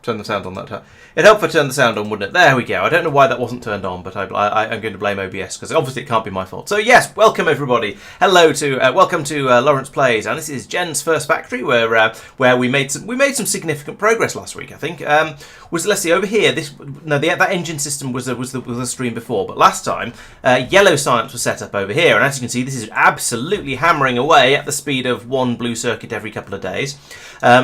turn the sound on that time. It'd help if I turned the sound on, wouldn't it? There we go. I don't know why that wasn't turned on, but I'm going to blame OBS because obviously it can't be my fault. So yes, welcome everybody. Welcome to Laurence Plays, and this is Jen's first factory where we made some significant progress last week. I think let's see over here. That engine system was the stream before, but last time yellow science was set up over here, and as you can see, this is absolutely hammering away at the speed of one blue circuit every couple of days.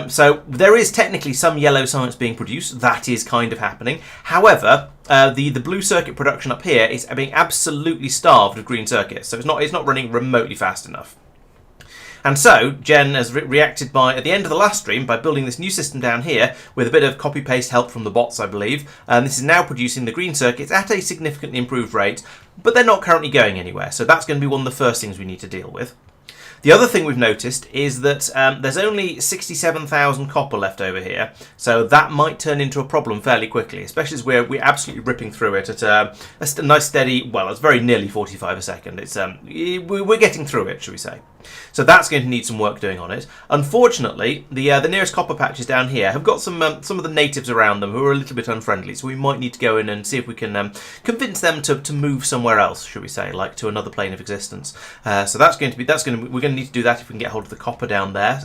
So there is technically some yellow science being produced. That is kind of happening. However, the blue circuit production up here is being absolutely starved of green circuits. So it's not running remotely fast enough. And so Jen has reacted at the end of the last stream by building this new system down here with a bit of copy-paste help from the bots, I believe. And this is now producing the green circuits at a significantly improved rate, but they're not currently going anywhere. So that's going to be one of the first things we need to deal with. The other thing we've noticed is that there's only 67,000 copper left over here, so that might turn into a problem fairly quickly, especially as we're absolutely ripping through it at a nice steady, well, it's very nearly 45 a second. It's we're getting through it, shall we say. So that's going to need some work doing on it. Unfortunately, the nearest copper patches down here have got some of the natives around them who are a little bit unfriendly, so we might need to go in and see if we can convince them to move somewhere else, shall we say, like to another plane of existence. So we're going to need to do that if we can get hold of the copper down there.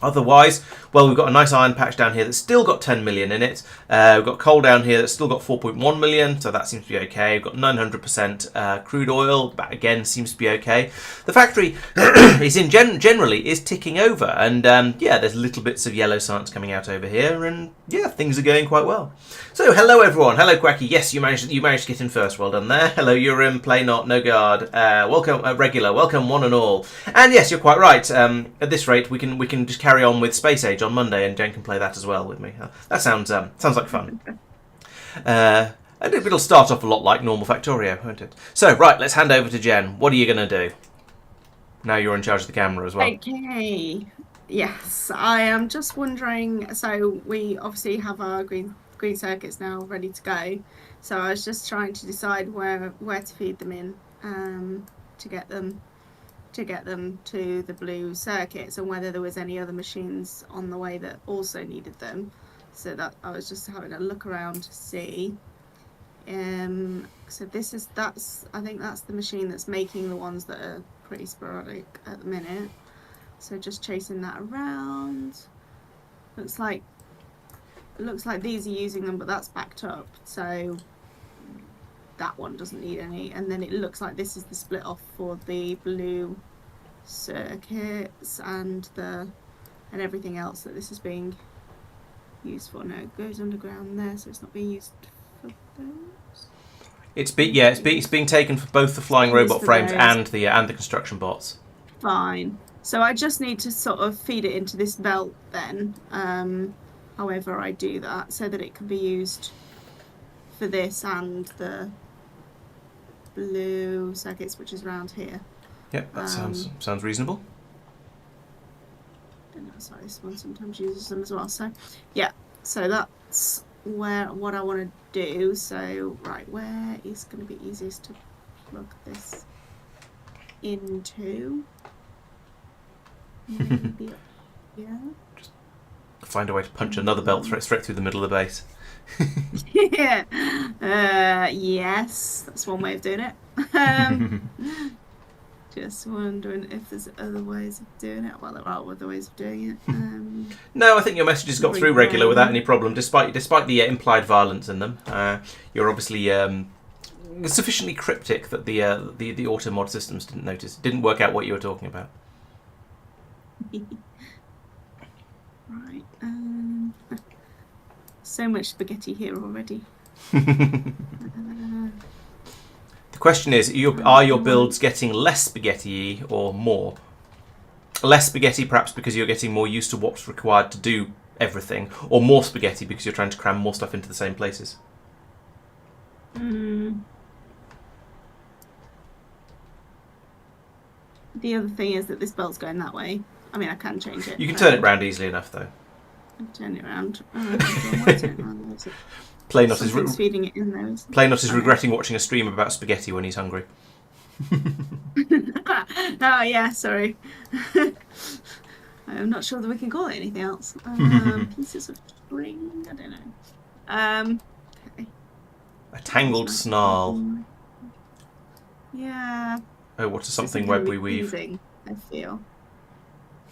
Otherwise, well, we've got a nice iron patch down here that's still got 10 million in it. We've got coal down here that's still got 4.1 million, so that seems to be okay. We've got 900% crude oil, that again seems to be okay. The factory generally is ticking over, and yeah, there's little bits of yellow science coming out over here, and yeah, things are going quite well. So hello everyone, hello Quacky. Yes, you managed to get in first. Well done there. Hello Urim, Play Not, No Guard. Welcome regular, welcome one and all. And yes, you're quite right. At this rate, we can just carry on with Space Age on Monday, and Jen can play that as well with me. That sounds like fun. And it'll start off a lot like normal Factorio, won't it? So right, let's hand over to Jen. What are you going to do? Now you're in charge of the camera as well. Okay. Yes, I am just wondering. So we obviously have our green circuits now ready to go. So I was just trying to decide where to feed them in to get them to the blue circuits, and whether there was any other machines on the way that also needed them. So that I was just having a look around to see. So I think that's the machine that's making the ones that are pretty sporadic at the minute. So just chasing that around. Looks like these are using them, but that's backed up, so that one doesn't need any. And then it looks like this is the split off for the blue circuits and everything else that this is being used for. No, it goes underground there, so it's not being used for those. It's being taken for both the flying robot frames and the construction bots. Fine. So I just need to sort of feed it into this belt then. However I do that, so that it can be used for this and the blue circuits, which is around here. Yep, that sounds reasonable. And that's why this one sometimes uses them as well. So yeah, so that's what I want to do. So right, where is going to be easiest to plug this into? Maybe up here. Just find a way to punch another belt straight through the middle of the base. Yeah. Yes, that's one way of doing it. Just wondering if there's other ways of doing it. Well, there are other ways of doing it. No, I think your messages got through regular without any problem, despite the implied violence in them. You're obviously sufficiently cryptic that the auto mod systems didn't work out what you were talking about. Right. So much spaghetti here already. The question is, are your builds getting less spaghetti or more? Less spaghetti perhaps because you're getting more used to what's required to do everything, or more spaghetti because you're trying to cram more stuff into the same places? The other thing is that this belt's going that way. I mean, I can change it. You can turn it round easily enough, though. Turn it around. Playnot is regretting watching a stream about spaghetti when he's hungry. Oh yeah, sorry. I'm not sure that we can call it anything else. Pieces of string. I don't know. Okay. A tangled Nice. snarl. Yeah. Oh, what is This something isn't gonna web be we weave? pleasing, I feel.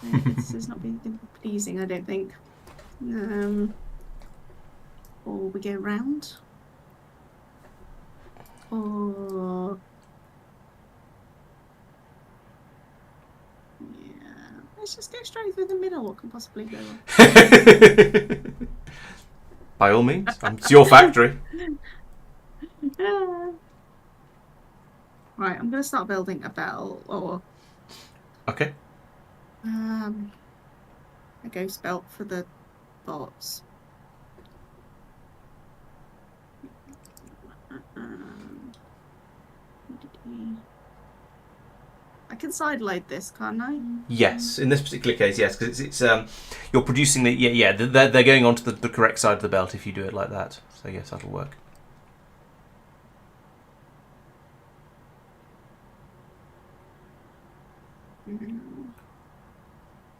This is not being pleasing, I don't think. Or we go round. Or yeah, let's just go straight through the middle. What can possibly go wrong? By all means, it's your factory. Right, I'm gonna start building a bell or Okay. a ghost belt for the bots. I can side load this, can't I? Yes, in this particular case, yes, because it's you're producing the they're going onto the correct side of the belt if you do it like that. So yes, that'll work.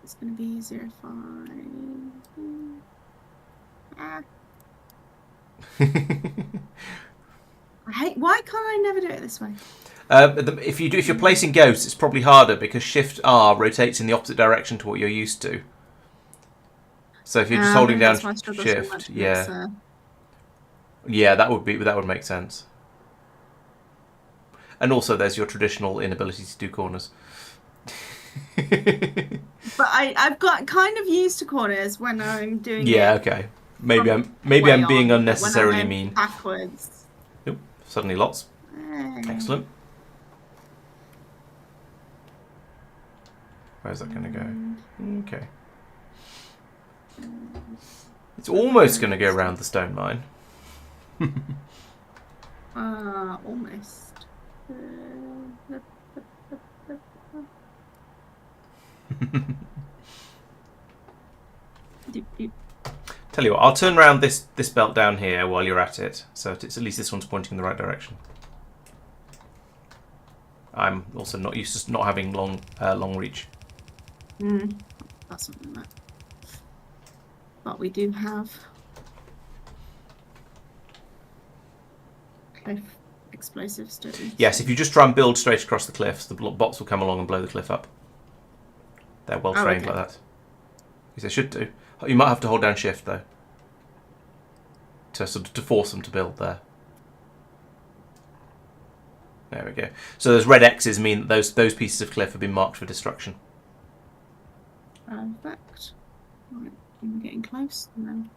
It's gonna be 0.5. Ah. Why can't I never do it this way? If you're placing ghosts, it's probably harder because Shift R rotates in the opposite direction to what you're used to. So if you're just holding down Shift, yeah, that would make sense. And also, there's your traditional inability to do corners. But I've got kind of used to corners when I'm doing yeah, it. okay. Maybe I'm being unnecessarily mean. Backwards. Nope. Suddenly lots. Excellent. Where's that going to go? Okay. It's almost going to go around the stone mine. Almost. Tell you what, I'll turn around this belt down here while you're at it, so it's at least this one's pointing in the right direction. I'm also not used to not having long reach. That's something that. But we do have cliff explosives, don't we? Yes, if you just try and build straight across the cliffs, the bots will come along and blow the cliff up. They're well trained like that. Because they should do. You might have to hold down Shift though, to force them to build there. There we go. So those red X's mean that those pieces of cliff have been marked for destruction. Perfect. Right, we're getting close. And then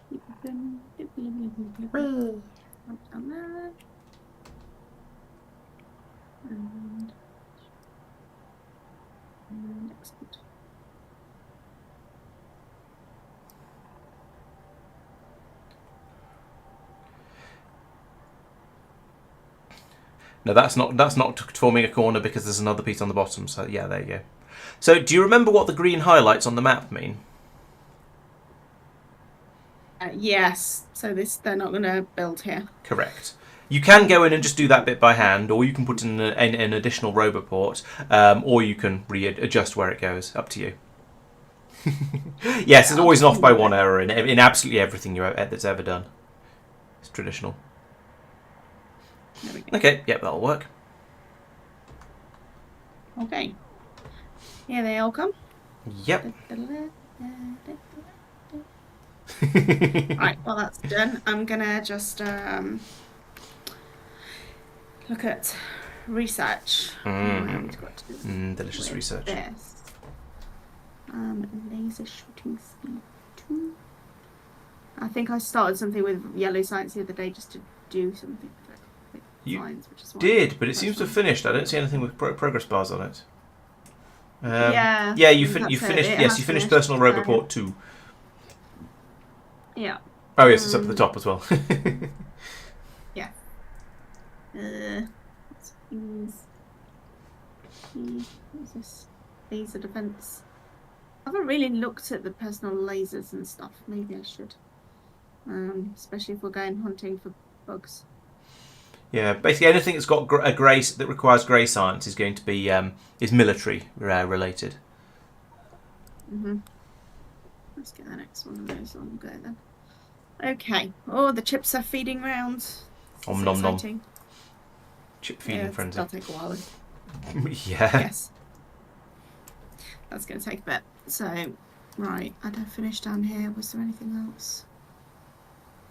right down there. And excellent. No, that's not forming a corner because there's another piece on the bottom. So yeah, there you go. So do you remember what the green highlights on the map mean? Yes. So they're not going to build here. Correct. You can go in and just do that bit by hand, or you can put in an additional robot port, or you can readjust where it goes. Up to you. Yes, it's always off by one error in absolutely everything that's ever done. It's traditional. There we go. Okay, yep, that'll work. Okay. Here they all come. Yep. Right, well that's done. I'm gonna just look at research. Delicious research. This. Laser shooting speed 2. I think I started something with yellow science the other day just to do something with science, which is why did, but it seems to have finished. I don't see anything with progress bars on it. Yeah. Yeah, you finished. Yes, you finished personal robot port 2. Yeah. Oh yes, it's up at the top as well. Yeah. What's this? Laser defense. I haven't really looked at the personal lasers and stuff. Maybe I should. Especially if we're going hunting for bugs. Yeah, basically anything that's got a grey that requires grey science is going to be is military related. Let's get the next one of those on go then. Okay. Oh, the chips are feeding round. It's Om nom nom. exciting. Chip feeding frenzy. That'll take a while. Yeah. Yes. That's going to take a bit. So, right. I don't finish down here. Was there anything else?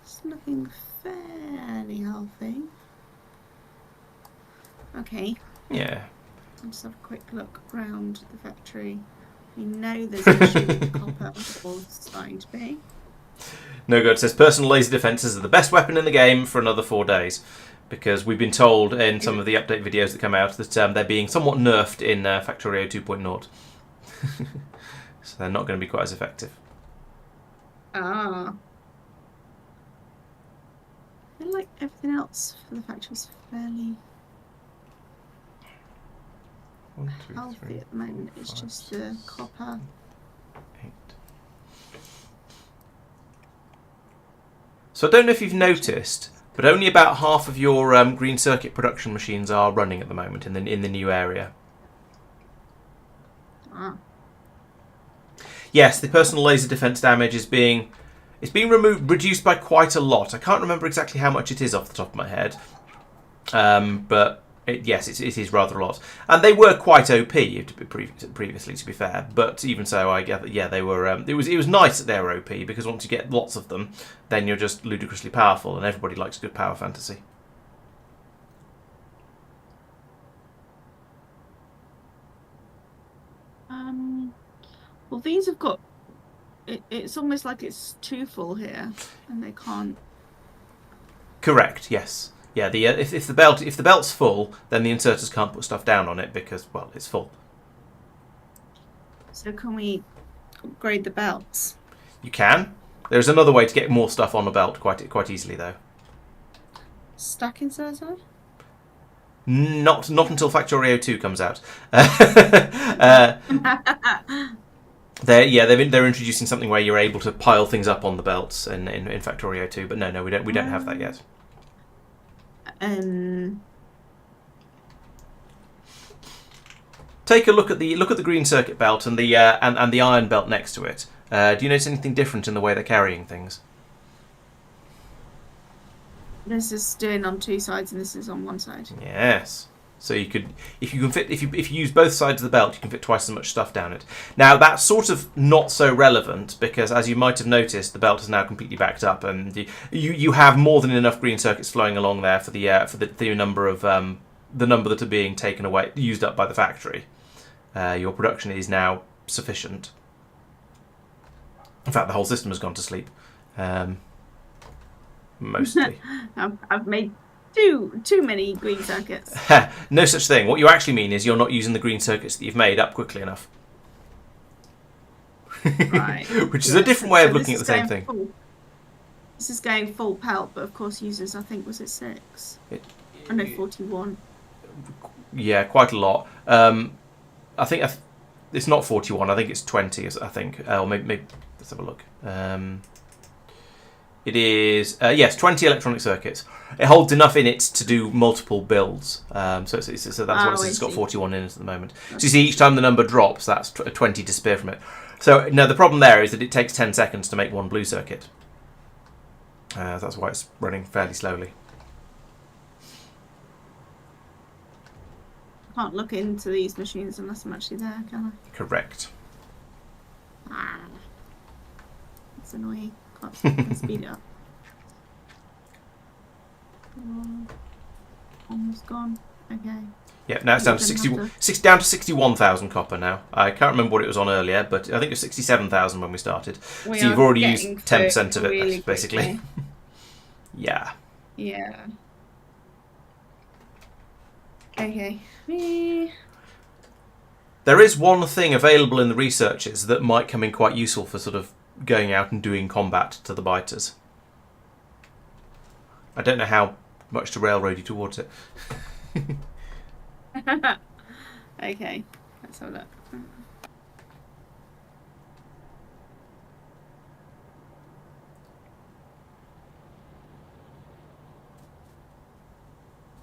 It's looking fairly healthy. Okay. Yeah. I'll just have a quick look around the factory. You know there's an issue with the copper or starting to be. No good. It says personal laser defenses are the best weapon in the game for another 4 days. Because we've been told in some of the update videos that come out that they're being somewhat nerfed in Factorio 2.0. So they're not going to be quite as effective. Ah. I feel like everything else for the factory is fairly healthy at the moment. It's just the copper. 8. So I don't know if you've noticed, but only about half of your green circuit production machines are running at the moment in the new area. Ah. Yes, the personal laser defense damage is being reduced by quite a lot. I can't remember exactly how much it is off the top of my head, but it is rather a lot. And they were quite OP previously, to be fair. But even so, I gather, yeah, they were. It was nice that they were OP because once you get lots of them, then you're just ludicrously powerful, and everybody likes good power fantasy. Well, these have got. It's almost like it's too full here, and they can't. Correct. Yes. Yeah. If the belt's full, then the inserters can't put stuff down on it because, well, it's full. So can we upgrade the belts? You can. There's another way to get more stuff on a belt quite easily, though. Stack inserter? Not until Factorio 2 comes out. They're introducing something where you're able to pile things up on the belts in Factorio 2, but no, we don't have that yet. Take a look at the green circuit belt and the iron belt next to it. Do you notice anything different in the way they're carrying things? This is doing on 2 sides and this is on 1 side. Yes. So you could, if you use both sides of the belt, you can fit twice as much stuff down it. Now that's sort of not so relevant because, as you might have noticed, the belt is now completely backed up, and you have more than enough green circuits flowing along there for the number that are being taken away, used up by the factory. Your production is now sufficient. In fact, the whole system has gone to sleep. Mostly. I've made too many green circuits. No such thing. What you actually mean is you're not using the green circuits that you've made up quickly enough. Right. Which is a different way of looking at the same thing. This is going full pelt, but of course uses, I think, was it 6? I know 41. Yeah, quite a lot. I think it's not 41. I think it's 20. I think. Or maybe let's have a look. It is, yes, 20 electronic circuits. It holds enough in it to do multiple builds. So that's what it says. It's got 41 in it at the moment. So you see, each time the number drops, that's 20 disappear from it. So now the problem there is that it takes 10 seconds to make one blue circuit. That's why it's running fairly slowly. I can't look into these machines unless I'm actually there, can I? Correct. That's annoying. Can't speed it up. Almost gone. Okay. Yeah, now it's down to down to 61,000 copper now. I can't remember what it was on earlier, but I think it was 67,000 when we started. So you've already used 10% of it, really basically. Yeah. Yeah. Okay. There is one thing available in the researches that might come in quite useful for sort of going out and doing combat to the biters. I don't know how much to railroad you towards it. Okay, let's have a look.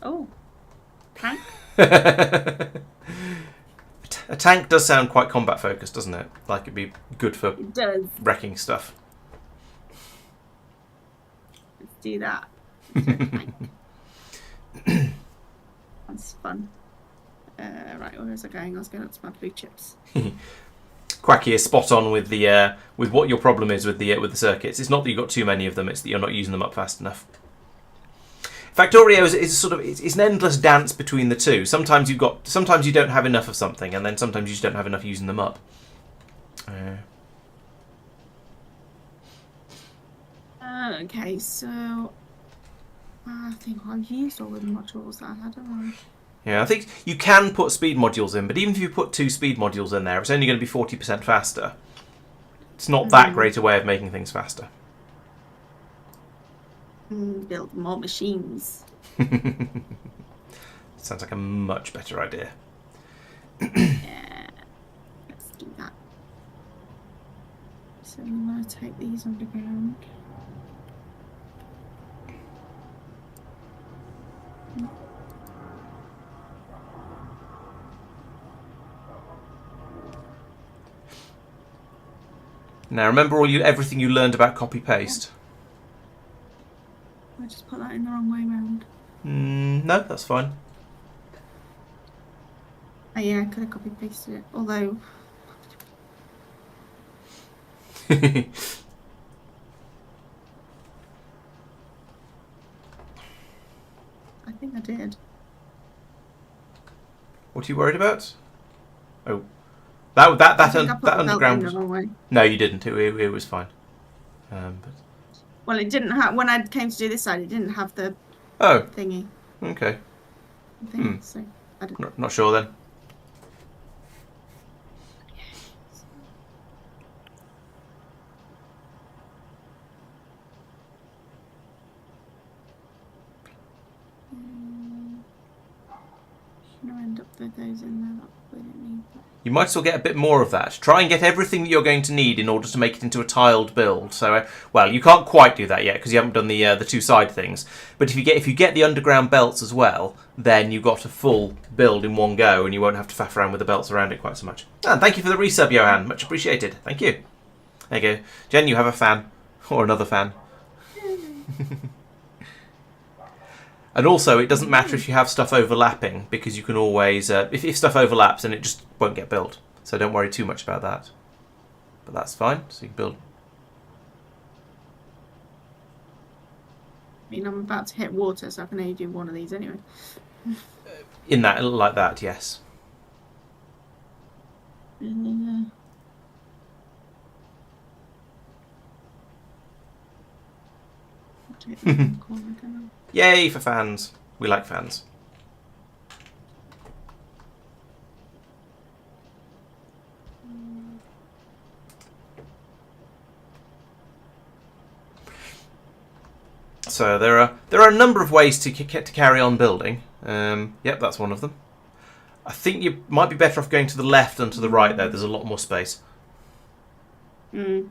Oh, tank. A tank does sound quite combat focused, doesn't it? Like it'd be good for It does. wrecking stuff. Let's do that. Let's do a tank. That's fun. Right, where was I going? I was going up to my blue chips. Quacky is spot on with the with what your problem is with the circuits. It's not that you've got too many of them; it's that you're not using them up fast enough. Factorio is sort of it's an endless dance between the two. Sometimes you don't have enough of something, and then sometimes you just don't have enough using them up. Okay, so I think I've used all the modules that I had. Haven't I? Yeah, I think you can put speed modules in, but even if you put 2 speed modules in there, it's only going to be 40% faster. It's not that great a way of making things faster. Build more machines. Sounds like a much better idea. Yeah, let's do that. So I'm going to take these underground. Now remember everything you learned about copy paste. I just put that in the wrong way round. No, that's fine. Oh yeah, I could have copy pasted it. Although I think I did. What are you worried about? Oh, that underground. The wrong way. No, you didn't. It was fine. But... Well, it didn't have. When I came to do this side, it didn't have the thingy. Okay. So I didn't. Not sure then. Should I end up with those in there? We didn't need that. You might still get a bit more of that. Try and get everything that you're going to need in order to make it into a tiled build. So, well, you can't quite do that yet because you haven't done the 2 side things. But if you get the underground belts as well, then you've got a full build in one go, and you won't have to faff around with the belts around it quite so much. And thank you for the resub, Johan. Much appreciated. Thank you. There you go, Jen. You have a fan or another fan. And also, it doesn't matter if you have stuff overlapping, because you can always... if stuff overlaps, then it just won't get built. So don't worry too much about that. But that's fine, so you can build... I mean, I'm about to hit water, so I can only do one of these anyway. In that, like that, yes. Yay for fans. We like fans. So there are a number of ways to carry on building. Yep, that's one of them. I think you might be better off going to the left than to the right there. There's a lot more space. You're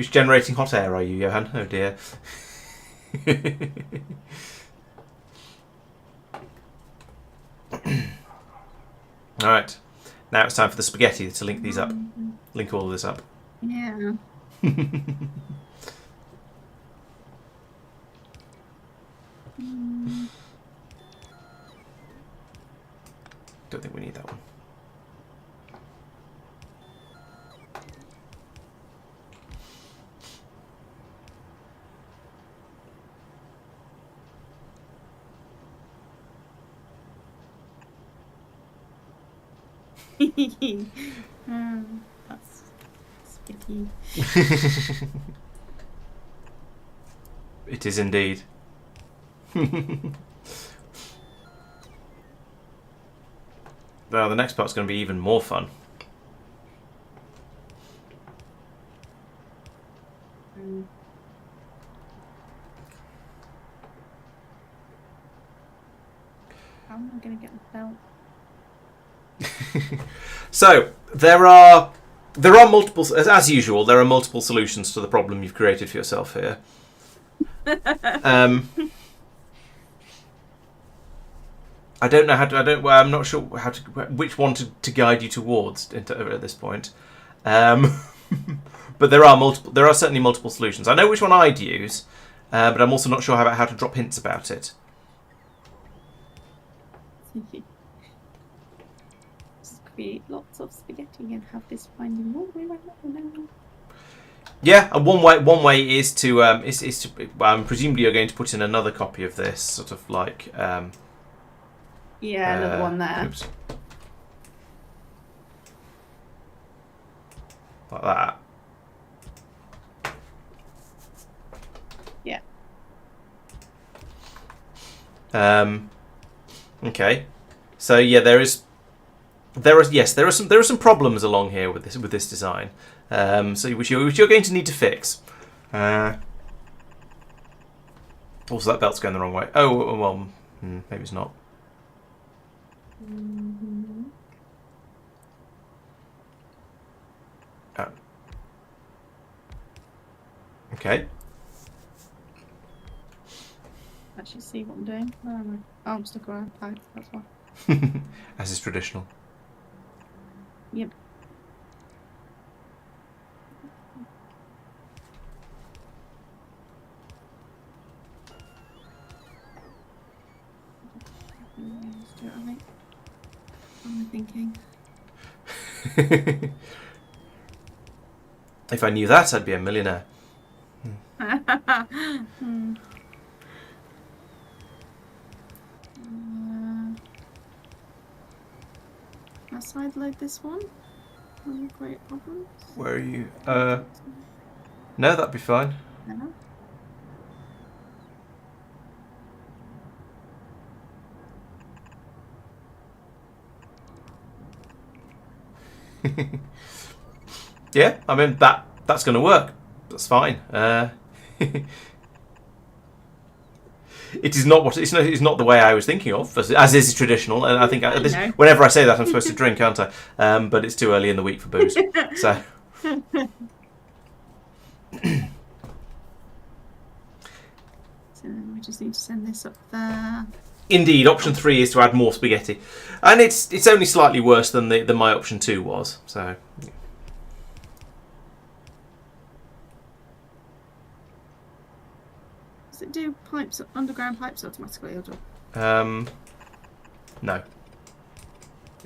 just generating hot air, are you, Johan? Oh dear. Alright. Now it's time for the spaghetti to link these up. Link all of this up. Yeah. Don't think we need that one. That's sticky. It is indeed. Well, the next part's going to be even more fun. How am I going to get the belt? So there are multiple, as usual. There are multiple solutions to the problem you've created for yourself here. I don't know how to. I'm not sure which one to guide you towards at this point. But there are multiple. There are certainly multiple solutions. I know which one I'd use, but I'm also not sure how to drop hints about it. Just create lots of spaghetti and have this finding all the way around. Yeah, and one way is to presumably you're going to put in another copy of this, sort of like. Yeah, another one there. Oops. Like that. Yeah. Okay. So yeah, there are some problems along here with this design. So which you're going to need to fix. Also, that belt's going the wrong way. Oh well, maybe it's not. Mm-hmm. Oh. Okay. Actually, see what I'm doing. Where am I? Oh, I'm stuck around pipe. That's why. As is traditional. Yep. Let's do it, I think. What am I thinking? If I knew that, I'd be a millionaire. I'll side load this one. No great problems. Where are you? No, that'd be fine. No. Yeah, I mean that's going to work. That's fine. It is not it's not the way I was thinking of, as is traditional. And I think whenever I say that, I'm supposed to drink, aren't I? But it's too early in the week for booze. So. So we just need to send this up there. Indeed, option 3 is to add more spaghetti, and it's only slightly worse than my option 2 was. So. Does it do pipes, underground pipes automatically or do? No. No,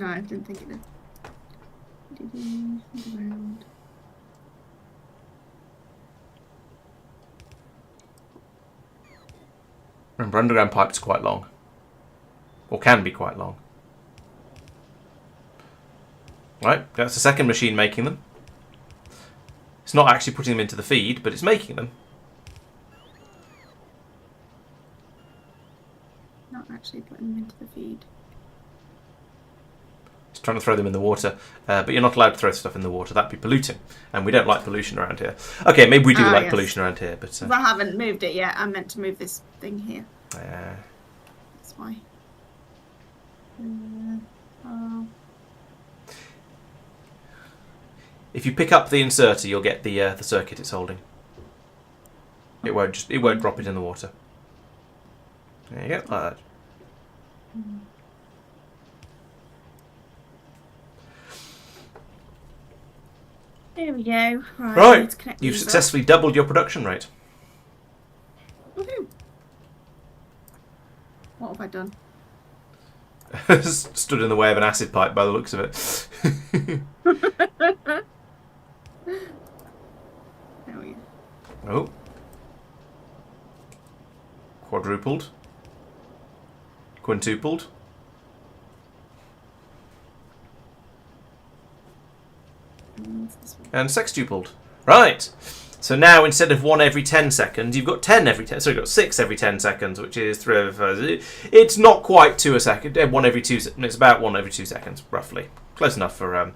I didn't think it did. Underground. Remember, underground pipes are quite long, or can be quite long. Right, that's the second machine making them. It's not actually putting them into the feed, but it's making them. Not actually putting them into the feed. It's trying to throw them in the water, but you're not allowed to throw stuff in the water. That'd be polluting, and we don't like pollution around here. Okay, maybe we do like pollution around here, but... Well, I haven't moved it yet. I meant to move this thing here. That's why. If you pick up the inserter, you'll get the circuit it's holding. It won't drop it in the water. There you go, like that. There we go. Right, you've successfully doubled your production rate. Woohoo! What have I done? Stood in the way of an acid pipe by the looks of it. There we go. Oh. Quadrupled. Quintupled. And sextupled. Right. So now instead of 1 every 10 seconds, you've got 10 every 10. So you've got 6 every 10 seconds, which is 3 over 5. It's not quite 2 a second. 1 every 2. It's about 1 every 2 seconds, roughly. Close enough for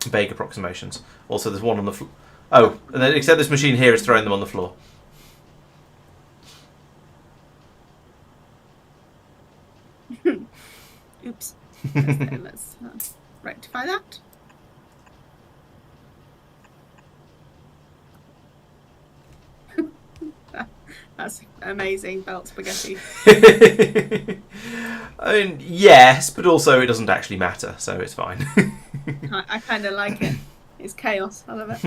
vague approximations. Also, there's one on the floor. Oh, and then, except this machine here is throwing them on the floor. Oops. Let's rectify that. That's amazing, belt spaghetti. I mean, yes, but also it doesn't actually matter, so it's fine. I kind of like it. It's chaos. I love it.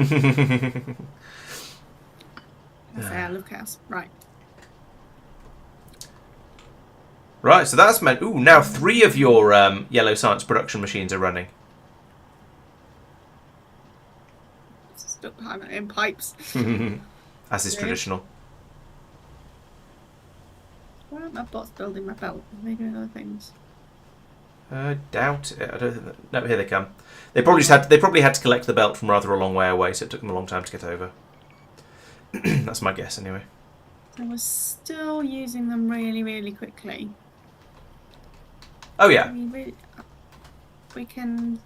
I say I love chaos. Right. Right, so that's meant... Ooh, now 3 of your yellow science production machines are running. Stuck in pipes. As is traditional. Why aren't my bots building my belt? Are they doing other things? Doubt it. I don't think that... No, here they come. They probably had to collect the belt from rather a long way away, so it took them a long time to get over. That's my guess, anyway. I was still using them really, really quickly. Oh yeah. We can.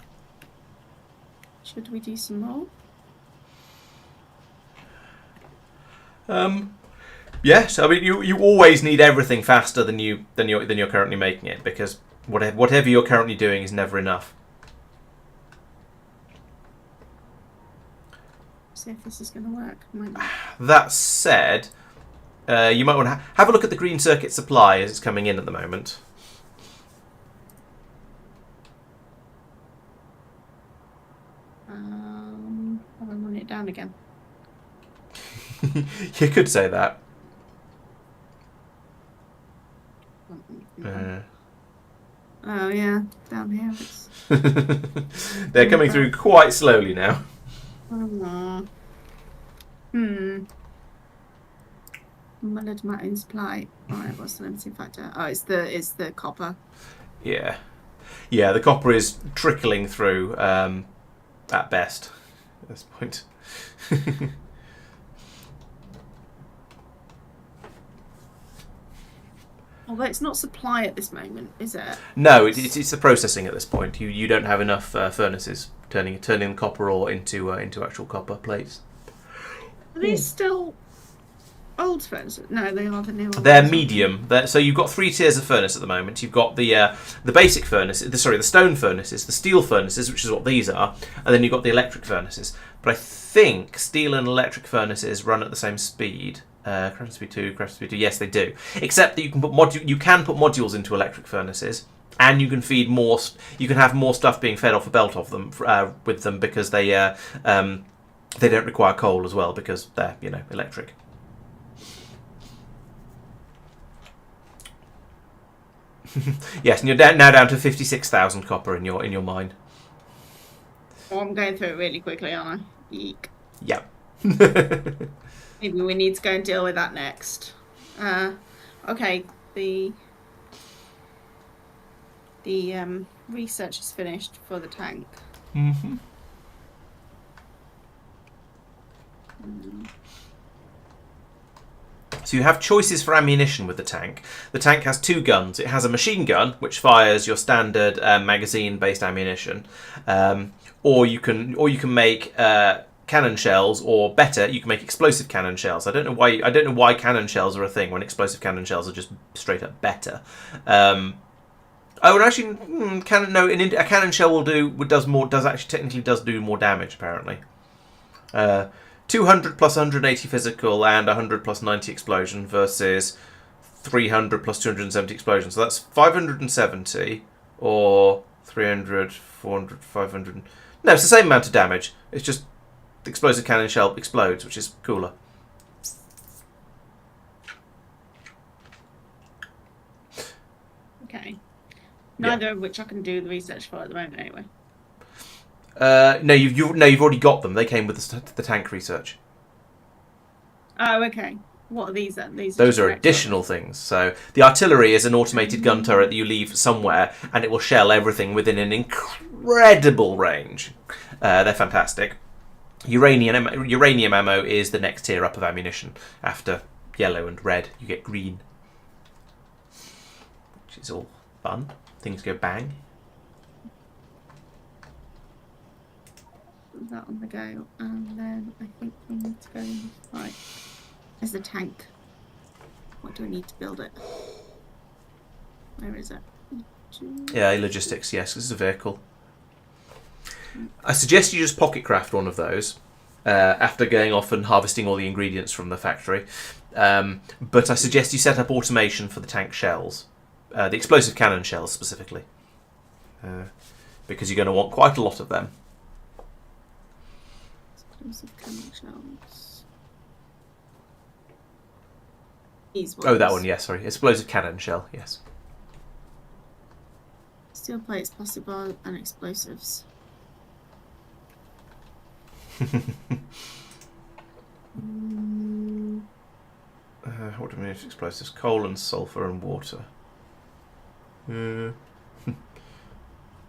Should we do some more? Yes. I mean, you always need everything faster than you're currently making it, because whatever you're currently doing is never enough. See if this is going to work. That said, you might want to have a look at the green circuit supply as it's coming in at the moment. Have I run it down again? You could say that. Oh yeah, down here it's. They're coming through quite slowly now. Mullered matte supply. Alright, what's the limiting factor? Oh, it's the copper. Yeah. Yeah, the copper is trickling through at best at this point. Although it's not supply at this moment, is it? No, it's the processing at this point. You don't have enough furnaces turning the copper ore into actual copper plates. Are these still old furnaces? No, they are the new ones. They're medium. So you've got 3 tiers of furnace at the moment. You've got the basic furnace, the stone furnaces, the steel furnaces, which is what these are, and then you've got the electric furnaces. But I think steel and electric furnaces run at the same speed. Crafting speed 2, crafting speed 2. Yes, they do. Except that you can put modules into electric furnaces, and you can feed more. You can have more stuff being fed off a belt of them with them, because they don't require coal as well, because they're electric. Yes, and you're now down to 56,000 copper in your mine. Oh, I'm going through it really quickly, aren't I? Eek. Yep. Maybe we need to go and deal with that next. Okay, the research is finished for the tank. Mm-hmm. So you have choices for ammunition with the tank. The tank has 2 guns. It has a machine gun, which fires your standard magazine-based ammunition, or you can make cannon shells, or better, you can make explosive cannon shells. I don't know why cannon shells are a thing when explosive cannon shells are just straight up better. And actually, a cannon shell technically does do more damage apparently. 200 plus 180 physical and 100 plus 90 explosion versus 300 plus 270 explosion. So that's 570 or 300, 400, 500. No, it's the same amount of damage. It's just the explosive cannon shell explodes, which is cooler. Okay. Neither of which I can do the research for at the moment, anyway. No, you've already got them. They came with the tank research. Oh, okay. What are these then? Those are additional things. So the artillery is an automated gun turret that you leave somewhere, and it will shell everything within an incredible range. They're fantastic. Uranium ammo is the next tier up of ammunition. After yellow and red, you get green, which is all fun. Things go bang. That on the go, and then I think we need to go right. There's the tank. What do I need to build it? Where is it? Yeah, logistics. Yes, this is a vehicle. I suggest you just pocket craft one of those after going off and harvesting all the ingredients from the factory. But I suggest you set up automation for the tank shells, the explosive cannon shells specifically, because you're going to want quite a lot of them. Explosive cannon shells. These ones. Oh, that one, yes, sorry. Explosive cannon shell, yes. Steel plates, plastic bar, and explosives. What do we need for explosives? Coal and sulphur and water.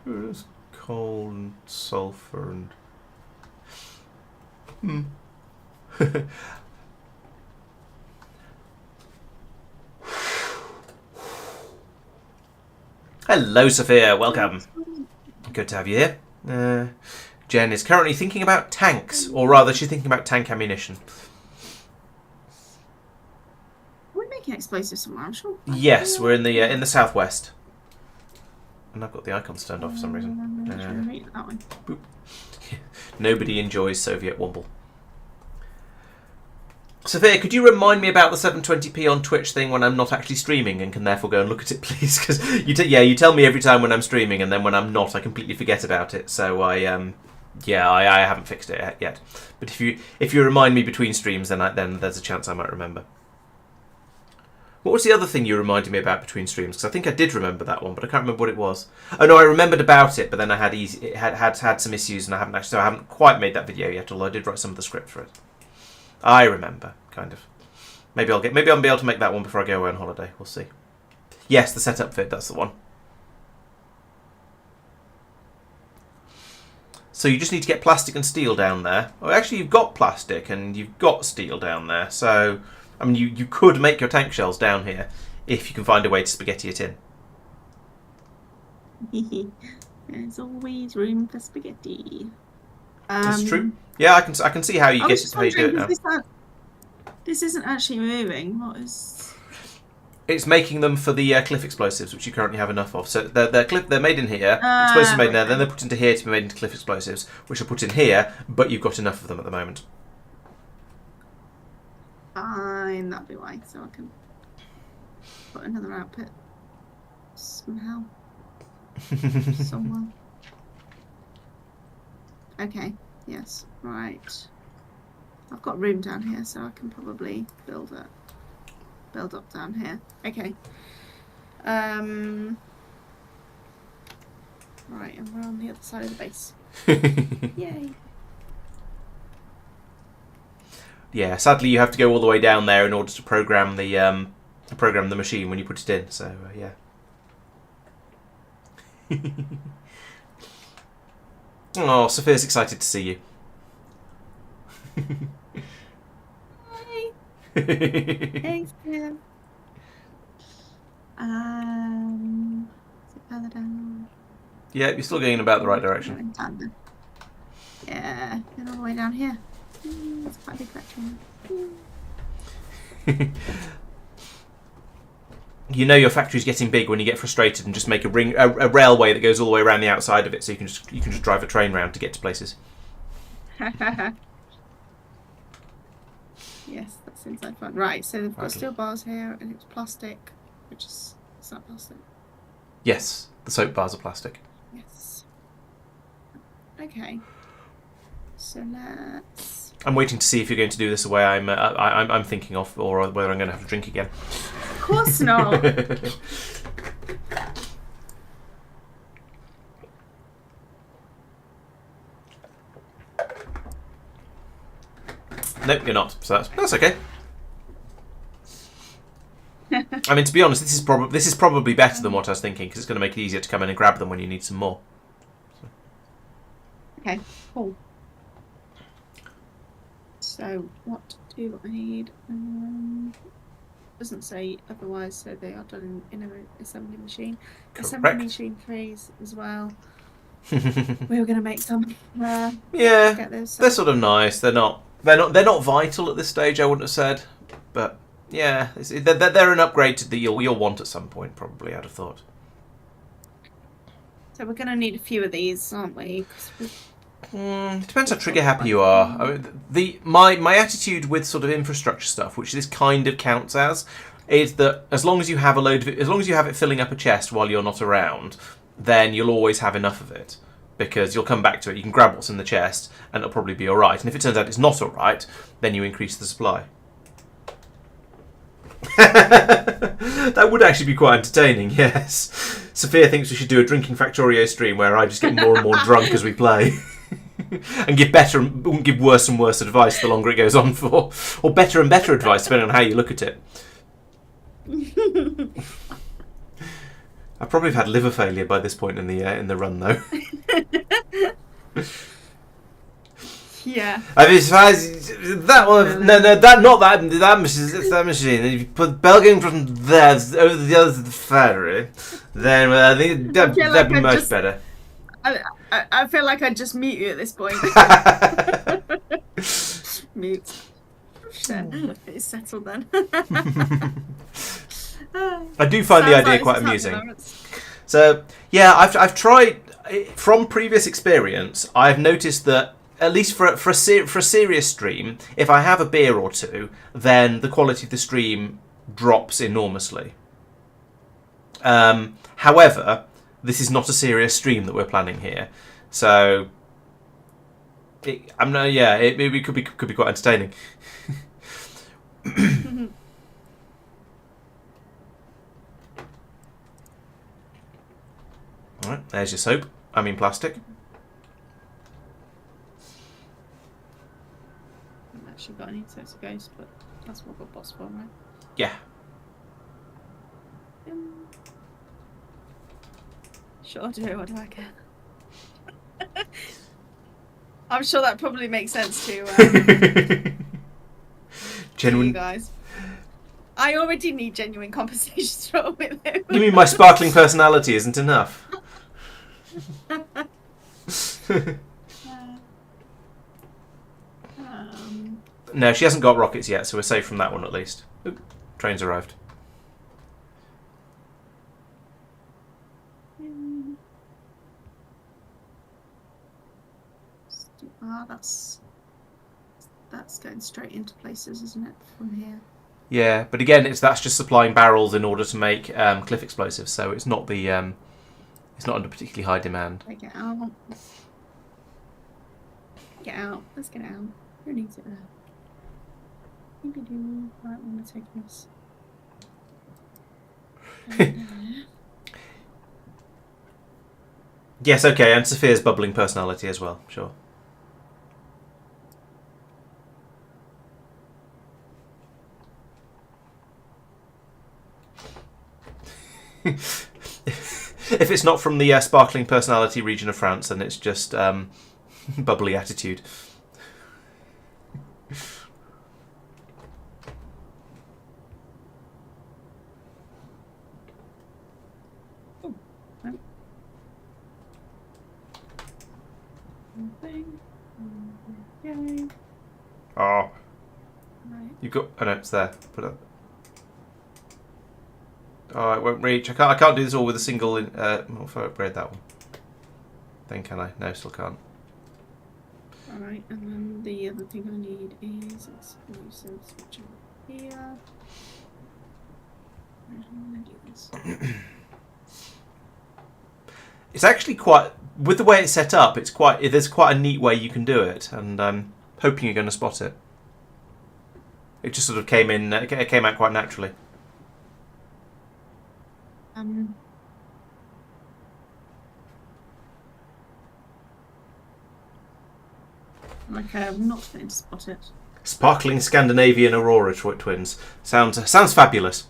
Where's coal and sulphur and... Hello, Sophia. Welcome. Good to have you here. Jen is currently thinking about tanks, or rather, she's thinking about tank ammunition. Are we making explosives somewhere? I'm sure. Yes, we're in the southwest, and I've got the icons turned off for some reason. That one. Boop. Nobody enjoys Soviet womble. Sophia, could you remind me about the 720p on Twitch thing when I'm not actually streaming and can therefore go and look at it, please? Because you tell me every time when I'm streaming, and then when I'm not, I completely forget about it. So I haven't fixed it yet. But if you remind me between streams, then there's a chance I might remember. What was the other thing you reminded me about between streams? Because I think I did remember that one, but I can't remember what it was. Oh no, I remembered about it, but then I had some issues, and I haven't quite made that video yet. Although I did write some of the script for it. I remember, kind of. Maybe I'll be able to make that one before I go away on holiday. We'll see. Yes, the setup vid, that's the one. So you just need to get plastic and steel down there. Oh, actually, you've got plastic and you've got steel down there. So, I mean, you could make your tank shells down here if you can find a way to spaghetti it in. There's always room for spaghetti. That's true. Yeah, I can see how you do it now. This isn't actually moving. What is? It's making them for the cliff explosives, which you currently have enough of. So they're made in here. Explosives made in there. Then they're put into here to be made into cliff explosives, which are put in here. But you've got enough of them at the moment. Fine, that'll be why. So I can put another output somehow, somewhere. Okay. Yes. Right. I've got room down here, so I can probably build up down here. Okay. Right, and we're on the other side of the base. Yay. Yeah, sadly you have to go all the way down there in order to program the machine when you put it in. So yeah. Oh, Sophia's excited to see you. Hi. Thanks, Tim. Is it further down? Yeah, you're still going in about the right direction. Yeah, going all the way down here. It's quite a big factory. You know your factory's getting big when you get frustrated and just make a railway that goes all the way around the outside of it, so you can just drive a train round to get to places. Yes, that's inside fun. Right, so they've got steel bars here, and it's plastic, which is that plastic? Yes, the soap bars are plastic. Yes. Okay. So let's. I'm waiting to see if you're going to do this the way I'm thinking of, or whether I'm going to have to drink again. Of course not. Nope, you're not. So that's okay. I mean, to be honest, this is probably better than what I was thinking, because it's going to make it easier to come in and grab them when you need some more. So. Okay, cool. So, what do I need? Doesn't say otherwise, so they are done in an assembly machine. Correct. Assembly machine freeze as well. We were going to make some. Yeah, get those, they're sort of nice. They're not vital at this stage, I wouldn't have said, but yeah, they're an upgrade that you'll want at some point, probably. I'd have thought. So we're going to need a few of these, aren't we? 'Cause we've It depends how trigger happy you are. I mean, my attitude with sort of infrastructure stuff, which this kind of counts as, is that as long as you have a load of it, as long as you have it filling up a chest while you're not around, then you'll always have enough of it because you'll come back to it. You can grab what's in the chest, and it'll probably be all right. And if it turns out it's not all right, then you increase the supply. That would actually be quite entertaining. Yes, Sophia thinks we should do a drinking Factorio stream where I just get more and more drunk as we play. And give worse and worse advice the longer it goes on for, or better and better advice depending on how you look at it. I probably have had liver failure by this point in the run though. Yeah. I mean, that one, no, that machine. It's that machine. And if you put Belgium from there over the other to the factory, then I think that'd be much better. I feel like I'd just mute you at this point. Mute. Shit. It's settled then. I do find the idea quite amusing. So yeah, I've tried from previous experience. I've noticed that at least for a serious stream, if I have a beer or two, then the quality of the stream drops enormously. However, this is not a serious stream that we're planning here, so it could be quite entertaining. All right, there's your soap. I mean plastic. I haven't actually got any sets of ghosts, but that's what we've got bots for, right? Yeah. Sure do. What do I get? I'm sure that probably makes sense to Genuine. you guys. I already need genuine conversations from with him. You mean my sparkling personality isn't enough? No, she hasn't got rockets yet, so we're safe from that one at least. Oop, train's arrived. That's going straight into places, isn't it, from here? Yeah, but again, that's just supplying barrels in order to make cliff explosives, so it's not it's not under particularly high demand. Okay, get out. Get out. Let's get out. Who needs it there? Right, I'm gonna take this. Yes, okay, and Sophia's bubbling personality as well, sure. If it's not from the sparkling personality region of France, then it's just bubbly attitude. Oh. Right. You've got... Oh no, it's there. Put it up. Oh, it won't reach. I can't do this all with a single... if I upgrade that one. Then can I? No, still can't. Alright, and then the other thing I need is explosives, which are here. I'm going to do this. It's actually quite... With the way it's set up, there's quite a neat way you can do it, and I'm hoping you're going to spot it. It just sort of came out quite naturally. Okay, I'm not going to spot it. Sparkling Scandinavian Aurora twins. Sounds fabulous.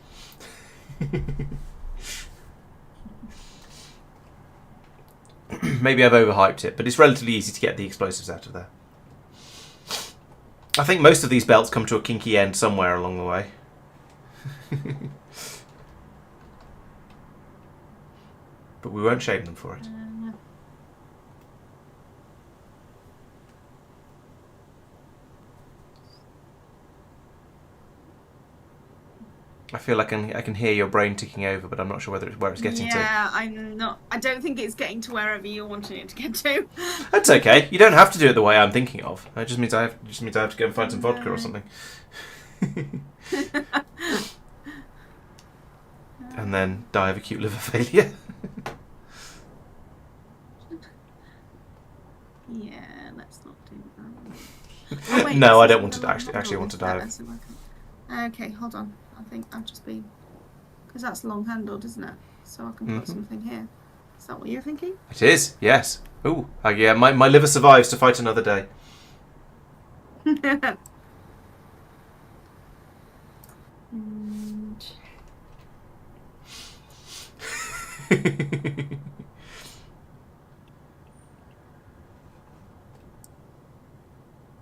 Maybe I've overhyped it, but it's relatively easy to get the explosives out of there. I think most of these belts come to a kinky end somewhere along the way. But we won't shame them for it. I feel like I can hear your brain ticking over, but I'm not sure where it's getting to. Yeah, I'm not. I don't think it's getting to wherever you're wanting it to get to. That's okay. You don't have to do it the way I'm thinking of. It just means I have to go and find some vodka or something. And then die of acute liver failure. Yeah, let's not do that. Oh, wait, No, I this don't is want to another actually want to die. Okay, hold on. I think I've just been, because that's long handled, isn't it? So I can put something here. Is that what you're thinking? It is, yes. Ooh, yeah. My liver survives to fight another day. And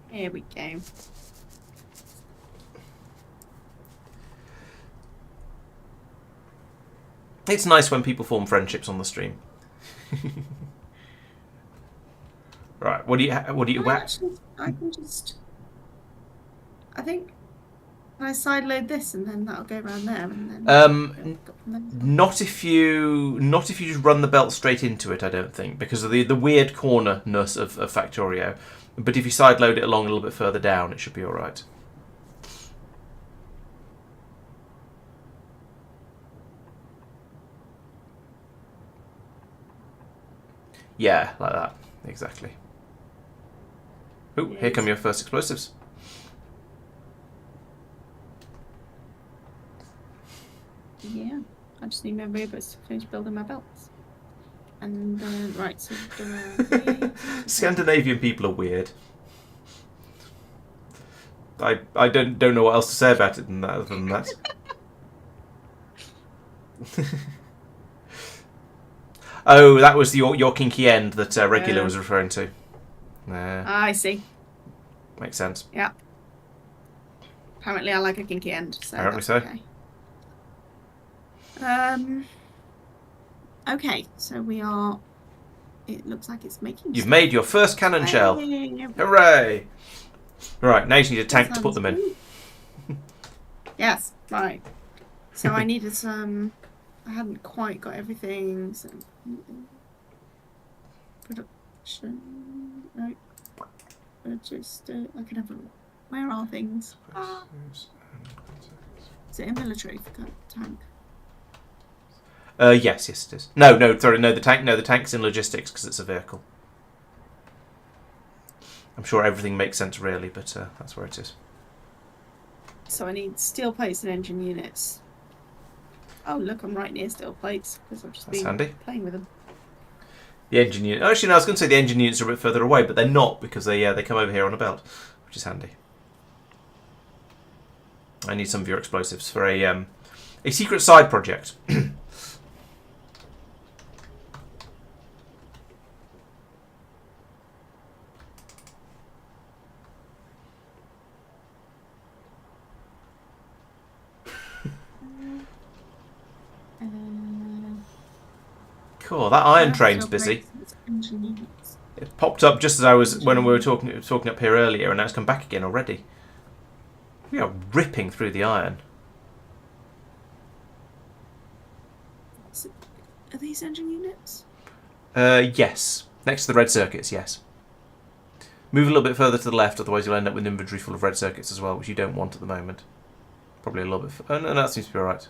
here we go. It's nice when people form friendships on the stream. Right, what do you Actually, I can just. I think. Can I sideload this and then that'll go around there and then. Not if you just run the belt straight into it. I don't think, because of the weird cornerness of Factorio. But if you sideload it along a little bit further down, it should be all right. Yeah, like that. Exactly. Ooh, Yes. Here come your first explosives. Yeah, I just need my robots to finish building my belts. And right, so Scandinavian people are weird. I don't know what else to say about it other than that. Oh, that was your kinky end that Regular was referring to. I see. Makes sense. Yeah. Apparently, I like a kinky end. So Apparently that's so. okay. Okay, so we are. It looks like it's making. You've made your first cannon shell. Hooray! Right, now you need a tank to put them in. Yes, right. So I needed some. I hadn't quite got everything. So production. No. Register. I can have a. Where are things? Is it a military tank? Yes, it is. No, sorry, no. The tank's in logistics because it's a vehicle. I'm sure everything makes sense really, but that's where it is. So I need steel plates and engine units. Oh look, I'm right near steel plates because I've just been playing with them. The engine unit. Actually, no, I was going to say the engine units are a bit further away, but they're not because they come over here on a belt, which is handy. I need some of your explosives for a secret side project. Cool. That iron train's busy. It popped up just as when we were talking up here earlier, and now it's come back again already. We are ripping through the iron. Are these engine units? Yes. Next to the red circuits, yes. Move a little bit further to the left, otherwise you'll end up with an inventory full of red circuits as well, which you don't want at the moment. Probably a little bit. Oh, no, that seems to be alright.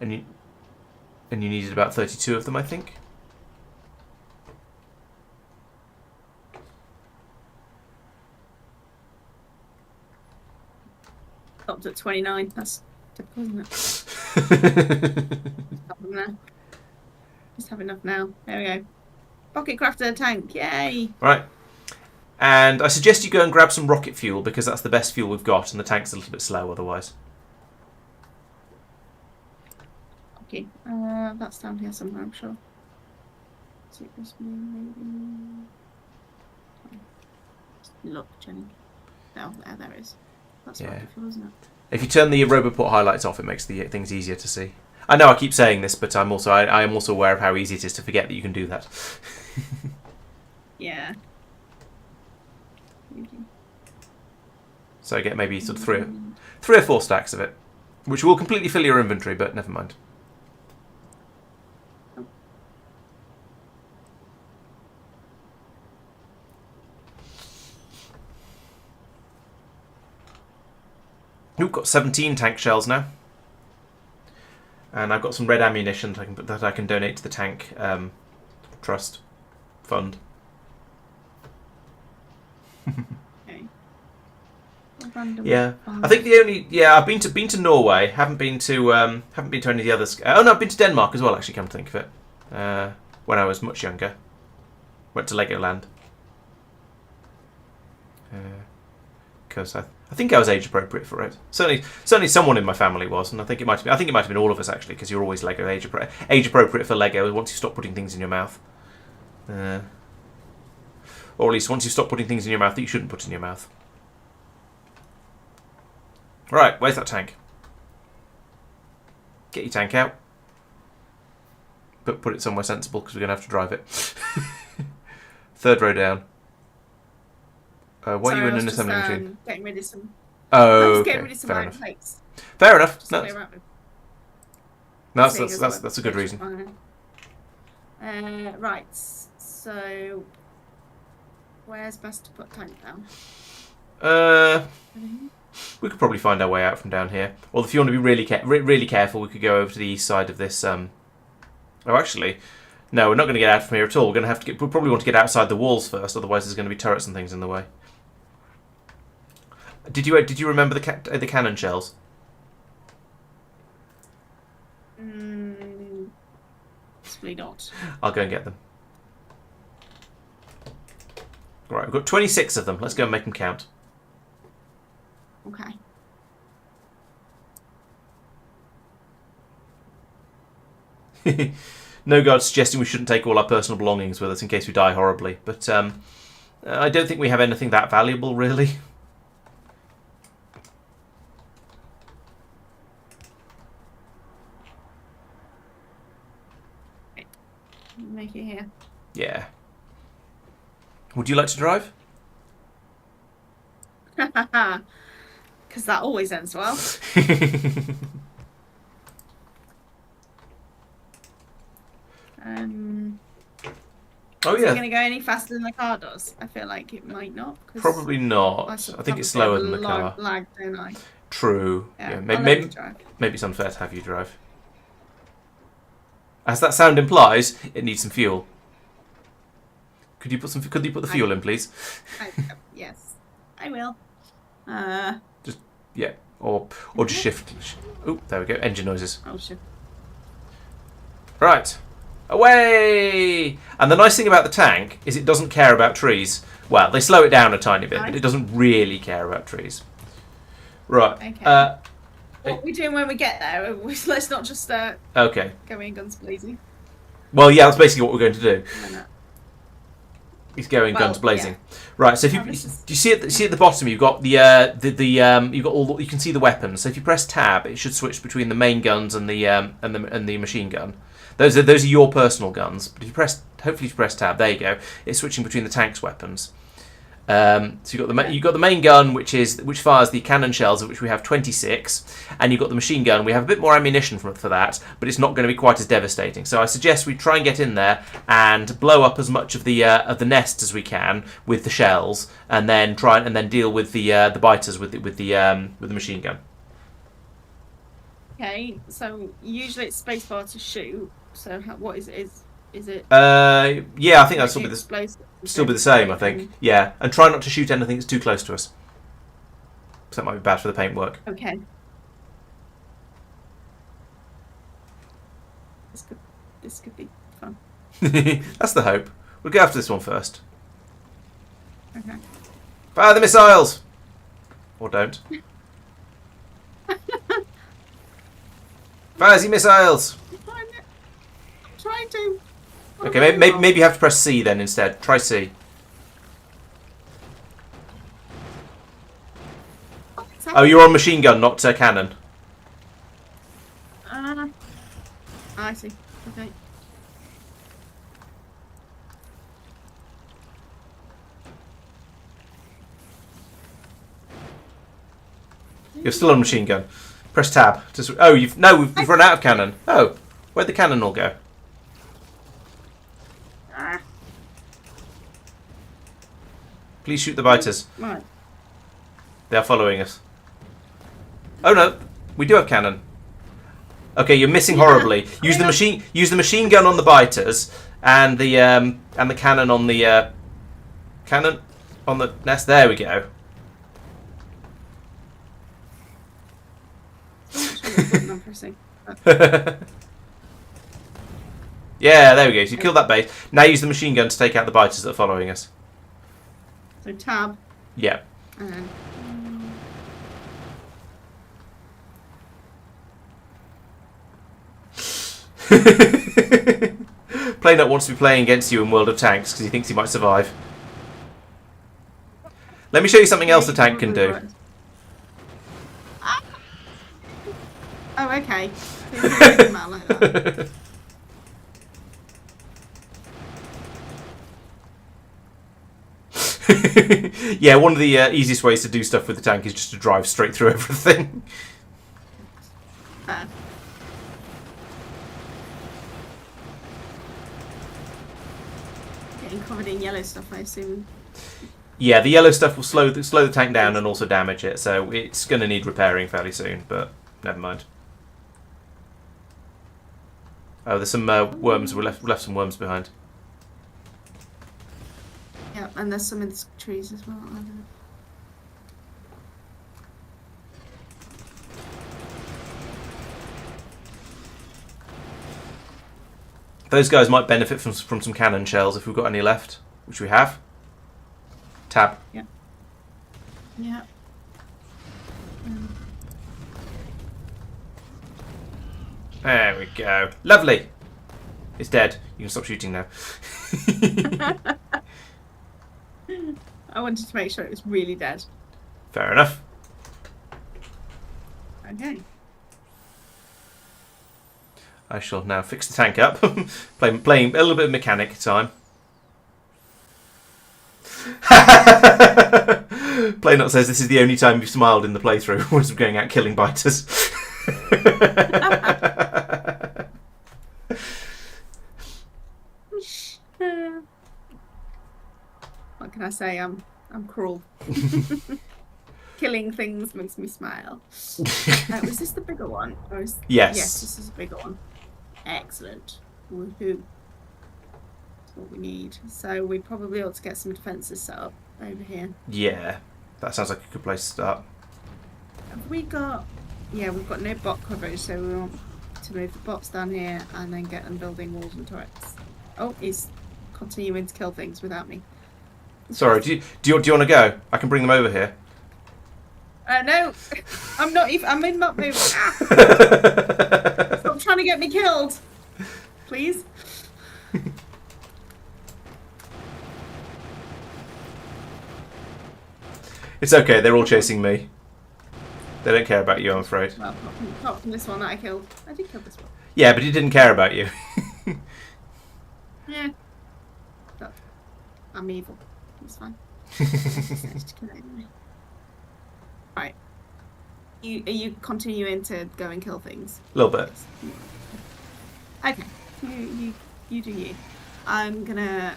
And you needed about 32 of them, I think. Up to 29. That's difficult, isn't it? Just have enough now. There we go. Rocket crafter tank. Yay! Right. And I suggest you go and grab some rocket fuel because that's the best fuel we've got, and the tank's a little bit slow otherwise. Okay. That's down here somewhere, I'm sure. Maybe. Look, Jenny. Oh, there it is. That's rocket fuel, isn't it? If you turn the Roboport highlights off, it makes the things easier to see. I know I keep saying this, but I am also aware of how easy it is to forget that you can do that. Yeah. So I get maybe sort of three or four stacks of it. Which will completely fill your inventory, but never mind. We've got 17 tank shells now. And I've got some red ammunition that I can donate to the tank trust fund. Okay. Random Yeah, fun. I think the only I've been to Norway. Haven't been to any of the others. Oh no, I've been to Denmark as well. Actually, come to think of it, when I was much younger, went to Legoland. Because I think I was age appropriate for it. Certainly someone in my family was, and I think it might have been all of us actually, because you're always Lego age appropriate for Lego once you stop putting things in your mouth, or at least once you stop putting things in your mouth that you shouldn't put in your mouth. Right, where's that tank? Get your tank out, but put it somewhere sensible because we're going to have to drive it. Third row down. What are you in an assembly machine? Getting rid of some. Oh, I'm just okay. getting rid of some Fair iron enough. plates. Fair enough. Just No, to play around with. that's a good reason. Right. So, where's best to put tank down? We could probably find our way out from down here. Or if you want to be really careful, we could go over to the east side of this. Oh, actually, no, we're not going to get out from here at all. We're going to have to we'll probably want to get outside the walls first. Otherwise, there's going to be turrets and things in the way. Did you remember the cannon shells? Possibly not. I'll go and get them. Right, we've got 26 of them. Let's go and make them count. Okay. No guard suggesting we shouldn't take all our personal belongings with us in case we die horribly, but I don't think we have anything that valuable, really. Make it here. Yeah. Would you like to drive? Because that always ends well. Oh Is yeah. it going to go any faster than the car does? I feel like it might not. Probably not. I think it's slower than the car. Lag, don't I? True. Yeah. Maybe it's unfair to have you drive. As that sound implies, it needs some fuel. Could you put the fuel in, please? Yes, I will. Yeah, or just shift. Oh, there we go. Engine noises. Oh, shift. Right, away! And the nice thing about the tank is it doesn't care about trees. Well, they slow it down a tiny bit, but it doesn't really care about trees. Right. Okay. What are we doing when we get there? Let's not just okay. go in guns blazing. Well, yeah, that's basically what we're going to do. He's going guns blazing. Yeah. Right. So if you do you see at the bottom you've got you've got you can see the weapons. So if you press tab, it should switch between the main guns and the machine gun. Those are your personal guns. But if you press tab, there you go. It's switching between the tank's weapons. So you've got the main gun, which fires the cannon shells, of which we have 26, and you've got the machine gun. We have a bit more ammunition for that, but it's not going to be quite as devastating. So I suggest we try and get in there and blow up as much of the nest as we can with the shells, and then deal with the biters with the machine gun. Okay, so usually it's spacebar to shoot. So what is it? Is it? Yeah, I think that's still be the same. I think. Yeah, and try not to shoot anything that's too close to us. So that might be bad for the paintwork. Okay. This could be fun. That's the hope. We'll go after this one first. Okay. Fire the missiles, or don't. Fire the missiles. I'm trying to. Okay, maybe you have to press C then instead. Try C. Oh, you're on machine gun, not cannon. I see. Okay. You're still on machine gun. Press tab. Oh, we've run out of cannon. Oh, where'd the cannon all go? Ah, Please shoot the biters. right. They are following us. Oh no, we do have cannon. Okay, you're missing horribly. Use the machine gun on the biters and the cannon on the nest. There we go. I'm pressing. Yeah, there we go. So you killed that base. Now use the machine gun to take out the biters that are following us. So tab. Yeah. And then. Playnut wants to be playing against you in World of Tanks because he thinks he might survive. Let me show you something else the tank can do. Ah! Oh, okay. So you can take them out like that. Yeah, one of the easiest ways to do stuff with the tank is just to drive straight through everything. Fair. Getting covered in yellow stuff, I assume. Yeah, the yellow stuff will slow the tank down and also damage it, so it's going to need repairing fairly soon, but never mind. Oh, there's some worms. We left some worms behind. Yeah, and there's some in the trees as well. Those guys might benefit from some cannon shells if we've got any left, which we have. Tab. Yeah. Yeah. There we go. Lovely. It's dead. You can stop shooting now. I wanted to make sure it was really dead. Fair enough. Okay. I shall now fix the tank up. playing a little bit of mechanic time. Playnut says this is the only time you've smiled in the playthrough was going out killing biters. What can I say? I'm cruel. Killing things makes me smile. Was this the bigger one? Yes. Yes, this is a bigger one. Excellent. Woohoo. That's what we need. So we probably ought to get some defences set up over here. Yeah, that sounds like a good place to start. Have we got... Yeah, we've got no bot coverage, so we want to move the bots down here and then get them building walls and turrets. Oh, he's continuing to kill things without me. Sorry, do you want to go? I can bring them over here. No, I'm not even. I'm in map move. Ah! Stop trying to get me killed, please. It's okay. They're all chasing me. They don't care about you, I'm afraid. Well, not from this one that I killed. I did kill this one. Yeah, but he didn't care about you. Yeah. But I'm evil. It's fine. Right. Are you continuing to go and kill things? A little bit. Okay. You do you. I'm gonna...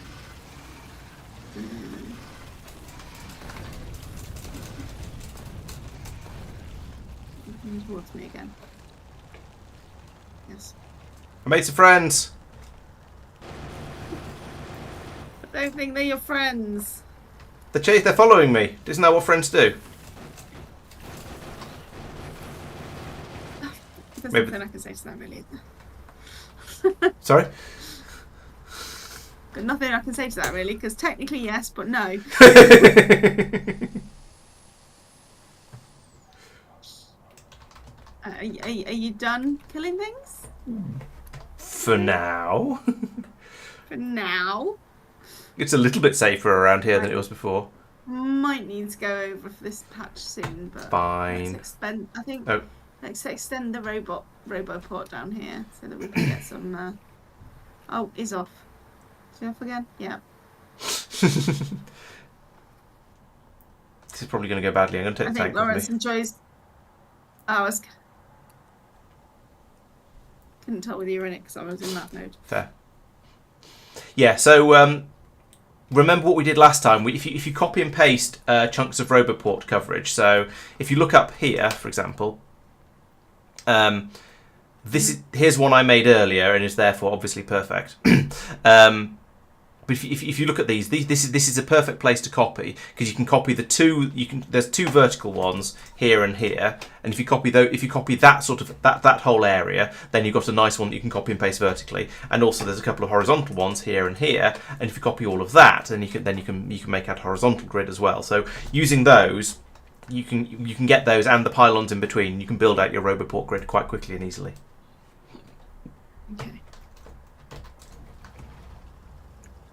towards me again. Yes. I made some friends. I don't think they're your friends. They're following me. Isn't that what friends do? There's Maybe. nothing I can say to that, really. Sorry? Got nothing I can say to that, really, because technically yes, but no. Are you done killing things? For now. For now. It's a little bit safer around here than it was before. Might need to go over for this patch soon, but Fine. Let's extend the roboport down here so that we can get some. Oh, he's off. Is he off again? Yeah. This is probably going to go badly. I'm going to take the tank with me. Laurence enjoys. Oh, Couldn't tell whether you were in it because I was in that mode. Fair. Yeah, so remember what we did last time. If you copy and paste chunks of Roboport coverage, so if you look up here, for example, here's one I made earlier and is therefore obviously perfect. But if you look at this is a perfect place to copy because you can copy the two. There's two vertical ones here and here, and if you copy that sort of that whole area, then you've got a nice one that you can copy and paste vertically. And also there's a couple of horizontal ones here and here, and if you copy all of that, then you can make out a horizontal grid as well. So using those, you can get those and the pylons in between. You can build out your Roboport grid quite quickly and easily. Okay.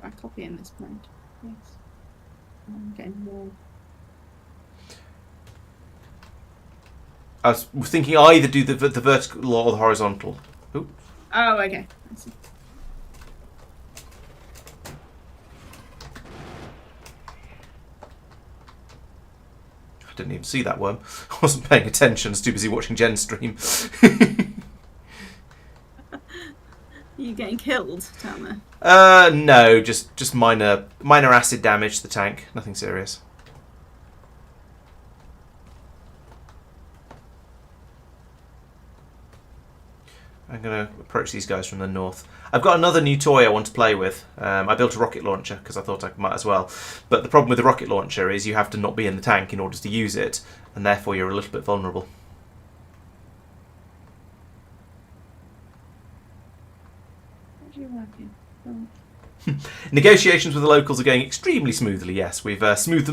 I copy in this mode. Yes. I'm getting more. I was thinking either do the vertical or the horizontal. Ooh. Oh, okay. I see. I didn't even see that worm. I wasn't paying attention. I was too busy watching Jen's stream. Are you getting killed, Tama? No, just minor acid damage to the tank. Nothing serious. I'm going to approach these guys from the north. I've got another new toy I want to play with. I built a rocket launcher because I thought I might as well. But the problem with the rocket launcher is you have to not be in the tank in order to use it, and therefore you're a little bit vulnerable. Negotiations with the locals are going extremely smoothly. Yes, we've smoothed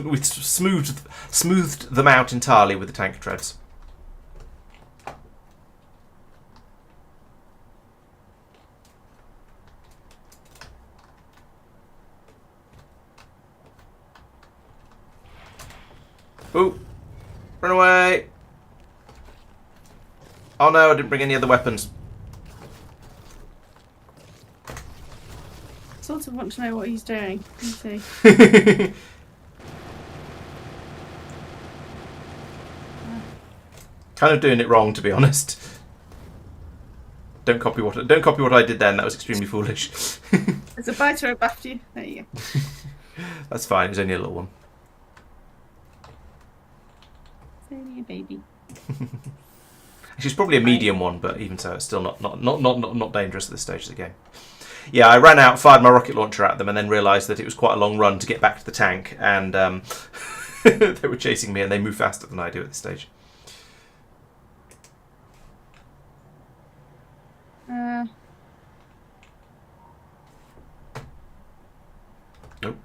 them out entirely with the tank treads. Ooh, run away! Oh no, I didn't bring any other weapons. Sort of want to know what he's doing. Let's see. Kind of doing it wrong, to be honest. Don't copy what I did then. That was extremely foolish. There's a biter up after you. There you go. That's fine. It was only a little one. It's only a baby. She's probably a medium one, but even so, it's still not dangerous at this stage of the game. Yeah, I ran out, fired my rocket launcher at them, and then realised that it was quite a long run to get back to the tank, and they were chasing me, and they move faster than I do at this stage. Oh,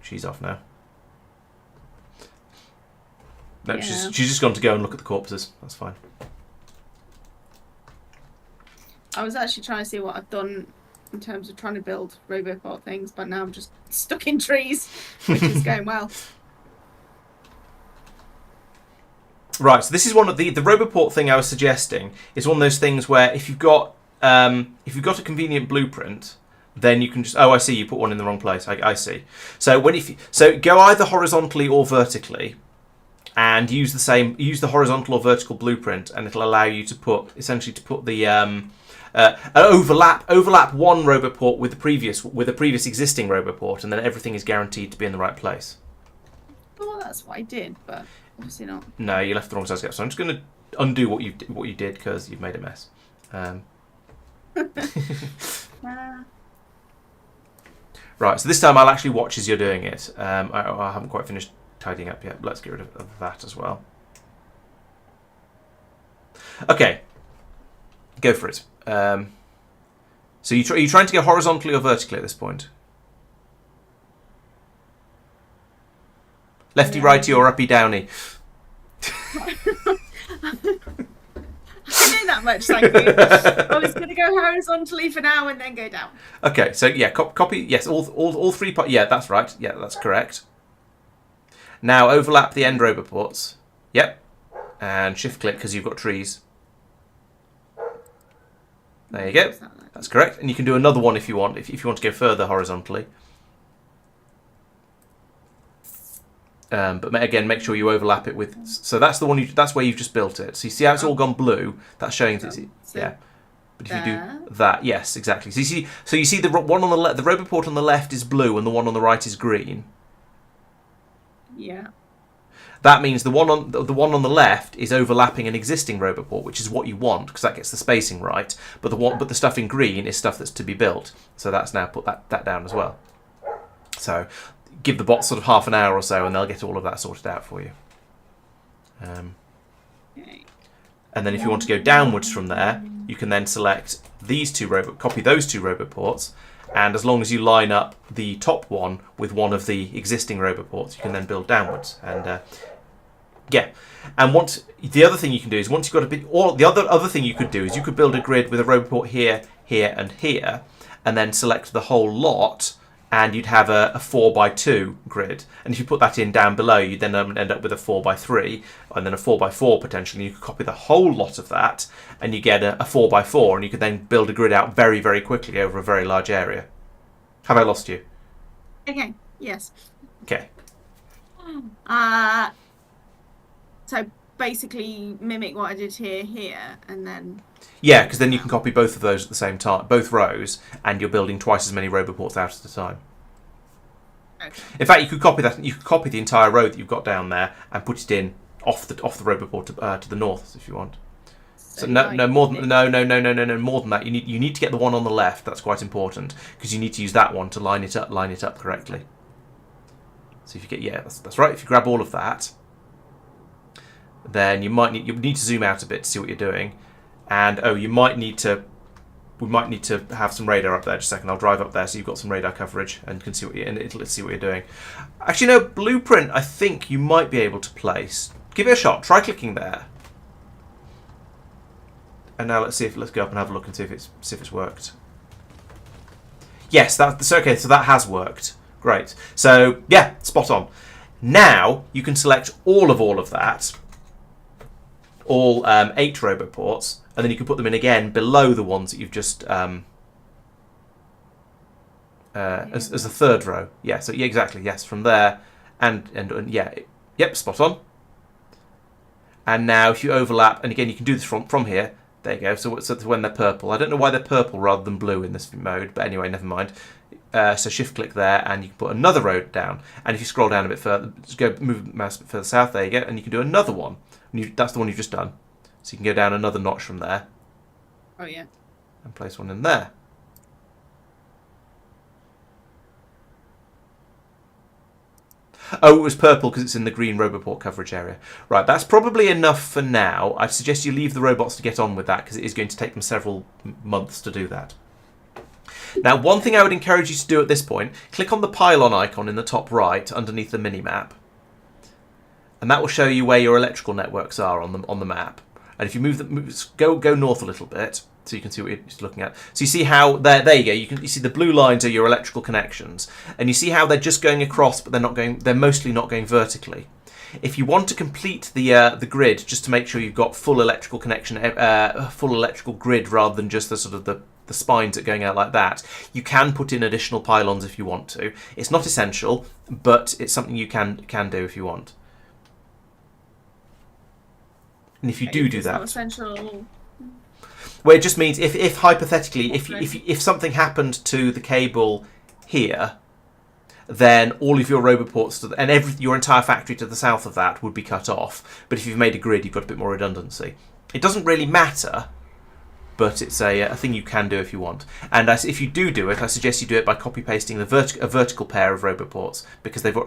she's off now. No, Yeah. she's just gone to go and look at the corpses. That's fine. I was actually trying to see what I've done in terms of trying to build Roboport things, but now I'm just stuck in trees, which is going well. Right, so this is one of the Roboport thing I was suggesting is one of those things where if you've got a convenient blueprint, then you can just I see you put one in the wrong place. I see. So go either horizontally or vertically, and use the horizontal or vertical blueprint, and it'll allow you to put the overlap one Roboport with a previous existing Roboport, and then everything is guaranteed to be in the right place. Well, that's what I did, but obviously not. No, you left the wrong size gap. So I'm just going to undo what you did because you've made a mess. Right, so this time I'll actually watch as you're doing it. I haven't quite finished tidying up yet. Let's get rid of that as well. Okay, go for it. So are you trying to go horizontally or vertically at this point? Lefty, righty, or uppy, downy? I know that much, thank you. I was going to go horizontally for now and then go down. Okay, so yeah, copy. Yes, all three parts. Yeah, that's right. Yeah, that's correct. Now overlap the end Roboports. Yep, and shift click because you've got trees. There you go. That's correct. And you can do another one if you want. If you want to go further horizontally. But again, make sure you overlap it with. So that's the one. That's where you've just built it. So you see how it's all gone blue. That's showing that. Yeah. But if you There. do that, yes, exactly. So you see the one on the left, the roboport on the left is blue, and the one on the right is green. Yeah. That means the one on the left is overlapping an existing roboport, which is what you want because that gets the spacing right. But the stuff in green is stuff that's to be built. So that's now put that down as well. So give the bots sort of half an hour or so, and they'll get all of that sorted out for you. Okay. And then if you want to go downwards from there, you can then select copy those two roboports, and as long as you line up the top one with one of the existing roboports, you can then build downwards. And and the other thing you can do is once you've got a bit, or the other thing you could do is you could build a grid with a roboport here, here, and here, and then select the whole lot. And you'd have a 4x2 grid. And if you put that in down below, you'd then end up with a 4x3 and then a 4x4 potentially. You could copy the whole lot of that and you get a 4x4 and you could then build a grid out very, very quickly over a very large area. Have I lost you? Okay. Yes. Okay. So basically mimic what I did here, and then... Yeah, because then you can copy both of those at the same time, both rows, and you're building twice as many roboports out at a time. Okay. In fact, you could copy that. You could copy the entire row that you've got down there and put it in off the roboport to the north if you want. So more than that. You need to get the one on the left. That's quite important because you need to use that one to line it up correctly. So if you get that's right. If you grab all of that, then you need to zoom out a bit to see what you're doing. And we might need to have some radar up there. Just a second, I'll drive up there so you've got some radar coverage and can see it'll see what you're doing. Actually, no, blueprint. I think you might be able to place. Give it a shot. Try clicking there. And now let's go up and have a look and see if it's worked. Yes, that's okay. So that has worked. Great. So yeah, spot on. Now you can select all of that. All 8 roboports, and then you can put them in again below the ones that you've just as the third row. Yeah, so yeah, exactly. Yes, from there, and yeah, yep, spot on. And now if you overlap, and again you can do this from here. There you go. So when they're purple, I don't know why they're purple rather than blue in this mode, but anyway, never mind. So shift click there, and you can put another row down. And if you scroll down a bit further, just move the mouse a bit further south. There you go, and you can do another one. That's the one you've just done. So you can go down another notch from there. Oh, yeah. And place one in there. Oh, it was purple because it's in the green roboport coverage area. Right, that's probably enough for now. I suggest you leave the robots to get on with that because it is going to take them several months to do that. Now, one thing I would encourage you to do at this point, click on the pylon icon in the top right underneath the mini-map. And that will show you where your electrical networks are on the map. And if you go north a little bit, so you can see what you're looking at. So you see how there you go. You see the blue lines are your electrical connections, and you see how they're just going across, but they're mostly not going vertically. If you want to complete the grid, just to make sure you've got full electrical connection, full electrical grid rather than just the sort of the spines that are going out like that, you can put in additional pylons if you want to. It's not essential, but it's something you can do if you want. And if you do that, not essential. Well, it just means if hypothetically, if something happened to the cable here, then all of your roboports and your entire factory to the south of that would be cut off. But if you've made a grid, you've got a bit more redundancy. It doesn't really matter, but it's a thing you can do if you want. And if you do it, I suggest you do it by copy pasting a vertical pair of roboports because they've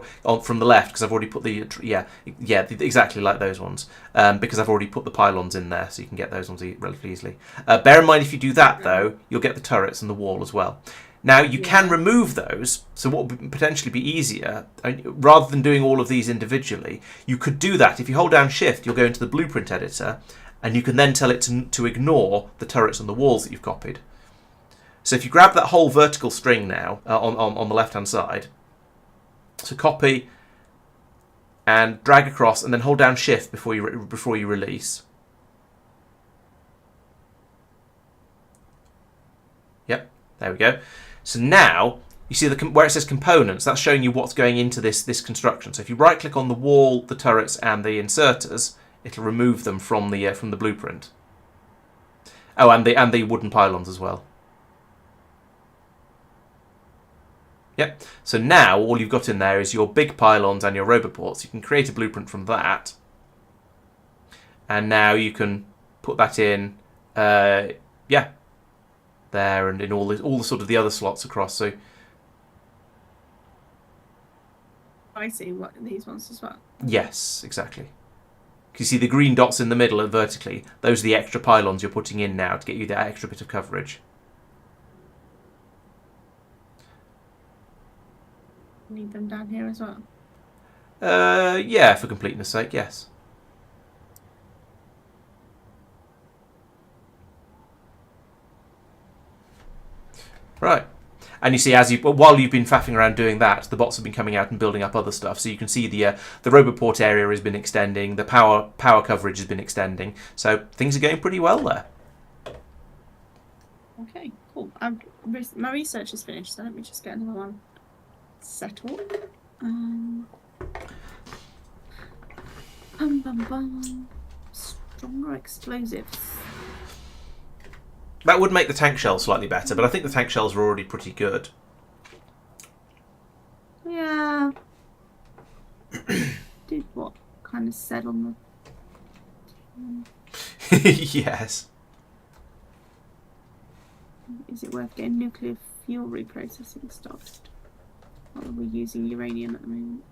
from the left because I've already put exactly like those ones because I've already put the pylons in there, so you can get those ones relatively easily. Bear in mind if you do that though, you'll get the turrets and the wall as well. Now you can remove those, so what would potentially be easier, rather than doing all of these individually, you could do that. If you hold down Shift, you'll go into the blueprint editor. And you can then tell it to ignore the turrets and the walls that you've copied. So if you grab that whole vertical string now on the left-hand side, so copy and drag across, and then hold down Shift before you release. Yep, there we go. So now you see where it says components. That's showing you what's going into this construction. So if you right-click on the wall, the turrets, and the inserters, it'll remove them from the blueprint. Oh, and the wooden pylons as well. Yep. So now all you've got in there is your big pylons and your roboports. You can create a blueprint from that, and now you can put that in. Yeah, there and in all the sort of the other slots across. So I see what these ones as well. yes, exactly. You see the green dots in the middle and vertically. Those are the extra pylons you're putting in now to get you that extra bit of coverage. Need them down here as well. Yeah, for completeness' sake, yes. Right. And you see, while you've been faffing around doing that, the bots have been coming out and building up other stuff. So you can see the roboport area has been extending, the power coverage has been extending. So things are going pretty well there. Okay, cool. My research is finished, so let me just get another one settled. Stronger explosives. That would make the tank shells slightly better, but I think the tank shells are already pretty good. Yeah. Did what kind of said on the... Yes. Is it worth getting nuclear fuel reprocessing started? Or are we using uranium at the moment?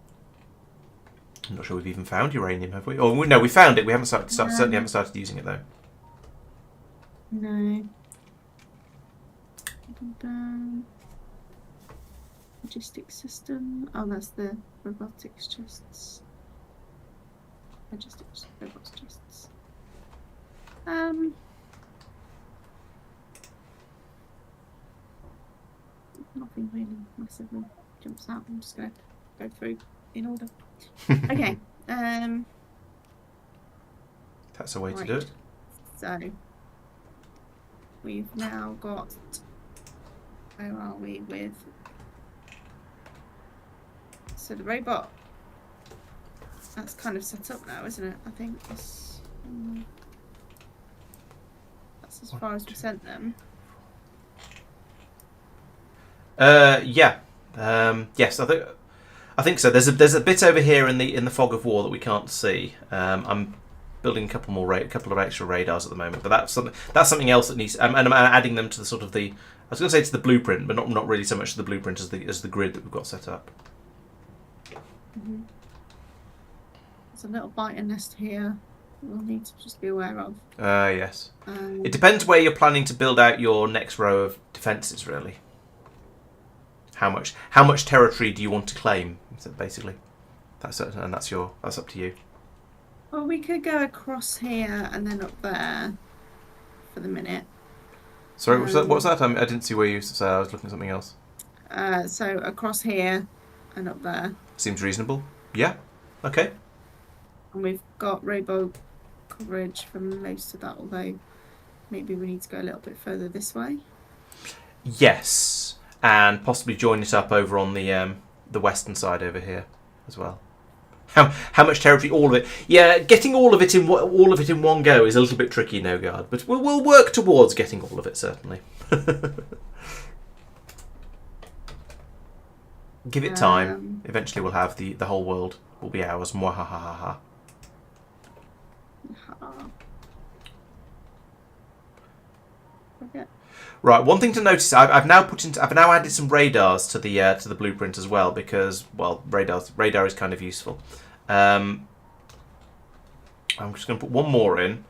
I'm not sure we've even found uranium, have we? Oh, no, we found it. We haven't certainly haven't started using it, though. No. Logistics system. Oh, that's the robotics chests. Logistics robots chests. Nothing really massively jumps out. I'm just going to go through in order. Okay. That's a way to do it. So we've now got. Where are we with? So the robot. That's kind of set up now, isn't it? I think that's as far as we sent them. Yeah. Yes, I think so. There's a bit over here in the fog of war that we can't see. I'm building a couple of extra radars at the moment, but that's something else that needs. And I'm adding them to the sort of the. I was going to say to the blueprint, but not really so much to the blueprint as the grid that we've got set up. Mm-hmm. There's a little biter nest here. We'll need to just be aware of. Yes. It depends where you're planning to build out your next row of defences, really. How much territory do you want to claim? Basically, that's up to you. Well, we could go across here and then up there for the minute. Sorry, what was that? I didn't see where you said. I was looking at something else. So across here and up there. Seems reasonable. Yeah. Okay. And we've got robo coverage from most of that, although maybe we need to go a little bit further this way. Yes, and possibly join it up over on the western side over here as well. How much territory? All of it? Yeah, getting all of it in one go is a little bit tricky, no guard. But we'll work towards getting all of it, certainly. Give it time. Eventually, we'll have the whole world will be ours. Mwahahaha. Okay. Right. One thing to notice: I've now added some radars to the blueprint as well because radar is kind of useful. I'm just going to put one more in,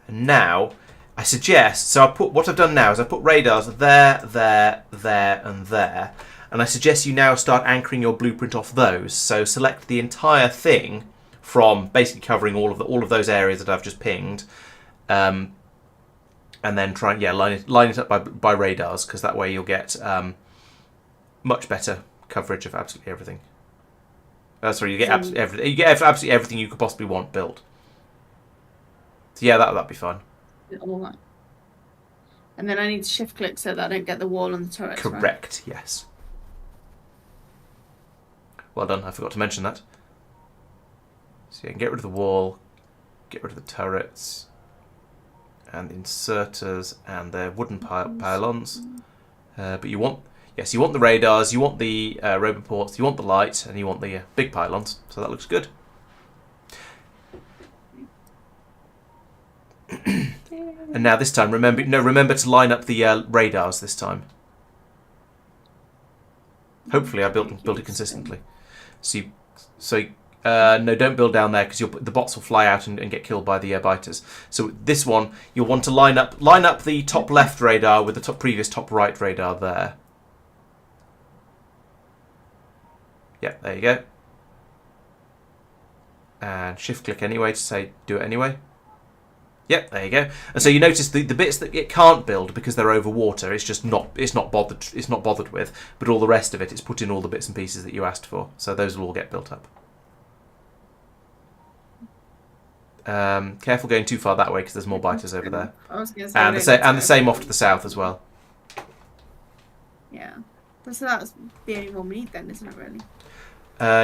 and now I suggest. So what I've done now is I put radars there, and there, and I suggest you now start anchoring your blueprint off those. So select the entire thing from basically covering all of those areas that I've just pinged. And then try and line it up by radars because that way you'll get much better coverage of absolutely everything. Sorry, you get absolutely everything. You get absolutely everything you could possibly want built. So yeah, that'd be fun. All that. And then I need to shift click so that I don't get the wall on the turret. Correct. Right? Yes. Well done. I forgot to mention that. So you can get rid of the wall, get rid of the turrets. and the inserters and their wooden pylons. But you want, yes, you want the radars, you want the roboports, you want the lights, and you want the big pylons. So that looks good. And now this time, remember to line up the radars this time. Hopefully, I built it consistently. No, don't build down there because the bots will fly out and get killed by the biters. So this one, you'll want to line up the top left radar with the previous top right radar there. Yeah, there you go. And shift click anyway to say do it anyway. Yep, there you go. And so you notice the bits that it can't build because they're over water. It's not bothered with. But all the rest of it's put in all the bits and pieces that you asked for. So those will all get built up. Careful going too far that way because there's more biters over there. I was gonna say, and the same off to the south as well. Yeah. So that's the only one we need then, isn't it? Really.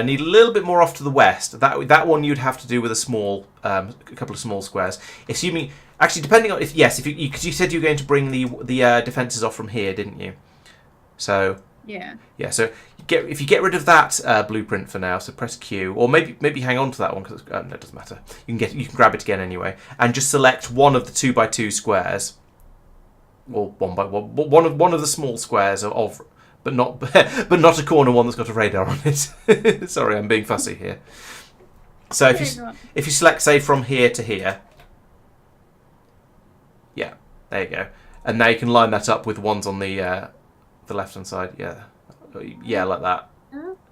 Need a little bit more off to the west. That one you'd have to do with a couple of small squares. Assuming, actually, depending on because you said you were going to bring the defences off from here, didn't you? So yeah. So if you get rid of that blueprint for now, so press Q, or maybe hang on to that one because no, it doesn't matter. You can grab it again anyway, and just select one of the 2x2 squares, or one of the small squares of. But not a corner one that's got a radar on it. Sorry, I'm being fussy here. So if you select, say, from here to here, yeah, there you go, and now you can line that up with ones on the left hand side. Yeah, like that.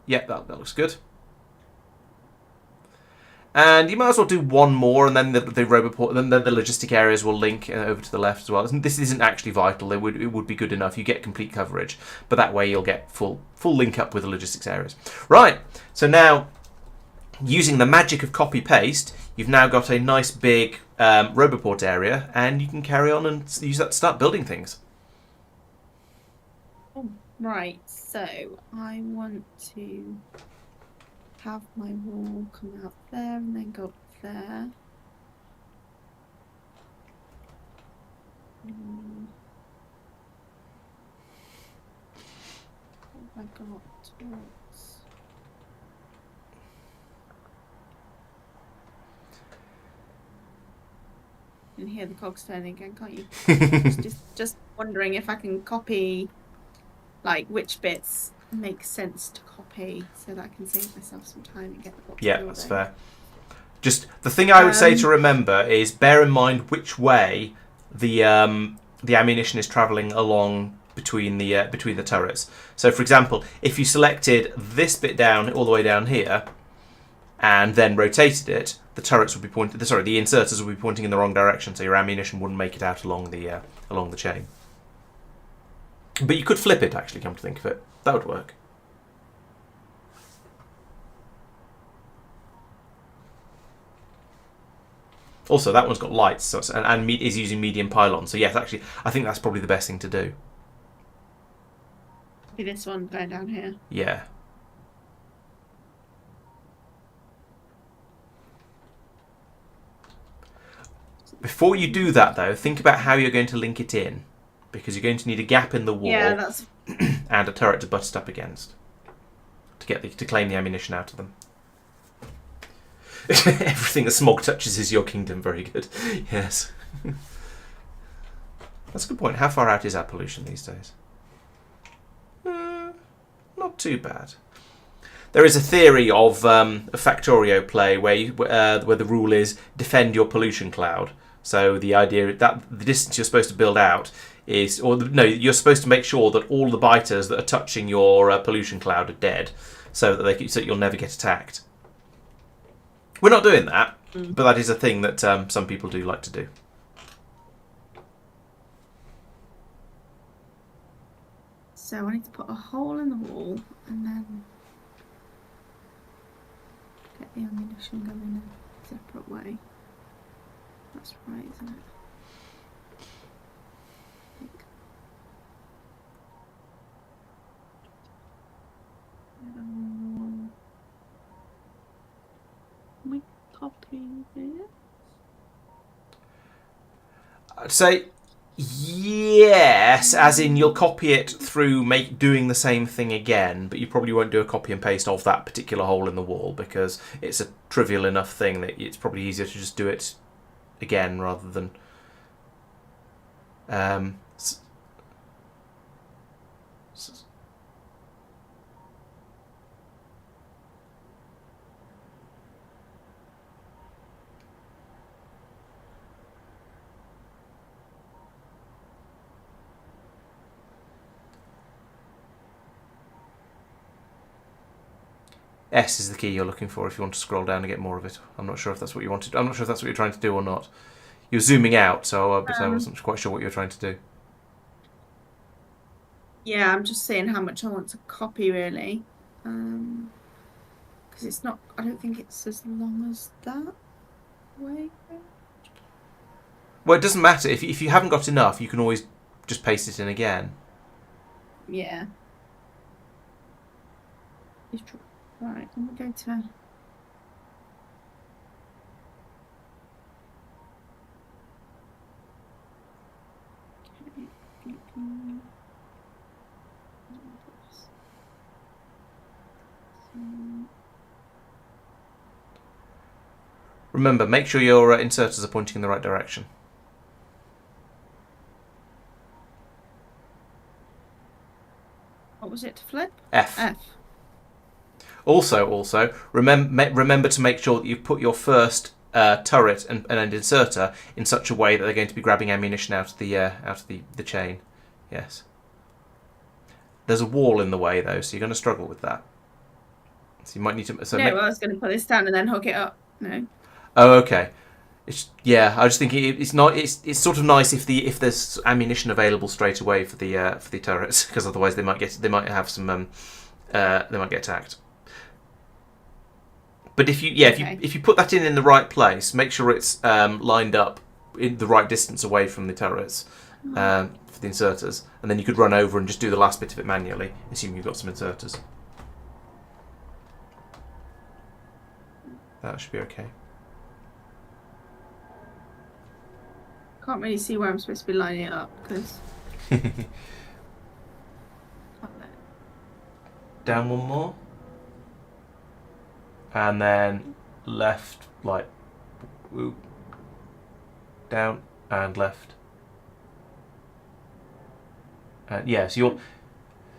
Yeah, that looks good. And you might as well do one more, and then the roboport, then the logistic areas will link over to the left as well. This isn't actually vital. It would be good enough. You get complete coverage, but that way you'll get full link up with the logistics areas. Right. So now, using the magic of copy paste, you've now got a nice big roboport area, and you can carry on and use that to start building things. Right. So I want to have my wall come out there and then go up there. What have I got towards? You can hear the cogs turning again, can't you? just wondering if I can copy, like, which bits make sense to copy so that I can save myself some time and get the box. Yeah, that's fair. Just the thing I would say to remember is bear in mind which way the ammunition is travelling along between the turrets. So, for example, if you selected this bit down all the way down here and then rotated it, the turrets would be pointing. The inserters would be pointing in the wrong direction, so your ammunition wouldn't make it out along the chain. But you could flip it, actually, come to think of it. That would work. Also, that one's got lights and is using medium pylons. So yes, actually, I think that's probably the best thing to do. Be this one going down here. Yeah. Before you do that, though, think about how you're going to link it in. Because you're going to need a gap in the wall and a turret to butt it up against to claim the ammunition out of them. Everything that smog touches is your kingdom. Very good. Yes. That's a good point. How far out is our pollution these days? Not too bad. There is a theory of a Factorio play where the rule is defend your pollution cloud. So the idea that the distance you're supposed to build out is, you're supposed to make sure that all the biters that are touching your pollution cloud are dead, so that you'll never get attacked. We're not doing that, but that is a thing that some people do like to do. So I need to put a hole in the wall and then get the ammunition going in a separate way. That's right, isn't it? Am I copying this? I'd say yes, as in you'll copy it through doing the same thing again, but you probably won't do a copy and paste of that particular hole in the wall because it's a trivial enough thing that it's probably easier to just do it again rather than. Um, s- s- S is the key you're looking for if you want to scroll down and get more of it. I'm not sure if that's what you wanted. I'm not sure if that's what you're trying to do or not. You're zooming out, but I wasn't quite sure what you were trying to do. Yeah, I'm just seeing how much I want to copy really. Because it's not, I don't think it's as long as that way. Well, it doesn't matter. If you haven't got enough, you can always just paste it in again. Yeah. Right, let me go to. Remember, make sure your inserters are pointing in the right direction. What was it to flip? F. F. Also, remember to make sure that you put your first turret and inserter in such a way that they're going to be grabbing ammunition out of the chain. Yes. There's a wall in the way though, so you're going to struggle with that. So you might need to. No, I was going to put this down and then hook it up. No. Oh, okay. I was thinking it's not. It's sort of nice if there's ammunition available straight away for the turrets, because otherwise they might have some they might get attacked. But if you put that in the right place, make sure it's lined up in the right distance away from the turrets for the inserters, and then you could run over and just do the last bit of it manually, assuming you've got some inserters. That should be okay. Can't really see where I'm supposed to be lining it up because. Down one more. And then left, like, whoop, down and left. Yeah, so you'll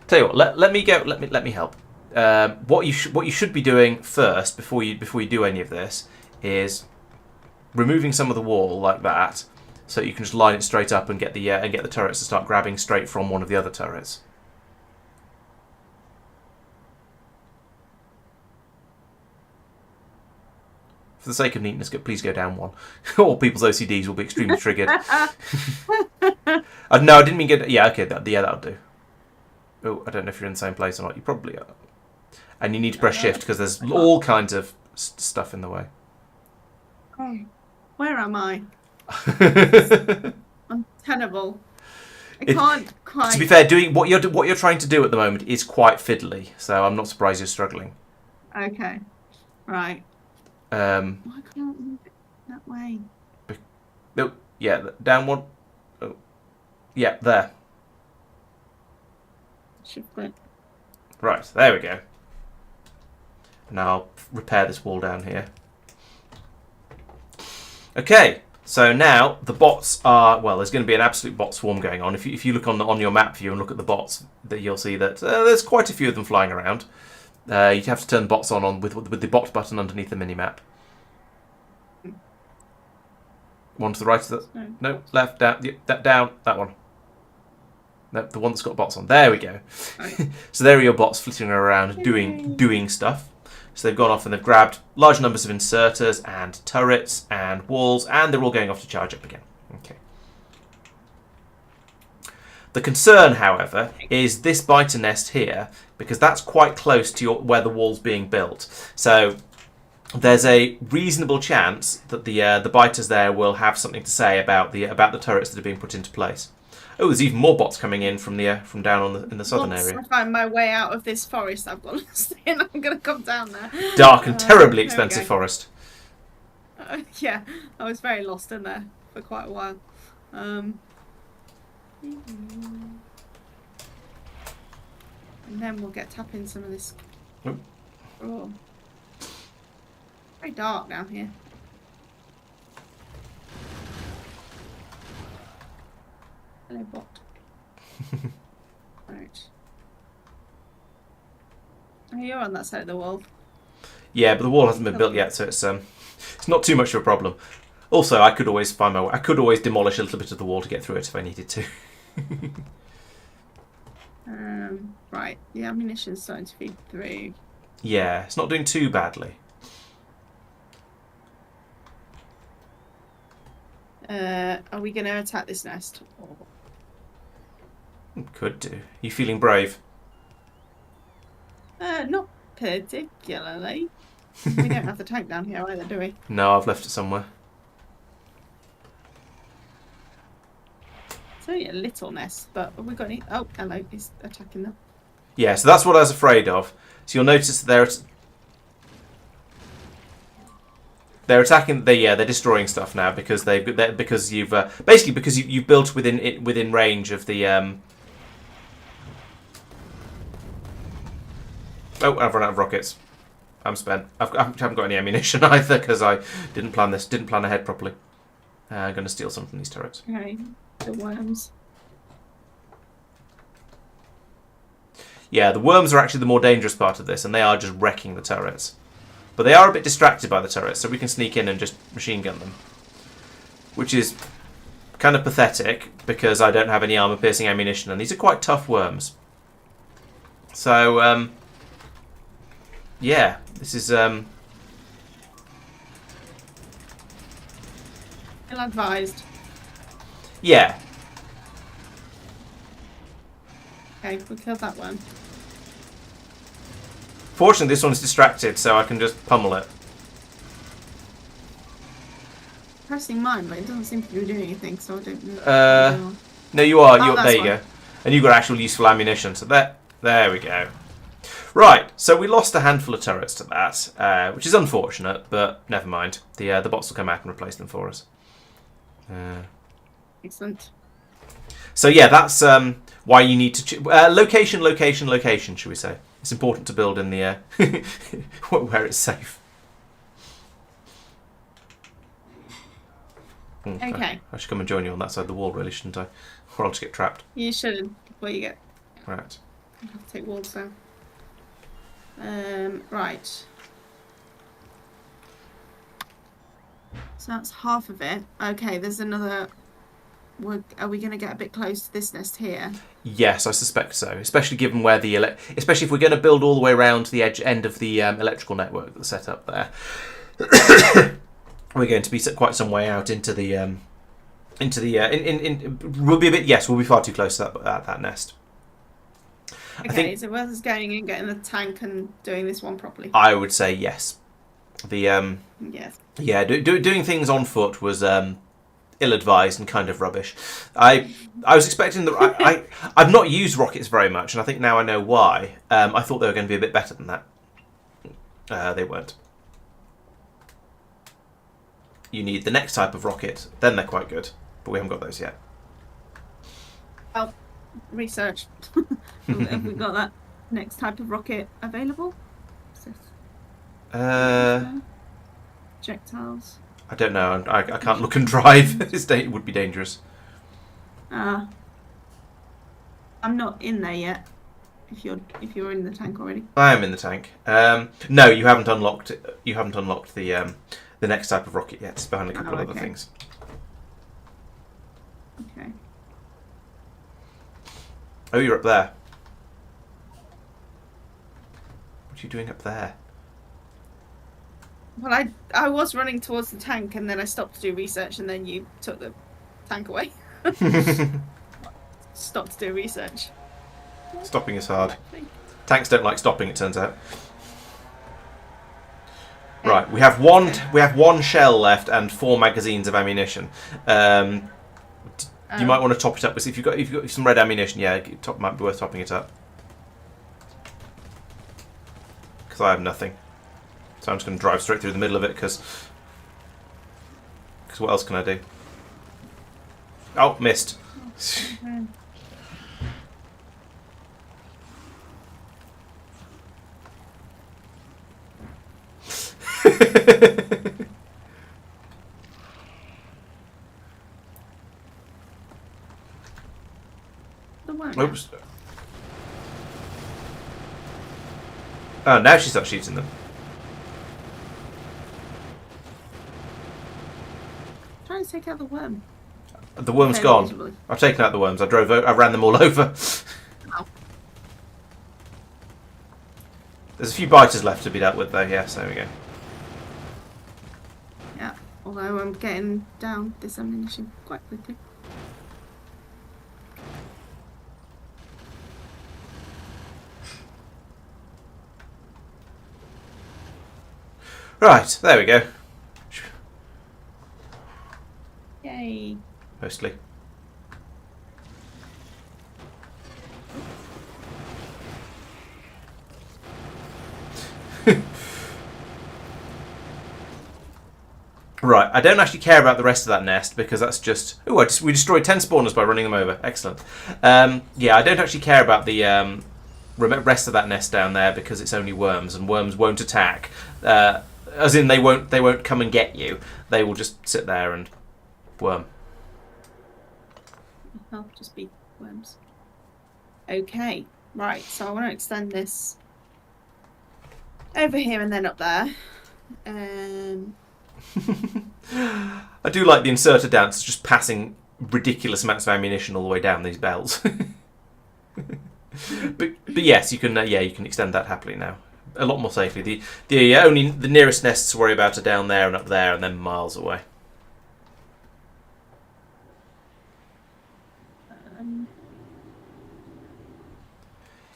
tell you what. Let me go. Let me help. What you should be doing first before you do any of this is removing some of the wall like that, so you can just line it straight up and get the turrets to start grabbing straight from one of the other turrets. For the sake of neatness, please go down one. Or people's OCDs will be extremely triggered. No, I didn't mean get. Yeah, okay, that'll do. Oh, I don't know if you're in the same place or not. You probably are. And you need to press shift because there's all kinds of stuff in the way. Oh, where am I? I'm tenable. I can't quite. To be fair, doing what you're trying to do at the moment is quite fiddly, so I'm not surprised you're struggling. Okay, right. Why can't I move it that way? No, yeah, down one. Oh, yeah, there. Shift it. Right, there we go. Now I'll repair this wall down here. Okay, so now the bots are, well, there's going to be an absolute bot swarm going on. If you look on your map view and look at the bots, that you'll see that there's quite a few of them flying around. You'd have to turn the bots on with the bot button underneath the minimap. One to the right of the... No, left, down, down, that one. No, the one that's got bots on. There we go. Right. So there are your bots flitting around doing stuff. So they've gone off and they've grabbed large numbers of inserters and turrets and walls, and they're all going off to charge up again. Okay. The concern, however, is this biter nest here, because that's quite close to where the wall's being built. So there's a reasonable chance that the biters there will have something to say about the turrets that are being put into place. Oh, there's even more bots coming in from down in the southern area. Once I find my way out of this forest I've got lost in, I'm going to come down there. Dark and terribly expensive forest. Yeah, I was very lost in there for quite a while. And then we'll get tapping some of this. Oop. Oh, very dark down here. Hello, bot. Right. Oh, you're on that side of the wall. Yeah, but the wall hasn't been built yet, so it's not too much of a problem. Also, I could always find my way. I could always demolish a little bit of the wall to get through it if I needed to. Right. The ammunition's starting to feed through. Yeah, it's not doing too badly. Are we going to attack this nest? Could do. You feeling brave? Not particularly. We don't have the tank down here either, do we? No, I've left it somewhere. It's only a little nest, but have we got any? Oh, hello, he's attacking them. Yeah, so that's what I was afraid of. So you'll notice that they're attacking. They're destroying stuff now because you've basically because you've built within range of the. Oh, I've run out of rockets. I'm spent. I haven't got any ammunition either because I didn't plan ahead properly. I'm going to steal some from these turrets. Okay, the worms. Yeah, the worms are actually the more dangerous part of this, and they are just wrecking the turrets. But they are a bit distracted by the turrets, so we can sneak in and just machine gun them. Which is kind of pathetic, because I don't have any armor-piercing ammunition, and these are quite tough worms. So, yeah, this is... Ill advised. Yeah. Okay, we killed that one. Fortunately, this one's distracted, so I can just pummel it. Pressing mine, but it doesn't seem to be doing anything, so I don't know. No, you are. Oh, There you go. And you've got actual useful ammunition, so there we go. Right, so we lost a handful of turrets to that, which is unfortunate, but never mind. The bots will come out and replace them for us. Excellent. So yeah, that's why you need to location, should we say? It's important to build in the where it's safe. Okay. I should come and join you on that side of the wall, really, shouldn't I? Or I'll just get trapped. You should before you get. Right. I have to take walls down. Right. So that's half of it. Okay, there's another. Are we going to get a bit close to this nest here? Yes, I suspect so. Especially given where especially if we're going to build all the way around to the end of the electrical network that's set up there. We're going to be quite some way out into the we'll be a bit. Yes, we'll be far too close to that nest. Okay, is it worth us going and getting the tank and doing this one properly? I would say yes. The yes. Yeah, doing things on foot was ill-advised and kind of rubbish. I was expecting I've not used rockets very much, and I think now I know why. I thought they were going to be a bit better than that. They weren't. You need the next type of rocket, then they're quite good, but we haven't got those yet. Well, research. Have we got that next type of rocket available? Projectiles. I don't know. I can't look and drive. It would be dangerous. I'm not in there yet. If you're in the tank already. I am in the tank. No, you haven't unlocked. You haven't unlocked the next type of rocket yet. It's behind a couple of other things. Okay. Oh, you're up there. What are you doing up there? Well, I was running towards the tank, and then I stopped to do research, and then you took the tank away. Stopped to do research. Stopping is hard. Tanks don't like stopping, it turns out. Right, we have one shell left and 4 magazines of ammunition. You might want to top it up with if you've got some red ammunition. Yeah, might be worth topping it up. Because I have nothing, so I'm just going to drive straight through the middle of it. Because what else can I do? Oh, missed. Okay. The one. Oops. Oh, now she starts shooting them. Trying to take out the worm. The worm's Okay, gone. miserably. I've taken out the worms. I ran them all over. Oh. There's a few biters left to be dealt with, though. Yes, there we go. Yeah. Although I'm getting down this ammunition quite quickly. Right, there we go. Yay. Mostly. Right, I don't actually care about the rest of that nest because that's just... Oh, we destroyed 10 spawners by running them over. Excellent. Yeah, I don't actually care about the rest of that nest down there because it's only worms, and worms won't attack. As in, they won't come and get you. They will just sit there and worm. I'll just be worms. Okay. Right, so I want to extend this over here and then up there. I do like the inserter dance, just passing ridiculous amounts of ammunition all the way down these bells. but yes, you can you can extend that happily now, a lot more safely. The nearest nests to worry about are down there and up there, and then miles away.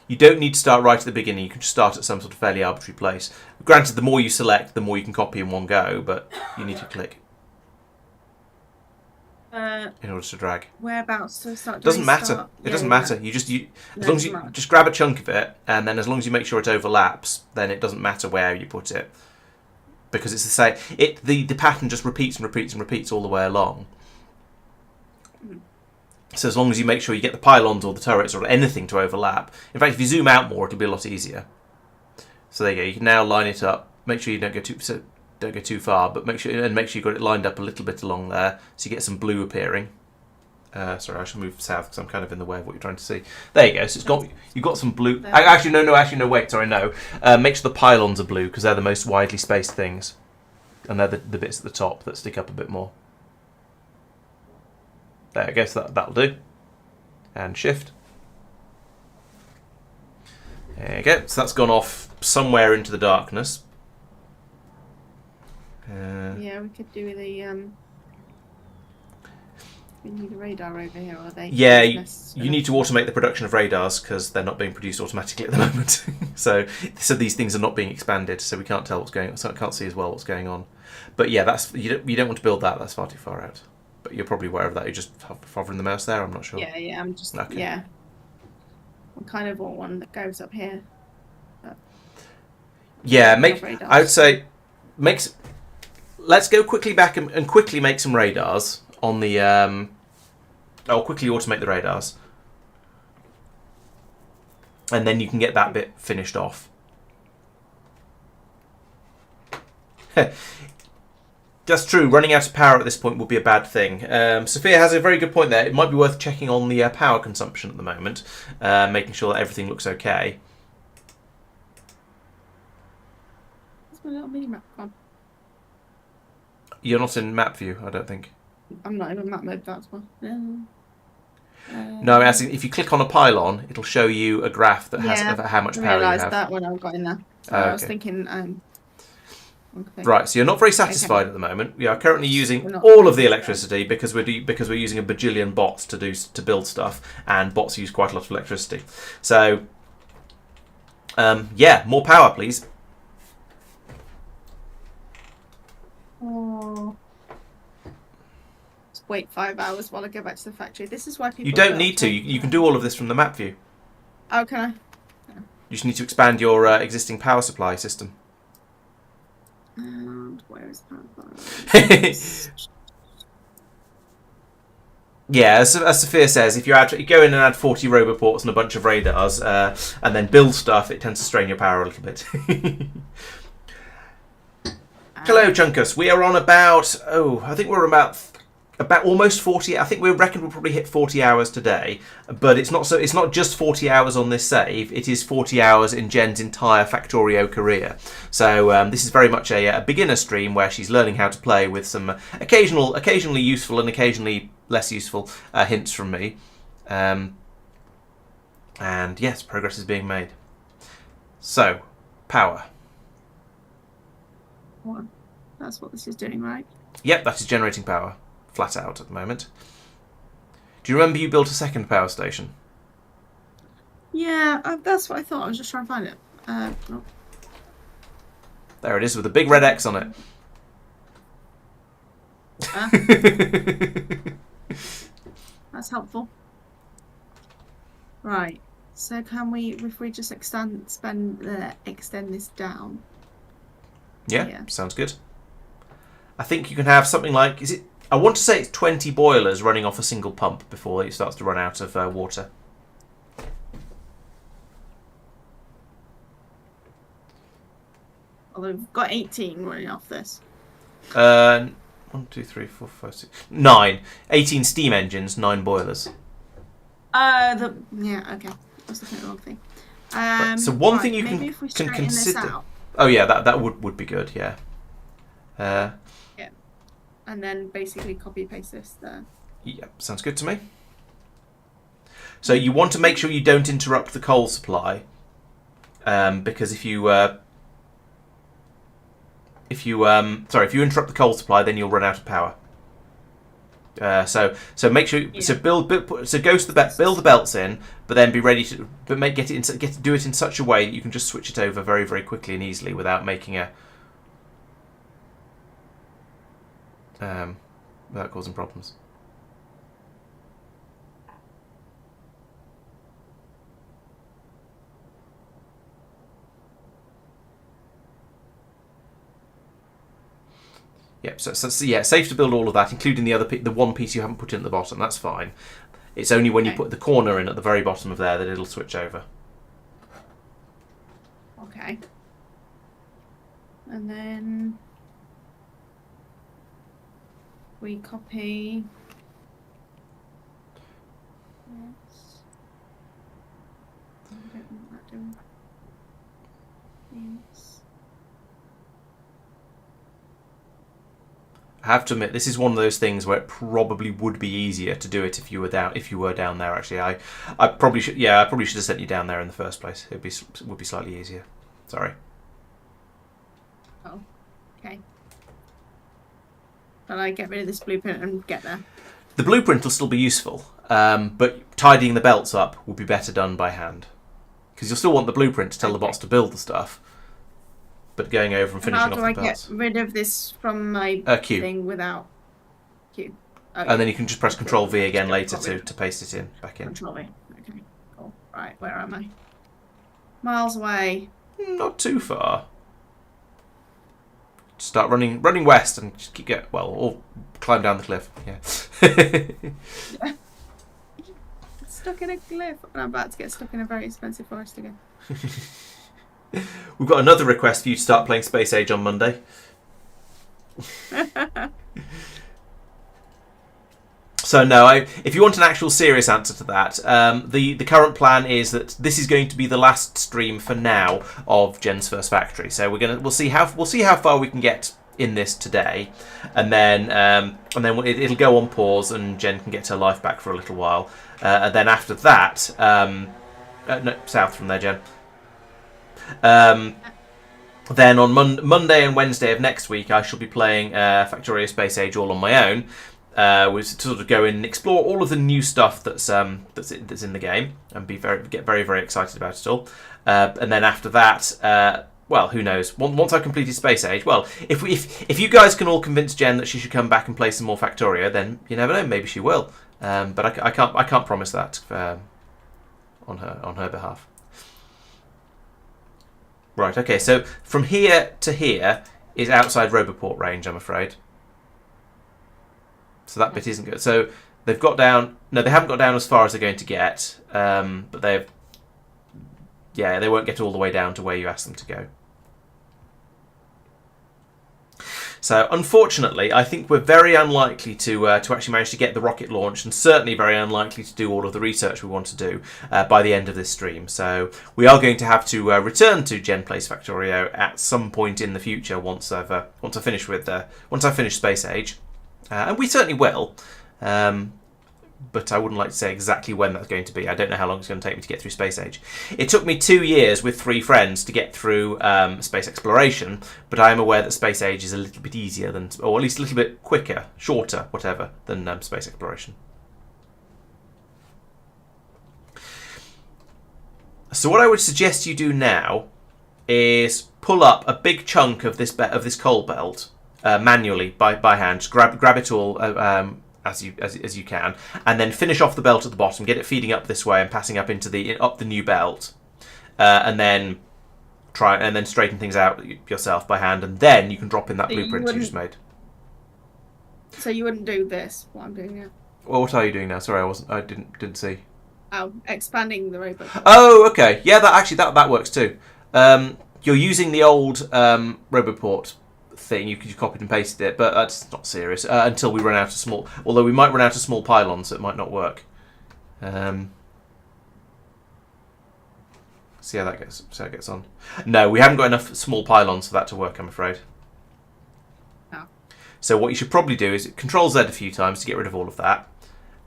You don't need to start right at the beginning. You can just start at some sort of fairly arbitrary place. Granted, the more you select, the more you can copy in one go, but you need to click in order to drag. Whereabouts to start? It doesn't matter. It doesn't matter. As long as you just grab a chunk of it, and then as long as you make sure it overlaps, then it doesn't matter where you put it, because it's the same. The pattern just repeats and repeats and repeats all the way along. So as long as you make sure you get the pylons or the turrets or anything to overlap. In fact, if you zoom out more, it'll be a lot easier. So there you go. You can now line it up. Make sure you don't go too far, but make sure you've got it lined up a little bit along there, so you get some blue appearing. Sorry, I should move south because I'm kind of in the way of what you're trying to see. There you go. So you've got some blue. Actually, no. Wait, sorry, no. Make sure the pylons are blue because they're the most widely spaced things, and they're the bits at the top that stick up a bit more. There, I guess that'll do. And shift. There you go. So that's gone off somewhere into the darkness. Yeah, we could do the we need a radar over here, are they? Yeah, you need to automate the production of radars because they're not being produced automatically at the moment. so these things are not being expanded, so we can't tell what's going on. So I can't see as well what's going on. But yeah, that's you don't want to build that. That's far too far out. But you're probably aware of that. You're just hovering the mouse there. I'm not sure. Yeah. I'm just Okay. yeah. I kind of want one that goes up here. Yeah, I would say let's go quickly back and quickly make some radars on the I'll quickly automate the radars, and then you can get that bit finished off. That's true. Running out of power at this point would be a bad thing. Sophia has a very good point there. It might be worth checking on the power consumption at the moment, making sure that everything looks okay. Where's my little mini map gone? You're not in map view, I don't think. I'm not in map mode. That's one. No, I'm asking if you click on a pylon, it'll show you a graph that has of how much power you realised have. that when I got in there. So I was thinking. Okay. Right, so you're not very satisfied at the moment. We are currently using not all of the electricity because we're using a bajillion bots to build stuff, and bots use quite a lot of electricity. So, yeah, more power, please. Oh. Just wait 5 hours while I go back to the factory. This is why people. You don't need to. You can do all of this from the map view. Oh, can I? You just need to expand your existing power supply system. And where is that? Yeah, as Sophia says, if you go in and add 40 roboports and a bunch of radars, and then build stuff, it tends to strain your power a little bit. Hello, Chunkus. We are on about, I think we're about almost 40. I think we reckon we'll probably hit 40 hours today, but it's not just 40 hours on this save. It is 40 hours in Jen's entire Factorio career. So this is very much a beginner stream where she's learning how to play with some occasionally useful and occasionally less useful hints from me. And yes, progress is being made. So, power. Well, that's what this is doing, right? Yep, that is generating power. Flat out at the moment. Do you remember you built a second power station? Yeah, that's what I thought. I was just trying to find it. Oh. There it is with a big red X on it. That's helpful. Right. So can we, if we just extend this down? Yeah, sounds good. I think you can have something like, I want to say it's 20 boilers running off a single pump before it starts to run out of water. Well, we've got 18 running off this. 1, 2, 3, 4, 5, 6, 9. 18 steam engines, 9 boilers. Yeah, okay. I was looking at the wrong thing. Right, so one thing you can consider. Oh yeah, that would be good. Yeah. Yeah. And then basically copy paste this there. Yeah, sounds good to me. So you want to make sure you don't interrupt the coal supply, because if you interrupt the coal supply, then you'll run out of power. So make sure build the belts in, but then be ready to do it in such a way that you can just switch it over very, very quickly and easily without making without causing problems. Yep. So safe to build all of that, including the one piece you haven't put in at the bottom. That's fine. It's only when you put the corner in at the very bottom of there that it'll switch over. Okay. And then we copy. Yes. I don't want that doing. Yes. I have to admit, this is one of those things where it probably would be easier to do it if you were down there. Actually, I probably should. Yeah, I probably should have sent you down there in the first place. It would be slightly easier. Sorry. Oh, okay. Shall I get rid of this blueprint and get there? The blueprint will still be useful, but tidying the belts up would be better done by hand, because you'll still want the blueprint to tell the bots to build the stuff. But going over and finishing off the belts. How do I get rid of this from my thing without Q? Okay. And then you can just press Control V again later to paste it back in. Control V. Okay, cool. Right, where am I? Miles away. Not too far. Start running west and just or climb down the cliff. Yeah. Yeah. Stuck in a cliff. And I'm about to get stuck in a very expensive forest again. We've got another request for you to start playing Space Age on Monday. So no, if you want an actual serious answer to that, the current plan is that this is going to be the last stream for now of Jen's first factory. So we'll see how far we can get in this today, and then it'll go on pause, and Jen can get her life back for a little while, and then after that, no, south from there, Jen. Then on Monday and Wednesday of next week, I shall be playing Factorio Space Age all on my own. We sort of go in and explore all of the new stuff that's in the game, and get very, very excited about it all. And then after that, well, who knows? Once I've completed Space Age, well, if you guys can all convince Jen that she should come back and play some more Factorio, then you never know, maybe she will. But I can't promise that on her behalf. Right, okay, so from here to here is outside Roboport range, I'm afraid. So that bit isn't good. So They've got down. No, they haven't got down as far as they're going to get. But they've. Yeah, they won't get all the way down to where you ask them to go. So, unfortunately, I think we're very unlikely to actually manage to get the rocket launched, and certainly very unlikely to do all of the research we want to do by the end of this stream. So, we are going to have to return to Gen Plays Factorio at some point in the future once I finish Space Age, and we certainly will. But I wouldn't like to say exactly when that's going to be. I don't know how long it's going to take me to get through Space Age. It took me 2 years with 3 friends to get through Space Exploration, but I am aware that Space Age is a little bit easier than, or at least a little bit quicker, shorter, whatever, than Space Exploration. So what I would suggest you do now is pull up a big chunk of this coal belt manually by hand. Just grab it all. As you can, and then finish off the belt at the bottom, get it feeding up this way and passing up into up the new belt, and then straighten things out yourself by hand, and then you can drop in that blueprint you just made. So you wouldn't do this? What I'm doing now? Well, what are you doing now? Sorry, I didn't see. Oh, expanding the robot. Oh, okay. Yeah, that works too. You're using the old Roboport thing. You copied and pasted it, but that's not serious until we run out of small. Although we might run out of small pylons, so it might not work. See how that gets on. No, we haven't got enough small pylons for that to work, I'm afraid. Oh. So what you should probably do is Control Z a few times to get rid of all of that,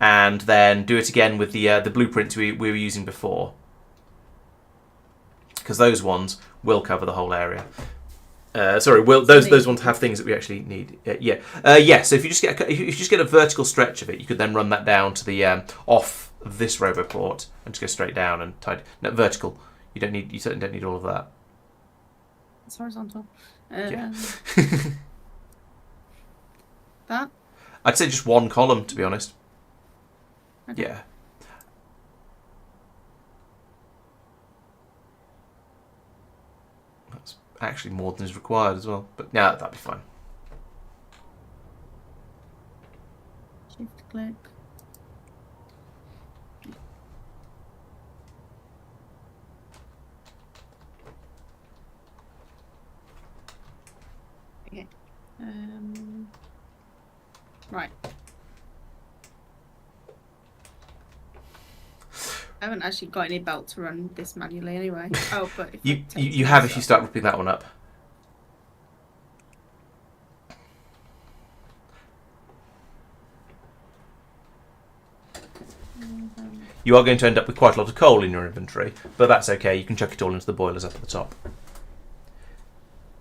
and then do it again with the blueprints we were using before, because those ones will cover the whole area. Those ones have things that we actually need. So if you just get a vertical stretch of it, you could then run that down to the off this Roboport and just go straight down and tidy. No, vertical. You certainly don't need all of that. It's horizontal. Yeah. That? I'd say just one column, to be honest. Okay. Yeah. That's actually more than is required as well, but yeah, that'd be fine. Shift click. Okay. Right. I haven't actually got any belt to run this manually anyway. Oh, but if you have if you start ripping that one up. You are going to end up with quite a lot of coal in your inventory, but that's okay. You can chuck it all into the boilers up at the top.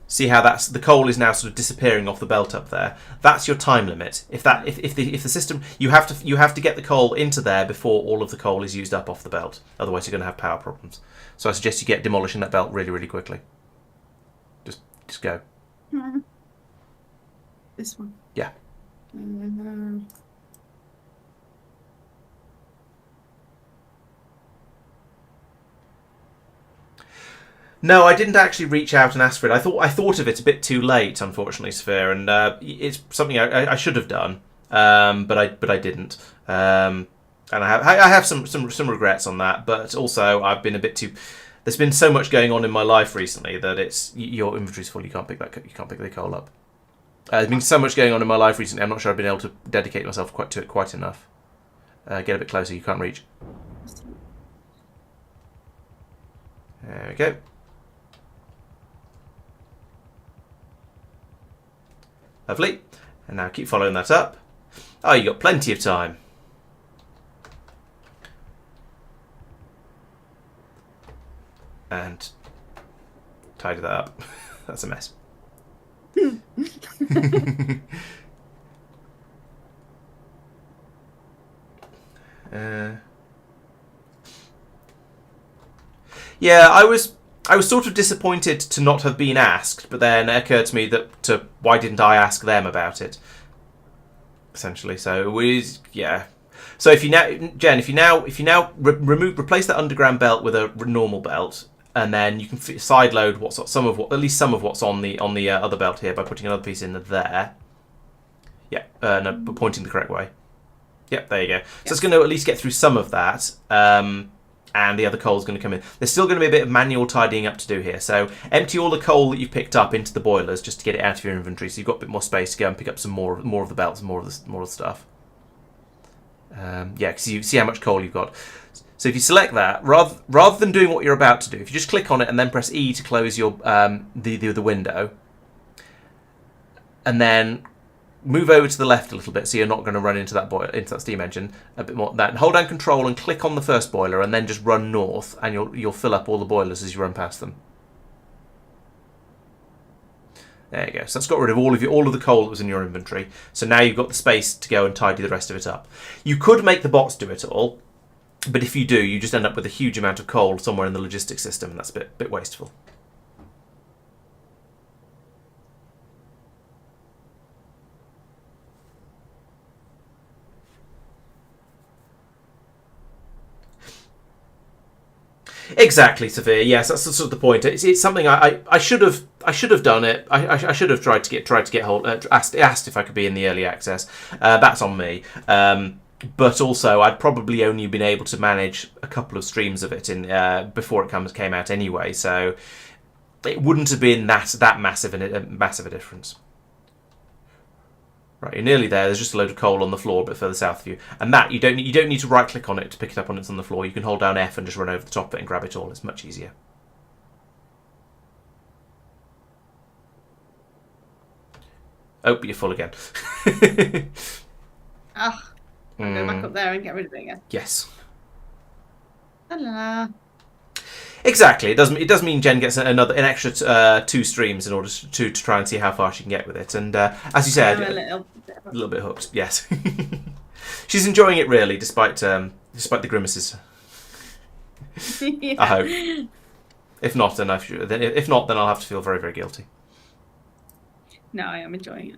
See how the coal is now sort of disappearing off the belt up there. That's your time limit. If the system you have to get the coal into there before all of the coal is used up off the belt. Otherwise, you're going to have power problems. So I suggest you get demolishing that belt really, really quickly. Just go. This one. Yeah. No, I didn't actually reach out and ask for it. I thought of it a bit too late, unfortunately, Sphere, and it's something I should have done, but I didn't. And I have some regrets on that, but also I've been a bit too. There's been so much going on in my life recently that your inventory's full. You can't pick the coal up. There's been so much going on in my life recently. I'm not sure I've been able to dedicate myself to it quite enough. Get a bit closer. You can't reach. There we go. Lovely. And now keep following that up. Oh, you got plenty of time. And tidy that up. That's a mess. Yeah, I was sort of disappointed to not have been asked, but then it occurred to me that why didn't I ask them about it? Essentially, so yeah. So if you now, Jen, if you now replace that underground belt with a normal belt, and then you can side load at least some of what's on the other belt here by putting another piece in there. Yeah, no, but pointing the correct way. Yep, there you go. So it's going to at least get through some of that, and the other coal's going to come in. There's still going to be a bit of manual tidying up to do here. So empty all the coal that you've picked up into the boilers just to get it out of your inventory, so you've got a bit more space to go and pick up some more of the belts, more of the stuff. Yeah, because you see how much coal you've got. So if you select that, rather than doing what you're about to do, if you just click on it and then press E to close your the window, and then move over to the left a little bit, so you're not going to run into that steam engine a bit more. That hold down Control and click on the first boiler, and then just run north, and you'll fill up all the boilers as you run past them. There you go. So that's got rid of all of the coal that was in your inventory. So now you've got the space to go and tidy the rest of it up. You could make the bots do it all, but if you do, you just end up with a huge amount of coal somewhere in the logistics system, and that's a bit wasteful. Exactly, Sophia. Yes, that's sort of the point. It's something I should have done it. I should have tried to get hold. Asked if I could be in the early access. That's on me. But also, I'd probably only been able to manage a couple of streams of it in before it came out anyway. So it wouldn't have been that massive a difference. Right, you're nearly there. There's just a load of coal on the floor a bit further south of you. And that, you don't need to right-click on it to pick it up when it's on the floor. You can hold down F and just run over the top of it and grab it all. It's much easier. Oh, but you're full again. Ah, I'll go back up there and get rid of it again. Yes. Ta-la. Exactly. It does mean Jen gets an extra 2 streams in order to try and see how far she can get with it. And as you said, I'm a little bit hooked. Yes. She's enjoying it really, despite the grimaces. Yeah. I hope. If not, then I'll have to feel very, very guilty. No, I am enjoying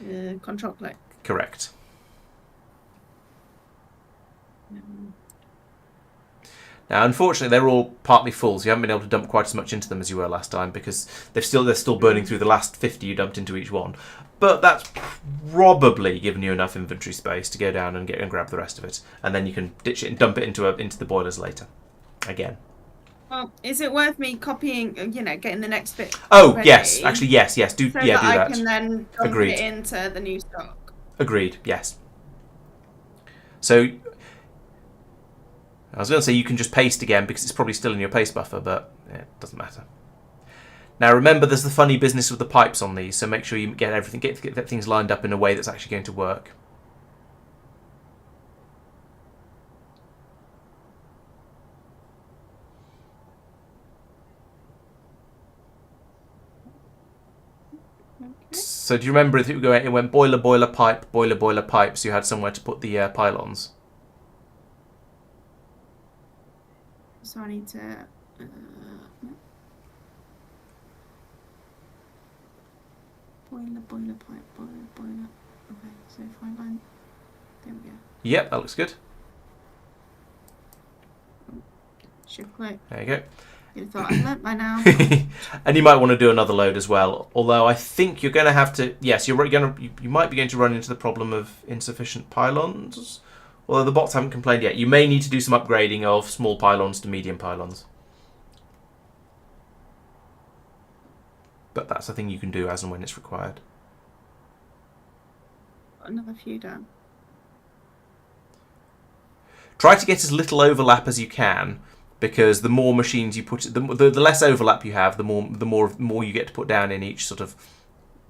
it. Control click. Correct. Now, unfortunately, they're all partly full, so you haven't been able to dump quite as much into them as you were last time, because they're still burning through the last 50 you dumped into each one. But that's probably given you enough inventory space to go down and grab the rest of it, and then you can ditch it and dump it into the boilers later. Again. Well, is it worth me copying? Getting the next bit. Oh ready, yes, actually yes. Do so do that. I can then dump Agreed. it into the new stock. Agreed. Yes. So I was going to say you can just paste again because it's probably still in your paste buffer, but it doesn't matter. Now remember, there's the funny business with the pipes on these, so make sure you get things lined up in a way that's actually going to work. So do you remember if it went boiler, boiler, pipe, boiler, boiler, pipe, so you had somewhere to put the pylons? So I need to... boiler, boiler, pipe, boiler, boiler. Okay, so if I line... There we go. Yep, that looks good. Shift click. There you go. You'd have thought I'd learnt by now. And you might want to do another load as well. Although I think you're going to have to... Yes, you might be going to run into the problem of insufficient pylons. Although the bots haven't complained yet. You may need to do some upgrading of small pylons to medium pylons. But that's a thing you can do as and when it's required. Another few down. Try to get as little overlap as you can, because the more machines you put, the less overlap you have, the more you get to put down in each sort of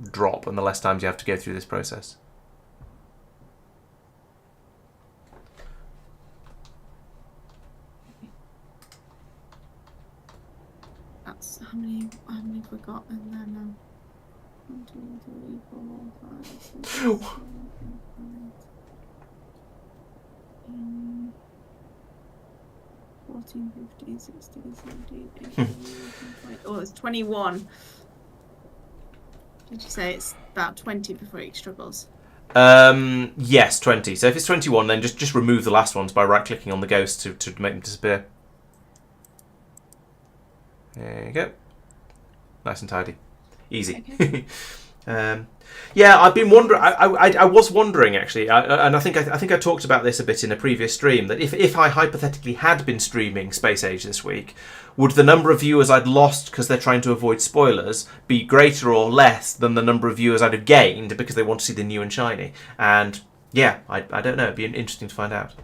drop, and the less times you have to go through this process. That's how many have we got in there now? 1, 2, 3, 4, 5, 6, 7, 8, 9, 14, 15, 16, 17, 18, 19, 20. Oh, it's 21. Did you say it's about 20 before it struggles? Yes, 20. So if it's 21, then just remove the last ones by right-clicking on the ghost to make them disappear. There you go. Nice and tidy. Easy. Okay. Yeah, I've been wondering. I was wondering actually, and I think I talked about this a bit in a previous stream. That if I hypothetically had been streaming Space Age this week, would the number of viewers I'd lost because they're trying to avoid spoilers be greater or less than the number of viewers I'd have gained because they want to see the new and shiny? And yeah, I don't know. It'd be interesting to find out.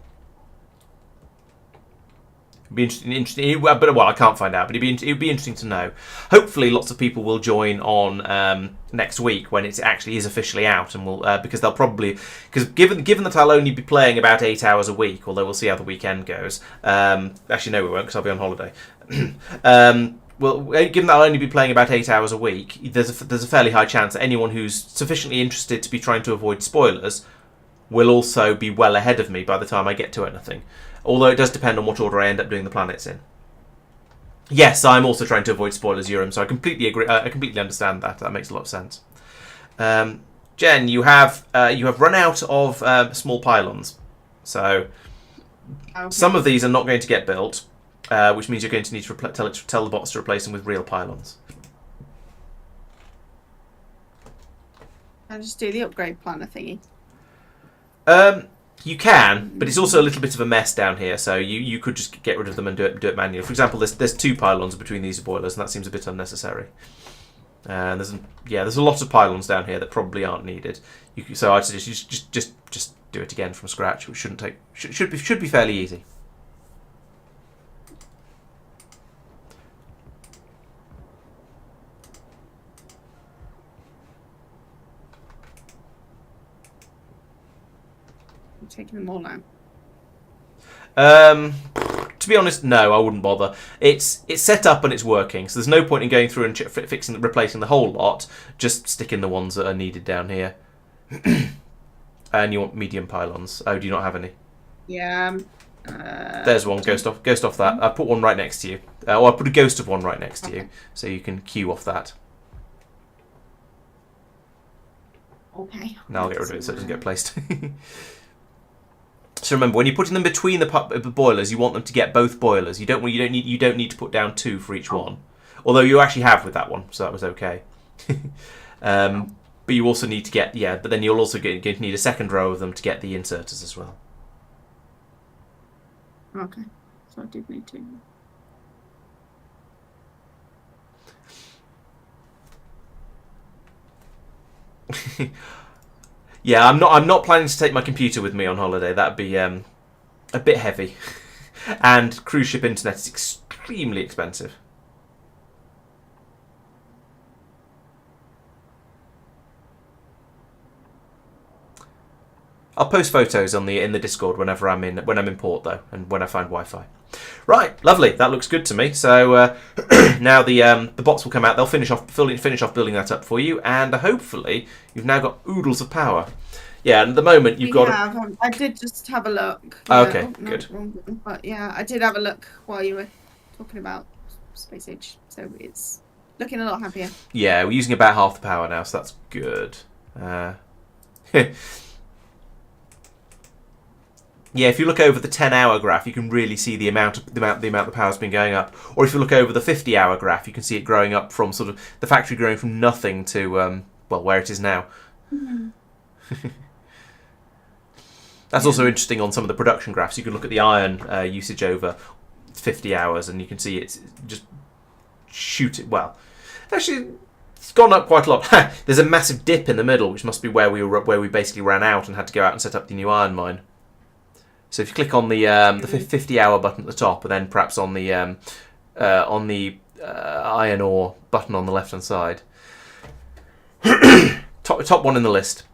It'd be interesting. But well, I can't find out. But it'd be interesting to know. Hopefully, lots of people will join on next week when it actually is officially out, and will because they'll probably given that I'll only be playing about 8 hours a week, although we'll see how the weekend goes. Actually, no, we won't because I'll be on holiday. Well, given that I'll only be playing about 8 hours a week, there's a fairly high chance that anyone who's sufficiently interested to be trying to avoid spoilers will also be well ahead of me by the time I get to anything. Although it does depend on what order I end up doing the planets in. Yes, I'm also trying to avoid spoilers, Urim, so I completely agree. I completely understand that. That makes a lot of sense. Jen, you have run out of small pylons, so some of these are not going to get built, which means you're going to need to tell the bots to replace them with real pylons. I'll just do the upgrade planner thingy. You can, but it's also a little bit of a mess down here, so you could just get rid of them and do it manually. For example, there's 2 pylons between these boilers, and that seems a bit unnecessary. And there's a lot of pylons down here that probably aren't needed. So I'd suggest you just do it again from scratch, which should be fairly easy. Taking them all now. To be honest, no, I wouldn't bother. It's set up and it's working, so there's no point in going through and replacing the whole lot. Just stick in the ones that are needed down here. And you want medium pylons. Oh, do you not have any? Yeah. There's one. Ghost off that. I put one right next to you. Or I put a ghost of one right next to you, so you can queue off that. Okay. Now I'll get rid of it so it doesn't get placed. So remember, when you're putting them between the boilers, you want them to get both boilers. You don't need to put down 2 for each one. Although you actually have with that one, so that was okay. But you also need to get but then you'll also going to need a second row of them to get the inserters as well. Okay, so I did need 2. Yeah, I'm not planning to take my computer with me on holiday. That'd be a bit heavy, and cruise ship internet is extremely expensive. I'll post photos in the Discord whenever I'm in port though, and when I find Wi-Fi. Right, lovely. That looks good to me. So now the bots will come out. They'll finish off building that up for you, and hopefully you've now got oodles of power. Yeah, and at the moment you've got. I did just have a look. Okay, good. But yeah, I did have a look while you were talking about Space Age, so it's looking a lot happier. Yeah, we're using about half the power now, so that's good. Yeah, if you look over the 10-hour graph, you can really see the amount the power's been going up. Or if you look over the 50-hour graph, you can see it growing up from sort of the factory growing from nothing to where it is now. Mm-hmm. That's also interesting on some of the production graphs. You can look at the iron usage over 50 hours, and you can see it's just shoot it. Well, actually, it's gone up quite a lot. There's a massive dip in the middle, which must be where we basically ran out and had to go out and set up the new iron mine. So if you click on the 50-hour button at the top, and then perhaps on the iron ore button on the left-hand side, top one in the list.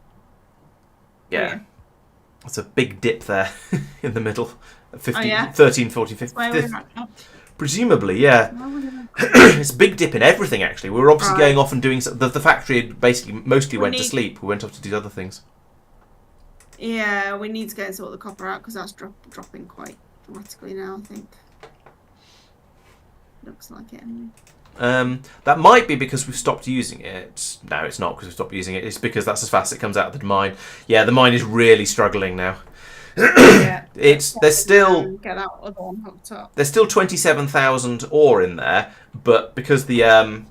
Yeah. It's a big dip there in the middle. 13, 14, 15. Presumably, yeah. It's a big dip in everything, actually. We were obviously going off and doing... The factory basically mostly went to sleep. We went off to do other things. Yeah, we need to go and sort the copper out because that's dropping quite dramatically now, I think. Looks like it anyway. That might be because we've stopped using it. No, it's not because we've stopped using it. It's because that's as fast as it comes out of the mine. Yeah, the mine is really struggling now. Yeah, there's still get that other one hooked up. There's still 27,000 ore in there, but because the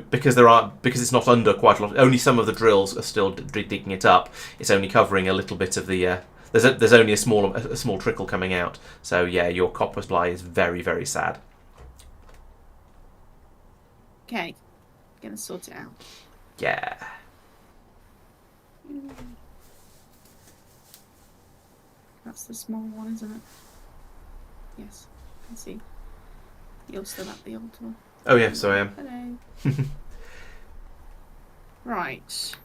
because it's not under quite a lot. Only some of the drills are still digging it up. It's only covering a little bit of the. There's only a small trickle coming out. So yeah, your copper supply is very, very sad. Okay, gonna sort it out. Yeah. That's the small one, isn't it? Yes, I can see. You're still at the altar. Oh yeah, so I am. Hello. Right.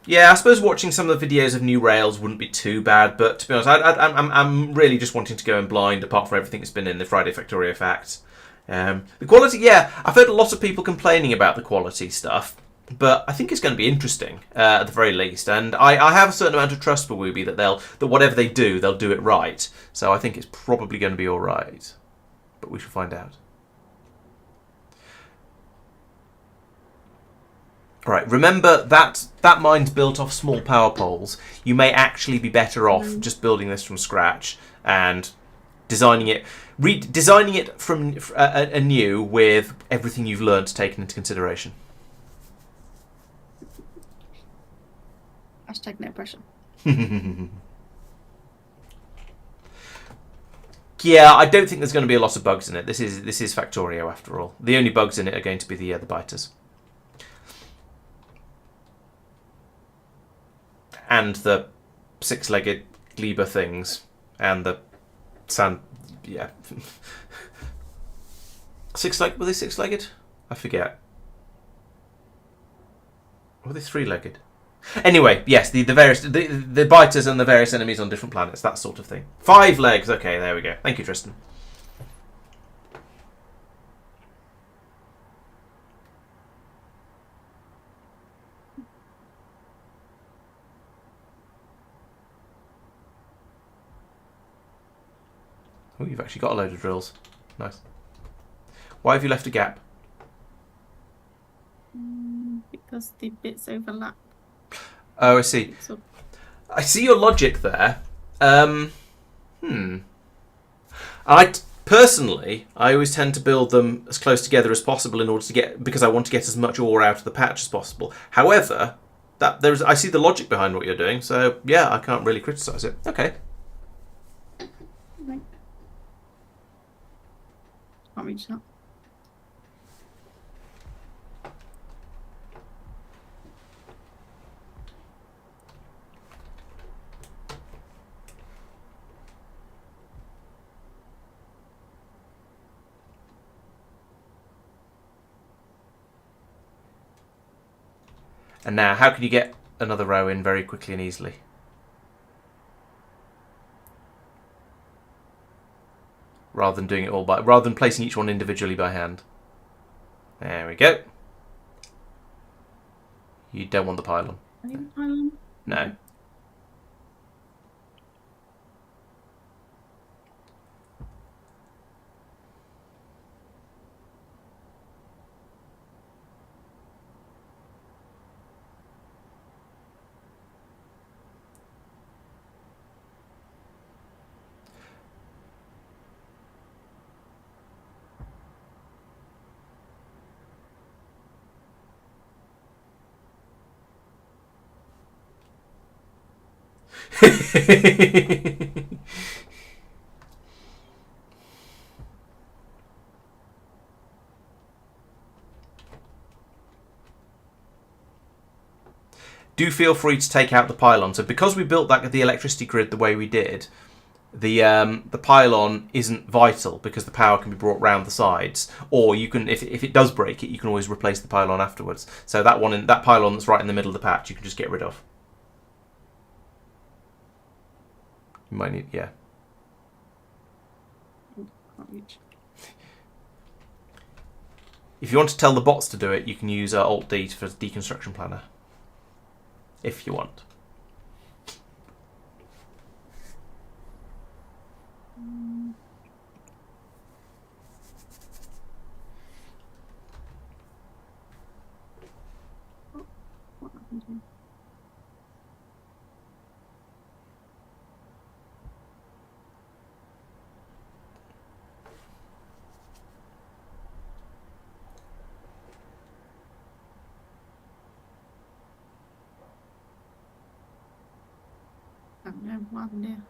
Yeah, I suppose watching some of the videos of new rails wouldn't be too bad, but to be honest, I'm really just wanting to go in blind, apart from everything that's been in the Friday Factorio facts. The quality, yeah, I've heard a lot of people complaining about the quality stuff, but I think it's going to be interesting at the very least, and I have a certain amount of trust for Wooby that whatever they do, they'll do it right. So I think it's probably going to be all right, but we shall find out. All right, remember that mine's built off small power poles. You may actually be better off just building this from scratch and designing it, redesigning it from anew with everything you've learned taken into consideration. Hashtag no pressure. Yeah, I don't think there's going to be a lot of bugs in it. This is Factorio after all. The only bugs in it are going to be the biters. And the six-legged Glieber things, and the sand, yeah. Were they six-legged? I forget. Were they three-legged? Anyway, yes, the various the biters and the various enemies on different planets, that sort of thing. 5 legs. Okay, there we go. Thank you, Tristan. Oh, you've actually got a load of drills. Nice. Why have you left a gap? Because the bits overlap. Oh, I see. I see your logic there. Personally, I always tend to build them as close together as possible in order to because I want to get as much ore out of the patch as possible. However, I see the logic behind what you're doing, so yeah, I can't really criticise it. Okay. Right. Can't reach that. And now, how can you get another row in very quickly and easily? Rather than doing it all rather than placing each one individually by hand. There we go. You don't want the pylon. No. Do feel free to take out the pylon. So because we built the electricity grid the way we did, the pylon isn't vital because the power can be brought round the sides, or you can, if it does break it, you can always replace the pylon afterwards. So that pylon that's right in the middle of the patch, you can just get rid of. You might need, yeah. If you want to tell the bots to do it, you can use Alt-D for deconstruction planner. If you want. What happened here? don't know what happened here.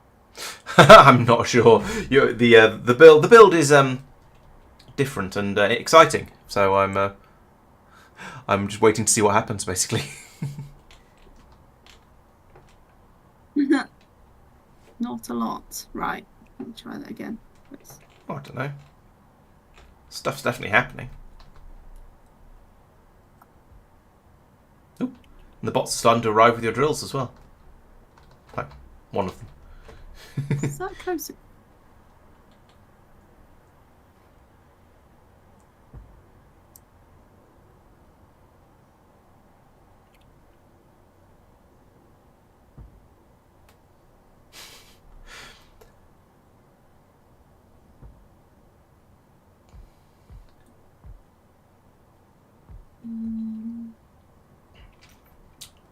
I'm not sure. The build is different and exciting. So I'm just waiting to see what happens, basically. Not a lot. Right. Let me try that again. Please. Oh, I don't know. Stuff's definitely happening. Oh, and the bots are starting to arrive with your drills as well. Like one of them. Is that closer?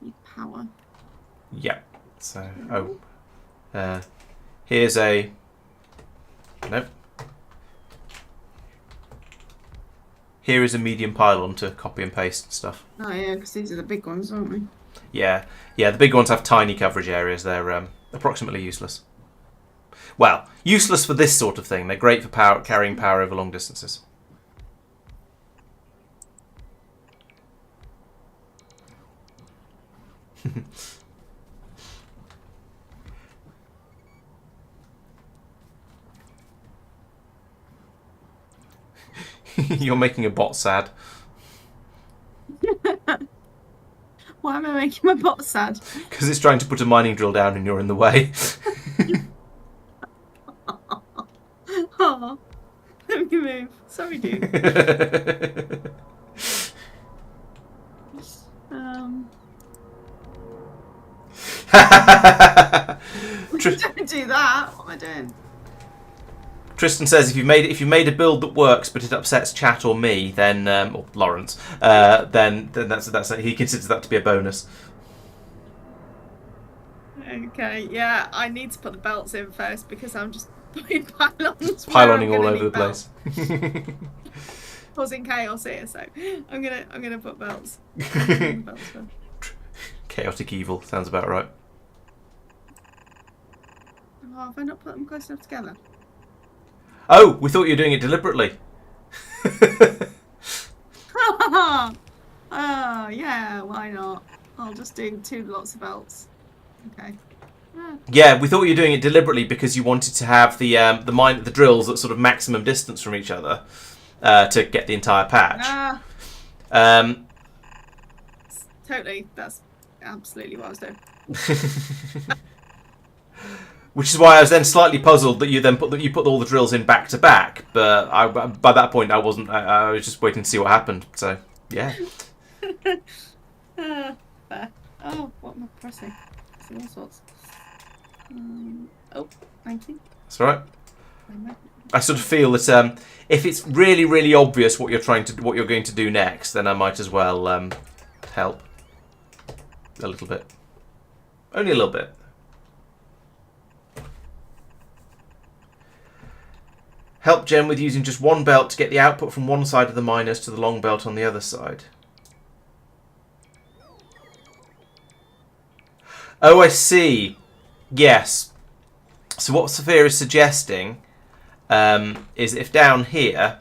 Need power. Yep. So, here's a... Nope. Here is a medium pylon to copy and paste stuff. Oh yeah, because these are the big ones, aren't they? Yeah, the big ones have tiny coverage areas. They're approximately useless. Well, useless for this sort of thing. They're great for carrying power over long distances. You're making a bot sad. Why am I making my bot sad? Because it's trying to put a mining drill down and you're in the way. Oh, let me move. Sorry, dude. Don't do that. What am I doing? Tristan says if you made a build that works but it upsets chat or me, then or Laurence, then that's he considers that to be a bonus. Okay, yeah, I need to put the belts in first because I'm just putting pylons. Pyloning all over the place. Causing chaos here, so I'm gonna put belts. Chaotic evil sounds about right. Oh, have I not put them close enough together? Oh, we thought you were doing it deliberately. Oh yeah, why not? I'll just do 2 lots of belts. Okay. Yeah, we thought you were doing it deliberately because you wanted to have the drills at sort of maximum distance from each other to get the entire patch. Totally, that's absolutely what I was doing. Which is why I was then slightly puzzled that you put all the drills in back to back. But by that point I wasn't. I was just waiting to see what happened. So yeah. Fair. Oh, what am I pressing? All sorts. Oh, thank you. That's all right. I sort of feel that if it's really, really obvious what you're going to do next, then I might as well help a little bit, only a little bit. Help Jen with using just one belt to get the output from one side of the miners to the long belt on the other side. Oh, I see. Yes. So what Sophia is suggesting is if down here,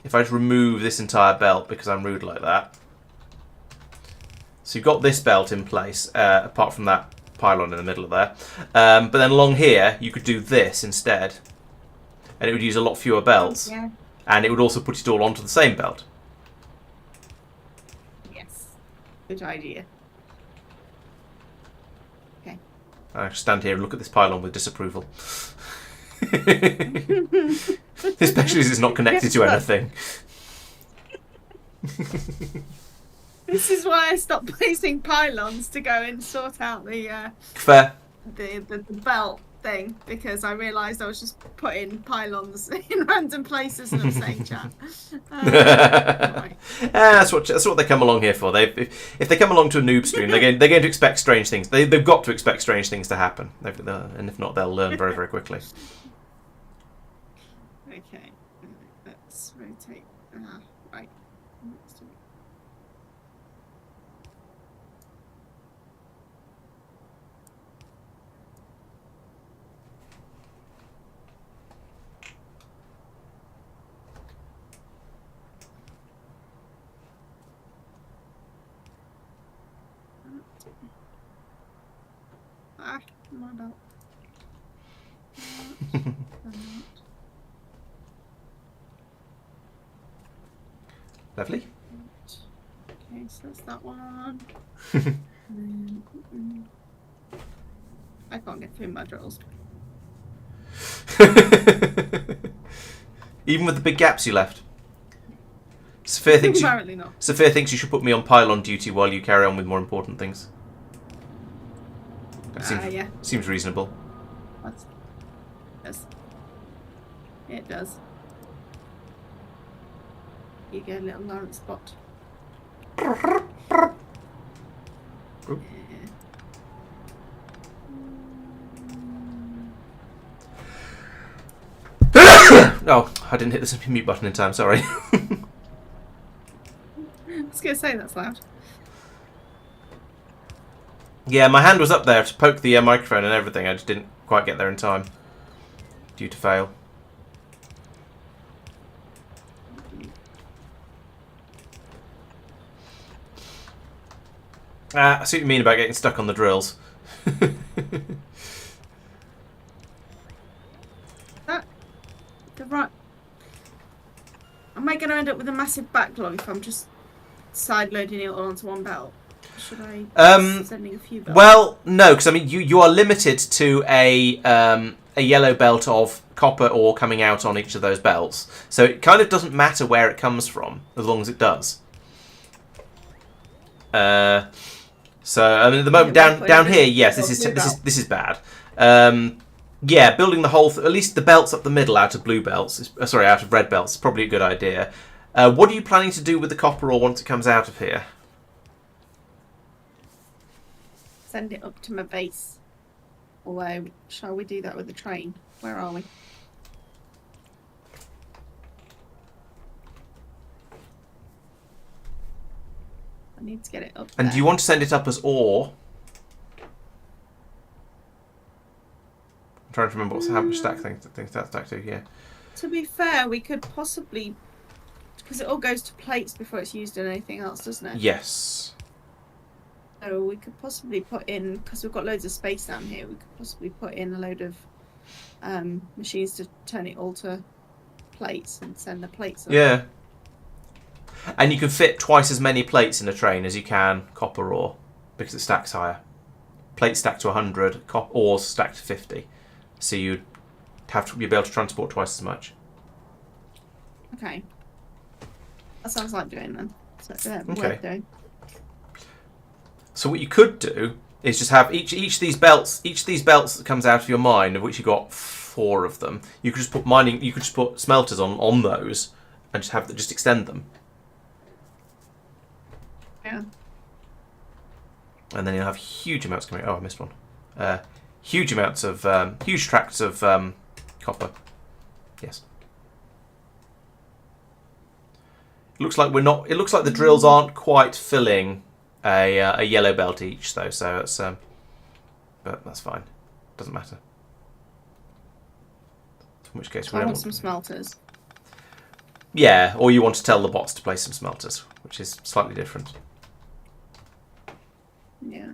if I just remove this entire belt because I'm rude like that. So you've got this belt in place, apart from that pylon in the middle of there. But then along here, you could do this instead. And it would use a lot fewer belts. Yeah. And it would also put it all onto the same belt. Yes. Good idea. Okay. I stand here and look at this pylon with disapproval. Especially as it's not connected to anything. This is why I stopped placing pylons to go and sort out the Fair. the belt thing, because I realised I was just putting pylons in random places and I'm saying chat. Right. That's what they come along here for. If they come along to a noob stream, they're going to expect strange things. They've got to expect strange things to happen, and if not, they'll learn very, very quickly. Okay, let's rotate. Right. Let's do it. Ah, my belt. Not. Lovely. Okay, so that's that one. And then, I can't get through my drills. Even with the big gaps you left. Sophia thinks Apparently not. Sophia thinks you should put me on pylon duty while you carry on with more important things. That Yeah. seems reasonable. Yes. It does. You go, little Laurence spot. Oh, I didn't hit the mute button in time, sorry. I was going to say that's loud. Yeah, my hand was up there to poke the microphone and everything. I just didn't quite get there in time. Due to fail. I see what you mean about getting stuck on the drills. Right. Am I going to end up with a massive backlog if I'm just side loading it all onto one belt? Should I be sending a few belts? Well, no, because I mean you are limited to a yellow belt of copper ore coming out on each of those belts, so it kind of doesn't matter where it comes from as long as it does. So I mean at the moment down here, yes, this is bad. Yeah, building the whole, at least the belts up the middle out of blue belts, out of red belts, is probably a good idea. What are you planning to do with the copper ore once it comes out of here? Send it up to my base. Although, shall we do that with the train? Where are we? I need to get it up And there. do you want to send it up as ore? I'm trying to remember how much stack things that stack to, yeah. To be fair, we could possibly, because it all goes to plates before it's used in anything else, doesn't it? Yes. So we could possibly put in, because we've got loads of space down here, we could possibly put in a load of machines to turn it all to plates and send the plates up. Yeah. And you can fit twice as many plates in a train as you can copper ore, because it stacks higher. Plates stack to 100, ores stack to 50. So you'd be able to transport twice as much. Okay. That sounds like doing then. So Okay. worth doing. So what you could do is just have each of these belts that comes out of your mine, of which you got 4 of them. You could just put smelters on those, and just extend them. Yeah. And then you'll have huge amounts coming. Oh, I missed one. Huge amounts of huge tracts of copper. Yes. It looks like the drills aren't quite filling a yellow belt each, though. So it's but that's fine. Doesn't matter. In which case, I want some smelters. Yeah, or you want to tell the bots to place some smelters, which is slightly different. Yeah.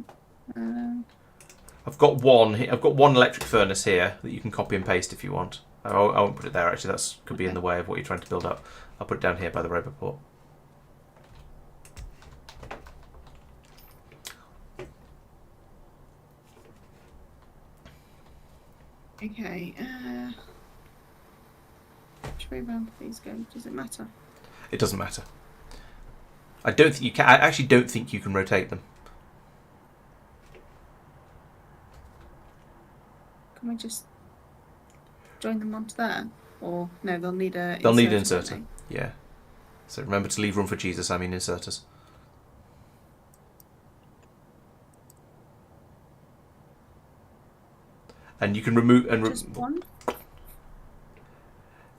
I've got one electric furnace here that you can copy and paste if you want. I won't put it there, actually. That could be in the way of what you're trying to build up. I'll put it down here by the robot port. Okay. Which way round these go? Does it matter? It doesn't matter. I don't think you can. I actually don't think you can rotate them. Can we just join them onto there? Or no, they'll need a. They'll need an inserter. Yeah. So remember to leave room for Jesus. I mean inserters. And you can remove and just one.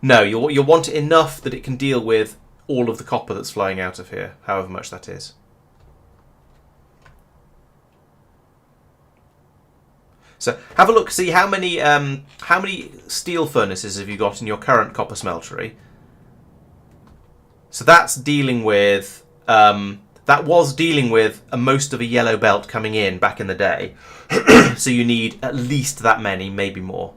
No, you'll want it enough that it can deal with all of the copper that's flowing out of here, however much that is. So have a look, see how many steel furnaces have you got in your current copper smeltery. So that's dealing with that was dealing with most of a yellow belt coming in back in the day. So you need at least that many, maybe more.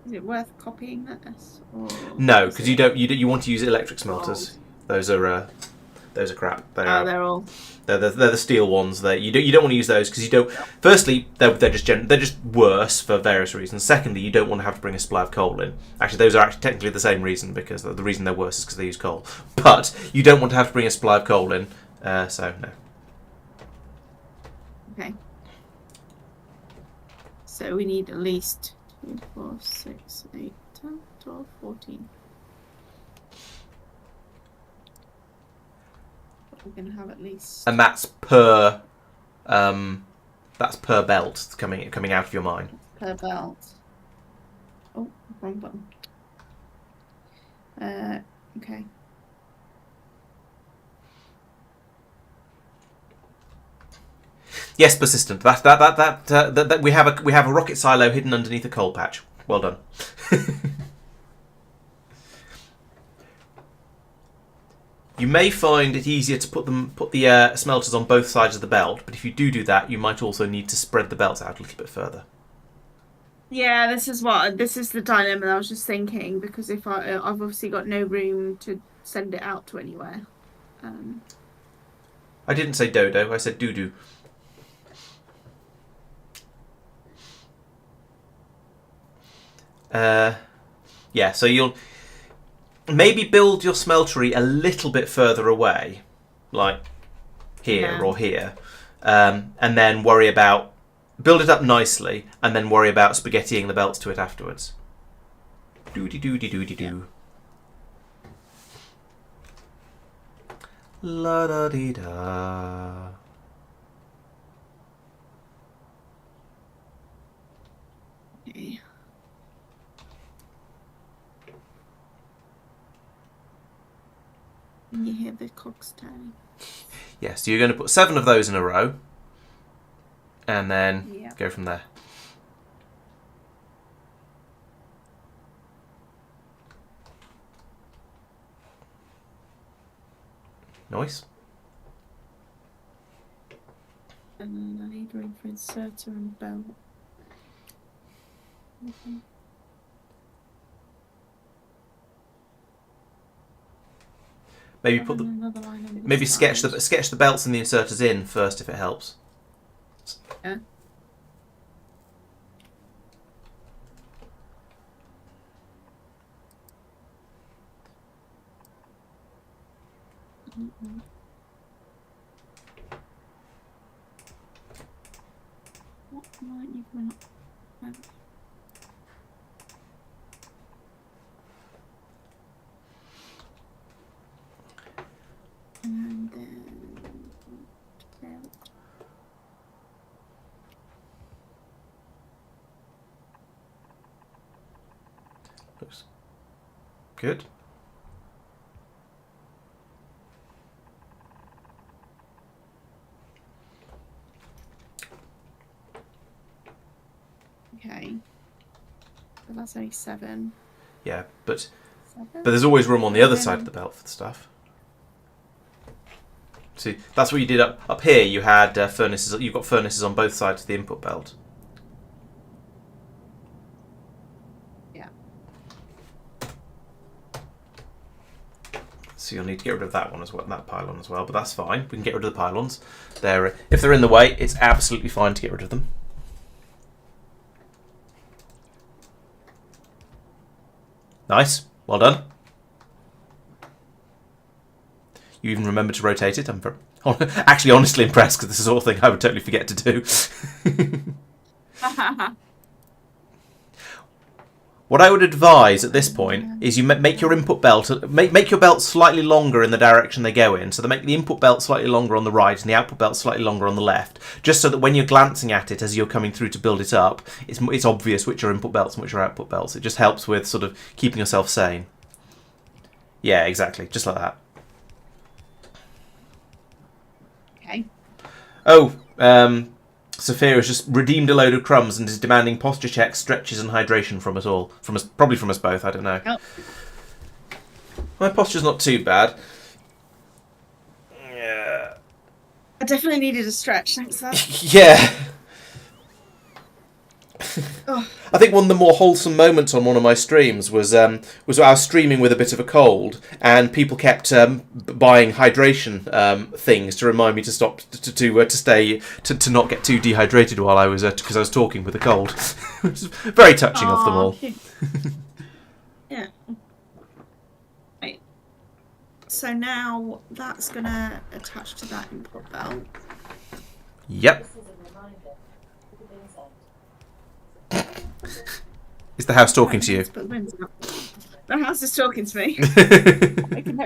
Is it worth copying this? Or No, because you want to use electric smelters. Those are crap. They're all. They're the steel ones. You don't want to use those because you don't. Firstly, they're just worse for various reasons. Secondly, you don't want to have to bring a supply of coal in. Actually, those are actually technically the same reason, because the reason they're worse is because they use coal. But you don't want to have to bring a supply of coal in. So no. Okay. So we need at least 2, 4, 6, 8, 10, 12, 14. We're going to have at least. And that's per belt coming out of your mine. Per belt. Oh, wrong button. Okay. Yes, persistent. That we have a rocket silo hidden underneath a coal patch. Well done. You may find it easier to put the smelters on both sides of the belt, but if you do that, you might also need to spread the belts out a little bit further. Yeah, this is the dilemma I was just thinking, because if I've obviously got no room to send it out to anywhere. I didn't say dodo. I said doo-doo. Yeah, so you'll maybe build your smeltery a little bit further away, like here or here, and then build it up nicely, and then worry about spaghettiing the belts to it afterwards. Doo-dee-doo-dee-doo-dee-doo. La-da-dee-da. Okay. You hear the cogs turning. Yes, so you're going to put 7 of those in a row, and then go from there. Nice. And then I need room for inserter and belt. Okay. Maybe sketch the belts and the inserters in first if it helps. Yeah. Mm-hmm. What might you bring up? And then belt. Looks good. Okay. So that's only 7. Yeah, but 7? there's always room on the other side of the belt for the stuff. See, that's what you did up here. You had furnaces. You've got furnaces on both sides of the input belt. Yeah. So you'll need to get rid of that one as well, that pylon as well. But that's fine. We can get rid of the pylons. If they're in the way, it's absolutely fine to get rid of them. Nice. Well done. You even remember to rotate it. I'm actually honestly impressed, because this is the sort of thing I would totally forget to do. What I would advise at this point is you make your input belt, make your belt slightly longer in the direction they go in. So they make the input belt slightly longer on the right and the output belt slightly longer on the left, just so that when you're glancing at it as you're coming through to build it up, it's obvious which are input belts and which are output belts. It just helps with sort of keeping yourself sane. Yeah, exactly, just like that. Okay. Oh, Sophia has just redeemed a load of crumbs and is demanding posture checks, stretches, and hydration from us all. From us, probably from us both. I don't know. Oh. My posture's not too bad. Yeah. I definitely needed a stretch. Thanks for that. Yeah. Oh. I think one of the more wholesome moments on one of my streams was I was streaming with a bit of a cold, and people kept buying hydration things to remind me to stop to not get too dehydrated while I was because I was talking with a cold. It was very touching of them all. Yeah. Right. So now that's gonna attach to that input belt. Yep. Is the house talking to you? The house is talking to me. I can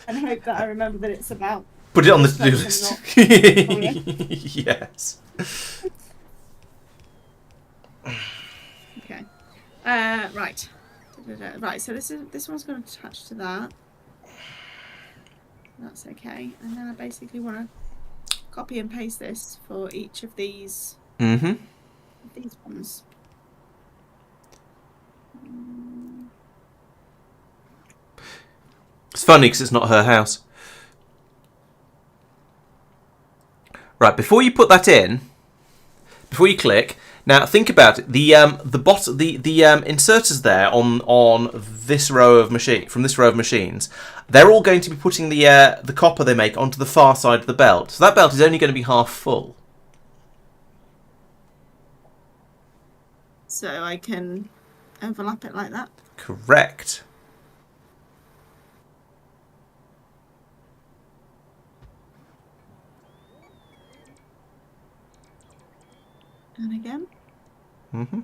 hope that I remember that it's about. Put it on the to-do list. Yes. Okay. Right. Right. So this one's going to attach to that. That's okay. And then I basically want to copy and paste this for each of these. Mm-hmm. These ones. It's funny because it's not her house. Right, before you put that in, before you click, now think about it. The inserters there on this row of machines, they're all going to be putting the copper they make onto the far side of the belt. So that belt is only going to be half full. So I can overlap it like that. Correct. And again. Mm-hmm.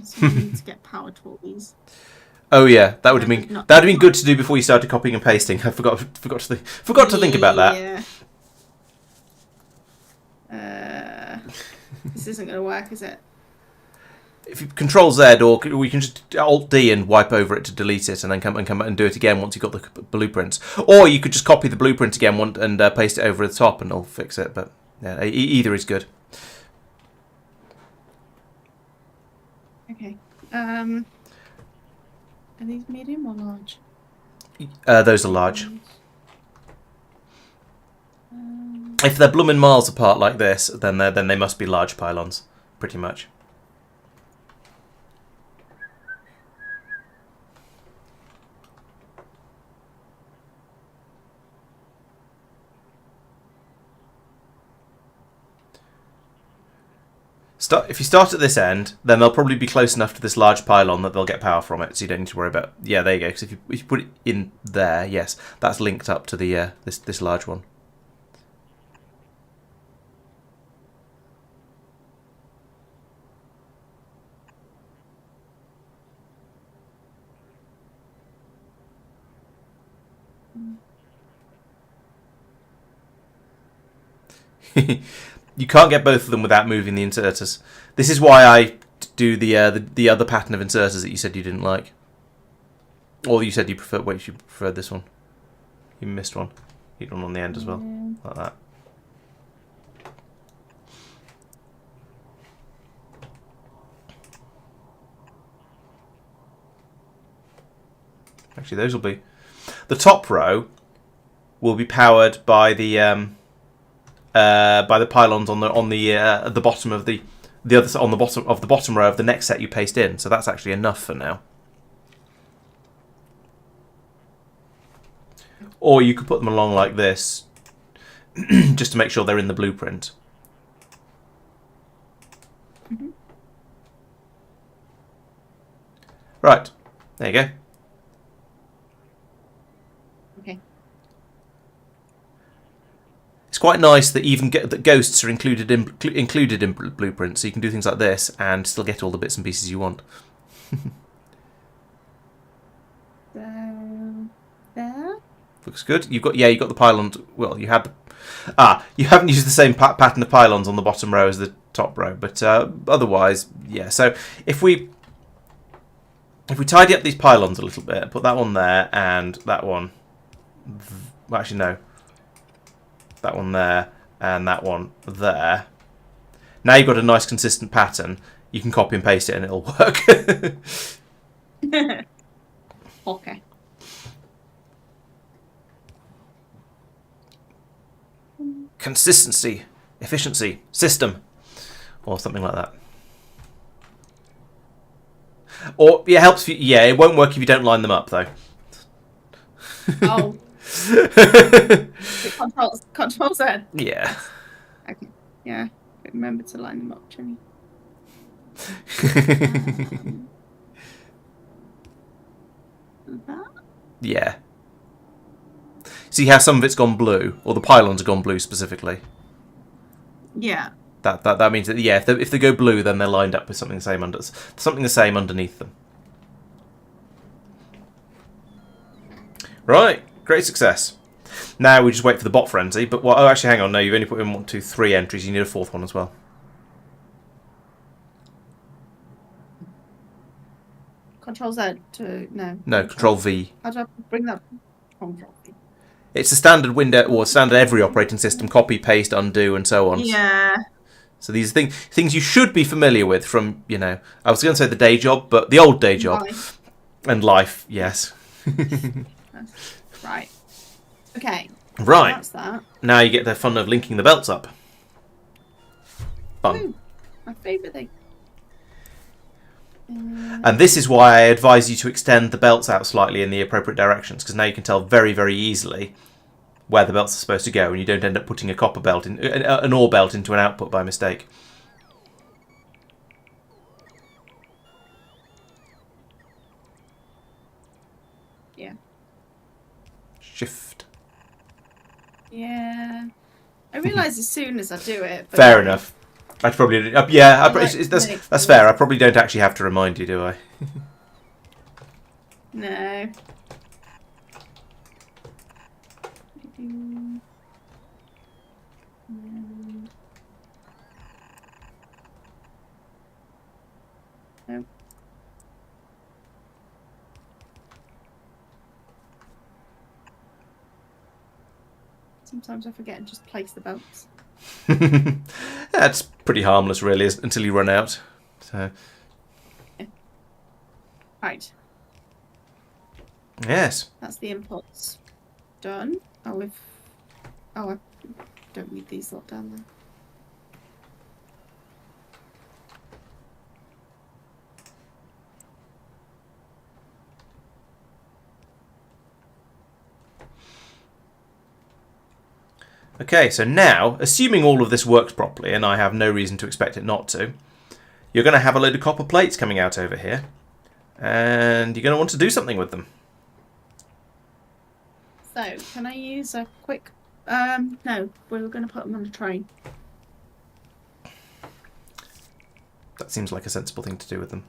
So I need to get power tools. Oh yeah, that would have been good to do before you started copying and pasting. I forgot to think about that. Yeah. This isn't going to work, is it? If you Control Z, or we can just Alt D and wipe over it to delete it, and then come back and do it again once you've got the blueprints. Or you could just copy the blueprint again and paste it over the top, and it'll fix it. But yeah, either is good. Okay. Are these medium or large? Those are large. If they're blooming miles apart like this, then they must be large pylons, pretty much. If you start at this end, then they'll probably be close enough to this large pylon that they'll get power from it, so you don't need to worry about. Yeah, there you go. Because if you put it in there, yes, that's linked up to the this large one. You can't get both of them without moving the inserters. This is why I do the other pattern of inserters that you said you didn't like. Or you said you prefer. Wait, you preferred this one. You missed one. You did one on the end as well, like that. Actually, those will be. The top row will be powered by the pylons on the bottom of the other on the bottom of the bottom row of the next set you paste in. So that's actually enough for now. Or you could put them along like this, just to make sure they're in the blueprint. Mm-hmm. Right, there you go. Okay. It's quite nice that even that ghosts are included in blueprints, so you can do things like this and still get all the bits and pieces you want. So there. Looks good. You got the pylons. Well, you had you haven't used the same pattern of pylons on the bottom row as the top row, but otherwise, yeah. So if we tidy up these pylons a little bit, put that one there and that one. Well, actually, no. that one there, and that one there. Now you've got a nice consistent pattern. You can copy and paste it and it'll work. Okay. Consistency, efficiency, system, or something like that. Or it helps you. Yeah, it won't work if you don't line them up, though. Oh. Control Z. Yeah. Okay. Yeah. Remember to line them up, Jenny. That? Yeah. See how some of it's gone blue, or the pylons have gone blue specifically. Yeah. That means that if they go blue, then they're lined up with something the same underneath them. Right, great success. Now we just wait for the bot frenzy. But actually, hang on. No, you've only put in 1, 2, 3 entries. You need a 4th one as well. Control Z to no. No, Control V. How do I bring that? Control V. It's a standard window, or standard every operating system: copy, paste, undo, and so on. Yeah. So these are things you should be familiar with from, I was going to say the day job, but the old day job. Life. And life, yes. Right. Okay. Right. That's that. Now you get the fun of linking the belts up. Fun. Ooh, my favourite thing. And this is why I advise you to extend the belts out slightly in the appropriate directions, because now you can tell very, very easily where the belts are supposed to go, and you don't end up putting a copper belt an ore belt into an output by mistake. Yeah. Shift. Yeah. I realise as soon as I do it. But Fair enough. I'd probably that's fair. I probably don't actually have to remind you, do I? No. No. Sometimes I forget and just place the belts. That's pretty harmless, really, until you run out. So. Yeah. Right. Yes. That's the inputs done. I don't need these lot down there. Okay, so now, assuming all of this works properly, and I have no reason to expect it not to, you're going to have a load of copper plates coming out over here, and you're going to want to do something with them. So, can I use a quick... no, we're going to put them on a train. That seems like a sensible thing to do with them.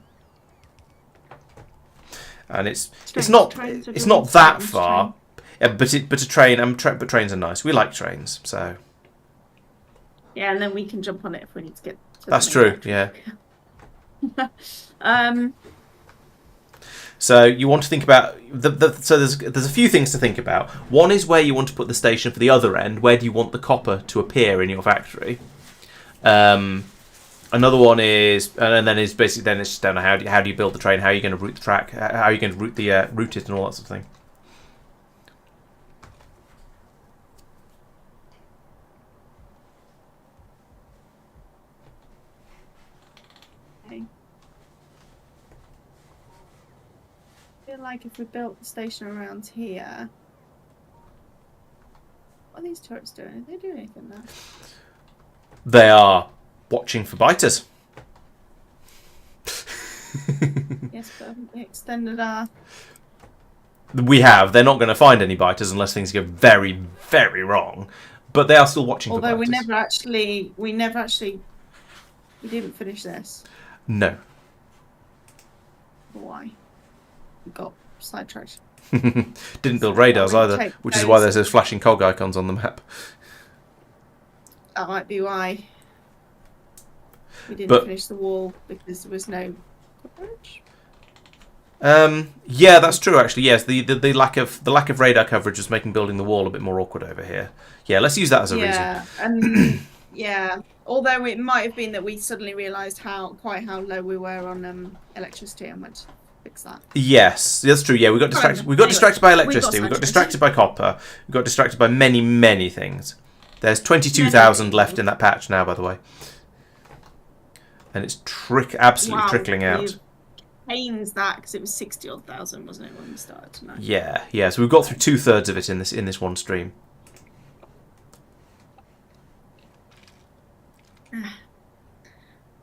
And it's not that far. Yeah, but a train. But trains are nice. We like trains, so. Yeah, and then we can jump on it if we need to get. To That's true. Yeah. So you want to think about so there's a few things to think about. One is where you want to put the station for the other end. Where do you want the copper to appear in your factory? Another one is, and then it's just down to how do you build the train? How are you going to route the track? How are you going to route the route it and all that sort of thing. I feel like if we built the station around here, what are these turrets doing? Are they doing anything there? They are watching for biters. Yes, but haven't we extended our... We have. They're not going to find any biters unless things go very, very wrong. But they are still watching for biters. Although we didn't finish this. No. Why? We got sidetracked. Didn't build radars either, which is why there's those flashing cog icons on the map. That might be why we didn't finish the wall, because there was no coverage. Yeah, that's true. Actually, yes. The lack of radar coverage is making building the wall a bit more awkward over here. Yeah, let's use that as a reason. Yeah, and yeah. Although it might have been that we suddenly realised quite how low we were on electricity and went to fix that. Yes, that's true. Yeah, we got distracted. We got Anyway, distracted by electricity. We got distracted by copper. We got distracted by many things. There's 22,000 left in that patch now, by the way, and it's absolutely trickling out. Pains that because it was 60-odd thousand, wasn't it, when we started tonight? Yeah, yeah. So we've got through 2/3 of it in this one stream.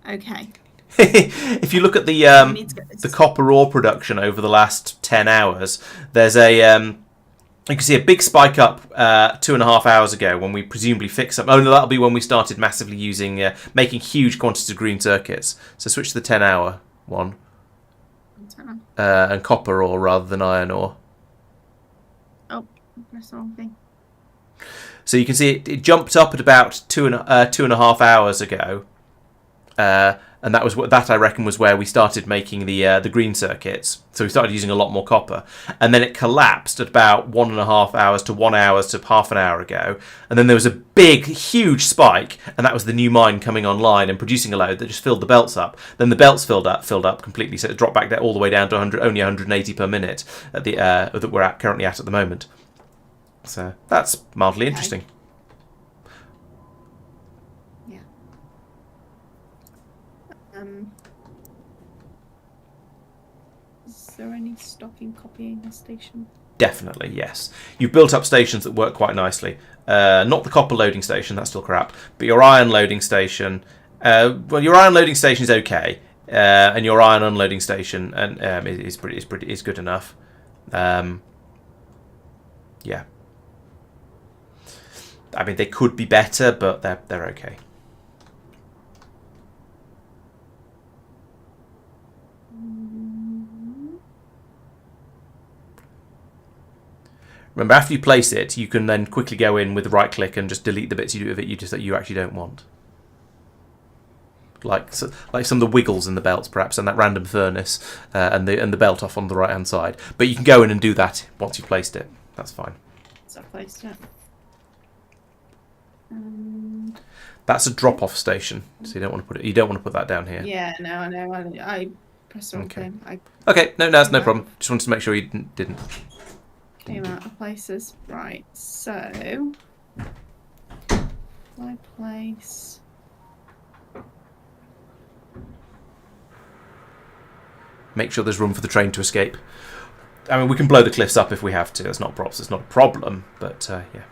Okay. If you look at the copper ore production over the last 10 hours, there's you can see a big spike up 2.5 hours ago when we presumably fixed up. Oh no, that'll be when we started massively making huge quantities of green circuits. So switch to the 10-hour one, and copper ore rather than iron ore. Oh, that's the wrong thing. So you can see it jumped up at about 2.5 hours ago. And that I reckon was where we started making the green circuits. So we started using a lot more copper, and then it collapsed at about 1.5 hours to 1 hour to half an hour ago, and then there was a huge spike, and that was the new mine coming online and producing a load that just filled the belts up. Then the belts filled up completely, so it dropped back all the way down to only 180 per minute at the that we're currently at the moment. So that's mildly interesting. Is there any stock in copying the station? Definitely, yes. You've built up stations that work quite nicely. Not the copper loading station, that's still crap. But your iron loading station, your iron loading station is okay, and your iron unloading station is good enough. Yeah. I mean, they could be better, but they're okay. Remember, after you place it, you can then quickly go in with right click and just delete the bits you do of it that you actually don't want. Like some of the wiggles in the belts, perhaps, and that random furnace and the belt off on the right hand side. But you can go in and do that once you've placed it. That's fine. So I've placed it. That's a drop-off station, so you don't want to put that down here. Yeah, no, I know. I pressed the wrong thing. Okay, no, that's no problem. Just wanted to make sure you didn't. Came out of places. Right, so my place. Make sure there's room for the train to escape. I mean, we can blow the cliffs up if we have to. That's not props. It's not a problem, but yeah.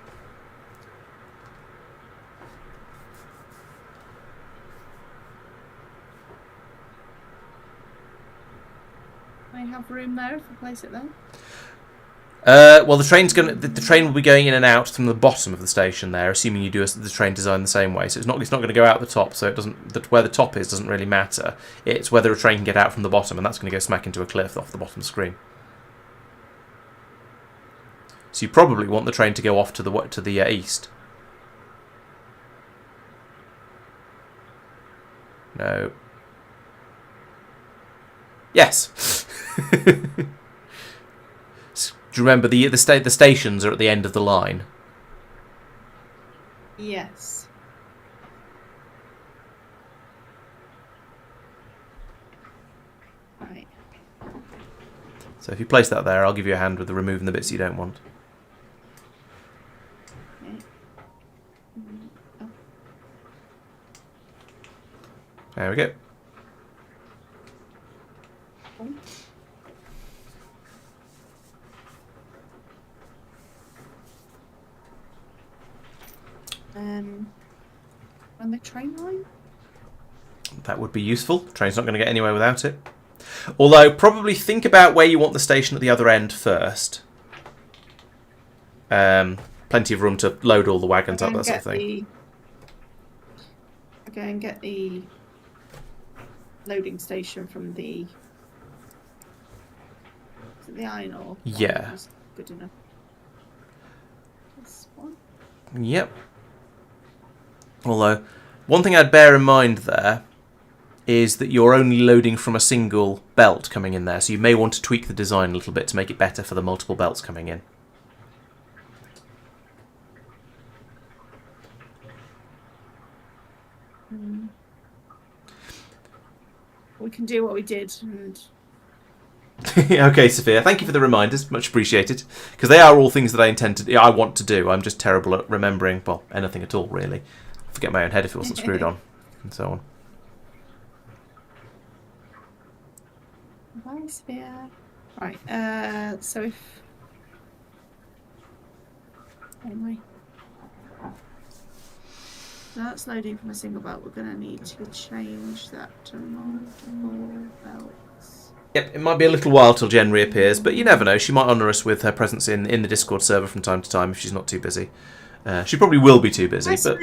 I have room there if I place it there. Well, the train will be going in and out from the bottom of the station there, assuming you do the train design the same way. So it's not going to go out the top. So it doesn't. Where the top is doesn't really matter. It's whether a train can get out from the bottom, and that's going to go smack into a cliff off the bottom of the screen. So you probably want the train to go off to the east. No. Yes. Do you remember the stations are at the end of the line? Yes. Right. So if you place that there, I'll give you a hand with removing the bits you don't want. Okay. Oh. There we go. On the train line? That would be useful. The train's not going to get anywhere without it. Although, probably think about where you want the station at the other end first. Plenty of room to load all the wagons up, that sort of thing. Okay, and get the loading station from the... Is it the iron ore? Yeah. Good enough. This one? Yep. Although, one thing I'd bear in mind there is that you're only loading from a single belt coming in there, so you may want to tweak the design a little bit to make it better for the multiple belts coming in. We can do what we did. And... Okay, Sophia, thank you for the reminders. Much appreciated. Because they are all things that I want to do. I'm just terrible at remembering, well, anything at all, really. I forget my own head if it wasn't screwed on, and so on. Bye, Sophia. Right, so if... Anyway. So that's loading from a single belt. We're going to need to change that to multiple belts. Yep, it might be a little while till Jen reappears, but you never know. She might honour us with her presence in the Discord server from time to time if she's not too busy. She probably will be too busy, but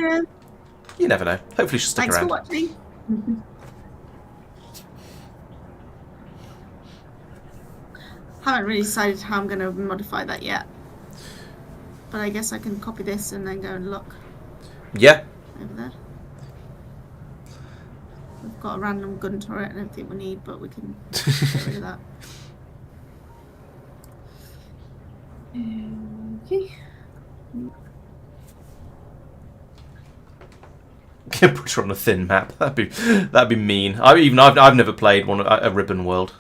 you never know. Hopefully she'll stick around. Thanks for watching. Haven't really decided how I'm going to modify that yet. But I guess I can copy this and then go and look. Yeah. Over there. We've got a random gun turret and everything we need, but we can get rid of that. Okay. Put her on a thin map. That'd be mean. I've never played a ribbon world.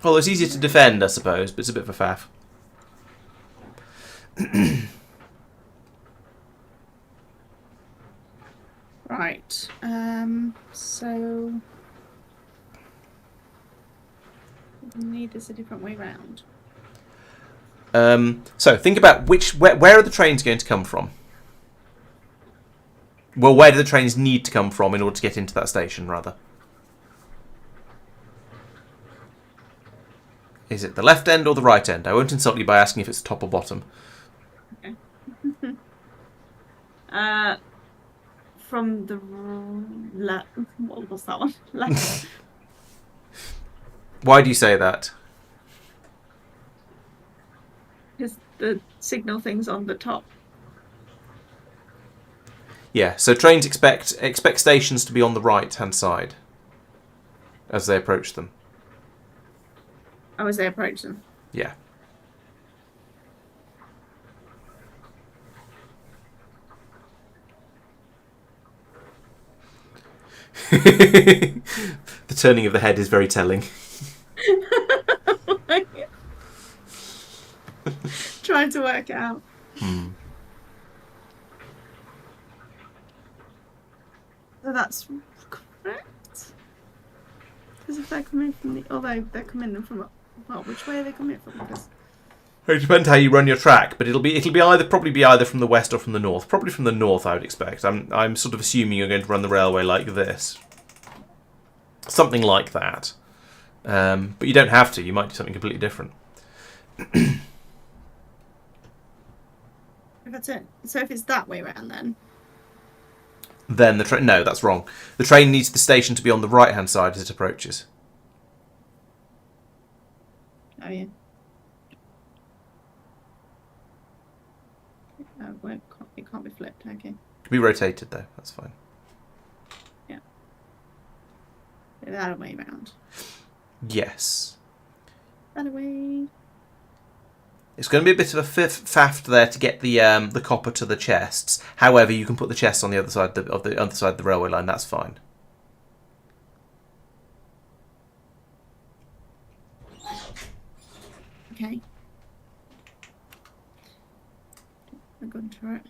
Well, it's easier to defend, I suppose, but it's a bit of a faff. Right. So we need this a different way round. So think about where are the trains going to come from? Well, where do the trains need to come from in order to get into that station, rather? Is it the left end or the right end? I won't insult you by asking if it's top or bottom. Okay. From the left. What was that one? Left. Why do you say that? Because the signal thing's on the top. Yeah, so trains expect stations to be on the right-hand side as they approach them. Oh, as they approach them? Yeah. The turning of the head is very telling. Trying to work it out. So that's correct. Because if they're coming from the... Although they're coming from... Well, which way are they coming from? Because... It depends how you run your track, but it'll be probably be either from the west or from the north. Probably from the north, I would expect. I'm sort of assuming you're going to run the railway like this, something like that. But you don't have to. You might do something completely different. That's it. So if it's that way around, then the train. No, that's wrong. The train needs the station to be on the right-hand side as it approaches. Oh yeah. It can't be flipped, okay. It can be rotated though, that's fine. Yeah. The other way round. Yes. Other way. It's going to be a bit of a faff there to get the copper to the chests. However, you can put the chests on the other side of the other side of the railway line. That's fine. Okay. A gun turret.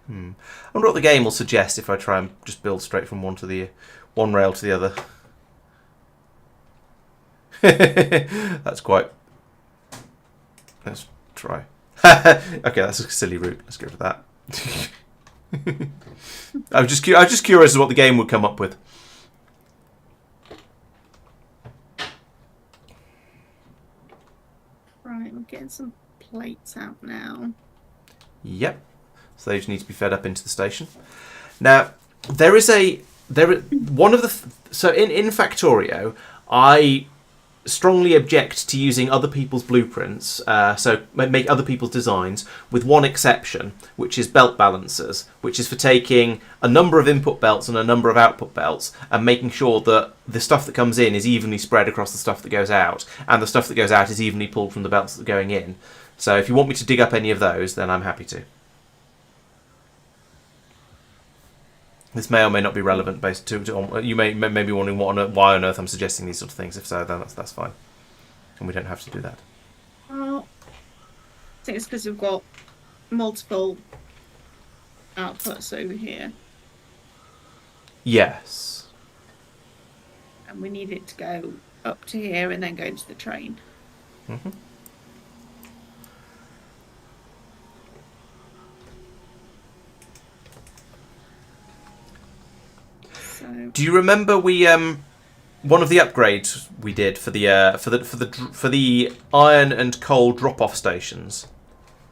I wonder what the game will suggest if I try and just build straight from one rail to the other. That's quite. Let's try. Okay, that's a silly route. Let's go for that. I was just curious as to what the game would come up with. Right, we're getting some plates out now. Yep. So they just need to be fed up into the station. Now, there is a one of the so in Factorio, I strongly object to using other people's blueprints, so make other people's designs, with one exception, which is belt balancers, which is for taking a number of input belts and a number of output belts and making sure that the stuff that comes in is evenly spread across the stuff that goes out, and the stuff that goes out is evenly pulled from the belts that are going in. So if you want me to dig up any of those, then I'm happy to. This may or may not be relevant based you may be wondering why on earth I'm suggesting these sort of things. If so, then that's fine, and we don't have to do that. Well, I think it's because we've got multiple outputs over here, Yes. and we need it to go up to here and then go into the train. Mm-hmm. So, Do you remember we one of the upgrades we did for the iron and coal drop-off stations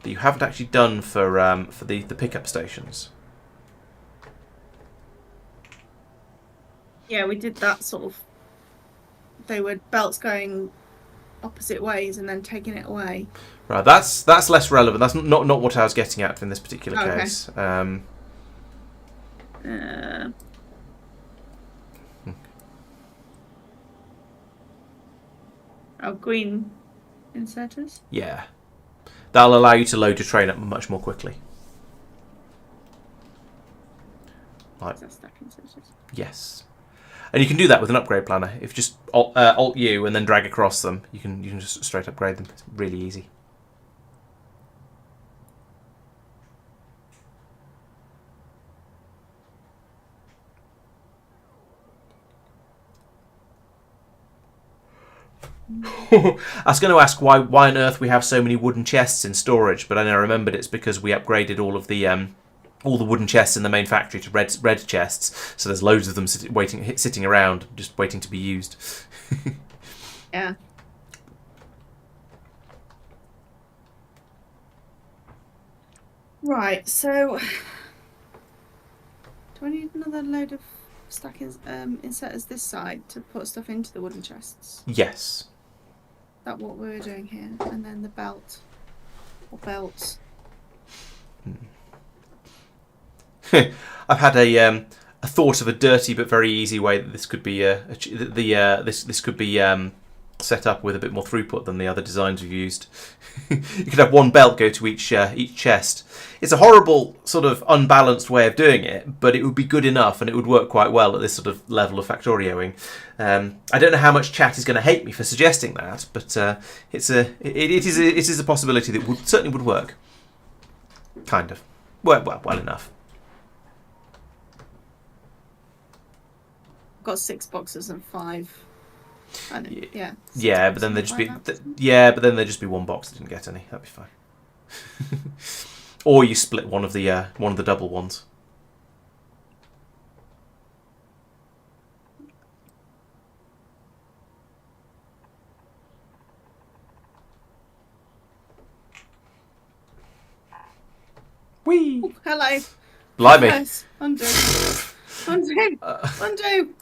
that you haven't actually done for the pickup stations? yeah, we did that sort of. They were belts going opposite ways and then taking it away. Right, that's less relevant. That's not what I was getting at in this particular case. Green inserters? Yeah. That'll allow you to load your train up much more quickly. Right. Is that stack inserters? Yes. And you can do that with an upgrade planner. If you just Alt U and then drag across them, you can just straight upgrade them. It's really easy. I was going to ask why on earth we have so many wooden chests in storage, but I now remembered it's because we upgraded all the wooden chests in the main factory to red chests. So there's loads of them sitting around, just waiting to be used. Yeah. Right. So, do I need another load of stack inserters this side to put stuff into the wooden chests? Yes. Is that what we were doing here? And then the belt or belts. I've had a thought of a dirty but very easy way that this could be this could be set up with a bit more throughput than the other designs we've used. You could have one belt go to each chest. It's a horrible sort of unbalanced way of doing it, but it would be good enough and it would work quite well at this sort of level of Factorioing. I don't know how much chat is going to hate me for suggesting that, but it is a possibility that certainly would work. Kind of. Well enough. I've got 6 boxes and 5. Yeah. Yeah, but then there'd just be one box that didn't get any. That'd be fine. Or you split one of the double ones. Whee! Oh, hello. Blimey. Yes, undo. Undo.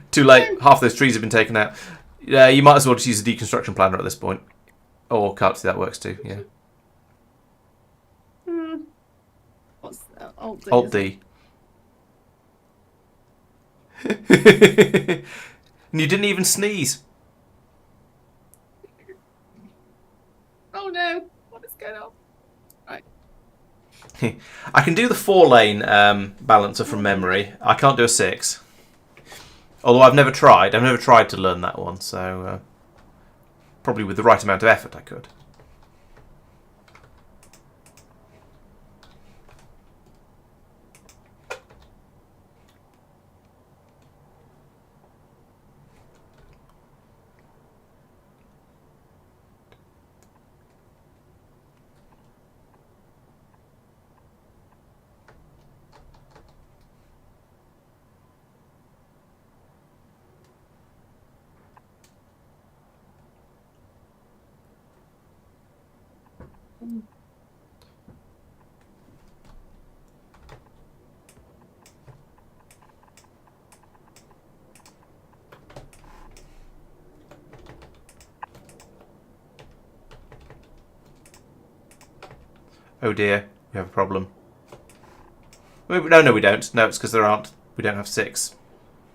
Too late. Half those trees have been taken out. Yeah, you might as well just use a deconstruction planner at this point. Or can't see that works too. Yeah. What's that? Alt D. Alt D. And you didn't even sneeze. Oh no! What is going on? Right. I can do the 4-lane balancer from memory. I can't do a 6. Although I've never tried. I've never tried to learn that one, so probably with the right amount of effort I could. Oh dear, we have a problem. No, we don't. No, it's because we don't have 6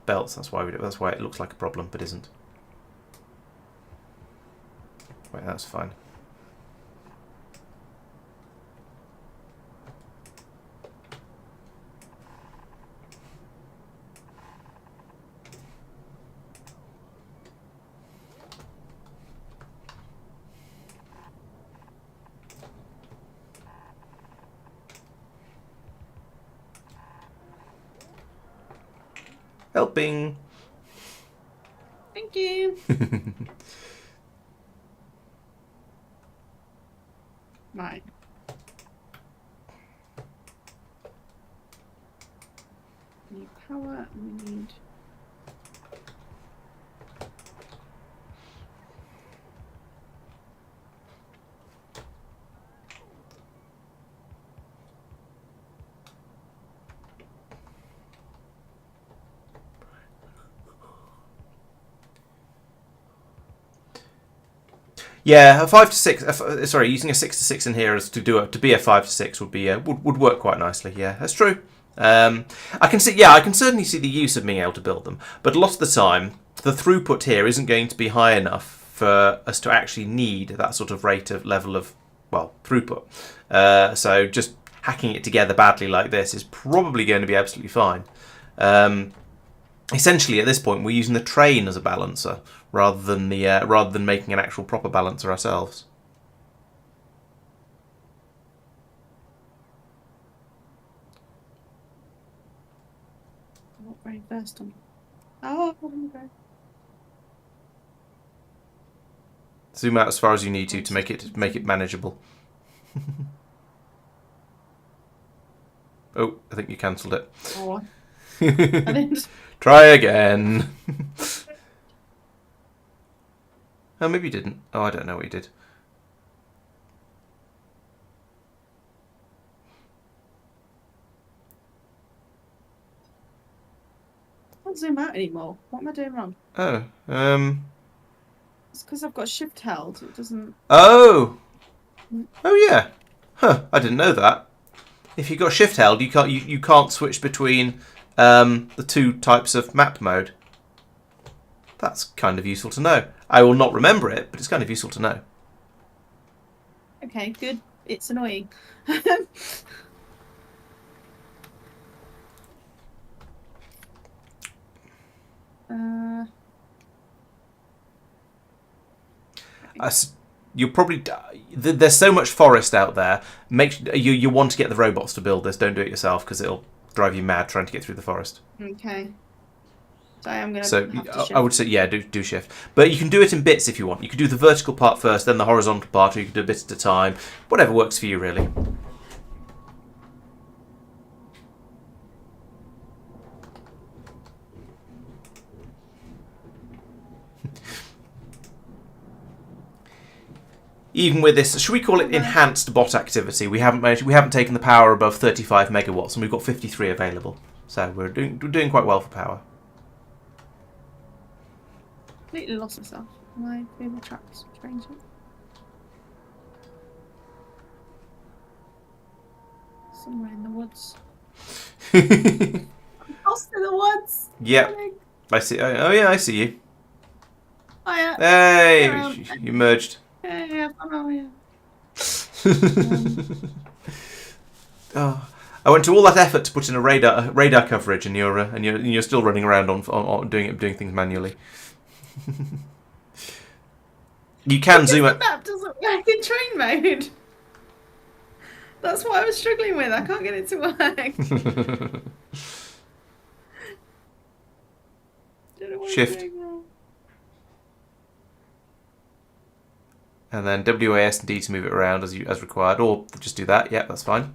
belts. That's why it looks like a problem, but isn't. Wait, that's fine. Helping. Thank you. Right. We need power and we need... Yeah, a 5 to 6. Sorry, using a 6 to 6 in here as to be a 5 to 6 would be would work quite nicely. Yeah, that's true. I can see. Yeah, I can certainly see the use of being able to build them, but a lot of the time, the throughput here isn't going to be high enough for us to actually need that sort of level of throughput. So just hacking it together badly like this is probably going to be absolutely fine. Essentially, at this point, we're using the train as a balancer rather than making an actual proper balancer ourselves. Not very first on. Oh, okay. Zoom out as far as you need to make it manageable. Oh, I think you cancelled it. Oh, I didn't. Try again. Oh, maybe you didn't. Oh, I don't know what you did. I can't zoom out anymore. What am I doing wrong? Oh, It's because I've got shift held. It doesn't. Oh. Oh yeah. Huh. I didn't know that. If you got shift held, you can't switch between the 2 types of map mode. That's kind of useful to know. I will not remember it, but it's kind of useful to know. Okay, good. It's annoying. You'll probably there's so much forest out there. You want to get the robots to build this. Don't do it yourself because it'll drive you mad trying to get through the forest. Okay. So I'm gonna. So have to shift. I would say do shift, but you can do it in bits if you want. You could do the vertical part first, then the horizontal part, or you can do a bit at a time. Whatever works for you, really. Even with this, should we call it enhanced bot activity? We haven't taken the power above 35 megawatts, and we've got 53 available. So we're doing quite well for power. Completely lost myself. Am I being trapped strangely? Somewhere in the woods. I'm lost in the woods. Yep. I see. Oh yeah, I see you. Oh yeah. Hey, you merged. Yeah. Oh yeah. Oh, I went to all that effort to put in a radar coverage, and you're still running around on doing things manually. You can because zoom the out. map doesn't work in train mode. That's what I was struggling with. I can't get it to work. Don't know what Shift. I'm doing wrong. And then WAS and D to move it around as required, or just do that. Yeah, that's fine.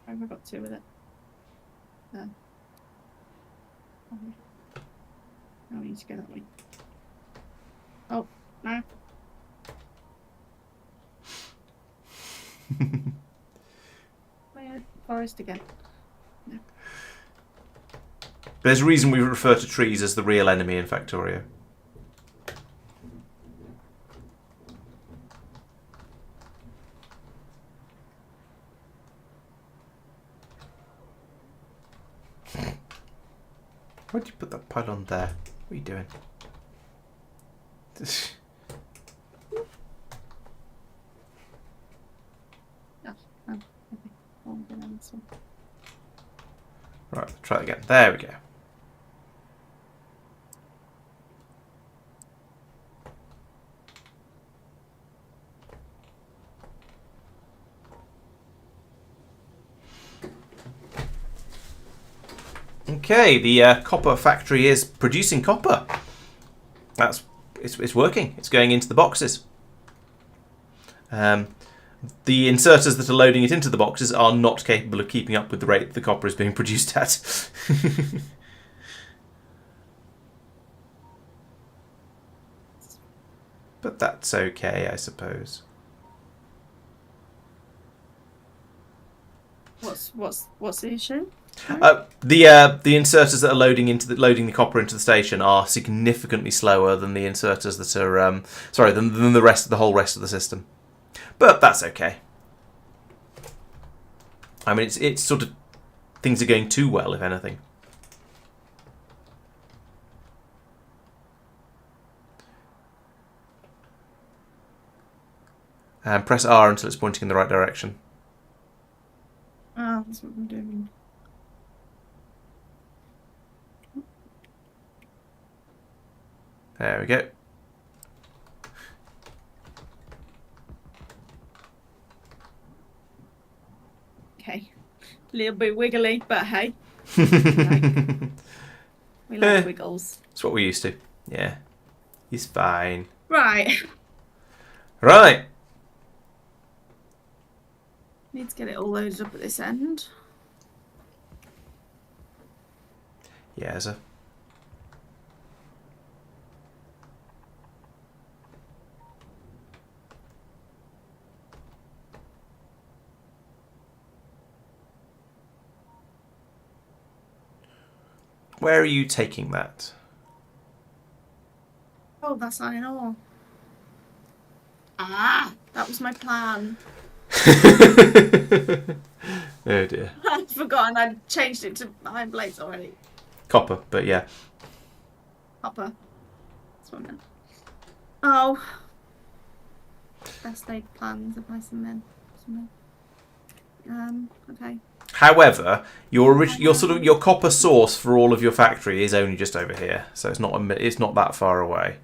I've got 2 with it. No. I need to go that way. Oh, no. Forest again. No. There's a reason we refer to trees as the real enemy in Factorio. Why'd you put that pylon there? What are you doing? Right, try it again. There we go. Okay, the copper factory is producing copper. It's working. It's going into the boxes. The inserters that are loading it into the boxes are not capable of keeping up with the rate the copper is being produced at. But that's okay, I suppose. What's the issue? The inserters that are loading the copper into the station are significantly slower than the inserters that are than the whole rest of the system. But that's okay. I mean, it's sort of things are going too well, if anything. And press R until it's pointing in the right direction. Ah, that's what I'm doing. There we go. Okay. A little bit wiggly, but hey. We Eh. like wiggles. That's what we're used to. Yeah. He's fine. Right. Right. Need to get it all loaded up at this end. Yeah, sir. Where are you taking that? Oh, that's iron ore. Ah, that was my plan. Oh dear. I'd forgotten I'd changed it to iron blades already. Copper, but yeah. Copper. That's what I meant. Oh. Best laid plans of mice and men. Okay. However, your copper source for all of your factory is only just over here, so it's not that far away.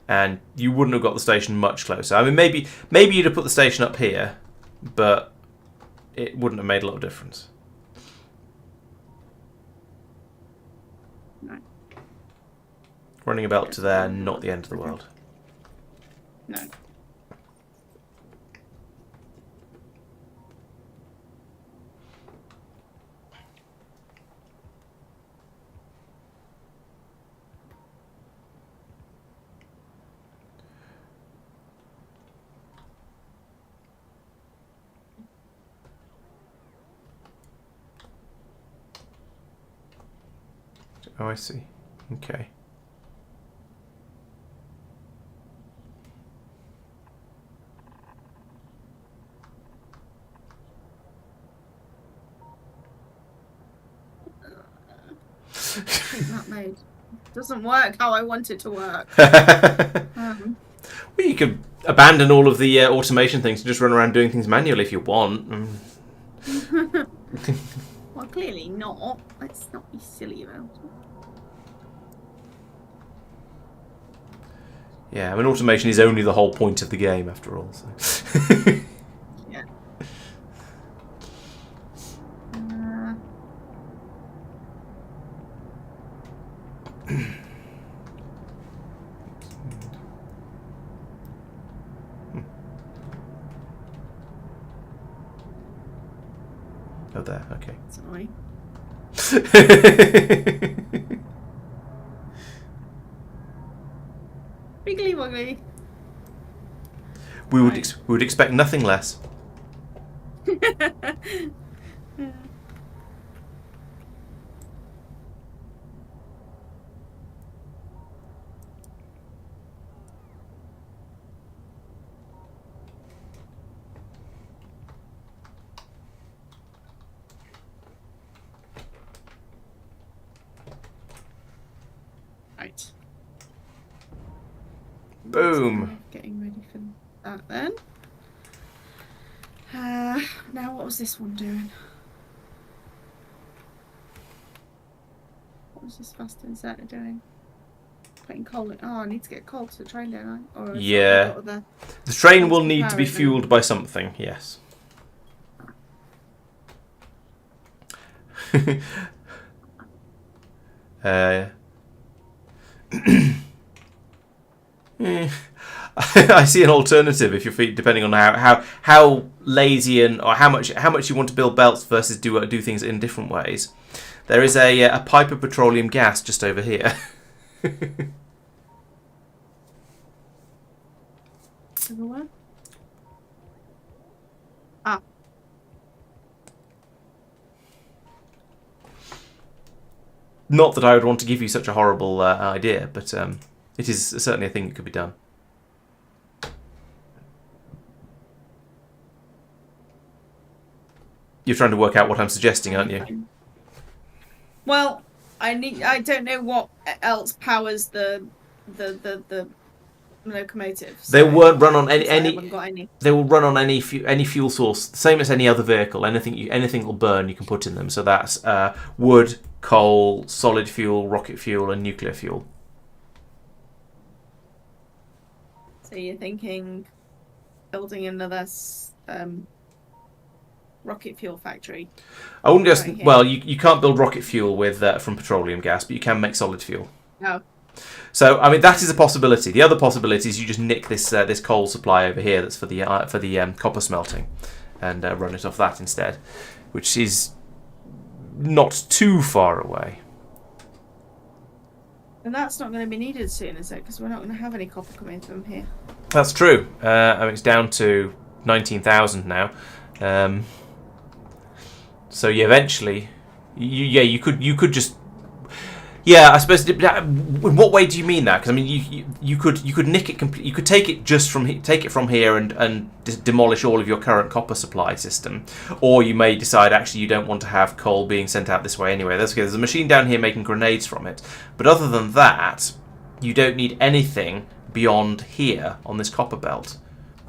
And you wouldn't have got the station much closer. I mean, maybe you'd have put the station up here, but it wouldn't have made a lot of difference. No. Running about to there, not the end of the world. No. Oh, I see. Okay. That made doesn't work how I want it to work. Well, you could abandon all of the automation things and just run around doing things manually if you want. Well, clearly not. Let's not be silly about it. Yeah, I mean, automation is only the whole point of the game, after all. So. Yeah. Oh, there. Okay. Sorry. Wiggly woggly. We would expect nothing less. Boom. Getting ready for that then. Now what was this one doing? What was this fast inserter doing? Putting coal in. Oh, I need to get coal to the train, don't I? Or Yeah. The train will need to be fueled by something, yes. I see an alternative if you're depending on how lazy and or how much you want to build belts versus do things in different ways. There is a pipe of petroleum gas just over here. Everywhere? Ah. Not that I would want to give you such a horrible idea, but it is certainly a thing that could be done. You're trying to work out what I'm suggesting, aren't you? Well, I don't know what else powers the locomotive. So They won't run on any. Got any. They will run on any fuel source, same as any other vehicle. Anything will burn, you can put in them. So that's wood, coal, solid fuel, rocket fuel, and nuclear fuel. So you're thinking building another rocket fuel factory? I wouldn't just. Well, you can't build rocket fuel with from petroleum gas, but you can make solid fuel. Oh. So I mean that is a possibility. The other possibility is you just nick this this coal supply over here that's for the copper smelting, and run it off that instead, which is not too far away. And that's not going to be needed soon, is it? Because we're not going to have any copper coming from here. That's true. I mean it's down to 19,000 now. So yeah, eventually, you could just. Yeah, I suppose. In what way do you mean that? Because I mean, you could nick it. You could take it just take it from here and demolish all of your current copper supply system, or you may decide actually you don't want to have coal being sent out this way anyway. There's a machine down here making grenades from it, but other than that, you don't need anything beyond here on this copper belt,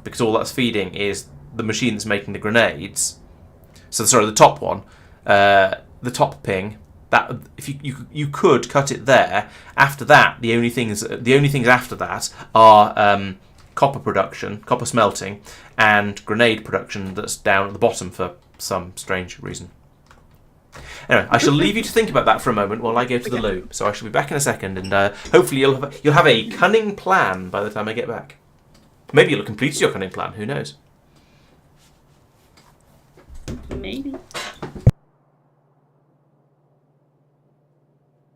because all that's feeding is the machine that's making the grenades. So sorry, the top one, the top ping. That if you could cut it there. After that, the only things after that are copper production, copper smelting, and grenade production that's down at the bottom for some strange reason. Anyway, I shall leave you to think about that for a moment while I go to the loo. So I shall be back in a second, and hopefully you'll have a cunning plan by the time I get back. Maybe you'll have completed your cunning plan. Who knows? Maybe.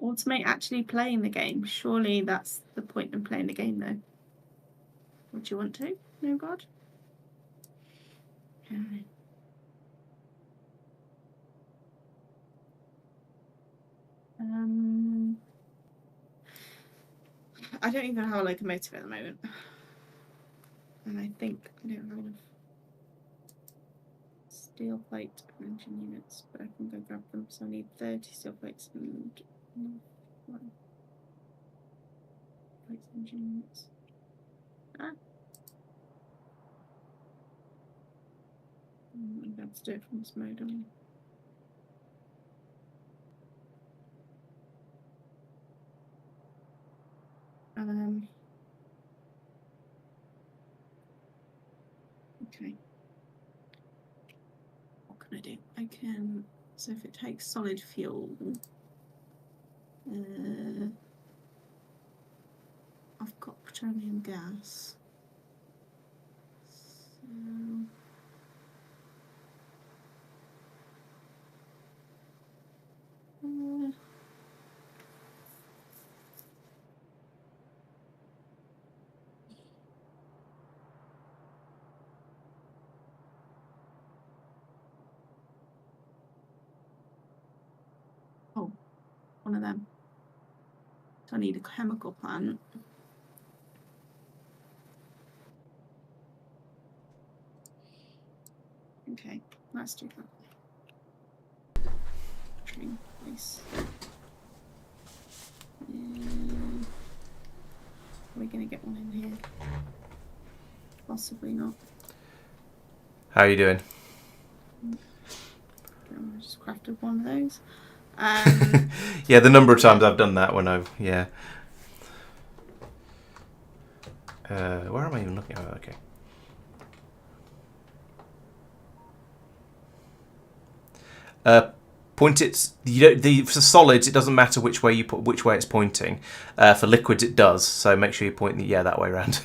Automate actually playing the game. Surely that's the point in playing the game, though. Would you want to? No, God. Okay. I don't even have a locomotive at the moment, and I think I don't have enough steel plate engine units, but I can go grab them. So I need 30 steel plates and plates engine units. I'm going to do it from this mode on. Okay. What can I do? I can. So if it takes solid fuel, I've got petroleum gas. So. Oh, one of them. So I need a chemical plant. Okay, let's do that. Train place. We're gonna get one in here. Possibly not. How are you doing? I just crafted one of those. Yeah, the number of times I've done that when yeah. Where am I even looking at? Okay. Point it. For solids, it doesn't matter which way it's pointing. For liquids, it does. So make sure you point that way around.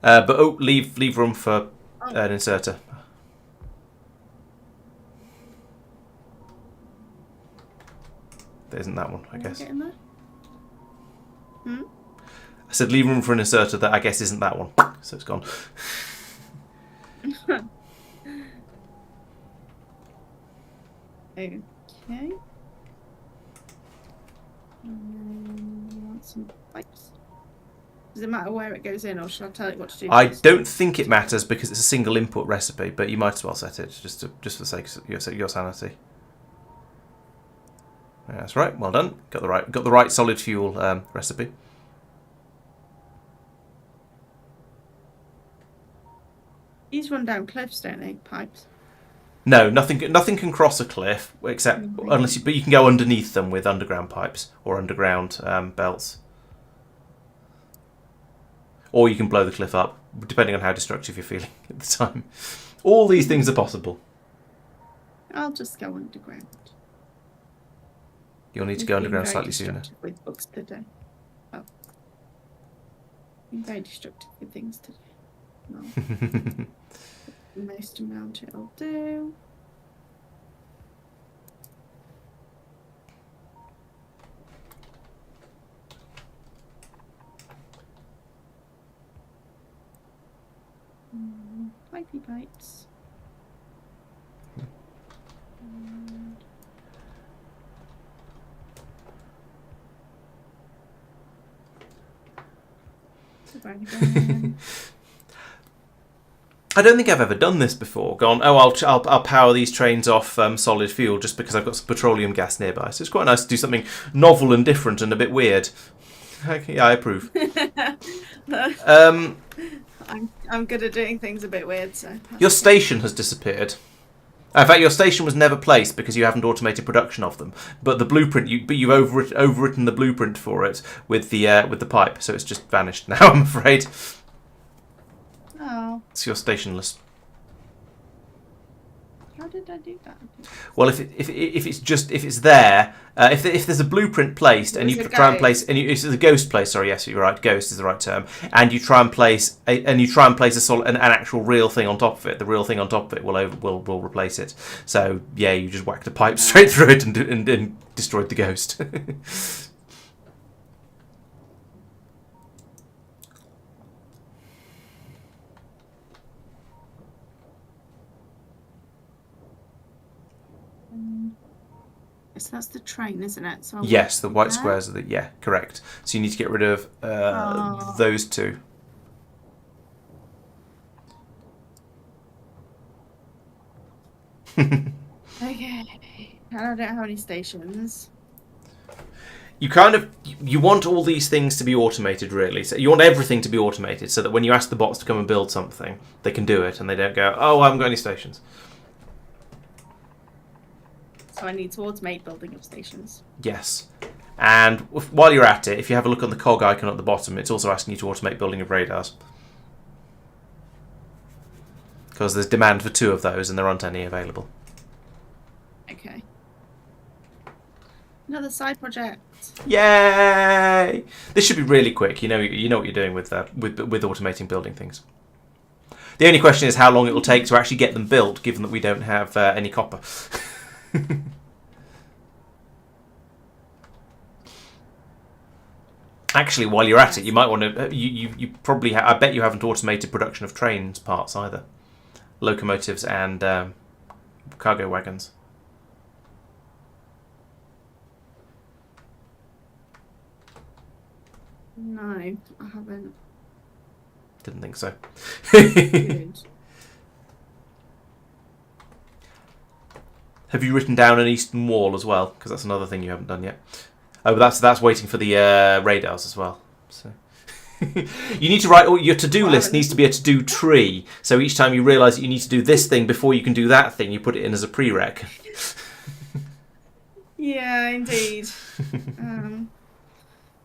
But leave room for an inserter. There isn't that one, I guess. Hmm? I said leave room for an inserter that I guess isn't that one. So it's gone. Okay. And you want some pipes? Does it matter where it goes in, or should I tell it what to do? I don't think it matters because it's a single input recipe, but you might as well set it just for the sake of your sanity. Yeah, that's right. Well done. Got the right solid fuel recipe. These run down cliffs, don't they? Pipes. No, nothing can cross a cliff except but you can go underneath them with underground pipes or underground belts, or you can blow the cliff up, depending on how destructive you're feeling at the time. All these things are possible. I'll just go underground. You'll need to go underground slightly sooner. With books today. Oh, I'm very destructive with things today. No. The most amount it'll do. Pipey pipes. I don't think I've ever done this before. Gone. Oh, I'll power these trains off solid fuel just because I've got some petroleum gas nearby. So it's quite nice to do something novel and different and a bit weird. Okay, yeah, I approve. I'm good at doing things a bit weird. So your station has disappeared. In fact, your station was never placed because you haven't automated production of them. But the blueprint, you've overwritten the blueprint for it with the pipe, so it's just vanished now. I'm afraid. Oh. It's your stationless. How did I do that? Well, if it's there, if there's a blueprint placed and you try and place it's a ghost place. Sorry, yes, you're right. Ghost is the right term. And you try and place an actual real thing on top of it. The real thing on top of it will replace it. So yeah, you just whacked a pipe straight through it and destroyed the ghost. So that's the train, isn't it? So yes, the white squares are correct. So you need to get rid of those two. Okay. And I don't have any stations. You want all these things to be automated, really. So you want everything to be automated, so that when you ask the bots to come and build something, they can do it, and they don't go, "Oh, I haven't got any stations." So I need to automate building of stations. Yes. And while you're at it, if you have a look on the cog icon at the bottom, it's also asking you to automate building of radars. Because there's demand for 2 of those and there aren't any available. Okay. Another side project. Yay! This should be really quick. You know what you're doing with automating building things. The only question is how long it will take to actually get them built, given that we don't have any copper. Actually, while you're at it, you might want to. You probably. I bet you haven't automated production of trains parts either, locomotives and cargo wagons. No, I haven't. Didn't think so. Good. Have you written down an eastern wall as well? Because that's another thing you haven't done yet. Oh, but that's waiting for the radars as well. So. You need to write, or your to-do list needs to be a to-do tree. So each time you realise that you need to do this thing before you can do that thing, you put it in as a prereq. Yeah, indeed.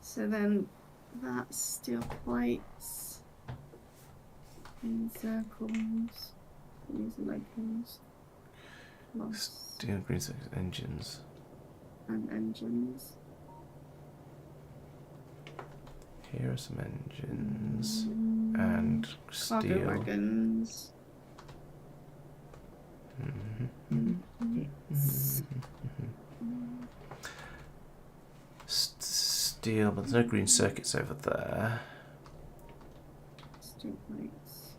So then that's steel plates in circles. These are locals. Steel, green circuits, engines. And engines. Here are some engines and steel. Cargo wagons. Steel, but there's no green circuits over there. Steel plates.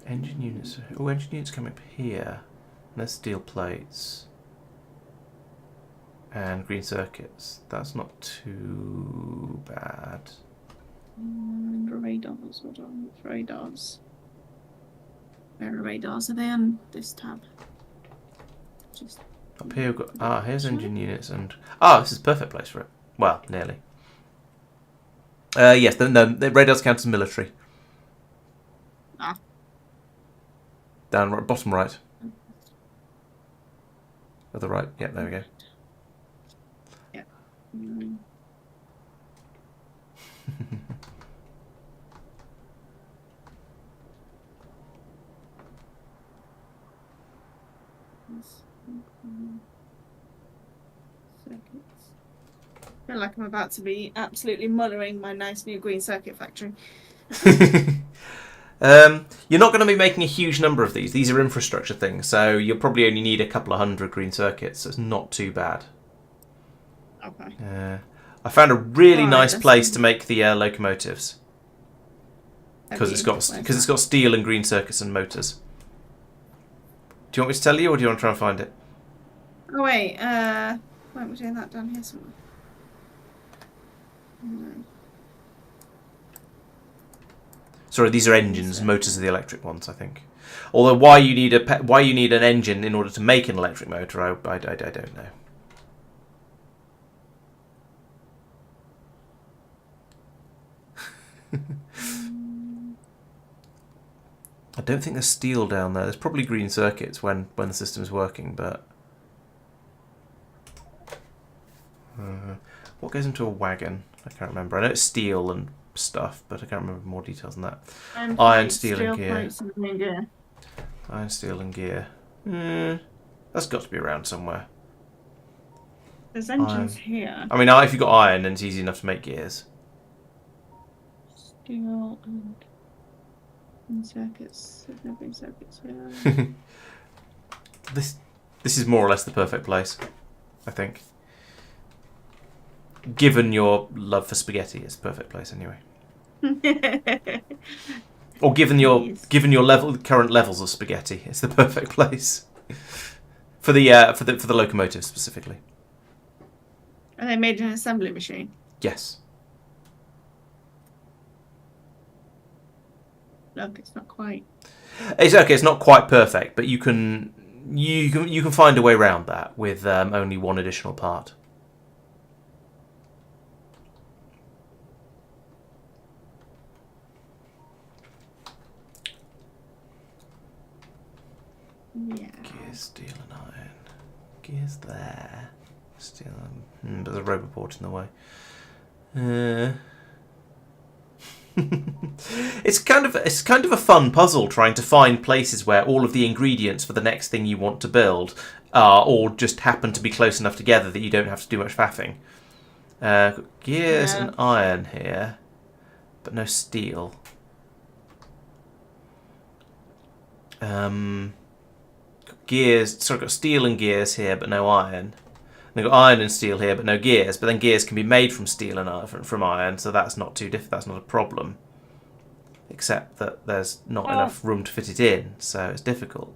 Engine units. Oh, engine units come up here. And there's steel plates. And green circuits. That's not too bad. And radars. Hold on. Radars. Where are radars? Are they on this tab? Just up here we've got... here's engine units and... this is a perfect place for it. Well, nearly. Yes, the radars count as military. Down right, bottom right. Other right. Yeah, there we go. Yeah. Circuits. I feel like I'm about to be absolutely mullering my nice new green circuit factory. You're not going to be making a huge number of these. These are infrastructure things, so you'll probably only need a couple of hundred green circuits, so it's not too bad. Okay. I found a really nice place to make the locomotives because it's got steel and green circuits and motors. Do you want me to tell you, or do you want to try and find it? Oh wait, why aren't we doing that down here somewhere? No. Sorry, these are engines. Motors are the electric ones, I think. Although why you need an engine in order to make an electric motor, I don't know. I don't think there's steel down there. There's probably green circuits when the system's working, but what goes into a wagon? I can't remember. I know it's steel and stuff, but I can't remember more details than that. Iron, steel, and gear. Iron, steel, and gear. That's got to be around somewhere. There's engines here. I mean, if you've got iron, then it's easy enough to make gears. Steel and circuits. There's no green circuits here. This is more or less the perfect place, I think. Given your love for spaghetti, it's the perfect place anyway. Or given your current levels of spaghetti, it's the perfect place for the locomotive specifically. Are they made in an assembly machine? Yes. Look, it's not quite. It's okay. It's not quite perfect, but you can find a way around that with only one additional part. Yeah. Gears, steel, and iron. Gears there. Steel. But there's a robot port in the way. It's kind of a fun puzzle trying to find places where all of the ingredients for the next thing you want to build are all just happen to be close enough together that you don't have to do much faffing. Gears and iron here, but no steel. Got steel and gears here, but no iron. And they've got iron and steel here, but no gears. But then gears can be made from steel and from iron, so that's not too that's not a problem. Except that there's not enough room to fit it in, so it's difficult.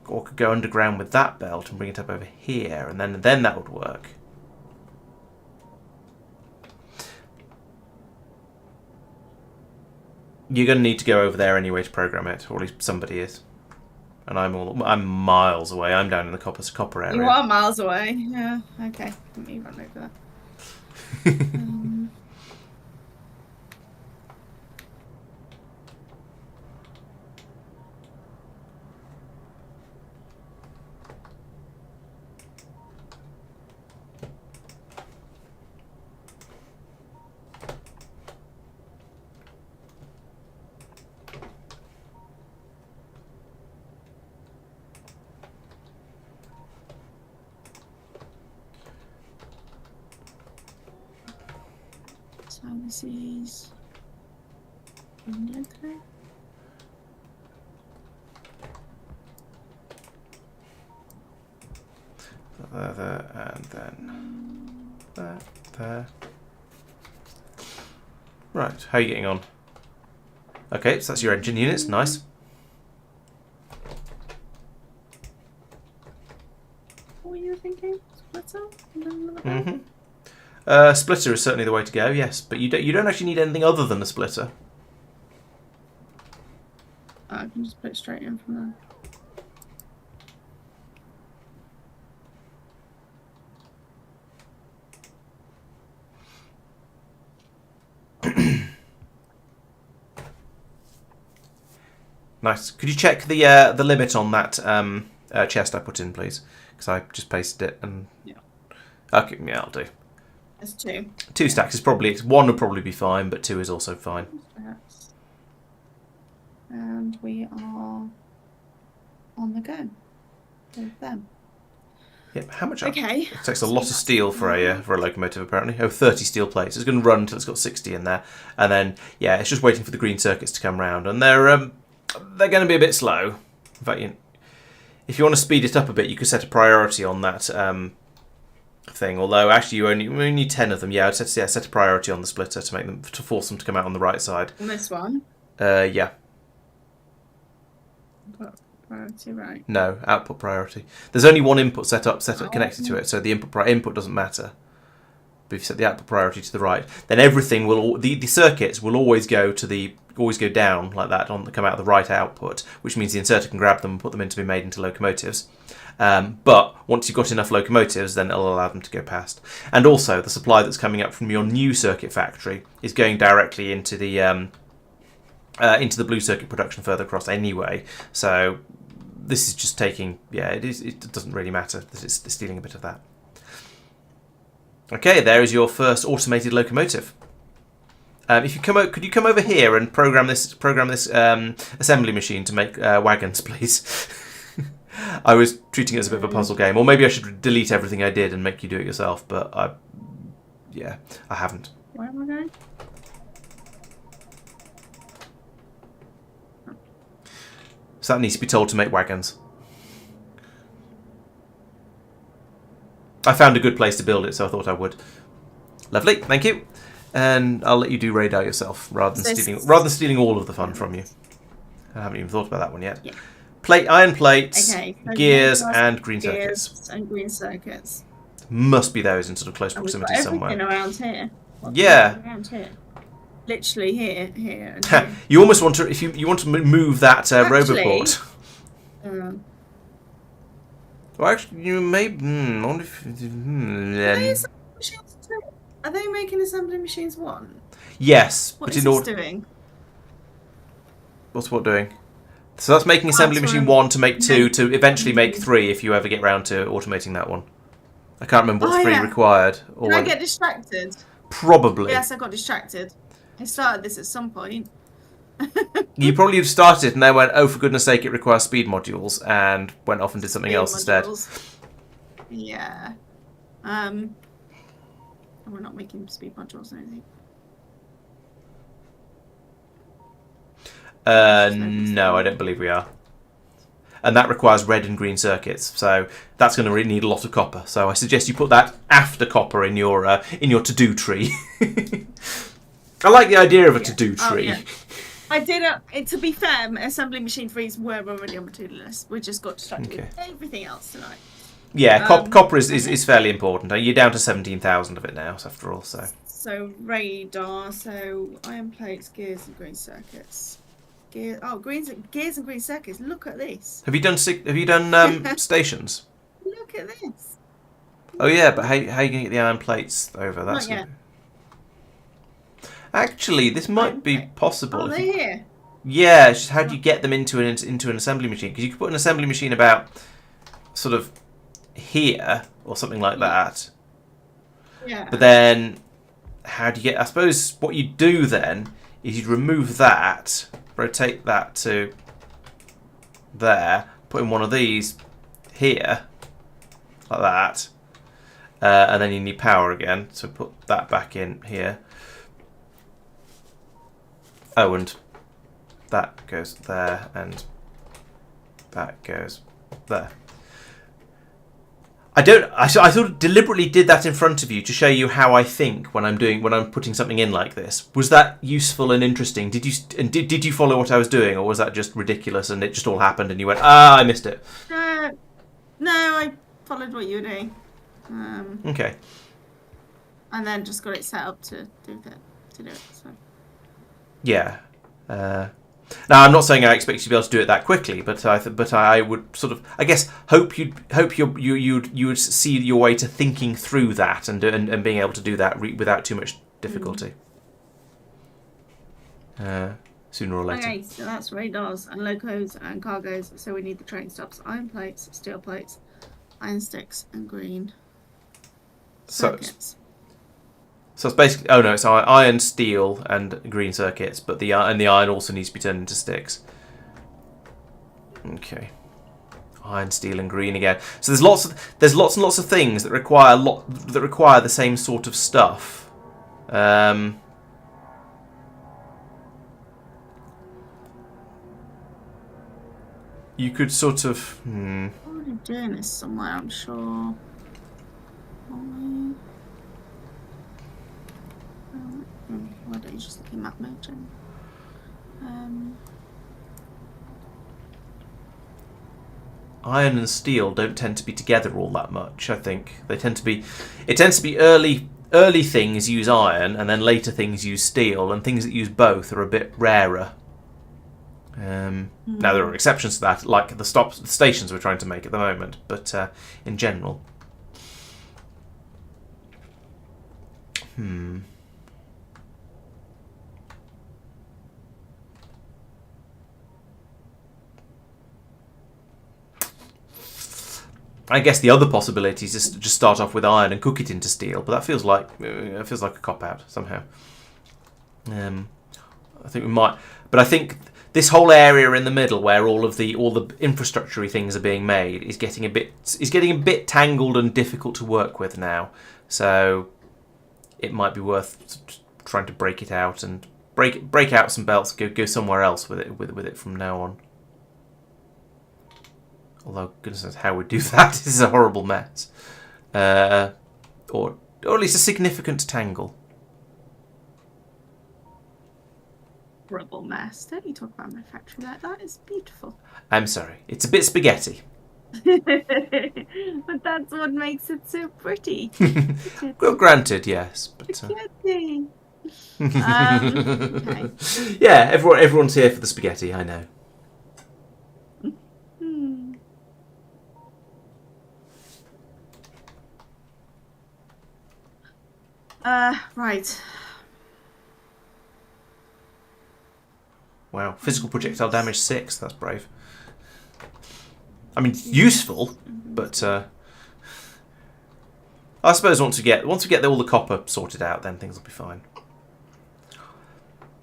Or could go underground with that belt and bring it up over here, and then that would work. You're going to need to go over there anyway to program it, or at least somebody is. and I'm miles away. I'm down in the copper area. You are miles away. Yeah. Okay. Let me run over that. So this is okay. There, and then there. Right, how are you getting on? Okay, so that's your engine units, nice. What were you thinking? Splitter? Splitter is certainly the way to go, yes, but you don't actually need anything other than a splitter. I can just put it straight in from there. Nice. Could you check the limit on that chest I put in, please? Because I just pasted it and. Yeah. Okay, yeah, I'll do. There's 2. 2 stacks is probably 1 would probably be fine, but 2 is also fine. Perhaps. And we are on the go with them. Yep. How much? Okay. It takes a lot of steel for a locomotive apparently. Oh, 30 steel plates. It's going to run until it's got 60 in there, and then yeah, it's just waiting for the green circuits to come round, and they're going to be a bit slow. In fact, if you want to speed it up a bit, you could set a priority on that thing. Although actually, you only need 10 of them. Yeah, I'd set a priority on the splitter to force them to come out on the right side. On this one. Yeah. Priority, right? No, output priority. There's only one input connected to it, so the input doesn't matter. But if you set the output priority to the right, then everything will the circuits will always go down like that come out of the right output, which means the inserter can grab them and put them in to be made into locomotives. But once you've got enough locomotives, then it'll allow them to go past. And also, the supply that's coming up from your new circuit factory is going directly into the blue circuit production further across anyway. So this is just taking, it doesn't really matter that it's stealing a bit of that. Okay, there is your first automated locomotive. If you could you come over here and program this assembly machine to make wagons, please? I was treating it as a bit of a puzzle game, or maybe I should delete everything I did and make you do it yourself, but I haven't. Where am I going? So that needs to be told to make wagons. I found a good place to build it, so I thought I would. Lovely, thank you. And I'll let you do radar yourself rather than stealing all of the fun from you. I haven't even thought about that one yet. Yeah. Iron plates, gears, and green circuits. And green circuits. Must be those in sort of close proximity somewhere. Everything around here. Yeah. Around here. Literally here, and here. You almost want to, if you want to move that Roboport. Well, actually, you may. Wonder if, Are they making assembly machines 1? Yes, what is this doing? What's what doing? So that's making assembly machine 1 to make 2 to eventually make 3 if you ever get round to automating that one. I can't remember what 3 required. Did I get distracted? Probably. Yes, I got distracted. I started this at some point. You probably have started and then went, oh, for goodness sake, it requires speed modules, and went off and did something else instead. Yeah. We're not making speed modules or anything. No, I don't believe we are. And that requires red and green circuits, so that's going to really need a lot of copper. So I suggest you put that after copper in your to-do tree. I like the idea of a to-do tree. Yeah. I did to be fair, assembly machine 3s were already on my to-do list. We just got distracted with everything else tonight. Yeah, copper is fairly important. You're down to 17,000 of it now, after all. So radar, so iron plates, gears, and green circuits. Gear. Oh, gears and green circuits. Look at this. Have you done stations? Look at this. Oh yeah, but how you going to get the iron plates over? Not yet. Actually, this might be Okay. possible. Oh, they're here. Yeah, it's just how do you get them into an assembly machine? Because you could put an assembly machine about sort of here or something like that. Yeah. But then, how do you get? I suppose what you do then is you'd remove that, rotate that to there, put in one of these here, like that, and then you need power again. So put that back in here. Oh, and that goes there, and that goes there. I sort of deliberately did that in front of you to show you how I think when I'm putting something in like this. Was that useful and interesting? Did you follow what I was doing, or was that just ridiculous and it just all happened and you went, I missed it? No, I followed what you were doing. Okay. And then just got it set up to do it. So. Yeah. Now, I'm not saying I expect you to be able to do it that quickly, but I would sort of, I guess, hope you would see your way to thinking through that and being able to do that without too much difficulty. Sooner or later. Okay, so that's radars and locos and cargoes. So we need the train stops, iron plates, steel plates, iron sticks, and green circuits. So it's basically, it's iron, steel, and green circuits, but the iron also needs to be turned into sticks. Okay, iron, steel, and green again. So there's lots and lots of things that require the same sort of stuff. You could sort of. I'm already doing this somewhere, I'm sure. Why don't you just look in map mode, Jen? Iron and steel don't tend to be together all that much. I think they tend to be. It tends to be early things use iron, and then later things use steel, and things that use both are a bit rarer. Now there are exceptions to that, like the stations we're trying to make at the moment, but in general. I guess the other possibility is just to just start off with iron and cook it into steel, but that feels like a cop out somehow. I think we might, but I think this whole area in the middle where all the infrastructure things are being made is getting a bit tangled and difficult to work with now. So it might be worth trying to break it out and break out some belts, go somewhere else with it from now on. Although, goodness knows how we do that. This is a horrible mess. Or at least a significant tangle. Horrible mess. Don't you talk about my factory like that. It's beautiful. I'm sorry. It's a bit spaghetti. But that's what makes it so pretty. Well, granted, yes. But, spaghetti. Okay. Yeah, everyone's here for the spaghetti, I know. Right. Wow, physical projectile damage 6. That's brave. I mean, useful, but I suppose once we get all the copper sorted out, then things will be fine.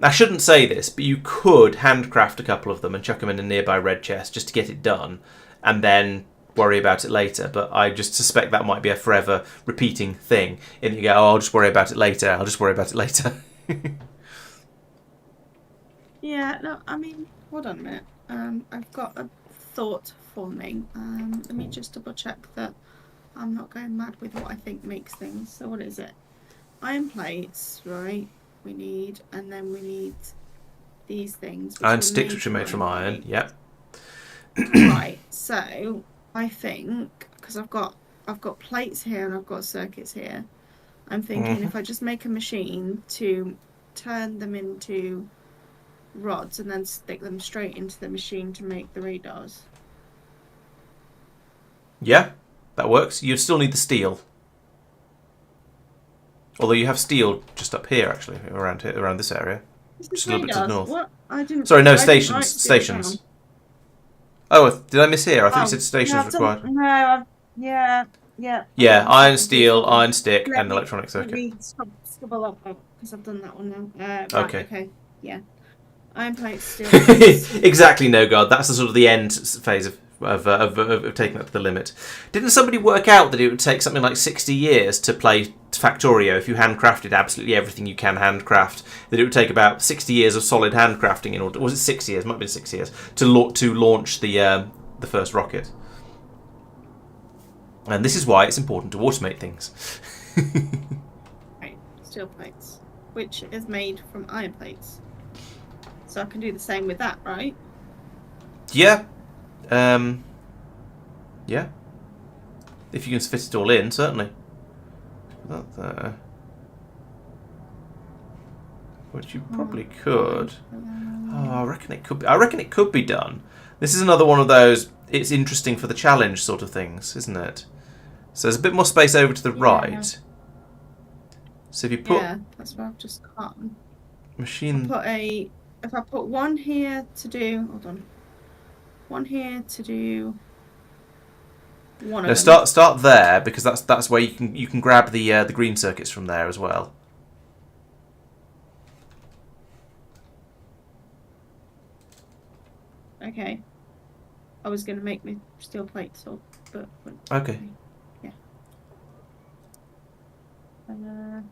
I shouldn't say this, but you could handcraft a couple of them and chuck them in a nearby red chest just to get it done, and then worry about it later. But I just suspect that might be a forever repeating thing. And you go, I'll just worry about it later. I'll just worry about it later. Yeah, no, I mean, hold on a minute. I've got a thought forming. Let me just double check that I'm not going mad with what I think makes things. So what is it? Iron plates, right? We need, and then we need these things. Iron sticks, which are made from iron. Yep. Right. So I think because I've got plates here and I've got circuits here. I'm thinking if I just make a machine to turn them into rods and then stick them straight into the machine to make the radars. Yeah, that works. You'd still need the steel. Although you have steel just up here, actually, around here, around this area. This Just is a little bit to the radars. north. What? Sorry, no, I didn't stations. write steel down. Stations. Oh, did I mishear? I thought you said Oh, stations required. Yeah. Yeah, I've iron, got this steel, one. iron stick, Let and me electronic let circuit. me scribble up because I've done that one now. Right, Okay. okay, yeah. Iron plates, steel plates. Exactly, no god. That's the sort of the end phase of taking that to the limit. Didn't somebody work out that it would take something like 60 years to play Factorio if you handcrafted absolutely everything you can handcraft? That it would take about 60 years of solid handcrafting in order. Was it 6 years? Might have been 6 years to launch the first rocket. And this is why it's important to automate things. Right, steel plates, which is made from iron plates. So I can do the same with that, right? Yeah. Yeah. If you can fit it all in, certainly. That there. Which you probably could. Oh, I reckon it could be. I reckon it could be done. This is another one of those. It's interesting for the challenge sort of things, isn't it? So there's a bit more space over to the right. So if you put that's what I've just cut. machine. If I put one here to do. Hold on. One here to do. One of them. Start there because that's where you can grab the green circuits from there as well. Okay. I was going to make me steel plates up, but Okay. Yeah. How am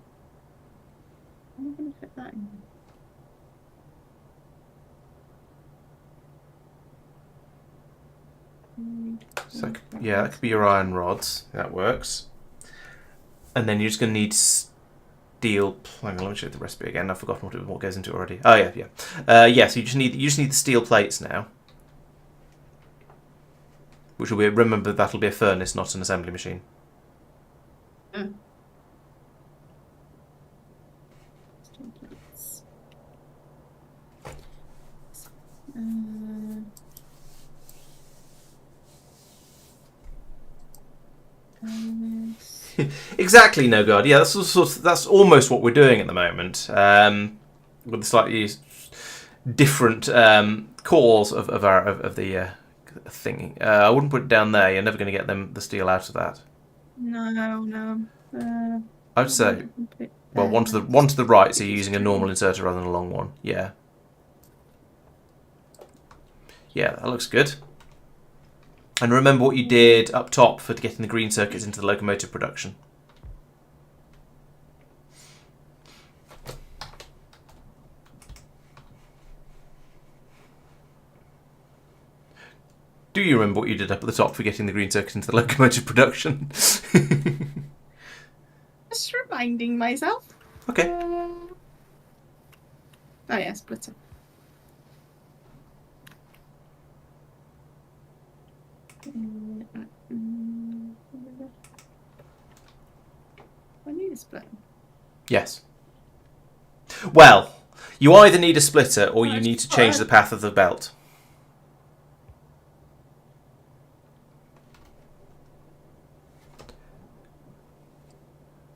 I going to fit that in? So yeah, that could be your iron rods. That works. And then you're just going to need steel. Hang on, let me check the recipe again. I've forgotten what goes into it already. Oh yeah. Yeah. So you just need the steel plates now, which will be. Remember, that'll be a furnace, not an assembly machine. Mm. Steel plates. Exactly, no god. Yeah, that's almost what we're doing at the moment, with slightly different cores of the thing. I wouldn't put it down there. You're never going to get the steel out of that. No. I'd say, well, one to the right. So you're using a normal inserter rather than a long one. Yeah. Yeah, that looks good. And remember what you did up top for getting the green circuits into the locomotive production. Do you remember what you did up at the top for getting the green circuit into the locomotive production? Just reminding myself. Okay. Oh yeah, splitter. I need a splitter. Yes. Well, you either need a splitter or you need to change the path of the belt.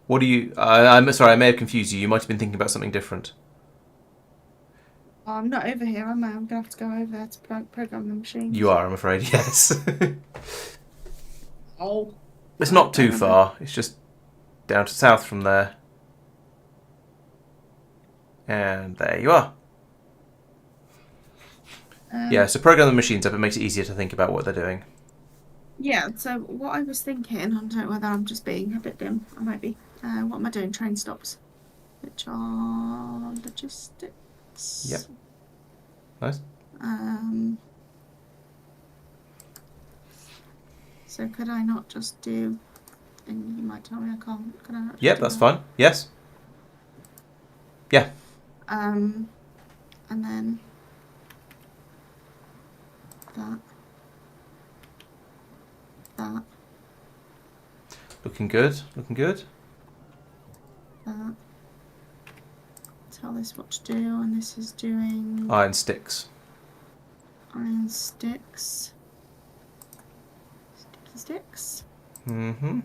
What do you... I'm sorry, I may have confused you. You might have been thinking about something different. Oh, I'm not over here, am I? I'm going to have to go over there to program the machine. You are, I'm afraid, yes. Oh. It's not too far. It's just down to south from there. And there you are. Yeah, so program the machines up. It makes it easier to think about what they're doing. Yeah, so what I was thinking, I don't know whether I'm just being a bit dim. I might be. What am I doing? Train stops. Which are logistics. Yep. Nice. So could I not just do... And you might tell me I can't. Could I not just Yep, do that's that? fine. Yes. Yeah. And then that. Looking good. Looking good. That. tell this what to do, and this is doing Iron sticks. iron sticks. Sticky sticks. Mm-hmm.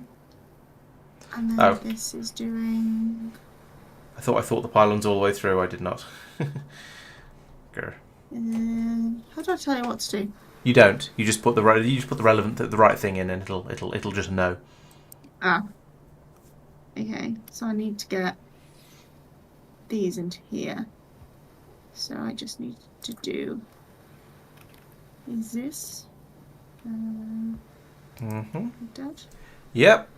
And then this is doing... I thought the pylon's all the way through. I did not. Grr. How do I tell you what to do? You don't. You just put the relevant, the right thing in, and it'll just know. Ah. Okay. So I need to get these into here. So I just need to do. Is this? Mm-hmm. Like that. Yep.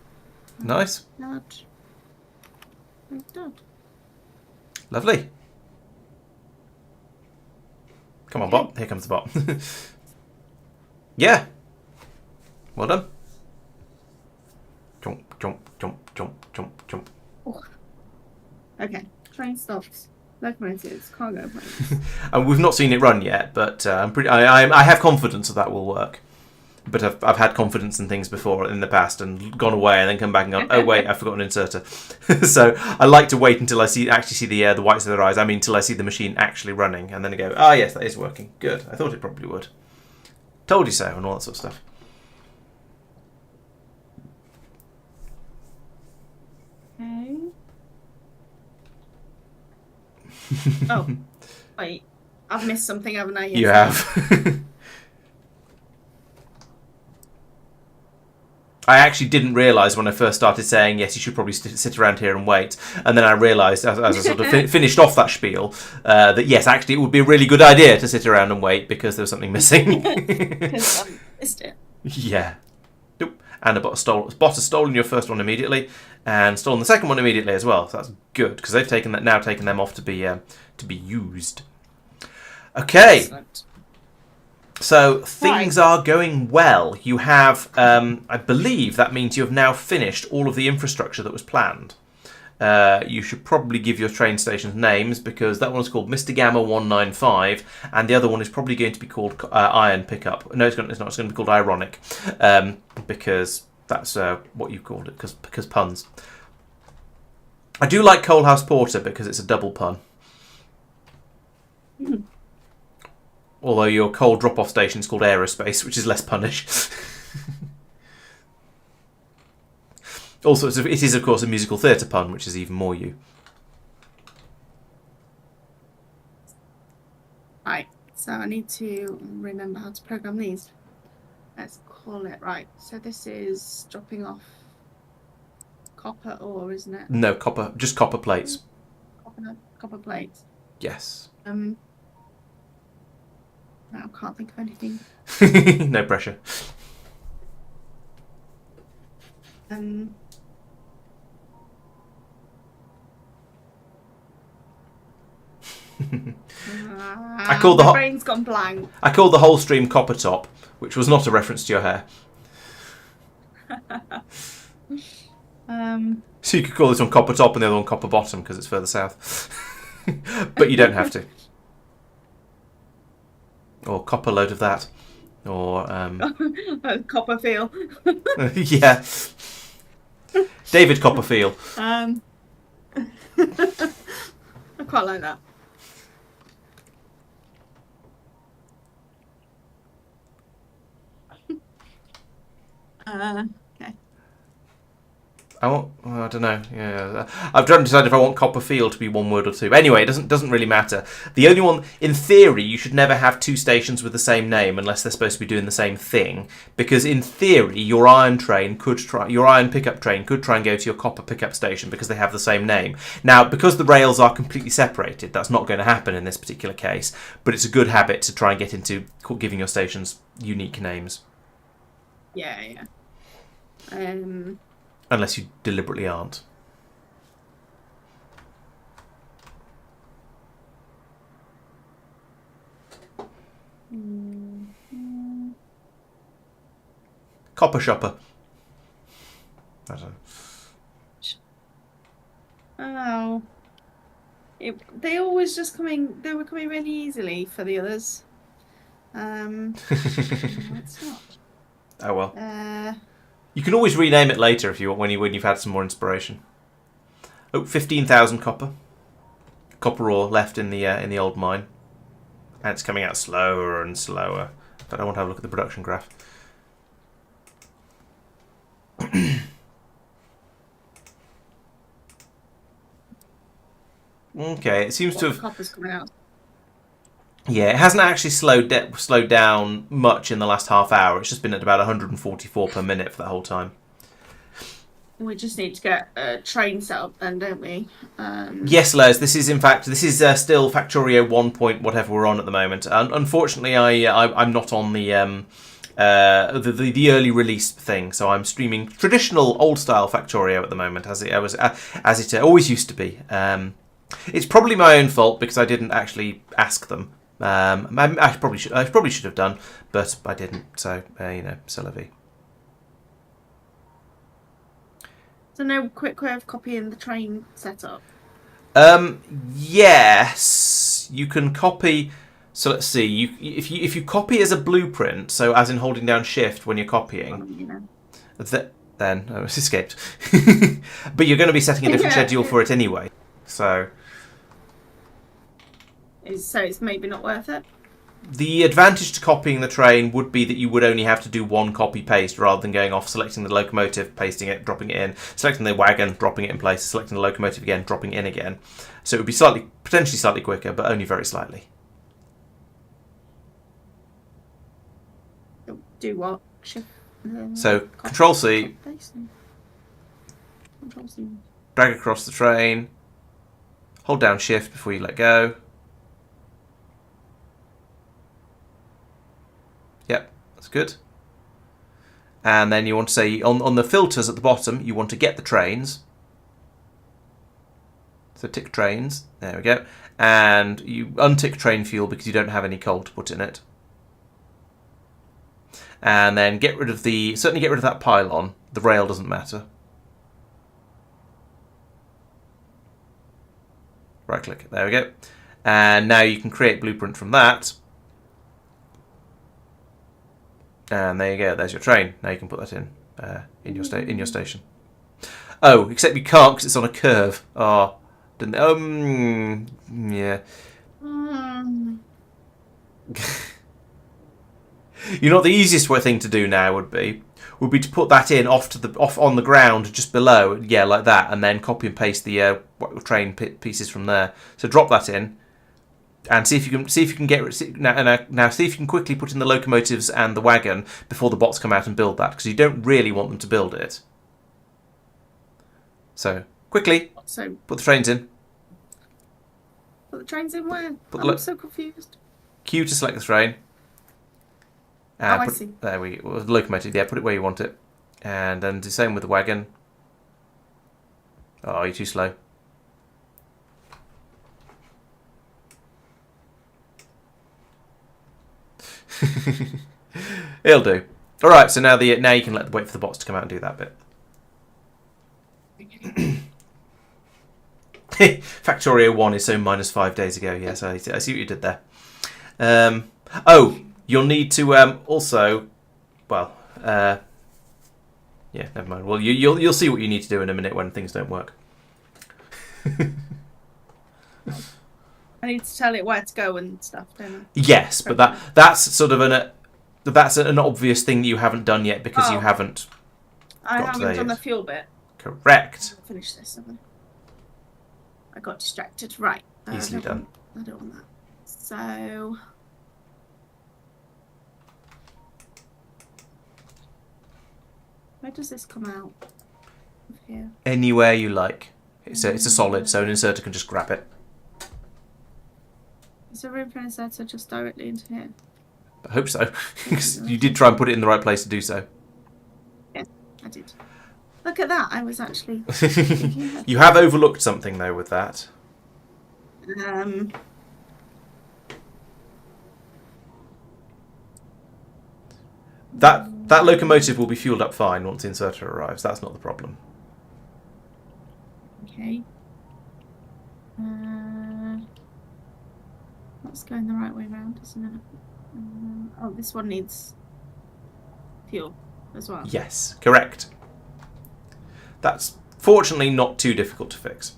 Nice. That. Like that. Lovely. Come on, bot. Here comes the bot. Yeah. Well done. Jump, jump, jump, jump, jump, jump. Oh. Okay. Train stops. Locomotives. Cargo planes. And we've not seen it run yet, but I have confidence that will work. But I've had confidence in things before in the past and gone away and then come back and gone, oh wait, I forgot an inserter. So I like to wait until I actually see the whites of their eyes. I mean, until I see the machine actually running, and then I go, oh yes, that is working. Good. I thought it probably would. Told you so, and all that sort of stuff. Okay. Oh, wait. I've missed something, haven't I? Yes, You have. I actually didn't realise when I first started saying, yes, you should probably sit around here and wait. And then I realised, as I sort of finished off that spiel, that yes, actually it would be a really good idea to sit around and wait because there was something missing. Because I missed it. Yeah. Nope. And a bot has stolen your first one immediately, and stolen the second one immediately as well. So that's good, because they've taken them off to be used. Okay. Excellent. So things are going well. You have, I believe that means you have now finished all of the infrastructure that was planned. You should probably give your train stations names, because that one's called Mr. Gamma 195, and the other one is probably going to be called Iron Pickup. No, it's not. It's going to be called Ironic, because that's what you called it, because puns. I do like Coal House Porter because it's a double pun. Mm. Although your coal drop-off station is called Aerospace, which is less punish. Also, it is, of course, a musical theatre pun, which is even more you. Right, so I need to remember how to program these. Let's call it right. So this is dropping off copper ore, isn't it? No, just copper plates. Copper plates. Yes. I can't think of anything. No pressure. I called my brain's gone blank. I called the whole stream Copper Top, which was not a reference to your hair. So you could call this one Copper Top and the other one Copper Bottom because it's further south. But you don't have to. Or Copper Load of That. Or Copperfield. Yeah. David Copperfield. I quite like that. Okay. I don't know. Yeah, I've trying to decide if I want Copperfield to be one word or two. Anyway, it doesn't really matter. The only one, in theory, you should never have two stations with the same name unless they're supposed to be doing the same thing. Because in theory, your iron pickup train could try and go to your copper pickup station because they have the same name. Now, because the rails are completely separated, that's not going to happen in this particular case. But it's a good habit to try and get into giving your stations unique names. Yeah. Unless you deliberately aren't. Copper Shopper. I don't know. Oh. They always just they were coming really easily for the others. It's not. Oh well. You can always rename it later if you want when you've had some more inspiration. Oh, 15,000 copper. copper ore left in the old mine, and it's coming out slower and slower. But I want to have a look at the production graph. Okay, it seems to have. Copper's coming out. Yeah, it hasn't actually slowed down much in the last half hour. It's just been at about 144 per minute for the whole time. We just need to get a train set up then, don't we? Yes, Les. This is still Factorio 1 point whatever we're on at the moment. Unfortunately, I'm not on the early release thing, so I'm streaming traditional old style Factorio at the moment, as it always used to be. It's probably my own fault because I didn't actually ask them. I probably should have done, but I didn't. So c'est la vie. So no quick way of copying the train setup? Yes, you can copy. So let's see. If you copy as a blueprint, so as in holding down Shift when you're copying, then it's escaped. But you're going to be setting a different schedule for it anyway. So it's maybe not worth it. The advantage to copying the train would be that you would only have to do one copy-paste rather than going off, selecting the locomotive, pasting it, dropping it in, selecting the wagon, dropping it in place, selecting the locomotive again, dropping it in again. So it would be potentially slightly quicker, but only very slightly. Do what? Shift. So Control-C, Control-C. drag across the train, hold down Shift before you let go. Yep, that's good. And then you want to say, on the filters at the bottom, you want to get the trains. So tick trains, there we go. And you untick train fuel because you don't have any coal to put in it. And then certainly get rid of that pylon. The rail doesn't matter. Right click, there we go. And now you can create blueprint from that. And there you go. There's your train. Now you can put that in your station. Oh, except you can't because it's on a curve. Oh, didn't. Yeah. You know what the easiest thing to do now would be to put that in off on the ground just below. Yeah, like that, and then copy and paste the train pieces from there. So drop that in. And see if you can now see if you can quickly put in the locomotives and the wagon before the bots come out and build that, because you don't really want them to build it. So quickly, put the trains in. Put the trains in where? I'm so confused. Q to select the train. I see. There we go. The locomotive. Yeah, put it where you want it, and then do the same with the wagon. Oh, you're too slow. It'll do. All right. So now you can wait for the bots to come out and do that bit. Factorio 1 is so -5 days ago. Yes, I see what you did there. Oh, you'll need to also. Well, yeah. Never mind. Well, you'll see what you need to do in a minute when things don't work. I need to tell it where to go and stuff, don't I? Yes, but that's sort of an obvious thing that you haven't done yet because you haven't. I haven't done the fuel bit. Correct. I'll finish this. I got distracted. Right. Easily done. I don't want that. So. Where does this come out? Of here. Anywhere you like. It's a solid, so an inserter can just grab it. Is there room for an inserter just directly into here? I hope so. Because you did try and put it in the right place to do so. Yeah, I did. Look at that. I was actually... You have overlooked something, though, with that. That locomotive will be fueled up fine once the inserter arrives. That's not the problem. Okay. That's going the right way around, isn't it? Oh, this one needs fuel as well. Yes, correct. That's fortunately not too difficult to fix.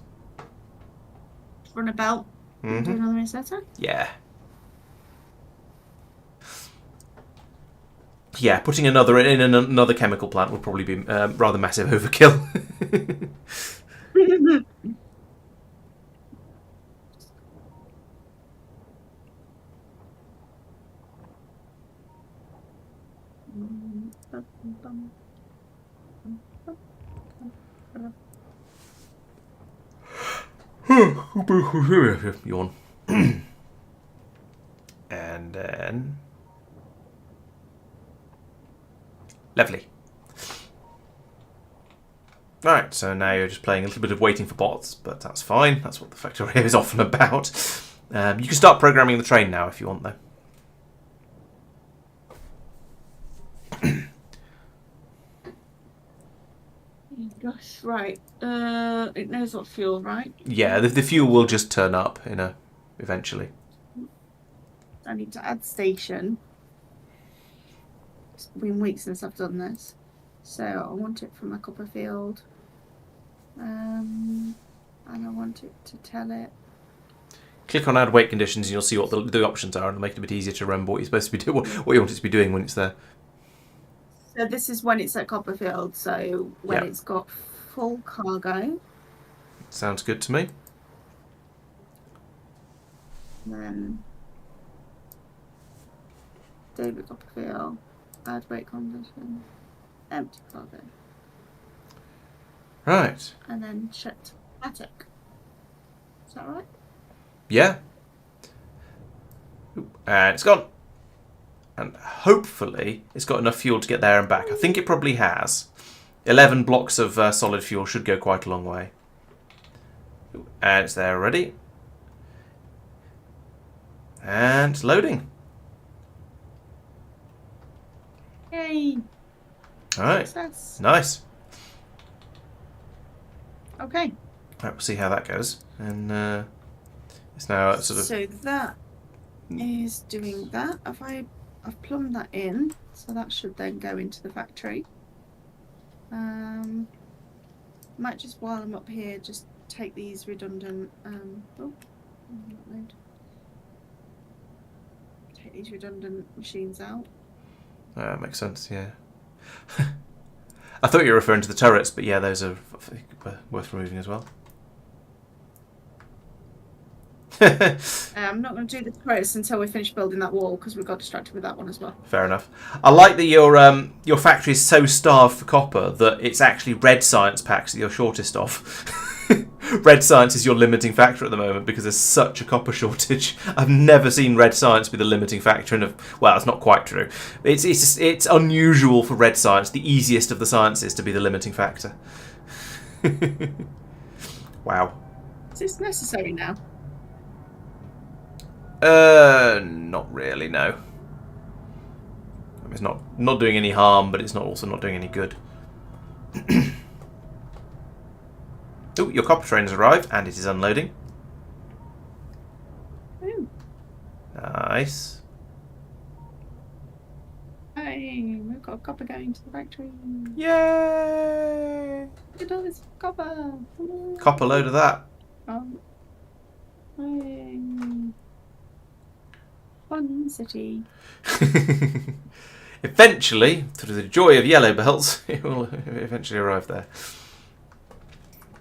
Run a belt Do another inserter? Yeah. Yeah, putting another in another chemical plant would probably be rather massive overkill. Yawn. And then... Lovely. Right, so now you're just playing a little bit of waiting for bots, but that's fine. That's what the Factorio is often about. You can start programming the train now if you want, though. Gosh, right. It knows what fuel, right? Yeah, the fuel will just turn up eventually. I need to add station. It's been weeks since I've done this. So I want it from a copper field. And I want it to tell it. Click on add weight conditions and you'll see what the options are, and it'll make it a bit easier to remember what you're supposed to be doing, what you want it to be doing when it's there. So this is when it's at Copperfield, so when it's got full cargo. Sounds good to me. Then David Copperfield, add weight condition, empty cargo. Right. And then checked attic. Is that right? Yeah. And it's gone. And hopefully it's got enough fuel to get there and back. I think it probably has. 11 blocks of solid fuel should go quite a long way. And it's there already. And it's loading. Yay! Alright. Success. Nice. Okay. Right, we'll see how that goes. And it's now sort of... So that is doing that. I've plumbed that in, so that should then go into the factory. Might just, while I'm up here, just take these redundant take these redundant machines out. makes sense, yeah. I thought you were referring to the turrets, but yeah, those are worth removing as well. I'm not going to do the turrets until we finish building that wall, because we got distracted with that one as well. Fair enough. I like that your factory is so starved for copper that it's actually red science packs that you're shortest of. Red science is your limiting factor at the moment because there's such a copper shortage. I've never seen red science be the limiting factor. Well, it's not quite true. It's unusual for red science, the easiest of the sciences, to be the limiting factor. Wow. Is this necessary now? Not really, no. It's not doing any harm, but it's also not doing any good. Oh, your copper train has arrived, and it is unloading. Ooh. Nice. Hey, we've got copper going to the factory. Yay! Look at all this copper. Copper load of that. Hey. Fun city. Eventually, through the joy of yellow belts, it will eventually arrive there.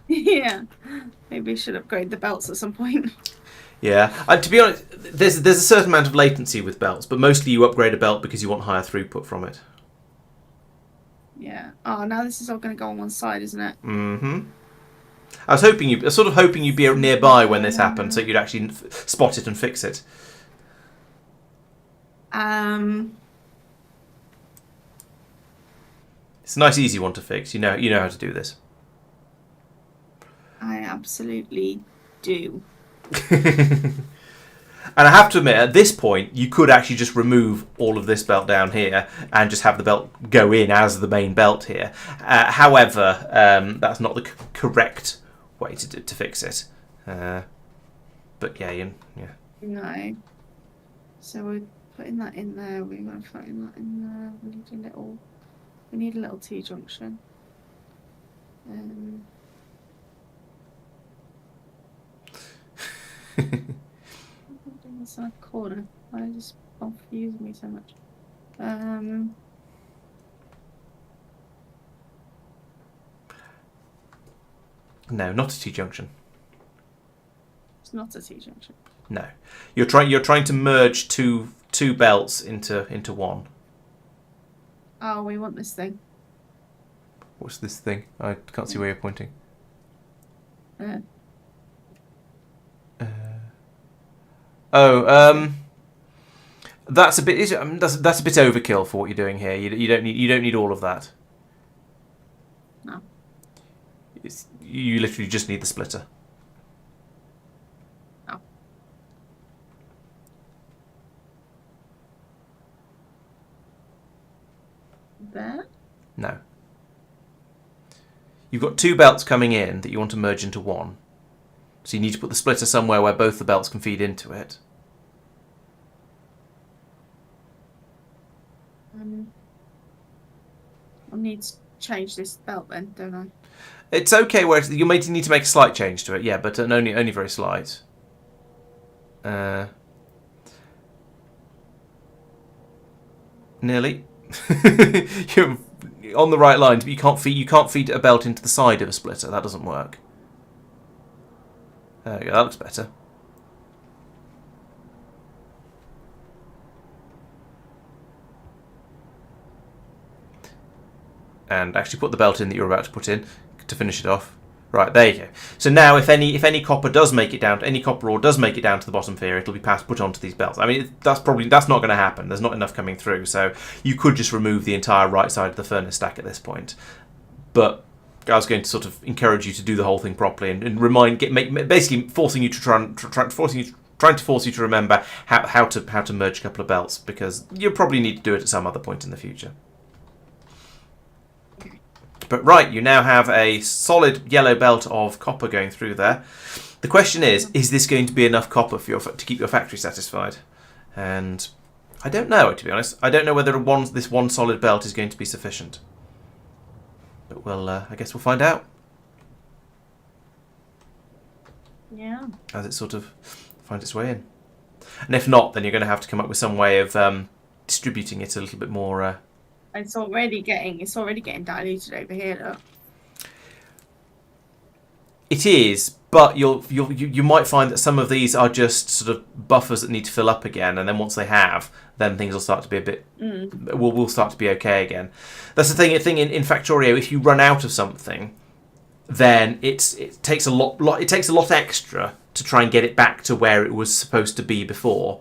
Yeah, maybe we should upgrade the belts at some point. Yeah, to be honest, there's a certain amount of latency with belts, but mostly you upgrade a belt because you want higher throughput from it. Yeah. Oh, now this is all going to go on one side, isn't it? Mm-hmm. I was sort of hoping you'd be nearby when this happened, so you'd actually spot it and fix it. It's a nice, easy one to fix. You know how to do this. I absolutely do. And I have to admit, at this point, you could actually just remove all of this belt down here and just have the belt go in as the main belt here. However, that's not the correct way to fix it. But yeah. No. So we're putting that in there. We're going to put that in there. We need a little T-junction. That's a corner. Why is this confusing me so much? No, not a T-junction. It's not a T-junction. No, you're trying to merge two belts into one. Oh, we want this thing. What's this thing? I can't see where you're pointing. That's a bit. That's a bit overkill for what you're doing here. You don't need all of that. No. You literally just need the splitter. Oh. There? No. You've got two belts coming in that you want to merge into one. So you need to put the splitter somewhere where both the belts can feed into it. I need to change this belt then, don't I? It's okay where you may need to make a slight change to it, yeah, but only very slight. Nearly. You're on the right line, but you can't feed a belt into the side of a splitter. That doesn't work. There we go. That looks better. And actually put the belt in that you're about to put in to finish it off. Right, there you go. So now, if any copper does make it down, any copper ore does make it down to the bottom here, it'll be put onto these belts. I mean, that's not going to happen. There's not enough coming through, so you could just remove the entire right side of the furnace stack at this point. But I was going to sort of encourage you to do the whole thing properly and basically forcing you to force you to remember how to merge a couple of belts, because you probably need to do it at some other point in the future. But right, you now have a solid yellow belt of copper going through there. The question is this going to be enough copper to keep your factory satisfied? And I don't know, to be honest. I don't know whether this one solid belt is going to be sufficient. But I guess we'll find out. Yeah. As it sort of finds its way in. And if not, then you're going to have to come up with some way of distributing it a little bit more. It's already getting diluted over here, look. It is, but you might find that some of these are just sort of buffers that need to fill up again, and then once they have, then things will start to be a bit. Will start to be okay again. That's the thing in Factorio. If you run out of something, then it takes a lot extra to try and get it back to where it was supposed to be before.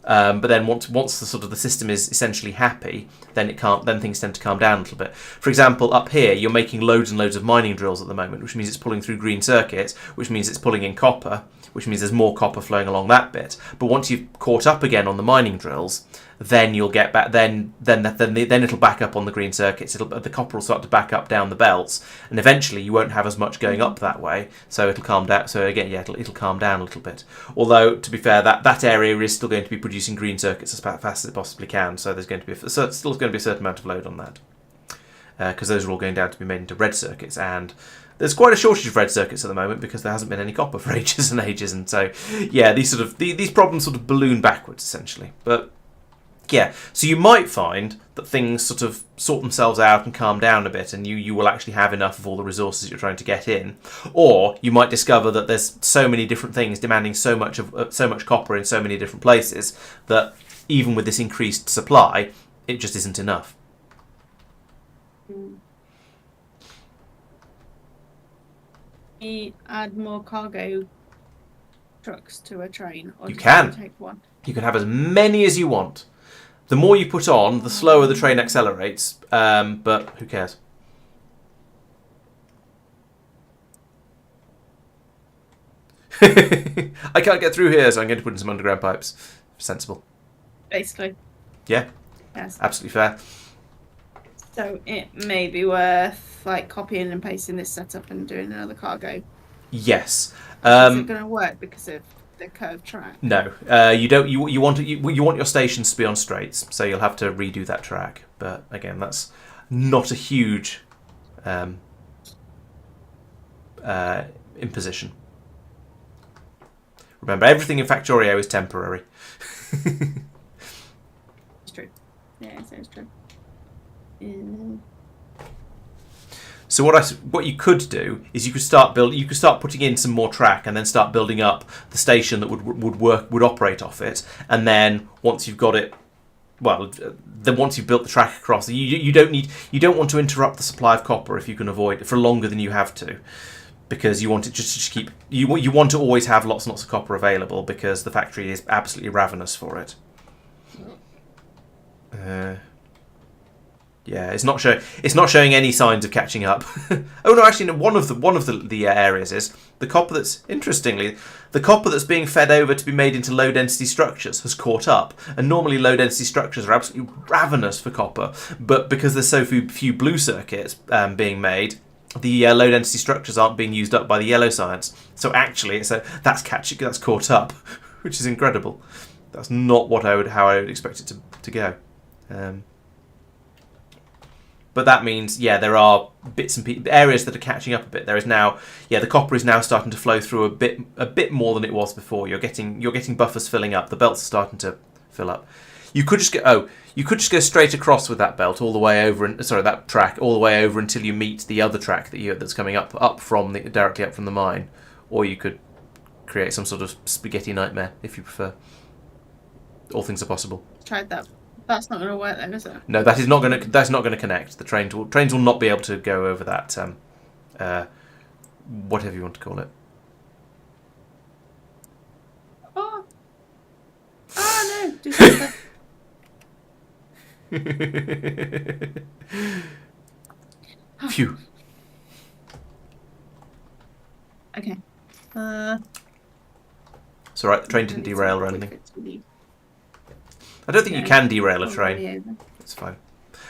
But then once the system is essentially happy, then things tend to calm down a little bit. For example, up here you're making loads and loads of mining drills at the moment, which means it's pulling through green circuits, which means it's pulling in copper, which means there's more copper flowing along that bit. But once you've caught up again on the mining drills, then you'll get back. Then it'll back up on the green circuits. The copper will start to back up down the belts, and eventually you won't have as much going up that way. So it'll calm down. So again, yeah, it'll calm down a little bit. Although to be fair, that area is still going to be producing green circuits as fast as it possibly can. So there's going to be still going to be a certain amount of load on that, because those are all going down to be made into red circuits, and there's quite a shortage of red circuits at the moment because there hasn't been any copper for ages and ages. And so yeah, these problems sort of balloon backwards essentially, but. Yeah, so you might find that things sort of sort themselves out and calm down a bit, and you will actually have enough of all the resources you're trying to get in. Or you might discover that there's so many different things demanding so much copper in so many different places that even with this increased supply, it just isn't enough. Add more cargo trucks to a train, or you can take one. You can have as many as you want. The more you put on, the slower the train accelerates, but who cares? I can't get through here, so I'm going to put in some underground pipes. Sensible. Basically. Yeah. Yes. Absolutely fair. So it may be worth copying and pasting this setup and doing another cargo. Yes. Is it going to work because of the curved track? No, you don't. You want your stations to be on straights, so you'll have to redo that track. But again, that's not a huge imposition. Remember, everything in Factorio is temporary. It's true. Yeah, it's true. So what you could do is you could start putting in some more track and then start building up the station that would operate off it, and then once you've got it, well, then once you've built the track across, you don't want to interrupt the supply of copper if you can avoid it for longer than you have to, because you want it just to keep you want to always have lots and lots of copper available because the factory is absolutely ravenous for it. Yeah, it's not showing any signs of catching up. Oh no, actually, no, one of the areas is the copper that's being fed over to be made into low density structures has caught up. And normally low density structures are absolutely ravenous for copper, but because there's so few blue circuits being made, the low density structures aren't being used up by the yellow science. So actually, that's caught up, which is incredible. That's not how I would expect it to go. But that means, yeah, there are bits and areas that are catching up a bit. There is now, yeah, the copper is now starting to flow through a bit more than it was before. You're getting buffers filling up. The belts are starting to fill up. You could just go straight across with that belt all the way over, that track all the way over until you meet the other track that's coming up from directly up from the mine, or you could create some sort of spaghetti nightmare if you prefer. All things are possible. Tried that. That's not going to work then, is it? No, that's not going to connect. The trains will not be able to go over that. Whatever you want to call it. Oh no! Just Phew. Okay. It's alright. The train didn't derail or anything. I don't think you can derail a train. It's fine.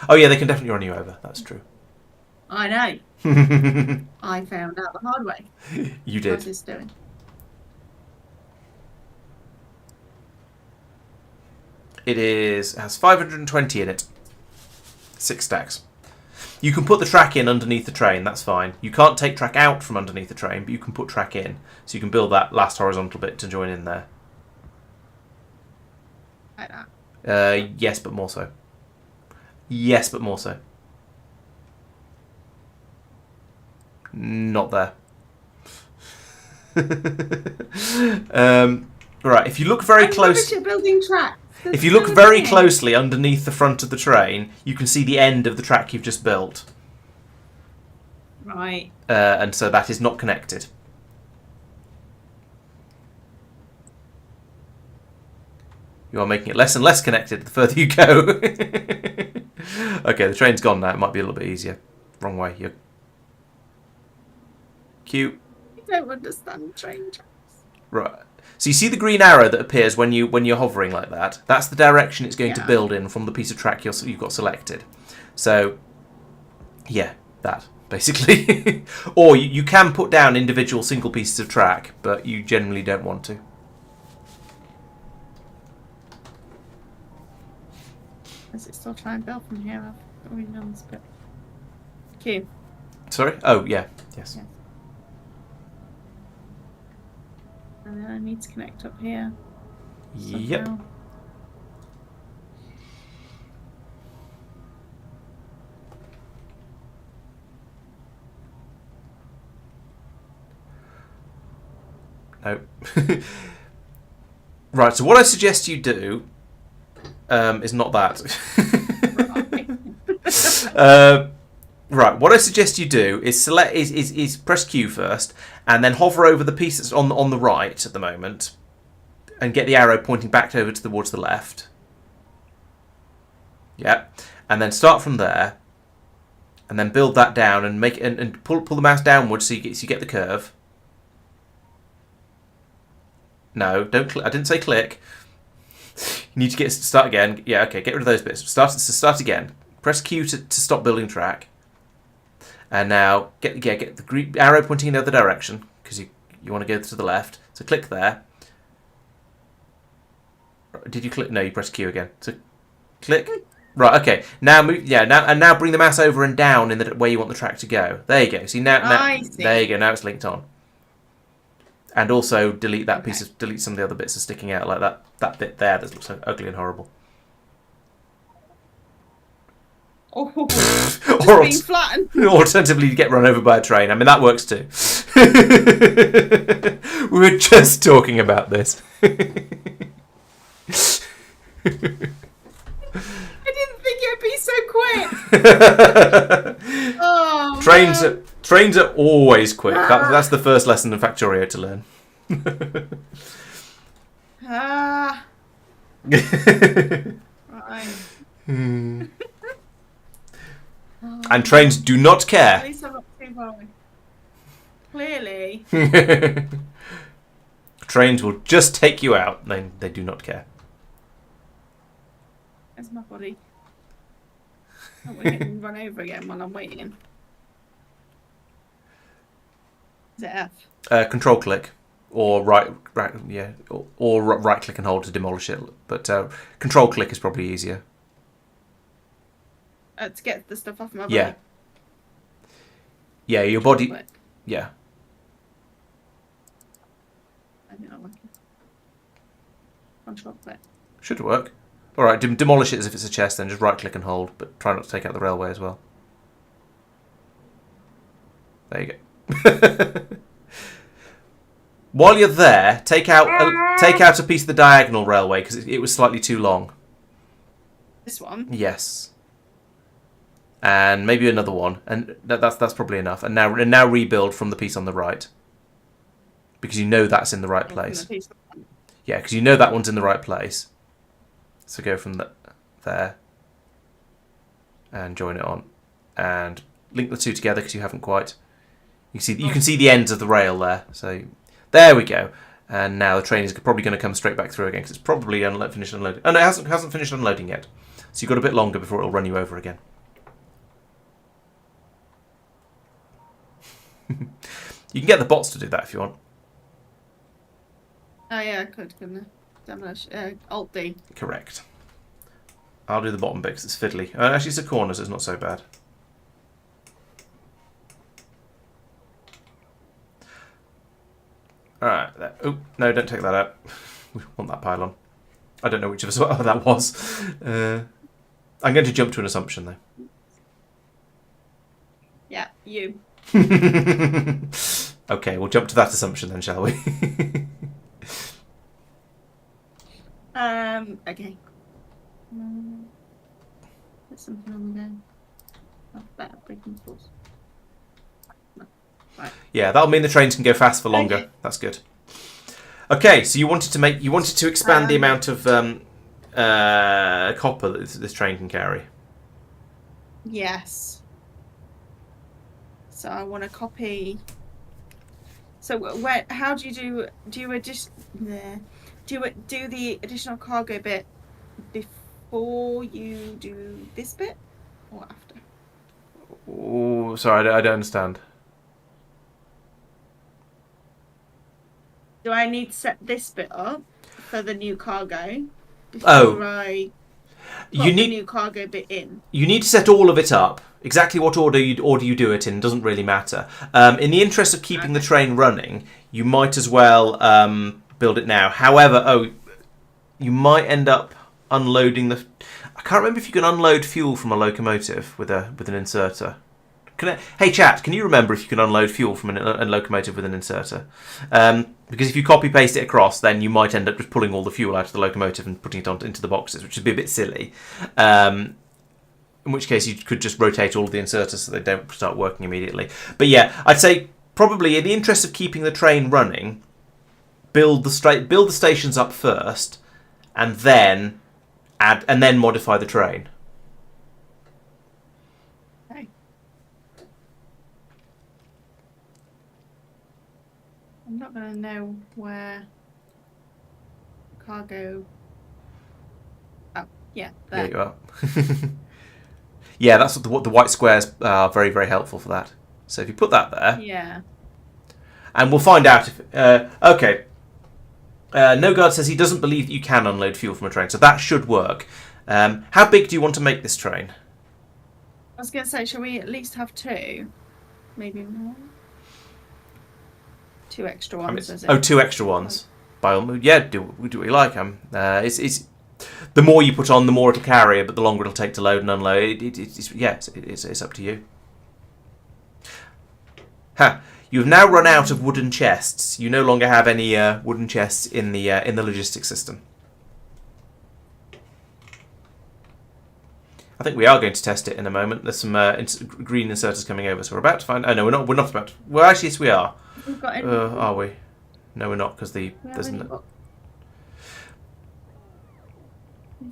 Oh yeah, they can definitely run you over. That's true. I know. I found out the hard way. You did. How's this doing? It has 520 in it. 6 stacks. You can put the track in underneath the train. That's fine. You can't take track out from underneath the train, but you can put track in. So you can build that last horizontal bit to join in there. Like that. Yes, but more so. Yes, but more so. Not there. Right, if you look very close... building tracks. If you look very closely underneath the front of the train, you can see the end of the track you've just built. Right. And so that is not connected. You are making it less and less connected the further you go. Okay, the train's gone now. It might be a little bit easier. Wrong way. You're... Cute. I don't understand train tracks. Right. So you see the green arrow that appears when you're hovering like that? That's the direction it's going to build in from the piece of track you've got selected. So, yeah, that, basically. Or you can put down individual single pieces of track, but you generally don't want to. Is it still trying to build from here? I've already done this bit. Q. Sorry? Oh, yeah. Yes. Yeah. And then I need to connect up here. Yep. Somehow. No. Right, so what I suggest you do is not that. Right, what I suggest you do is select is press Q first, and then hover over the piece that's on the right at the moment, and get the arrow pointing back over towards the left. Yeah, and then start from there, and then build that down and make and pull the mouse downwards so you get the curve. No, don't. I didn't say click. You need to start again. Yeah, okay. Get rid of those bits. Start again. Press Q to stop building track. And now get the green arrow pointing in the other direction because you want to go to the left. So click there. Did you click? No, you press Q again. So click. Right. Okay. Now move. Yeah. Now bring the mouse over and down in the way you want the track to go. There you go. See now. I see. There you go. Now it's linked on. And also delete that piece of delete some of the other bits that are sticking out, like that bit there that looks so ugly and horrible. Oh, just being flattened. Alternatively, you get run over by a train. I mean, that works too. We were just talking about this. I didn't think it would be so quick. Oh, trains are always quick. That's the first lesson in Factorio to learn. Right. And trains do not care. At least I'm not too far. Clearly. Trains will just take you out. They do not care. Where's my body? Oh, we're getting run over again while I'm waiting. Is it F? Control click, or right click and hold to demolish it. But control click is probably easier. To get the stuff off my body. Yeah. Yeah, your body. Click. Yeah. I think that works. Control click. Should work. All right, demolish it as if it's a chest, then just right click and hold, but try not to take out the railway as well. There you go. While you're there, take out a piece of the diagonal railway because it was slightly too long. This one? Yes. And maybe another one, and that's probably enough. And now rebuild from the piece on the right, because you know that's in the right place. Yeah, because you know that one's in the right place. So go from there and join it on, and link the two together because you haven't quite. You can see the ends of the rail there. So there we go. And now the train is probably going to come straight back through again because it's probably finished unloading. Oh no, it hasn't finished unloading yet. So you've got a bit longer before it'll run you over again. You can get the bots to do that if you want. Oh yeah, I could, couldn't I? Demolish. Alt D. Correct. I'll do the bottom bit because it's fiddly. Actually, it's a corner, so it's not so bad. Alright. Oh, no, don't take that out. We want that pylon. I don't know which of us that was. I'm going to jump to an assumption, though. Yeah, you. Okay, we'll jump to that assumption then, shall we? Okay. There's something on there. Oh, better breaking force. No. Right. Yeah, that'll mean the trains can go fast for longer. Okay. That's good. Okay, so you wanted to expand the amount of copper that this train can carry. Yes. So I want to copy. So where? How do you do the additional cargo bit before you do this bit or after? Oh, sorry, I don't understand. Do I need to set this bit up for the new cargo before I put the new cargo bit in? You need to set all of it up. Exactly what order you do it in doesn't really matter. In the interest of keeping the train running, you might as well build it now. However, you might end up unloading the. I can't remember if you can unload fuel from a locomotive with an inserter. Hey chat, can you remember if you can unload fuel from a locomotive with an inserter? Because if you copy paste it across, then you might end up just pulling all the fuel out of the locomotive and putting it into the boxes, which would be a bit silly. In which case you could just rotate all of the inserters so they don't start working immediately. But yeah, I'd say probably in the interest of keeping the train running, build the stations up first, and then modify the train. Okay. I'm not going to know where cargo. Oh, yeah, there. There you are. Yeah, that's what the white squares are very, very helpful for that. So if you put that there. Yeah. And we'll find out if. Okay. Nogard says he doesn't believe that you can unload fuel from a train, so that should work. How big do you want to make this train? I was going to say, shall we at least have two? Maybe more? 2 extra I mean, ones, is it? oh, 2 extra ones. By all means, yeah, do what you like. It's the more you put on, the more it'll carry, but the longer it'll take to load and unload. It's up to you. Ha! You've now run out of wooden chests. You no longer have any wooden chests in the logistics system. I think we are going to test it in a moment. There's some green inserters coming over, so we're about to find. Oh no, we're not. We're not about to. Well, actually, yes, we are. We've got any. Are we? No, we're not because We've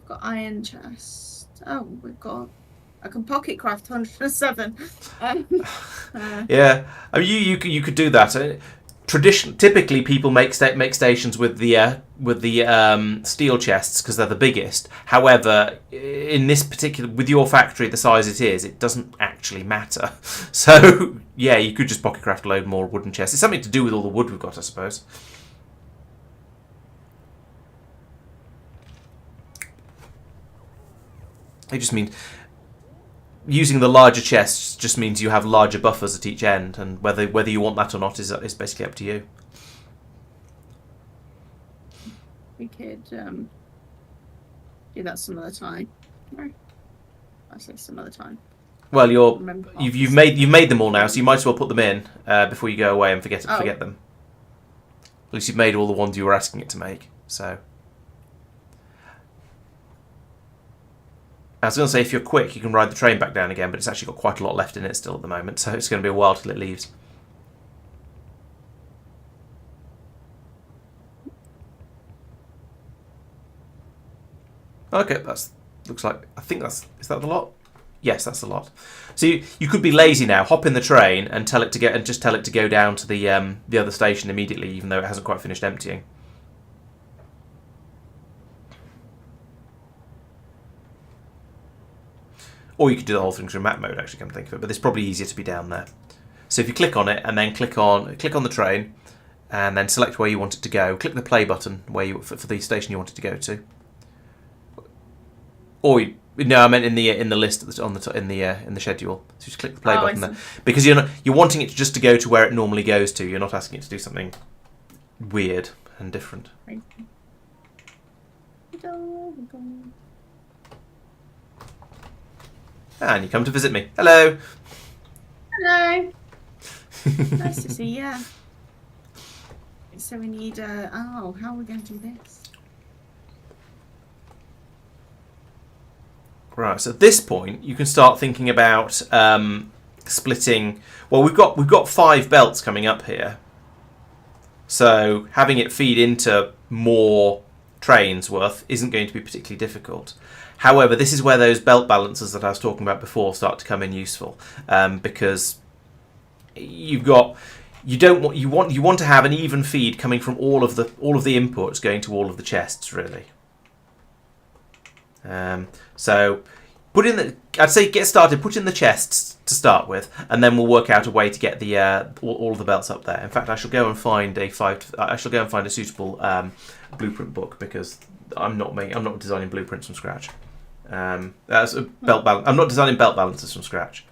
got iron chest. Oh, we've got. I can pocket craft 107. Yeah, I mean, you could do that. Typically, people make stations with the steel chests because they're the biggest. However, in this particular, with your factory the size it is, it doesn't actually matter. So yeah, you could just pocket craft a load more wooden chests. It's something to do with all the wood we've got, I suppose. It just means using the larger chests just means you have larger buffers at each end, and whether you want that or not is basically up to you. We could do that some other time. No, I say some other time. Well, you've made them all now, so you might as well put them in before you go away and forget them. At least you've made all the ones you were asking it to make. So. I was going to say, if you're quick, you can ride the train back down again, but it's actually got quite a lot left in it still at the moment, so it's going to be a while till it leaves. Okay, looks like, is that the lot? Yes, that's the lot. So you could be lazy now, hop in the train and just tell it to go down to the other station immediately, even though it hasn't quite finished emptying. Or you could do the whole thing through map mode, actually, come to think of it. But it's probably easier to be down there. So if you click on it and then click on the train, and then select where you want it to go, click the play button for the station you want it to go to. Or no, I meant in the list in the schedule. So just click the play button there, because you're wanting it just to go to where it normally goes to. You're not asking it to do something weird and different. And you come to visit me. Hello. Hello. Nice to see you. So we need how are we going to do this? Right. So at this point, you can start thinking about splitting. Well, we've got 5 belts coming up here. So having it feed into more trains worth isn't going to be particularly difficult. However, this is where those belt balancers that I was talking about before start to come in useful, because you want to have an even feed coming from all of the inputs going to all of the chests, really. So I'd say get started. Put in the chests to start with, and then we'll work out a way to get the all of the belts up there. In fact, I shall go and find a suitable blueprint book, because I'm not designing blueprints from scratch. That's a belt balance. I'm not designing belt balancers from scratch.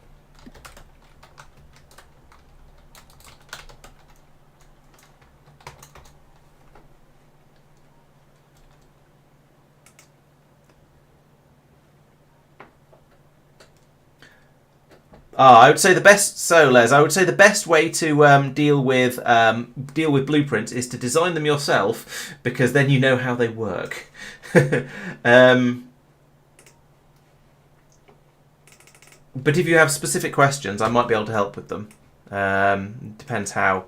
I would say the best way to deal with blueprints is to design them yourself, because then you know how they work. But if you have specific questions, I might be able to help with them. Depends how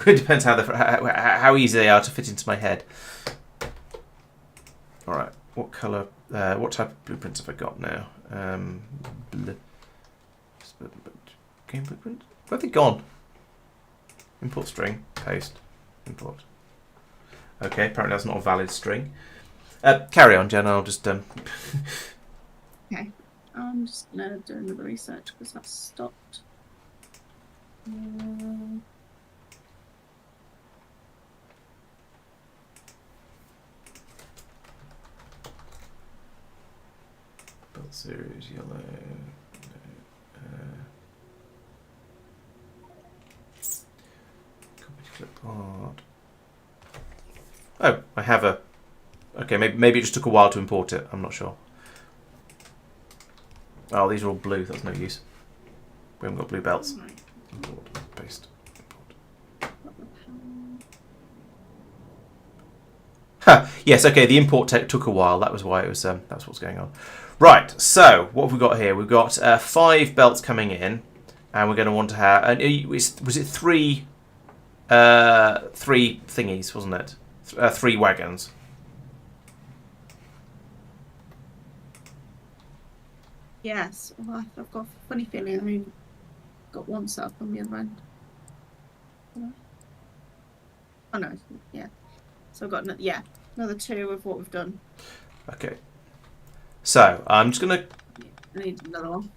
easy they are to fit into my head. All right, what colour? What type of blueprints have I got now? Game blueprint? Where have they gone? Import string, paste, import. Okay, apparently that's not a valid string. Carry on, Jen. I'll just. Okay, I'm just gonna do another research because that's stopped. Build series yellow. Copy to clip Import. Oh, I have a... Okay, maybe it just took a while to import it. I'm not sure. Oh, these are all blue. That's no use. We haven't got blue belts. Import, paste, import. Ha! Yes, okay, the import took a while. That was why it was... that's what's going on. Right, so, what have we got here? We've got 5 belts coming in. And we're going to want to have... was it 3... 3 thingies, wasn't it? 3 wagons. Yes. Well, I've got a funny feeling I mean, got one set up on the other end. Oh no, yeah. So I've got another 2 of what we've done. Okay. So, I'm just going to... I need another one.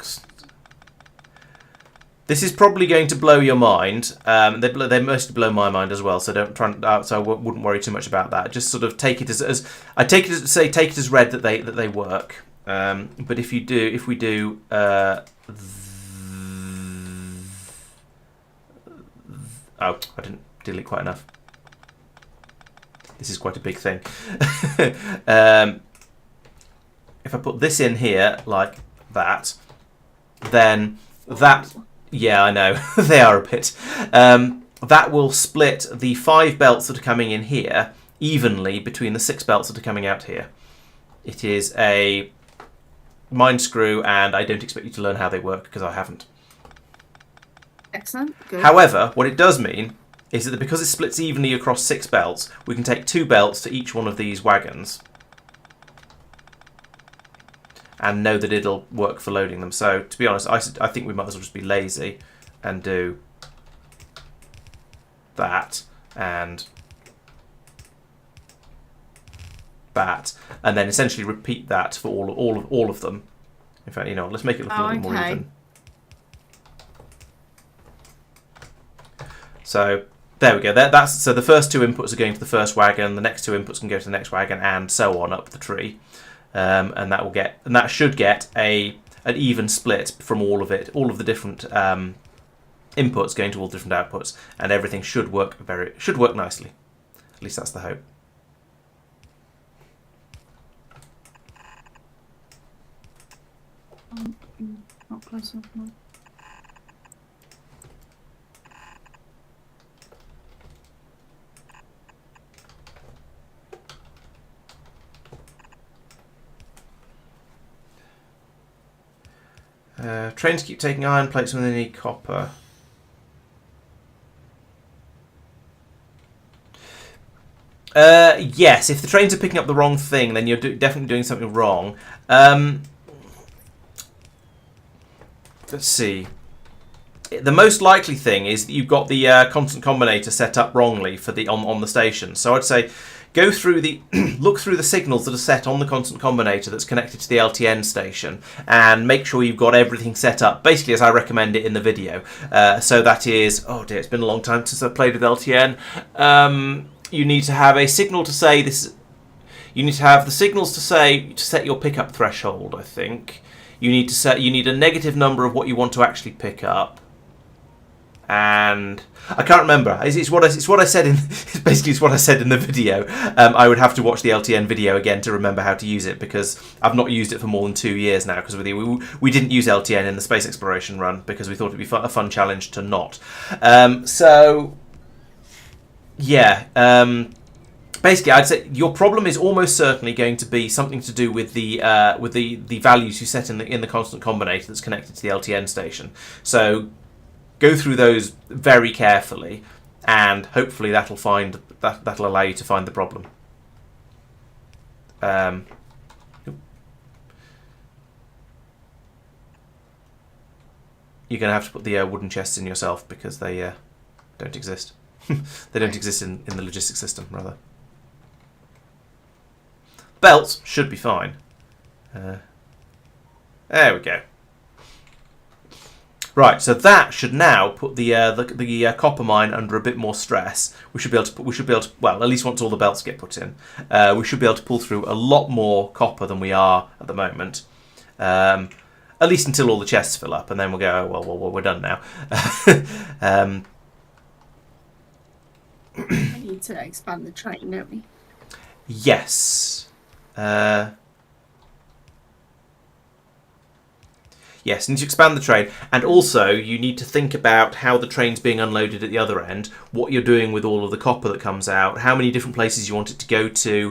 This is probably going to blow your mind. They mostly blow my mind as well. So don't try. So I wouldn't worry too much about that. Just sort of take it as I take it as read that they work. But if we do. Oh, I didn't delete quite enough. This is quite a big thing. If I put this in here like that, then that. Yeah, I know. They are a bit. That will split the 5 belts that are coming in here evenly between the 6 belts that are coming out here. It is a mind screw, and I don't expect you to learn how they work because I haven't. Excellent. Good. However, what it does mean is that because it splits evenly across 6 belts, we can take 2 belts to each one of these wagons and know that it'll work for loading them. So, to be honest, I think we might as well just be lazy and do that and that, and then essentially repeat that for all of them. In fact, you know, let's make it look a little more even. So there we go. So the first 2 inputs are going to the first wagon. The next 2 inputs can go to the next wagon, and so on up the tree. And that should get an even split from all of the different inputs going to all the different outputs, and everything should work nicely. At least that's the hope. Not close enough now. Trains keep taking iron plates when they need copper. Yes, if the trains are picking up the wrong thing, then you're definitely doing something wrong. Let's see. The most likely thing is that you've got the constant combinator set up wrongly for the on the station. So I'd say go through look through the signals that are set on the constant combinator that's connected to the LTN station, and make sure you've got everything set up basically as I recommend it in the video. So that is, oh dear, it's been a long time since I've played with LTN. You need to have a signal to say this. You need to have the signals to set your pickup threshold. I think you need a negative number of what you want to actually pick up. And I can't remember. It's what I said in. Basically, it's what I said in the video. I would have to watch the LTN video again to remember how to use it, because I've not used it for more than 2 years now. Because we didn't use LTN in the space exploration run because we thought it'd be a fun challenge to not. So yeah. Basically, I'd say your problem is almost certainly going to be something to do with the values you set in the constant combinator that's connected to the LTN station. So go through those very carefully, and hopefully that'll allow you to find the problem. You're going to have to put the wooden chests in yourself because they don't exist. They don't exist in the logistics system, rather. Belts should be fine. There we go. Right, so that should now put the copper mine under a bit more stress. We should be able to well, at least once all the belts get put in, we should be able to pull through a lot more copper than we are at the moment. At least until all the chests fill up, and then we'll go, oh, well, we're done now. We need to expand the train, don't we? Yes. Yes, you need to expand the train, and also you need to think about how the train's being unloaded at the other end, what you're doing with all of the copper that comes out, how many different places you want it to go to,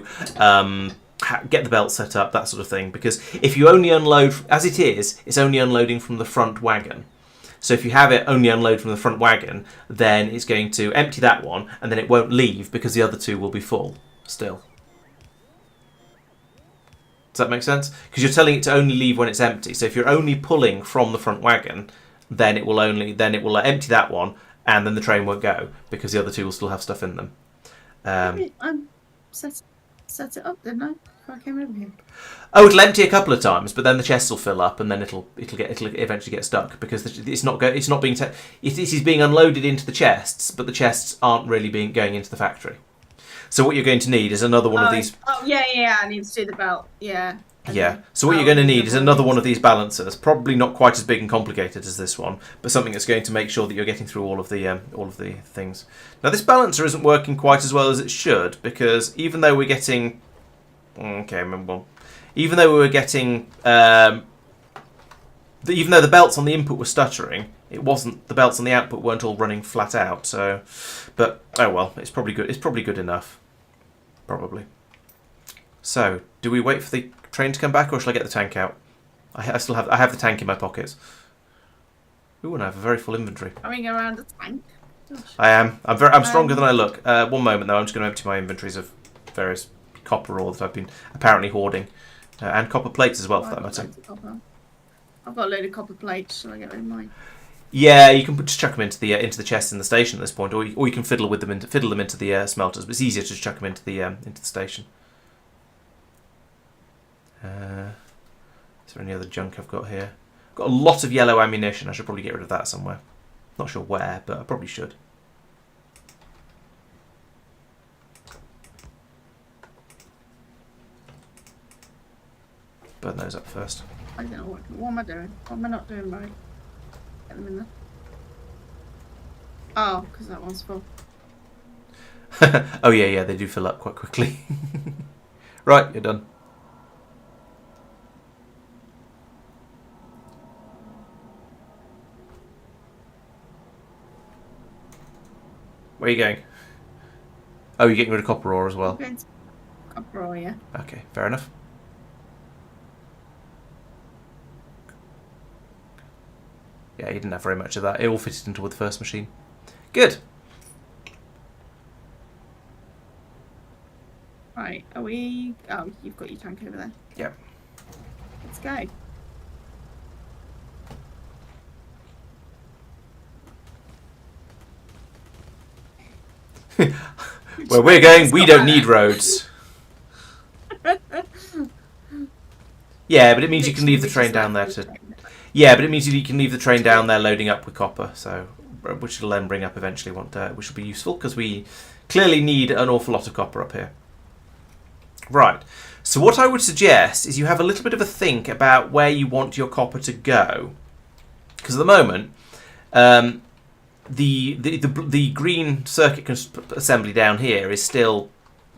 get the belt set up, that sort of thing. Because if you only unload, as it is, it's only unloading from the front wagon. So if you have it only unload from the front wagon, then it's going to empty that one, and then it won't leave because the other two will be full still. Does that make sense? Because you're telling it to only leave when it's empty. So if you're only pulling from the front wagon, then it will empty that one, and then the train won't go because the other two will still have stuff in them. I set it up, didn't I? Before I came over here. Oh, it'll empty a couple of times, but then the chests will fill up, and then it'll eventually get stuck because it is being unloaded into the chests, but the chests aren't really going into the factory. So what you're going to need is another one of these. Oh yeah, I need to do the belt. Yeah. Yeah. So what you're going to need is another one of these balancers. Probably not quite as big and complicated as this one, but something that's going to make sure that you're getting through all of the things. Now this balancer isn't working quite as well as it should because even though we're getting, even though the belts on the input were stuttering, the belts on the output weren't all running flat out. So, but oh well, it's probably good. It's probably good enough. Probably. So, do we wait for the train to come back, or shall I get the tank out? I have the tank in my pockets. Ooh, and I have a very full inventory. Coming around the tank. Gosh. I am. I'm stronger than I look. One moment though, I'm just going to empty my inventories of various copper ore that I've been apparently hoarding, and copper plates as well, for that matter. I've got a load of copper plates. Shall I get rid of mine? Yeah, you can just chuck them into the chests in the station at this point, or you can fiddle them into the smelters. But it's easier to just chuck them into the station. Is there any other junk I've got here? I've got a lot of yellow ammunition. I should probably get rid of that somewhere. Not sure where, but I probably should. Burn those up first. I don't know what am I doing? What am I not doing right? Get them in there. Oh, because that one's full. Oh yeah, they do fill up quite quickly. Right, you're done. Where are you going? Oh, you're getting rid of copper ore as well. I'm going to copper ore, yeah. Okay, fair enough. Yeah, you didn't have very much of that. It all fitted into the first machine. Good. Right, are we... Oh, you've got your tank over there. Yep. Let's go. Where we're going, we don't need roads. Yeah, but it means you can leave the train down there to... Yeah, but it means you can leave the train down there loading up with copper, so which will then bring up eventually, which will be useful because we clearly need an awful lot of copper up here. Right. So what I would suggest is you have a little bit of a think about where you want your copper to go, because at the moment, the green circuit assembly down here is still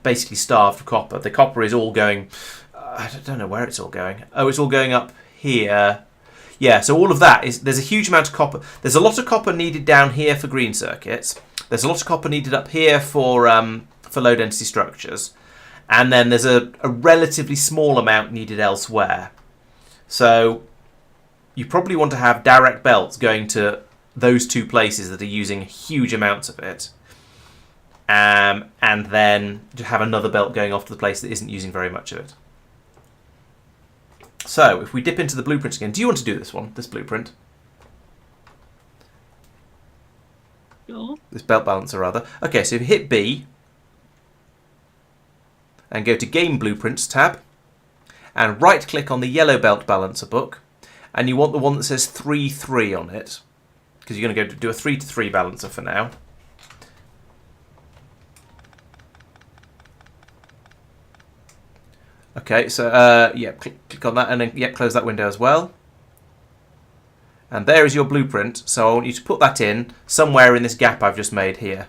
basically starved of copper. The copper is all going. I don't know where it's all going. Oh, it's all going up here. Yeah, so all of that there's a huge amount of copper. There's a lot of copper needed down here for green circuits. There's a lot of copper needed up here for low density structures, and then there's a relatively small amount needed elsewhere. So you probably want to have direct belts going to those two places that are using huge amounts of it, and then to have another belt going off to the place that isn't using very much of it. So, if we dip into the blueprint again, do you want to do this blueprint? Sure. This belt balancer, rather. Okay, so if you hit B, and go to Game Blueprints tab, and right-click on the yellow belt balancer book, and you want the one that says 3-3 on it, because you're going to go do a 3-3 balancer for now. Okay, so click on that and then close that window as well. And there is your blueprint. So I want you to put that in somewhere in this gap I've just made here.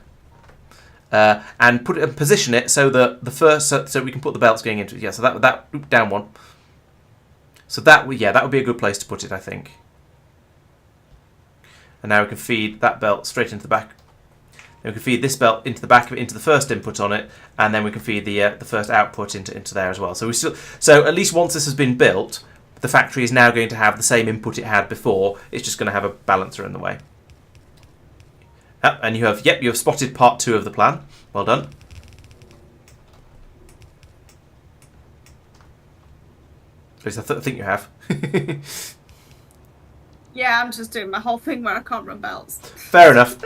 and put it and position it so that the first so we can put the belts going into it. Yeah, so that down one. So that would be a good place to put it, I think. And now we can feed that belt straight into the back. Then we can feed this belt into the back of it, into the first input on it, and then we can feed the first output into there as well. So at least once this has been built, the factory is now going to have the same input it had before. It's just going to have a balancer in the way. And you have spotted part 2 of the plan. Well done. At least I think you have. Yeah, I'm just doing my whole thing where I can't run belts. Fair enough.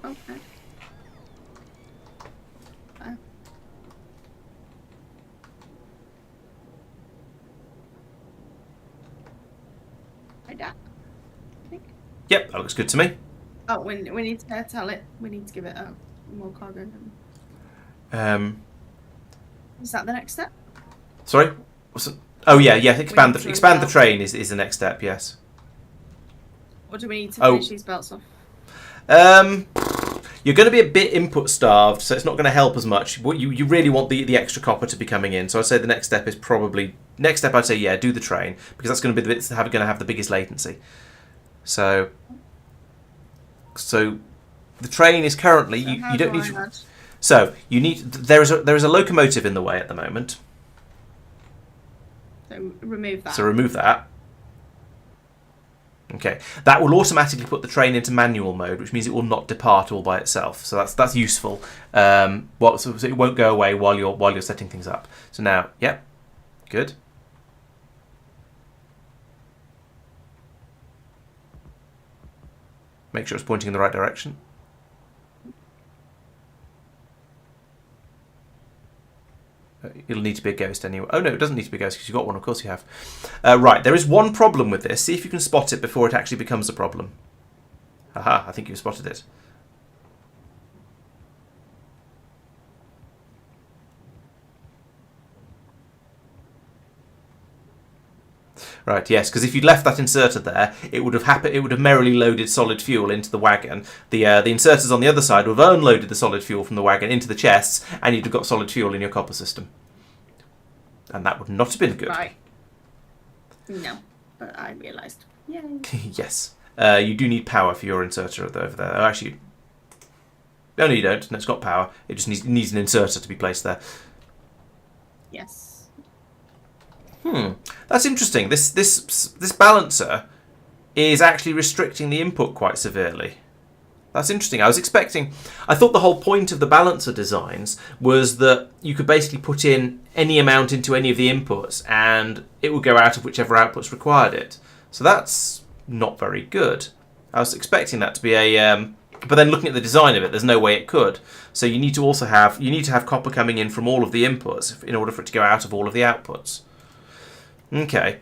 Okay. Like that. I think. Yep, that looks good to me. Oh, we need to tell it. We need to give it more cargo. Is that the next step? Sorry. Oh yeah. Expand the train is the next step. Yes. Or do we need to finish these belts off? You're going to be a bit input starved, so it's not going to help as much. You really want the extra copper to be coming in. So I'd say the next step is probably do the train, because that's going to be the bit that's going to have the biggest latency. So the train is currently you don't need to. So you need there is a locomotive in the way at the moment. So remove that. So remove that. Okay, that will automatically put the train into manual mode, which means it will not depart all by itself. So that's useful. So it won't go away while you're setting things up. So now, yep, good. Make sure it's pointing in the right direction. It'll need to be a ghost anyway. Oh no, it doesn't need to be a ghost because you've got one. Of course you have. Right, there is one problem with this. See if you can spot it before it actually becomes a problem. Haha, I think you've spotted it. Right, yes, because if you'd left that inserter there, it would have merrily loaded solid fuel into the wagon. The inserters on the other side would have unloaded the solid fuel from the wagon into the chests, and you'd have got solid fuel in your copper system. And that would not have been good. Right. No, but I realised. Yay. Yes. You do need power for your inserter over there. Oh, actually, no, you don't. No, it's got power. It just needs an inserter to be placed there. Yes. That's interesting. This balancer is actually restricting the input quite severely. That's interesting. I thought the whole point of the balancer designs was that you could basically put in any amount into any of the inputs and it would go out of whichever outputs required it. So that's not very good. I was expecting that to be but then looking at the design of it, there's no way it could. So you need to have copper coming in from all of the inputs in order for it to go out of all of the outputs. Okay,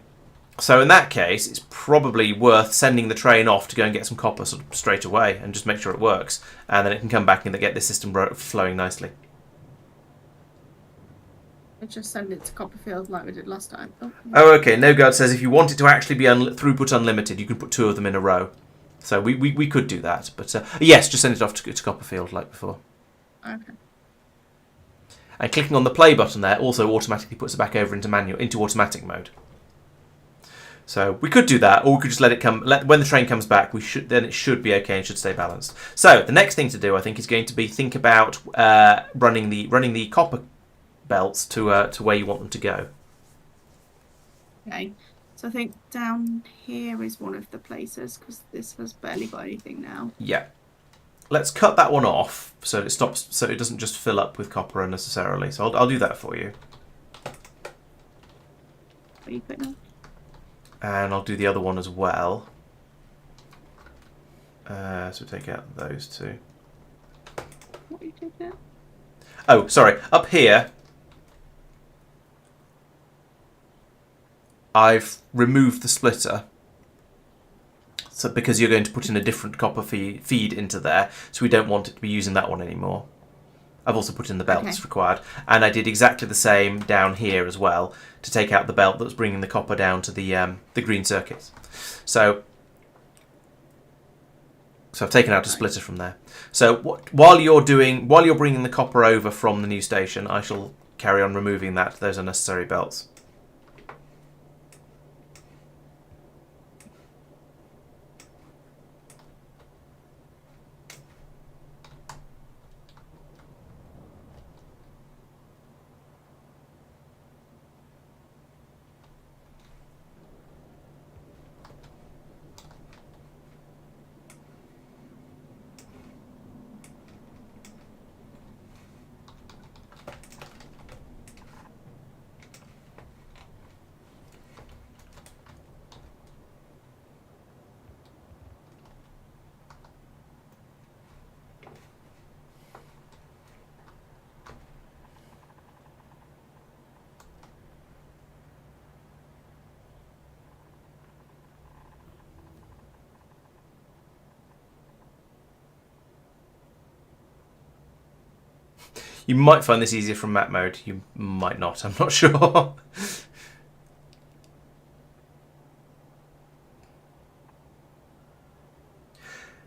so in that case, it's probably worth sending the train off to go and get some copper sort of straight away and just make sure it works, and then it can come back and get this system flowing nicely. Just send it to Copperfield like we did last time. Oh, okay. No Guard says if you want it to actually be throughput unlimited, you can put 2 of them in a row. So we could do that, but yes, just send it off to Copperfield like before. Okay. And clicking on the play button there also automatically puts it back over into automatic mode. So we could do that, or we could just let it come. When the train comes back, then it should be okay and should stay balanced. So the next thing to do, I think, is going to be think about running the copper belts to where you want them to go. Okay. So I think down here is one of the places because this has barely got anything now. Yeah. Let's cut that one off so it stops, so it doesn't just fill up with copper unnecessarily. So I'll do that for you. What are you putting on? And I'll do the other one as well. So take out those 2. What are you taking out? Oh, sorry. Up here, I've removed the splitter. So because you're going to put in a different copper feed into there, so we don't want it to be using that one anymore. I've also put in the belts required, and I did exactly the same down here as well to take out the belt that was bringing the copper down to the green circuits. So So I've taken out a splitter from there. So while you're bringing the copper over from the new station, I shall carry on removing those unnecessary belts. You might find this easier from map mode. You might not. I'm not sure.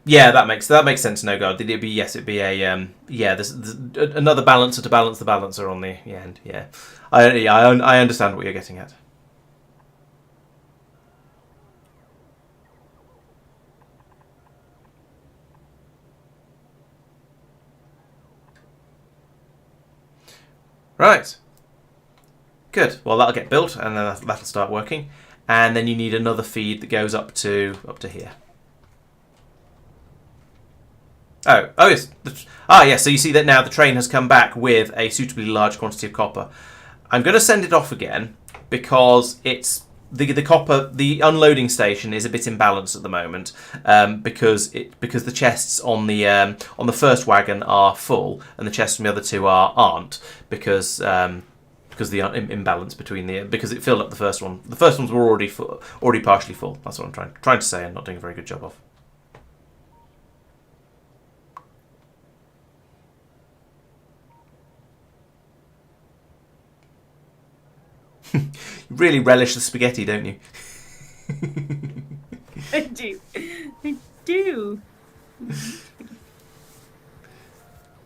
Yeah, that makes sense. No God, it'd be a There's another balancer to balance the balancer on the end. Yeah, I understand what you're getting at. Right. Good. Well, that'll get built, and then that'll start working. And then you need another feed that goes up to here. Oh yes. Yes. So you see that now the train has come back with a suitably large quantity of copper. I'm going to send it off again because it's the unloading station is a bit imbalanced at the moment because the chests on the first wagon are full and the chests on the other two aren't because the imbalance between because it filled up the first one. The first ones were already partially full. That's what I'm trying to say and not doing a very good job of. You really relish the spaghetti, don't you? I do. I do.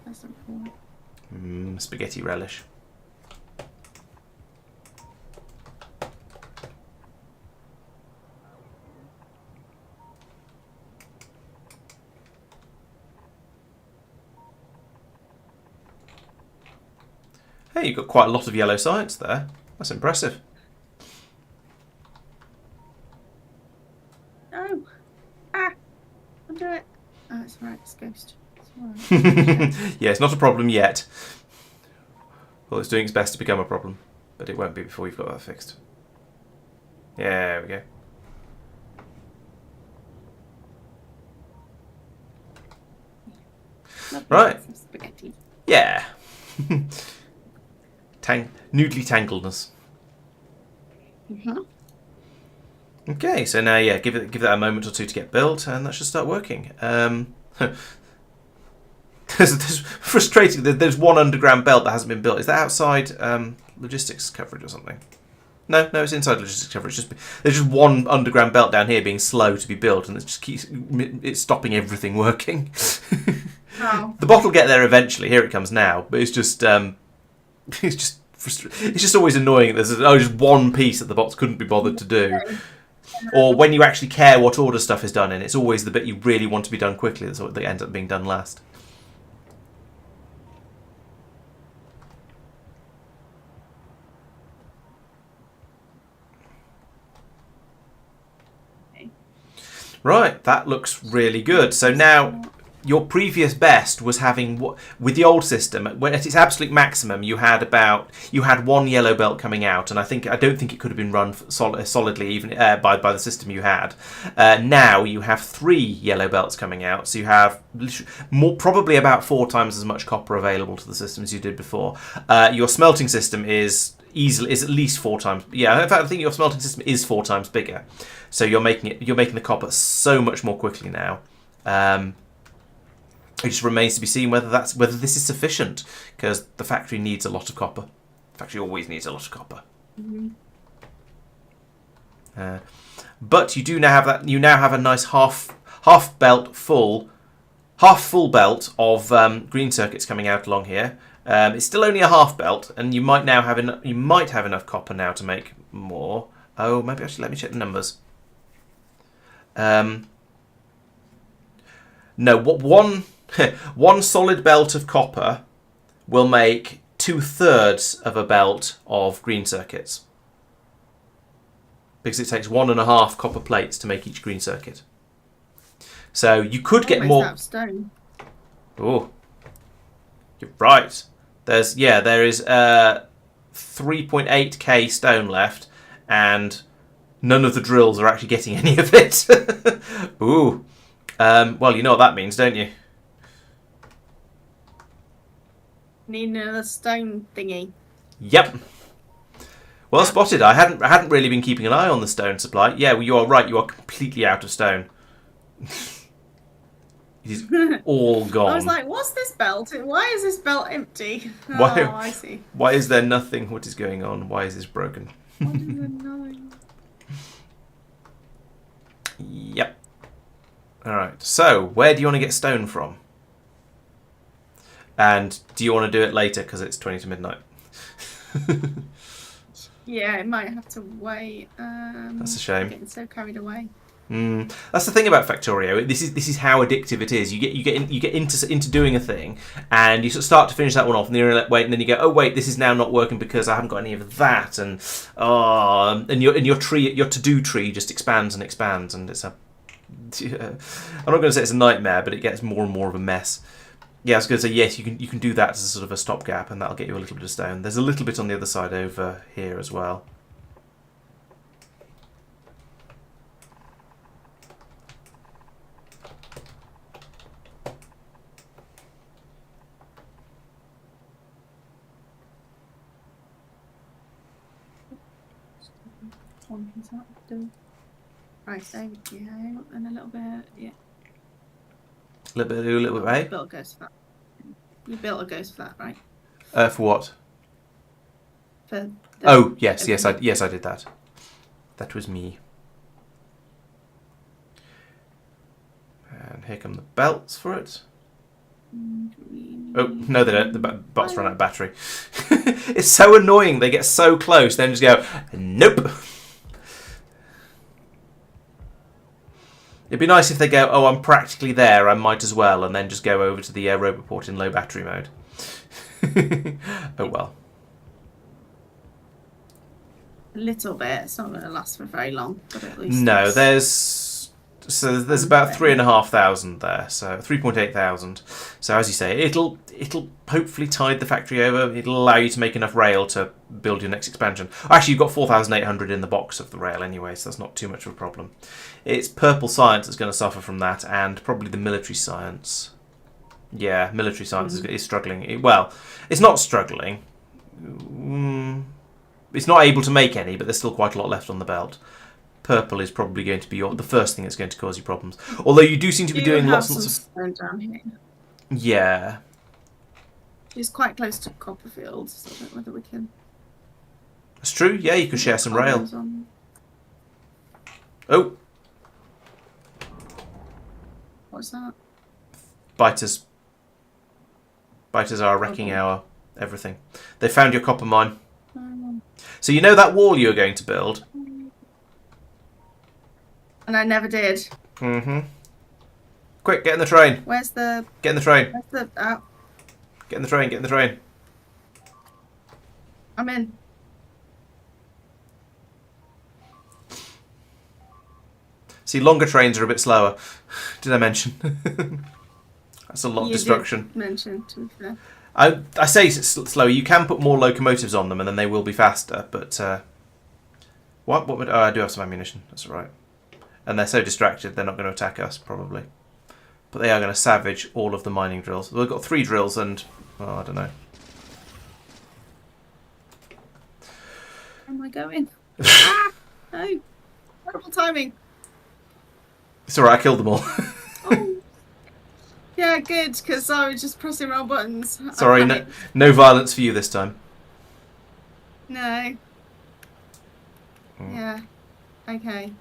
That's important. Spaghetti relish. Hey, you've got quite a lot of yellow sites there. That's impressive. No. I'll do it. Oh, it's right. It's Ghost. It's right. Yeah, it's not a problem yet. Well, it's doing its best to become a problem, but it won't be before you've got that fixed. Yeah, there we go. Lovely. Right. Some spaghetti. Yeah. Noodly tangledness. Mm-hmm. Okay, so now give that a moment or two to get built, and that should start working. There's frustrating. There's one underground belt that hasn't been built. Is that outside logistics coverage or something? No, it's inside logistics coverage. There's just one underground belt down here being slow to be built, and it's stopping everything working. Oh. The bot will get there eventually. Here it comes now, but it's just always annoying. There's just one piece that the bots couldn't be bothered to do. Or when you actually care what order stuff is done in, it's always the bit you really want to be done quickly that's what ends up being done last. Okay. Right, that looks really good. So now your previous best was having with the old system when at its absolute maximum you had one yellow belt coming out, and I don't think it could have been run solidly even by the system you had. Now you have 3 yellow belts coming out, so you have probably about 4 times as much copper available to the system as you did before. Your smelting system is at least 4 times. Yeah, in fact, I think your smelting system is 4 times bigger. So you're making the copper so much more quickly now. It just remains to be seen whether this is sufficient, because the factory needs a lot of copper. The factory always needs a lot of copper. Mm-hmm. But you do now have that. You now have a nice half half full belt of green circuits coming out along here. It's still only a half belt, and you might now have enough copper now to make more. Oh, maybe actually let me check the numbers. No, one one solid belt of copper will make 2/3 of a belt of green circuits, because it takes 1.5 copper plates to make each green circuit. So you could get more. Out of stone. Oh, you're right. There is 3.8k stone left, and none of the drills are actually getting any of it. Ooh. Well, you know what that means, don't you? Need another stone thingy. Yep. Well spotted. I hadn't really been keeping an eye on the stone supply. Yeah, well, you are right. You are completely out of stone. It is all gone. I was like, what's this belt? Why is this belt empty? Why, Oh, I see. Why is there nothing? What is going on? Why is this broken? What is annoying? Yep. Alright, so where do you want to get stone from? And do you want to do it later because it's 20 to midnight? Yeah, it might have to wait. That's a shame. I'm getting so carried away. That's the thing about Factorio. This is how addictive it is. You get into doing a thing, and you sort of start to finish that one off, and then you're like, wait, and then you go, oh wait, this is now not working because I haven't got any of that, and your to-do tree just expands and expands, and it's a. I'm not going to say it's a nightmare, but it gets more and more of a mess. Yeah, I was going to say yes. You can do that as a sort of a stopgap, and that'll get you a little bit of stone. There's a little bit on the other side over here as well. Right, there we go. And a little bit, yeah. A little bit of a little bit of You built a ghost flat. You built a ghost flat, right? For what? For yes, I did that. That was me. And here come the belts for it. Oh, no they don't. The bots run out of battery. It's so annoying. They get so close, then just go, nope. It'd be nice if they go, oh, I'm practically there, I might as well, and then just go over to the Roboport in low battery mode. Oh well. A little bit. It's not going to last for very long, but at least. No, there's about 3,500 there, so 3,800. So as you say, it'll hopefully tide the factory over. It'll allow you to make enough rail to build your next expansion. Actually, you've got 4,800 in the box of the rail anyway, so that's not too much of a problem. It's purple science that's going to suffer from that, and probably the military science. Yeah, military science is struggling. Well, it's not struggling. It's not able to make any, but there's still quite a lot left on the belt. Purple is probably going to be the first thing that's going to cause you problems. Although you do seem to be doing lots and lots of stone down here. Yeah. It's quite close to Copperfield, so I don't know whether we can. That's true. Yeah, you could share some rail. Oh. What's that? Biters. Biters are wrecking our everything. They found your copper mine. So you know that wall you were going to build? And I never did. Mm-hmm. Quick, get in the train. Where's the... Get in the train. Where's the... Oh. Get in the train, get in the train. I'm in. See, longer trains are a bit slower. Did I mention? That's a lot of destruction. Did mention, to be fair. I say it's slower. You can put more locomotives on them and then they will be faster, but... What would... Oh, I do have some ammunition. That's all right. And they're so distracted, they're not going to attack us, probably. But they are going to savage all of the mining drills. We've got 3 drills and... Oh, I don't know. Where am I going? Ah! No. Terrible timing. It's alright, I killed them all. Oh. Yeah, good, because I was just pressing wrong buttons. Sorry, no violence for you this time. No. Yeah. Okay.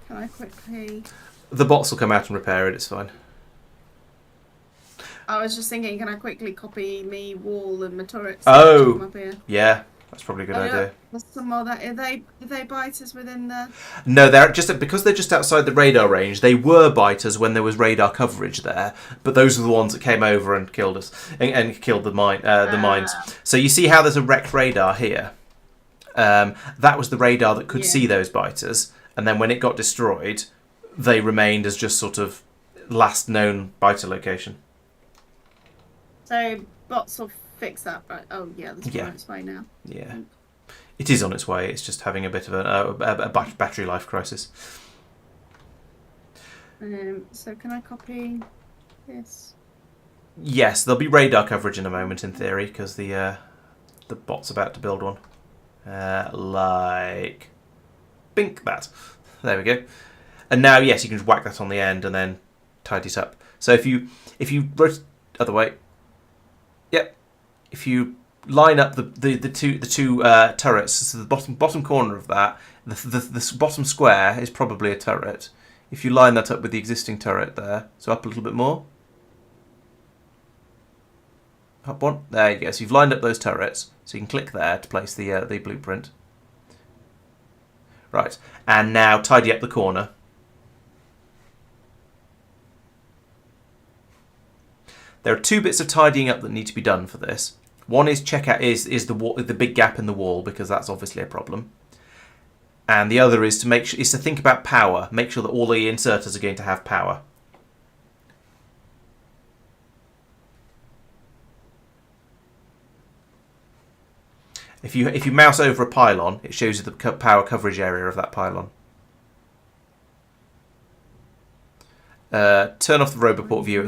Can I quickly... The bots will come out and repair it. It's fine. I was just thinking, can I quickly copy me wall and my turrets? Oh, Up here? yeah. That's probably a good idea. Look, there's some more. Are they biters within the? No, they're because they're just outside the radar range. They were biters when there was radar coverage there, but those are the ones that came over and killed us and killed the mines. So you see how there's a wrecked radar here. That was the radar that could see those biters, and then when it got destroyed, they remained as just sort of last known biter location. So bots will fix that, right? Oh yeah, that's on its way now. Yeah, it is on its way. It's just having a bit of a battery life crisis. So can I copy this? Yes, there'll be radar coverage in a moment, in theory, because the bot's about to build one. Like, bink that. There we go. And now, yes, you can just whack that on the end and then tidy it up. So if you rotate other way, yep. If you line up the two turrets, so the bottom corner of that, the bottom square is probably a turret. If you line that up with the existing turret there, so up a little bit more. Up one. There you go. So you've lined up those turrets, so you can click there to place the blueprint. Right, and now tidy up the corner. There are two bits of tidying up that need to be done for this. One is check out is the big gap in the wall, because that's obviously a problem. And the other is to think about power. Make sure that all the inserters are going to have power. If you mouse over a pylon, it shows you the power coverage area of that pylon. Turn off the Roboport view.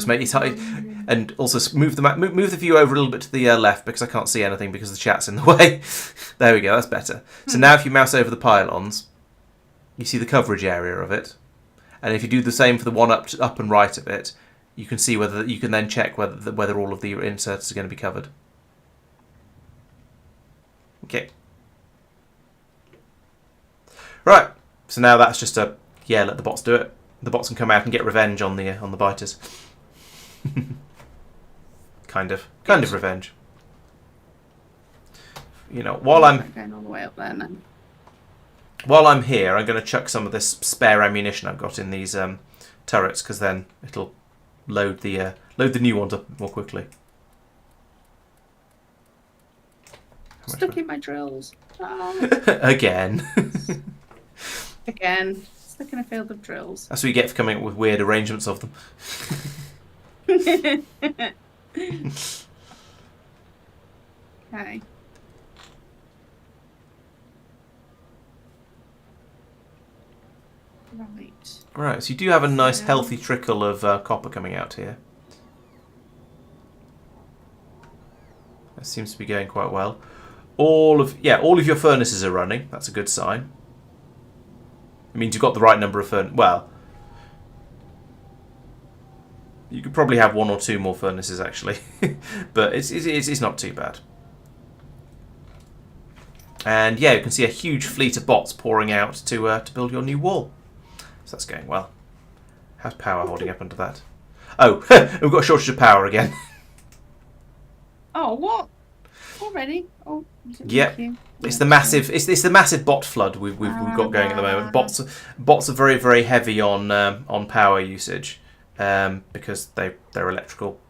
And also move the view over a little bit to the left, because I can't see anything because the chat's in the way. There we go. That's better. So now if you mouse over the pylons, you see the coverage area of it. And if you do the same for the one up and right of it, you can see whether you can then check whether all of the inserters are going to be covered. Okay. Right. So now that's just let the bots do it. The bots can come out and get revenge on the biters. kind of revenge. You know, while I'm going all the way up there now. While I'm here, I'm going to chuck some of this spare ammunition I've got in these turrets, because then it'll load the new ones up more quickly. Stuck in my drills. Oh. Again. Again. Stuck in a field of drills. That's what you get for coming up with weird arrangements of them. Okay. Right, so you do have a nice healthy trickle of copper coming out here. That seems to be going quite well. All of your furnaces are running. That's a good sign. It means you've got the right number of furnaces. Well, you could probably have one or two more furnaces actually, but it's not too bad. And yeah, you can see a huge fleet of bots pouring out to build your new wall. So that's going well. How's power holding up under that? Oh, we've got a shortage of power again. Oh, what? Already? Oh, yeah. It's the massive bot flood we've got going at the moment. Bots are very, very heavy on power usage, because they're electrical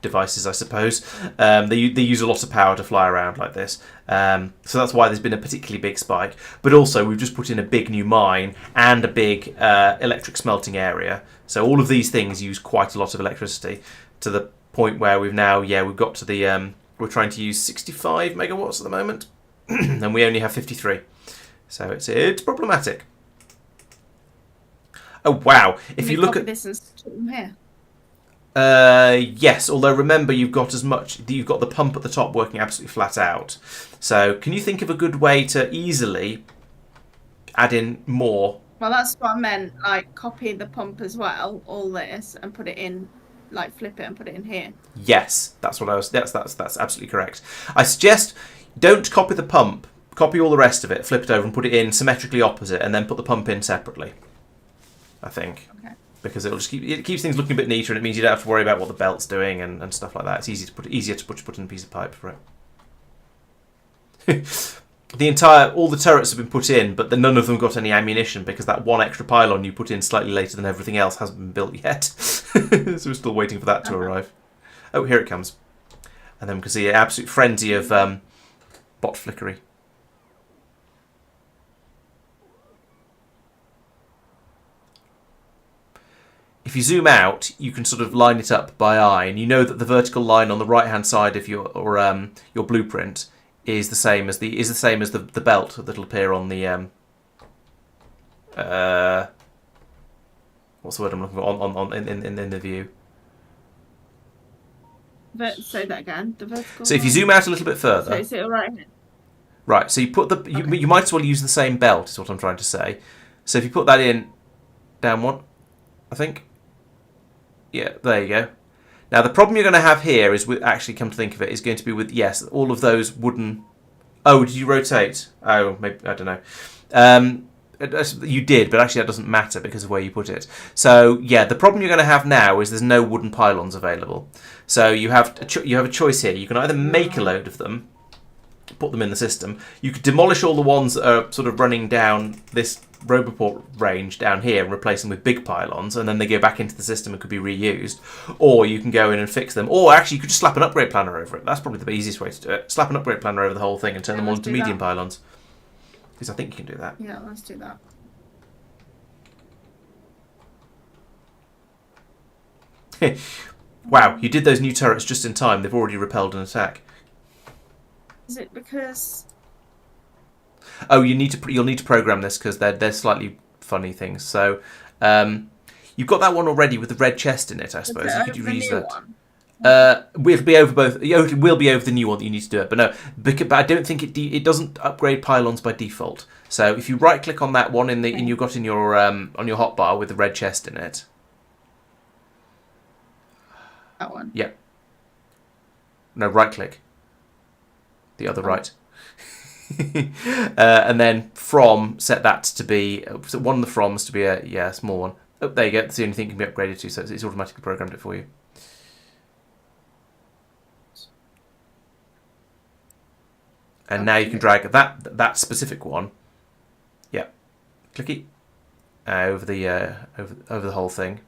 devices, I suppose. They use a lot of power to fly around like this, so that's why there's been a particularly big spike. But also we've just put in a big new mine and a big electric smelting area, so all of these things use quite a lot of electricity, to the point where we've got to the we're trying to use 65 megawatts at the moment, and we only have 53, so it's problematic. Oh wow! If you look at this and stick them here. Yes, although remember you've got the pump at the top working absolutely flat out. So can you think of a good way to easily add in more? Well, that's what I meant. Like copy the pump as well, all this, and put it in. Like flip it and put it in here. Yes, that's what I was. That's absolutely correct. I suggest don't copy the pump. Copy all the rest of it, flip it over, and put it in symmetrically opposite, and then put the pump in separately. I think. Okay. because it keeps things looking a bit neater, and it means you don't have to worry about what the belt's doing and stuff like that. It's easier to put in a piece of pipe for it. All the turrets have been put in, but none of them got any ammunition because that one extra pylon you put in slightly later than everything else hasn't been built yet. So we're still waiting for that to arrive. Oh, here it comes. And then we can see an absolute frenzy of bot flickery. If you zoom out, you can sort of line it up by eye, and you know that the vertical line on the right-hand side of your blueprint is the same as the belt that'll appear on the what's the word I'm looking for in the view. Say that again. The vertical. So if you zoom out a little bit further, so is it right here? Right. So you put you might as well use the same belt. Is what I'm trying to say. So if you put that in down one, I think. Yeah, there you go. Now the problem you're going to have here is, actually come to think of it, is going to be with, yes, all of those wooden... Oh, did you rotate? Oh, maybe, I don't know. You did, but actually that doesn't matter because of where you put it. So yeah, the problem you're going to have now is there's no wooden pylons available. So you have a choice here. You can either make a load of them, put them in the system. You could demolish all the ones that are sort of running down this Roboport range down here and replace them with big pylons, and then they go back into the system and could be reused. Or you can go in and fix them. Or actually, you could just slap an upgrade planner over it. That's probably the easiest way to do it. Slap an upgrade planner over the whole thing and turn them all into medium pylons. Because I think you can do that. Yeah, let's do that. Wow, you did those new turrets just in time. They've already repelled an attack. Is it because... Oh, you'll need to program this because they're slightly funny things. So, you've got that one already with the red chest in it, I suppose. You could reuse that. We'll be over both. It will be over the new one that you need to do it, but no, but I don't think it doesn't upgrade pylons by default. So if you right click on that one you've got in your on your hotbar with the red chest in it. That one. Yeah. No, right click. The other right. And then from, set that to be, so one of the froms to be a small one. Oh, there you go. That's the only thing it can be upgraded to, so it's automatically programmed it for you. And now you can drag that specific one. Yeah, clicky over the whole thing.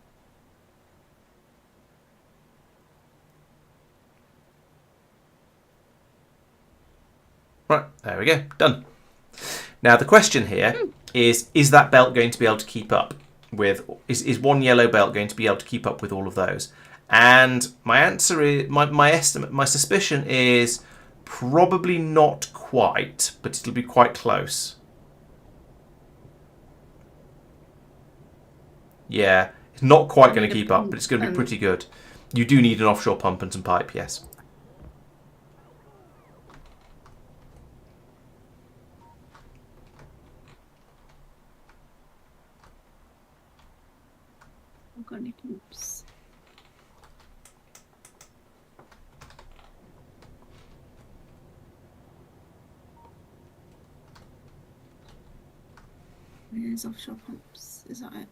Right, there we go, done. Now the question here is that belt going to be able to keep up with, is one yellow belt going to be able to keep up with all of those? And my answer is, my suspicion is probably not quite, but it'll be quite close. Yeah, it's not quite going to keep up, but it's going to be pretty good. You do need an offshore pump and some pipe, yes. Organic oops. Where's offshore pumps? Is that it?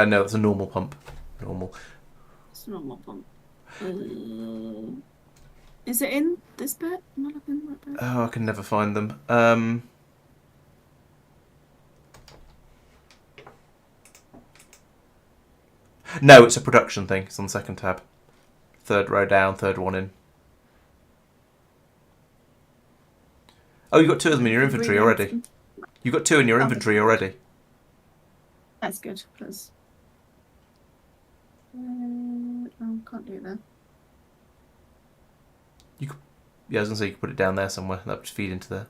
No, it's a normal pump. Normal. It's a normal pump. Is it in this bit? Not in that bit? Oh, I can never find them. No, it's a production thing. It's on the second tab. Third row down, third one in. Oh, you've got two of them in your inventory already. You've got two in your inventory already. That's good, because... can't do that. You could, yeah, I was going to say you could put it down there somewhere. That would just feed into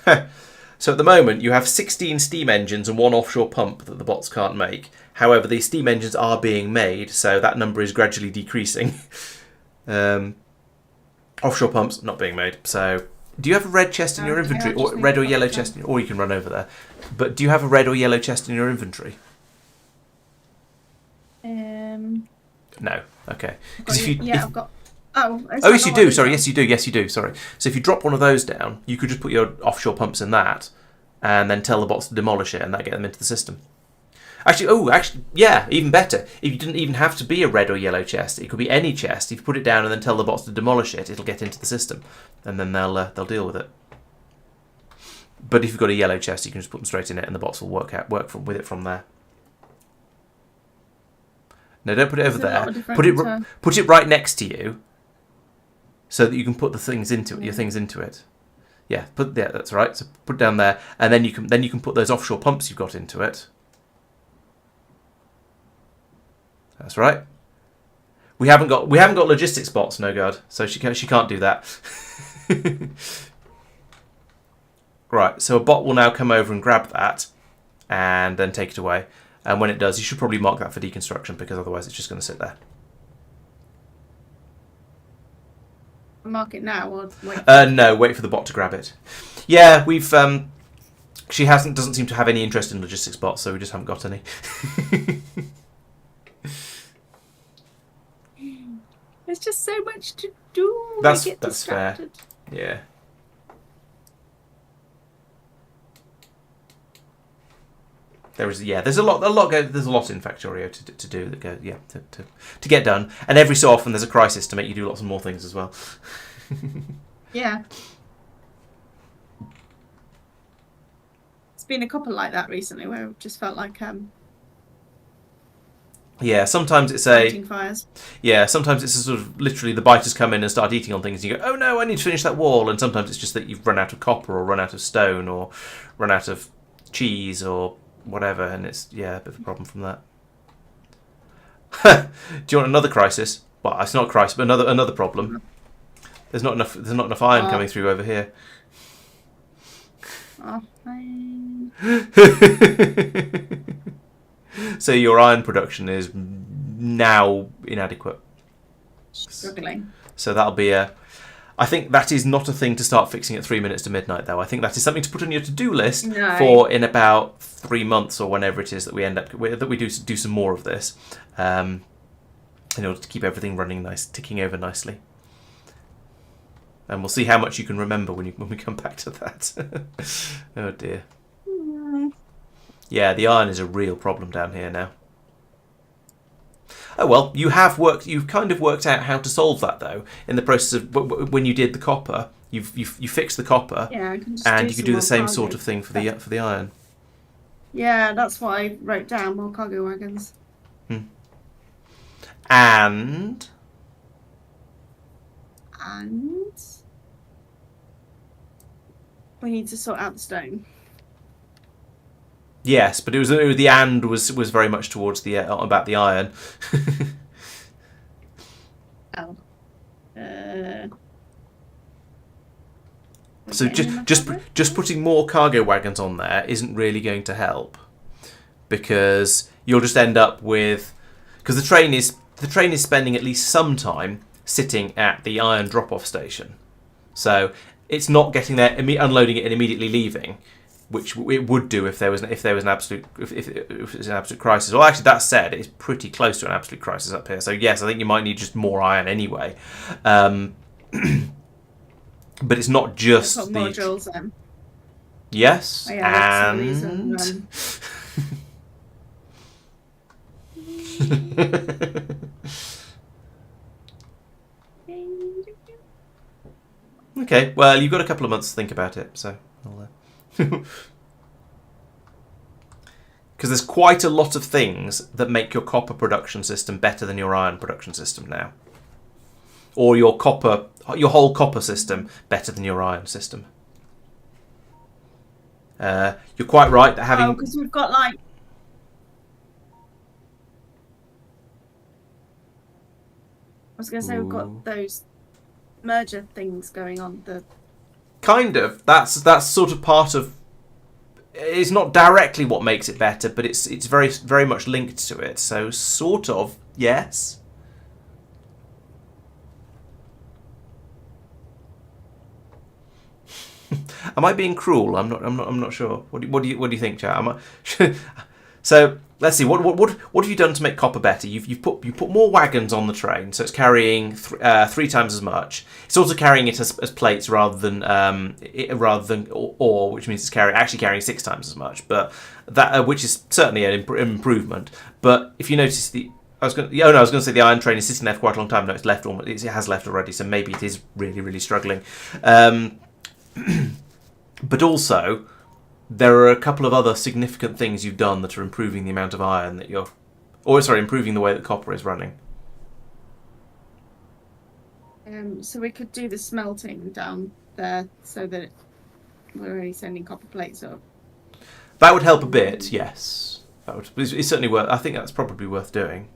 there. So at the moment, you have 16 steam engines and one offshore pump that the bots can't make. However, these steam engines are being made, so that number is gradually decreasing. Offshore pumps not being made. So, do you have a red chest in your inventory, or red or yellow chest? Or you can run over there. But do you have a red or yellow chest in your inventory? No. Okay. Because if you I've got. Is Oh, that yes, not you what do. it Sorry, does? yes, you do. Yes, you do. Sorry. So if you drop one of those down, you could just put your offshore pumps in that, and then tell the bots to demolish it, and that get them into the system. Actually, yeah, even better. If you didn't even have to be a red or yellow chest, it could be any chest. If you put it down and then tell the bots to demolish it, it'll get into the system, and then they'll deal with it. But if you've got a yellow chest, you can just put them straight in it, and the bots will work with it from there. No, don't put it over there. Put it right next to you, so that you can put the things into it. Your things into it. Yeah, that's right. So put it down there, and then you can put those offshore pumps you've got into it. That's right. We haven't got logistics bots, no god. So she can't do that. Right. So a bot will now come over and grab that, and then take it away. And when it does, you should probably mark that for deconstruction, because otherwise it's just going to sit there. Mark it now or wait? No, wait for the bot to grab it. Yeah, we've. She doesn't seem to have any interest in logistics bots, so we just haven't got any. There's just so much to do. That's distracted. Fair. Yeah. There's a lot in Factorio to do to get done, and every so often there's a crisis to make you do lots of more things as well. Yeah. It's been a couple like that recently where it just felt like yeah, sometimes it's fires. Yeah, sometimes it's a sort of literally the biters come in and start eating on things and you go, oh no, I need to finish that wall, and sometimes it's just that you've run out of copper or run out of stone or run out of cheese or whatever, and it's a bit of a problem from that. Do you want another crisis? Well, it's not a crisis, but another problem. There's not enough iron coming through over here. Oh, fine. So your iron production is now inadequate. Struggling. So that'll be I think that is not a thing to start fixing at 3 minutes to midnight, though. I think that is something to put on your to-do list for in about 3 months or whenever it is that we do some more of this, in order to keep everything running nice, ticking over nicely. And we'll see how much you can remember when we come back to that. Oh dear. Yeah, the iron is a real problem down here now. Oh well, you've kind of worked out how to solve that though in the process of when you did the copper. You fixed the copper, and you could do the same sort of thing for the iron. Yeah, that's what I wrote down. More cargo wagons. And we need to sort out the stone. Yes, but it was the and was very much towards the about the iron. Oh. So just putting more cargo wagons on there isn't really going to help, because you'll just end up with, because the train is spending at least some time sitting at the iron drop-off station, so it's not getting there, unloading it and immediately leaving, which it would do if there was an absolute crisis. Well, actually, that said, it's pretty close to an absolute crisis up here. So yes, I think you might need just more iron anyway. But it's not just the modules then. Yes, oh, yeah, and okay. Well, you've got a couple of months to think about it, so. Because there's quite a lot of things that make your copper production system better than your iron production system now, or your whole copper system better than your iron system. You're quite right that having. Because we've got like. I was going to say we've got those merger things going on. Kind of. That's sort of part of. It's not directly what makes it better, but it's very very much linked to it. So sort of yes. Am I being cruel? I'm not sure. What do you think, chat? So let's see. What have you done to make copper better? You put more wagons on the train, so it's carrying 3 times as much. It's also carrying it as plates rather than ore, which means it's actually carrying 6 times as much. But that which is certainly an improvement. But if you notice I was going to say the iron train is sitting there for quite a long time. No, it's left. It has left already. So maybe it is really, really struggling. But also, there are a couple of other significant things you've done that are improving the amount of iron that improving the way that copper is running. So we could do the smelting down there so that we're only sending copper plates up. That would help a bit, yes. It's certainly worth. I think that's probably worth doing.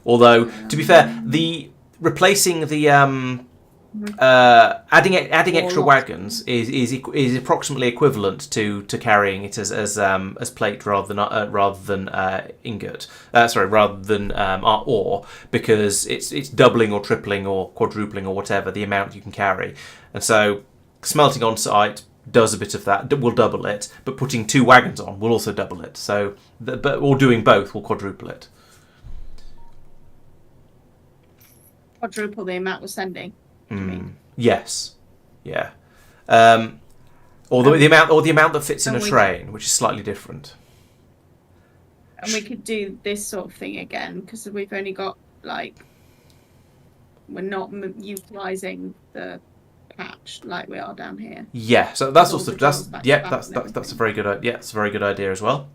Although, to be fair, replacing the adding extra wagons is approximately equivalent to carrying it as plate rather than ingot. Rather than ore, because it's doubling or tripling or quadrupling or whatever the amount you can carry, and so smelting on site does a bit of that. Will double it, but putting 2 wagons on will also double it. So, or doing both will quadruple it. Quadruple the amount we're sending. Yes, yeah. Or the amount that fits in a train, which is slightly different. And we could do this sort of thing again because we've only got we're not utilising the patch like we are down here. Yeah, so that's also that's a very good idea. Yeah, it's a very good idea as well.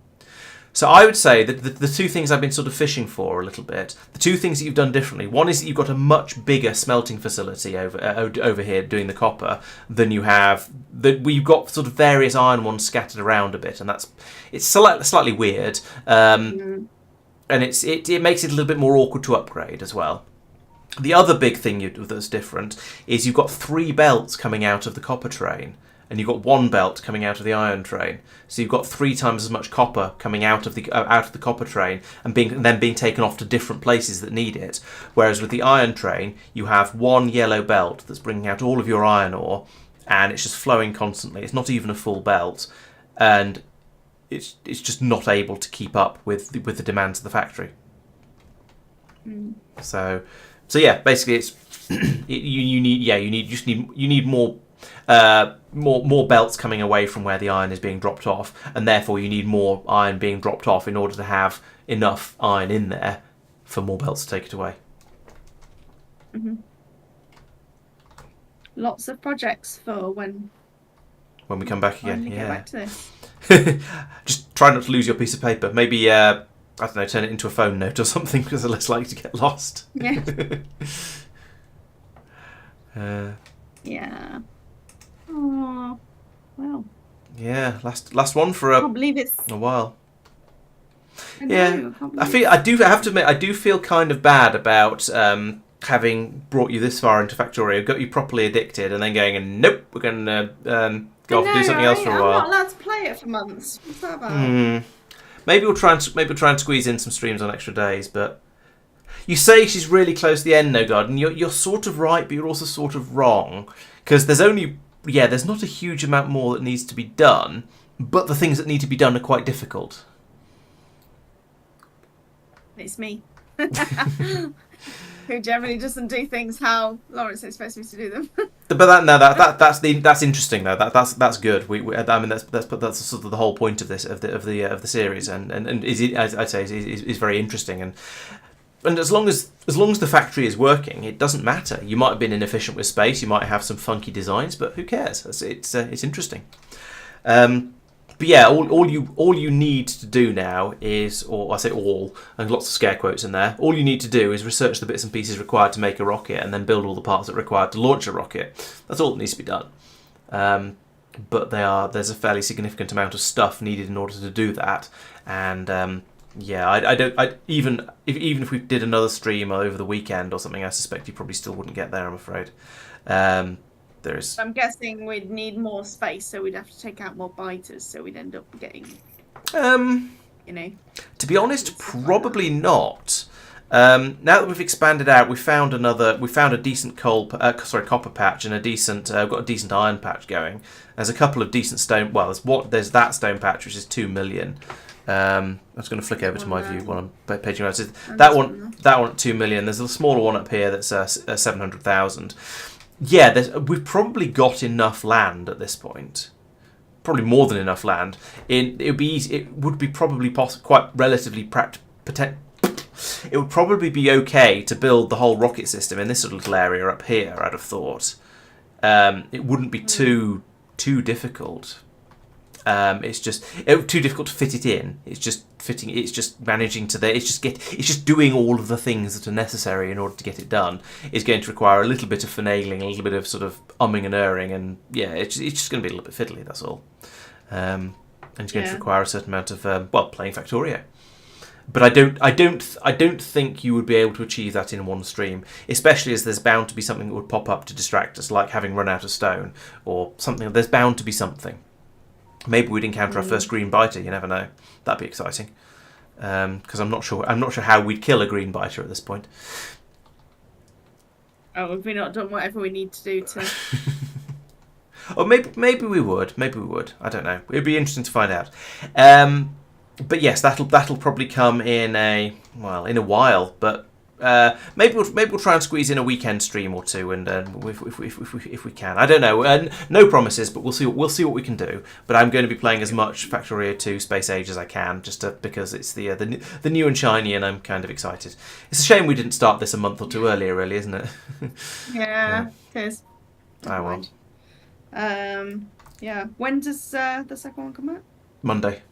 So I would say that the 2 things I've been sort of fishing for a little bit, the 2 things that you've done differently. One is that you've got a much bigger smelting facility over here doing the copper than you have. We've got sort of various iron ones scattered around a bit, and it's slightly weird, and it makes it a little bit more awkward to upgrade as well. The other big thing that's different is you've got 3 belts coming out of the copper train. And you've got 1 belt coming out of the iron train, so you've got 3 times as much copper coming out of the copper train and then being taken off to different places that need it. Whereas with the iron train, you have 1 yellow belt that's bringing out all of your iron ore, and it's just flowing constantly. It's not even a full belt, and it's just not able to keep up with the demands of the factory. So yeah, basically it's you need more. More belts coming away from where the iron is being dropped off, and therefore you need more iron being dropped off in order to have enough iron in there for more belts to take it away. Lots of projects for when we come back again. Get back to this. Just try not to lose your piece of paper. Maybe I don't know, turn it into a phone note or something because they're less likely to get lost. Yeah. Yeah. Oh, well. Yeah, last one for I can't believe it's a while. I know, I have to admit, I do feel kind of bad about having brought you this far into Factorio, got you properly addicted, and then going, and nope, we're going to go off and do something else for a while. I'm not allowed to play it for months. What's that about? Maybe we'll try and squeeze in some streams on extra days, but you say she's really close to the end, No God, and you're sort of right, but you're also sort of wrong, because there's not a huge amount more that needs to be done, but the things that need to be done are quite difficult. It's me. Who generally doesn't do things how Laurence expects me to do them. But that's interesting though. That's good. I mean that's sort of the whole point of the series, and I'd say is very interesting, and as long as the factory is working, it doesn't matter. You might have been inefficient with space, you might have some funky designs, but who cares? It's interesting. But yeah, all you need to do now is, or I say all, and lots of scare quotes in there. All you need to do is research the bits and pieces required to make a rocket, and then build all the parts that are required to launch a rocket. That's all that needs to be done. But there's a fairly significant amount of stuff needed in order to do that, and even if we did another stream over the weekend or something, I suspect you probably still wouldn't get there, I'm afraid. I'm guessing we'd need more space, so we'd have to take out more biters, so we'd end up getting, to be honest, probably not. Now that we've expanded out, we found a decent copper patch and a decent, got a decent iron patch going. There's a couple of decent stone. Well, there's that stone patch which is 2 million. I was going to flick over to my view while I'm paging around. So that one at 2 million. There's a smaller one up here that's 700,000. Yeah, we've probably got enough land at this point. Probably more than enough land. It would be probably quite relatively it would probably be okay to build the whole rocket system in this little area up here, I'd have thought. It wouldn't be too difficult. It's just too difficult to fit it in. It's just fitting. It's just managing to It's just doing all of the things that are necessary in order to get it done. Is going to require a little bit of finagling, a little bit of sort of umming and erring, and yeah, it's just going to be a little bit fiddly. That's all. And it's going to require a certain amount of playing Factorio. But I don't think you would be able to achieve that in one stream, especially as there's bound to be something that would pop up to distract us, like having run out of stone or something. There's bound to be something. Maybe we'd encounter our first green biter. You never know. That'd be exciting. Because I'm not sure how we'd kill a green biter at this point. Oh, have we not done whatever we need to do to? Or maybe we would. Maybe we would. I don't know. It'd be interesting to find out. But yes, that'll probably come in a while. But maybe we'll try and squeeze in a weekend stream or two, and if we can. I don't know. No promises, but we'll see what we can do. But I'm going to be playing as much Factorio 2 Space Age as I can, just because it's the new and shiny, and I'm kind of excited. It's a shame we didn't start this a month or two earlier, really, isn't it? Yeah, it is. Oh well. Yeah. When does the second one come out? Monday.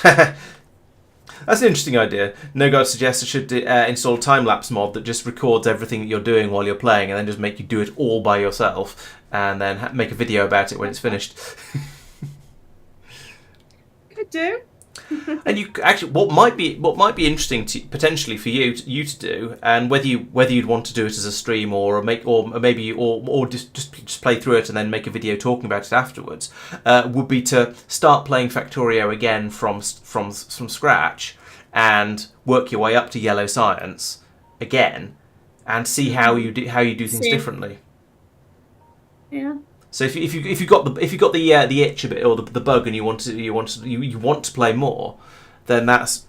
That's an interesting idea. NoGuard suggests I should install a time-lapse mod that just records everything that you're doing while you're playing and then just make you do it all by yourself and then make a video about it when it's finished. Could do. And you actually, what might be interesting potentially for you to do, and whether you'd want to do it as a stream or just play through it and then make a video talking about it afterwards, would be to start playing Factorio again from scratch and work your way up to Yellow Science again, and see how you do things differently. Yeah. So if you got the itch a bit or the bug and you want to play more, then it's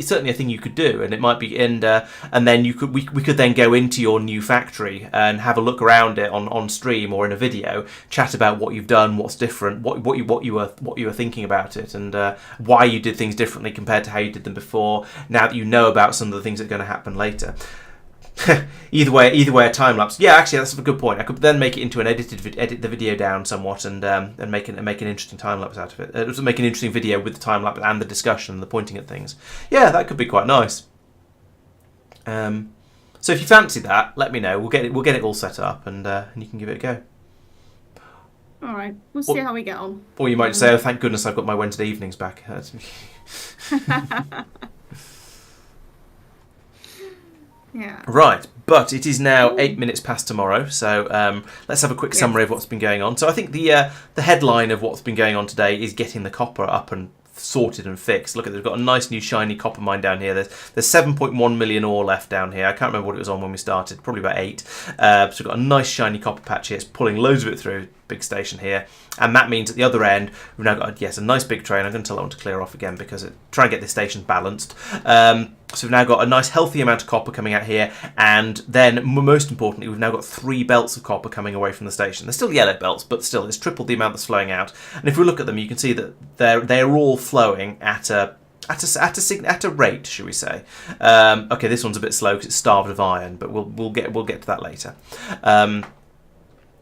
certainly a thing you could do, and it might be and then we could then go into your new factory and have a look around it on stream or in a video, chat about what you've done, what's different, what you were thinking about it, and why you did things differently compared to how you did them before. Now that you know about some of the things that are going to happen later. Either way, a time lapse. Yeah, actually, that's a good point. I could then make it into an edit the video down somewhat, and make an interesting time lapse out of it. Make an interesting video with the time lapse and the discussion and the pointing at things. Yeah, that could be quite nice. So if you fancy that, let me know. We'll get it all set up, and you can give it a go. All right, we'll see how we get on. Or you might say, "Oh, thank goodness I've got my Wednesday evenings back." Yeah. Right, but it is now 8 minutes past tomorrow, so let's have a quick summary of what's been going on. So I think the headline of what's been going on today is getting the copper up and sorted and fixed. Look at, they've got a nice new shiny copper mine down here. There's 7.1 million ore left down here. I can't remember what it was on when we started, probably about 8. So we've got a nice shiny copper patch here. It's pulling loads of it through. Big station here, and that means at the other end we've now got a nice big train. I'm going to tell that one to clear off again because try and get this station balanced. So we've now got a nice healthy amount of copper coming out here, and then most importantly we've now got 3 belts of copper coming away from the station. They're still yellow belts, but still it's tripled the amount that's flowing out. And if we look at them, you can see that they're all flowing at a rate, should we say? Okay, this one's a bit slow because it's starved of iron, but we'll get to that later.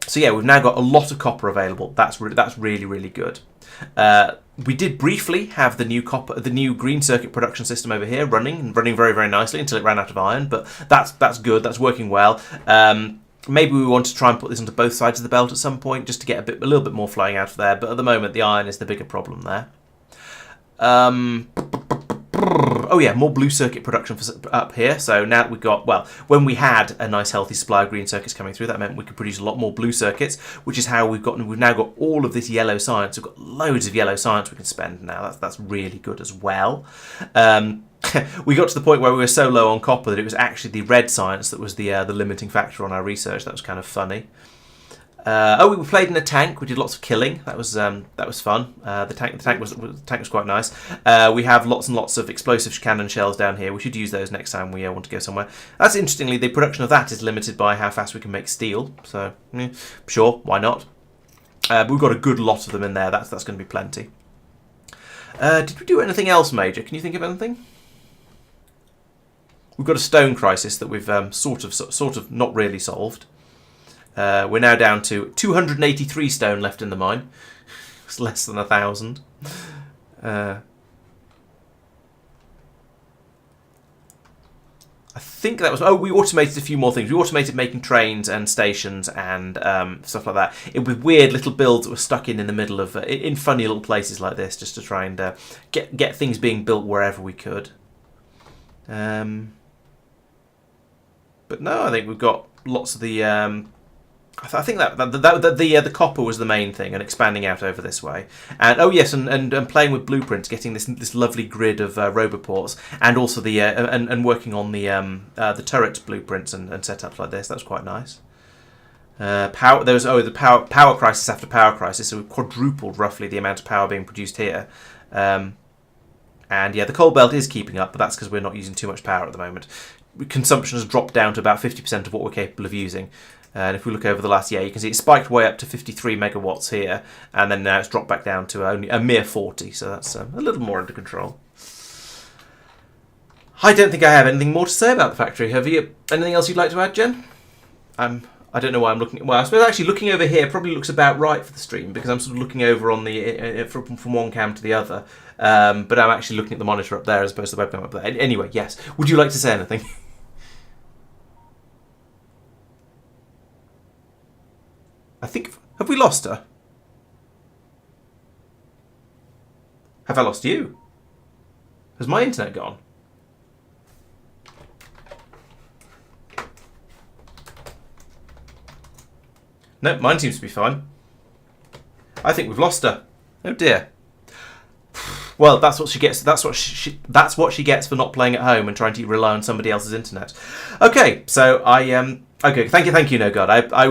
So yeah, we've now got a lot of copper available. That's really, really good. We did briefly have the new green circuit production system over here running very, very nicely until it ran out of iron. But that's good. That's working well. Maybe we want to try and put this onto both sides of the belt at some point just to get a little bit more flowing out of there. But at the moment, the iron is the bigger problem there. Oh yeah, more blue circuit production up here. So now we've got, well, when we had a nice healthy supply of green circuits coming through, that meant we could produce a lot more blue circuits, which is how we've now got all of this yellow science. We've got loads of yellow science we can spend now. That's really good as well. We got to the point where we were so low on copper that it was actually the red science that was the limiting factor on our research. That was kind of funny. We played in a tank. We did lots of killing. That was fun. The tank was quite nice. We have lots and lots of explosive cannon shells down here. We should use those next time we want to go somewhere. That's interestingly, the production of that is limited by how fast we can make steel. So sure, why not? But we've got a good lot of them in there. That's going to be plenty. Did we do anything else major? Can you think of anything? We've got a stone crisis that we've sort of not really solved. We're now down to 283 stone left in the mine. It's less than 1,000. I think that was... Oh, we automated a few more things. We automated making trains and stations and stuff like that. With weird little builds that were stuck in the middle of... in funny little places like this, just to try and get things being built wherever we could. But no, I think we've got lots of the... I think that the copper was the main thing, and expanding out over this way. And oh yes, and playing with blueprints, getting this lovely grid of roboports, and also the and working on the turret blueprints and setups like this. That was quite nice. Power. There was the power crisis after power crisis, so we've quadrupled roughly the amount of power being produced here. And yeah, the coal belt is keeping up, but that's because we're not using too much power at the moment. Consumption has dropped down to about 50% of what we're capable of using. And if we look over the last year, you can see it spiked way up to 53 megawatts here, and then now it's dropped back down to only a mere 40, so that's a little more under control. I don't think I have anything more to say about the factory. Have you anything else you'd like to add, Jen? I don't know why I'm looking... Well, I suppose actually looking over here probably looks about right for the stream, because I'm sort of looking over on the from one cam to the other. But I'm actually looking at the monitor up there as opposed to the webcam up there. Anyway, yes. Would you like to say anything? I think... Have we lost her? Have I lost you? Has my internet gone? No, mine seems to be fine. I think we've lost her. Oh dear. Well, that's what she gets. That's what she gets for not playing at home and trying to rely on somebody else's internet. Okay, so okay, thank you, No God. I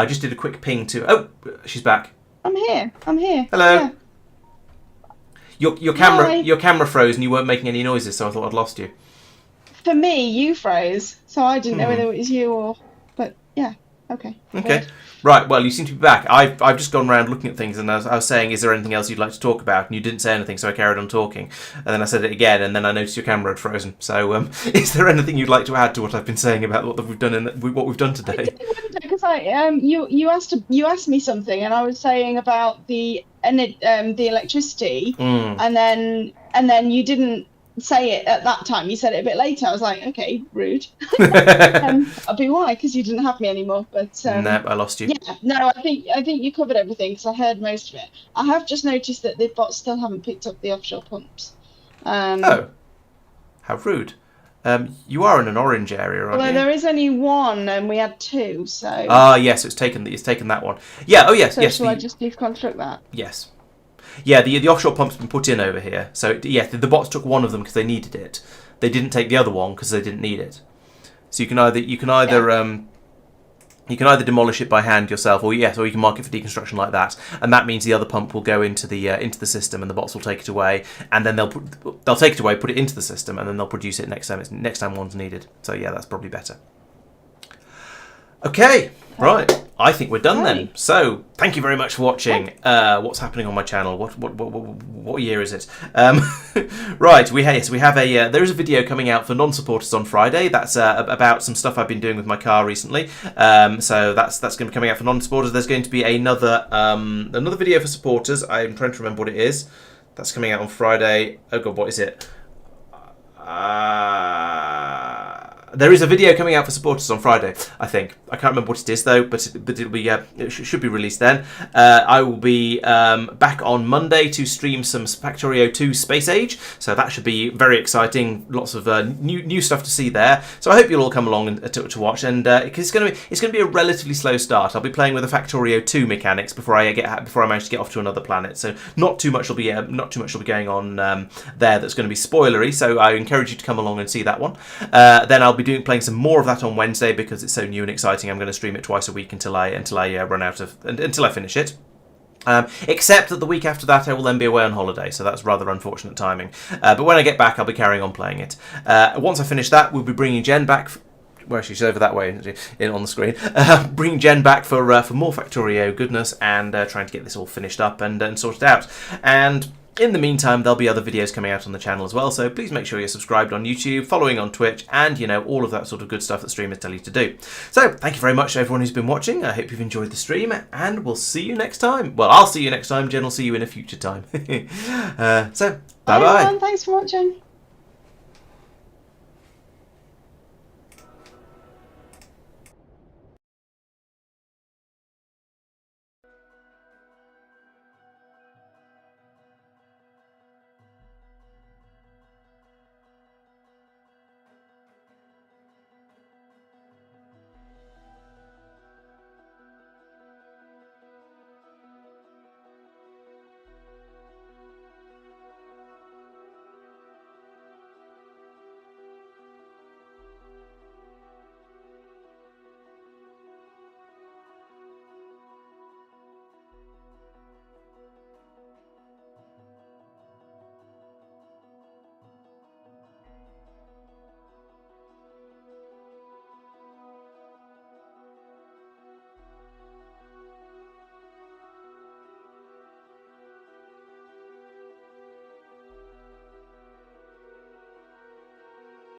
just did a quick ping to... Oh, she's back. I'm here. Hello. Yeah. Your camera froze and you weren't making any noises, so I thought I'd lost you. For me, you froze, so I didn't know whether it was you or... But yeah, okay. Okay. Right, well, you seem to be back. I've just gone around looking at things, and I was saying, is there anything else you'd like to talk about? And you didn't say anything, so I carried on talking. And then I said it again, and then I noticed your camera had frozen. So, is there anything you'd like to add to what I've been saying about what we've done what we've done today? Because you asked me something, and I was saying about the electricity, and then you didn't say it at that time. You said it a bit later. I was like, okay, rude. I'll be why, because you didn't have me anymore. But no, I lost you. Yeah, no, I think you covered everything because I heard most of it. I have just noticed that the bots still haven't picked up the offshore pumps. Oh, how rude. You are in an orange area, aren't you? Although there is only one, and we had two, so... Ah, yes, it's taken that one. Yeah, oh yes, so yes. Shall I just deconstruct that? Yes. Yeah, the offshore pump's been put in over here. So, yeah, the bots took one of them because they needed it. They didn't take the other one because they didn't need it. So you can either demolish it by hand yourself, or you can mark it for deconstruction like that, and that means the other pump will go into the system, and the bots will take it away, and then they'll take it away, put it into the system, and then they'll produce it next time one's needed. So yeah, that's probably better. Okay, right. I think we're done then. So, thank you very much for watching. What's happening on my channel? What year is it? Right, we have there is a video coming out for non-supporters on Friday. That's about some stuff I've been doing with my car recently. So that's going to be coming out for non-supporters. There's going to be another video for supporters. I'm trying to remember what it is. That's coming out on Friday. Oh god, what is it? There is a video coming out for supporters on Friday, I think. I can't remember what it is though, but it'll be it should be released then. I will be back on Monday to stream some Factorio 2 Space Age, so that should be very exciting. Lots of new stuff to see there. So I hope you'll all come along and, to watch. And it's going to be a relatively slow start. I'll be playing with the Factorio 2 mechanics before I manage to get off to another planet. So not too much will be going on there that's going to be spoilery. So I encourage you to come along and see that one. Then I'll be playing some more of that on Wednesday because it's so new and exciting. I'm going to stream it twice a week until I finish it. Except that the week after that I will then be away on holiday, so that's rather unfortunate timing. But when I get back, I'll be carrying on playing it. Once I finish that, we'll be bringing Jen back. Well, she's over that way on the screen. Bring Jen back for more Factorio goodness and trying to get this all finished up and sorted out. And in the meantime, there'll be other videos coming out on the channel as well, so please make sure you're subscribed on YouTube, following on Twitch, and, all of that sort of good stuff that streamers tell you to do. So, thank you very much to everyone who's been watching. I hope you've enjoyed the stream, and we'll see you next time. Well, I'll see you next time. Jen will see you in a future time. So, bye-bye. Bye everyone, thanks for watching.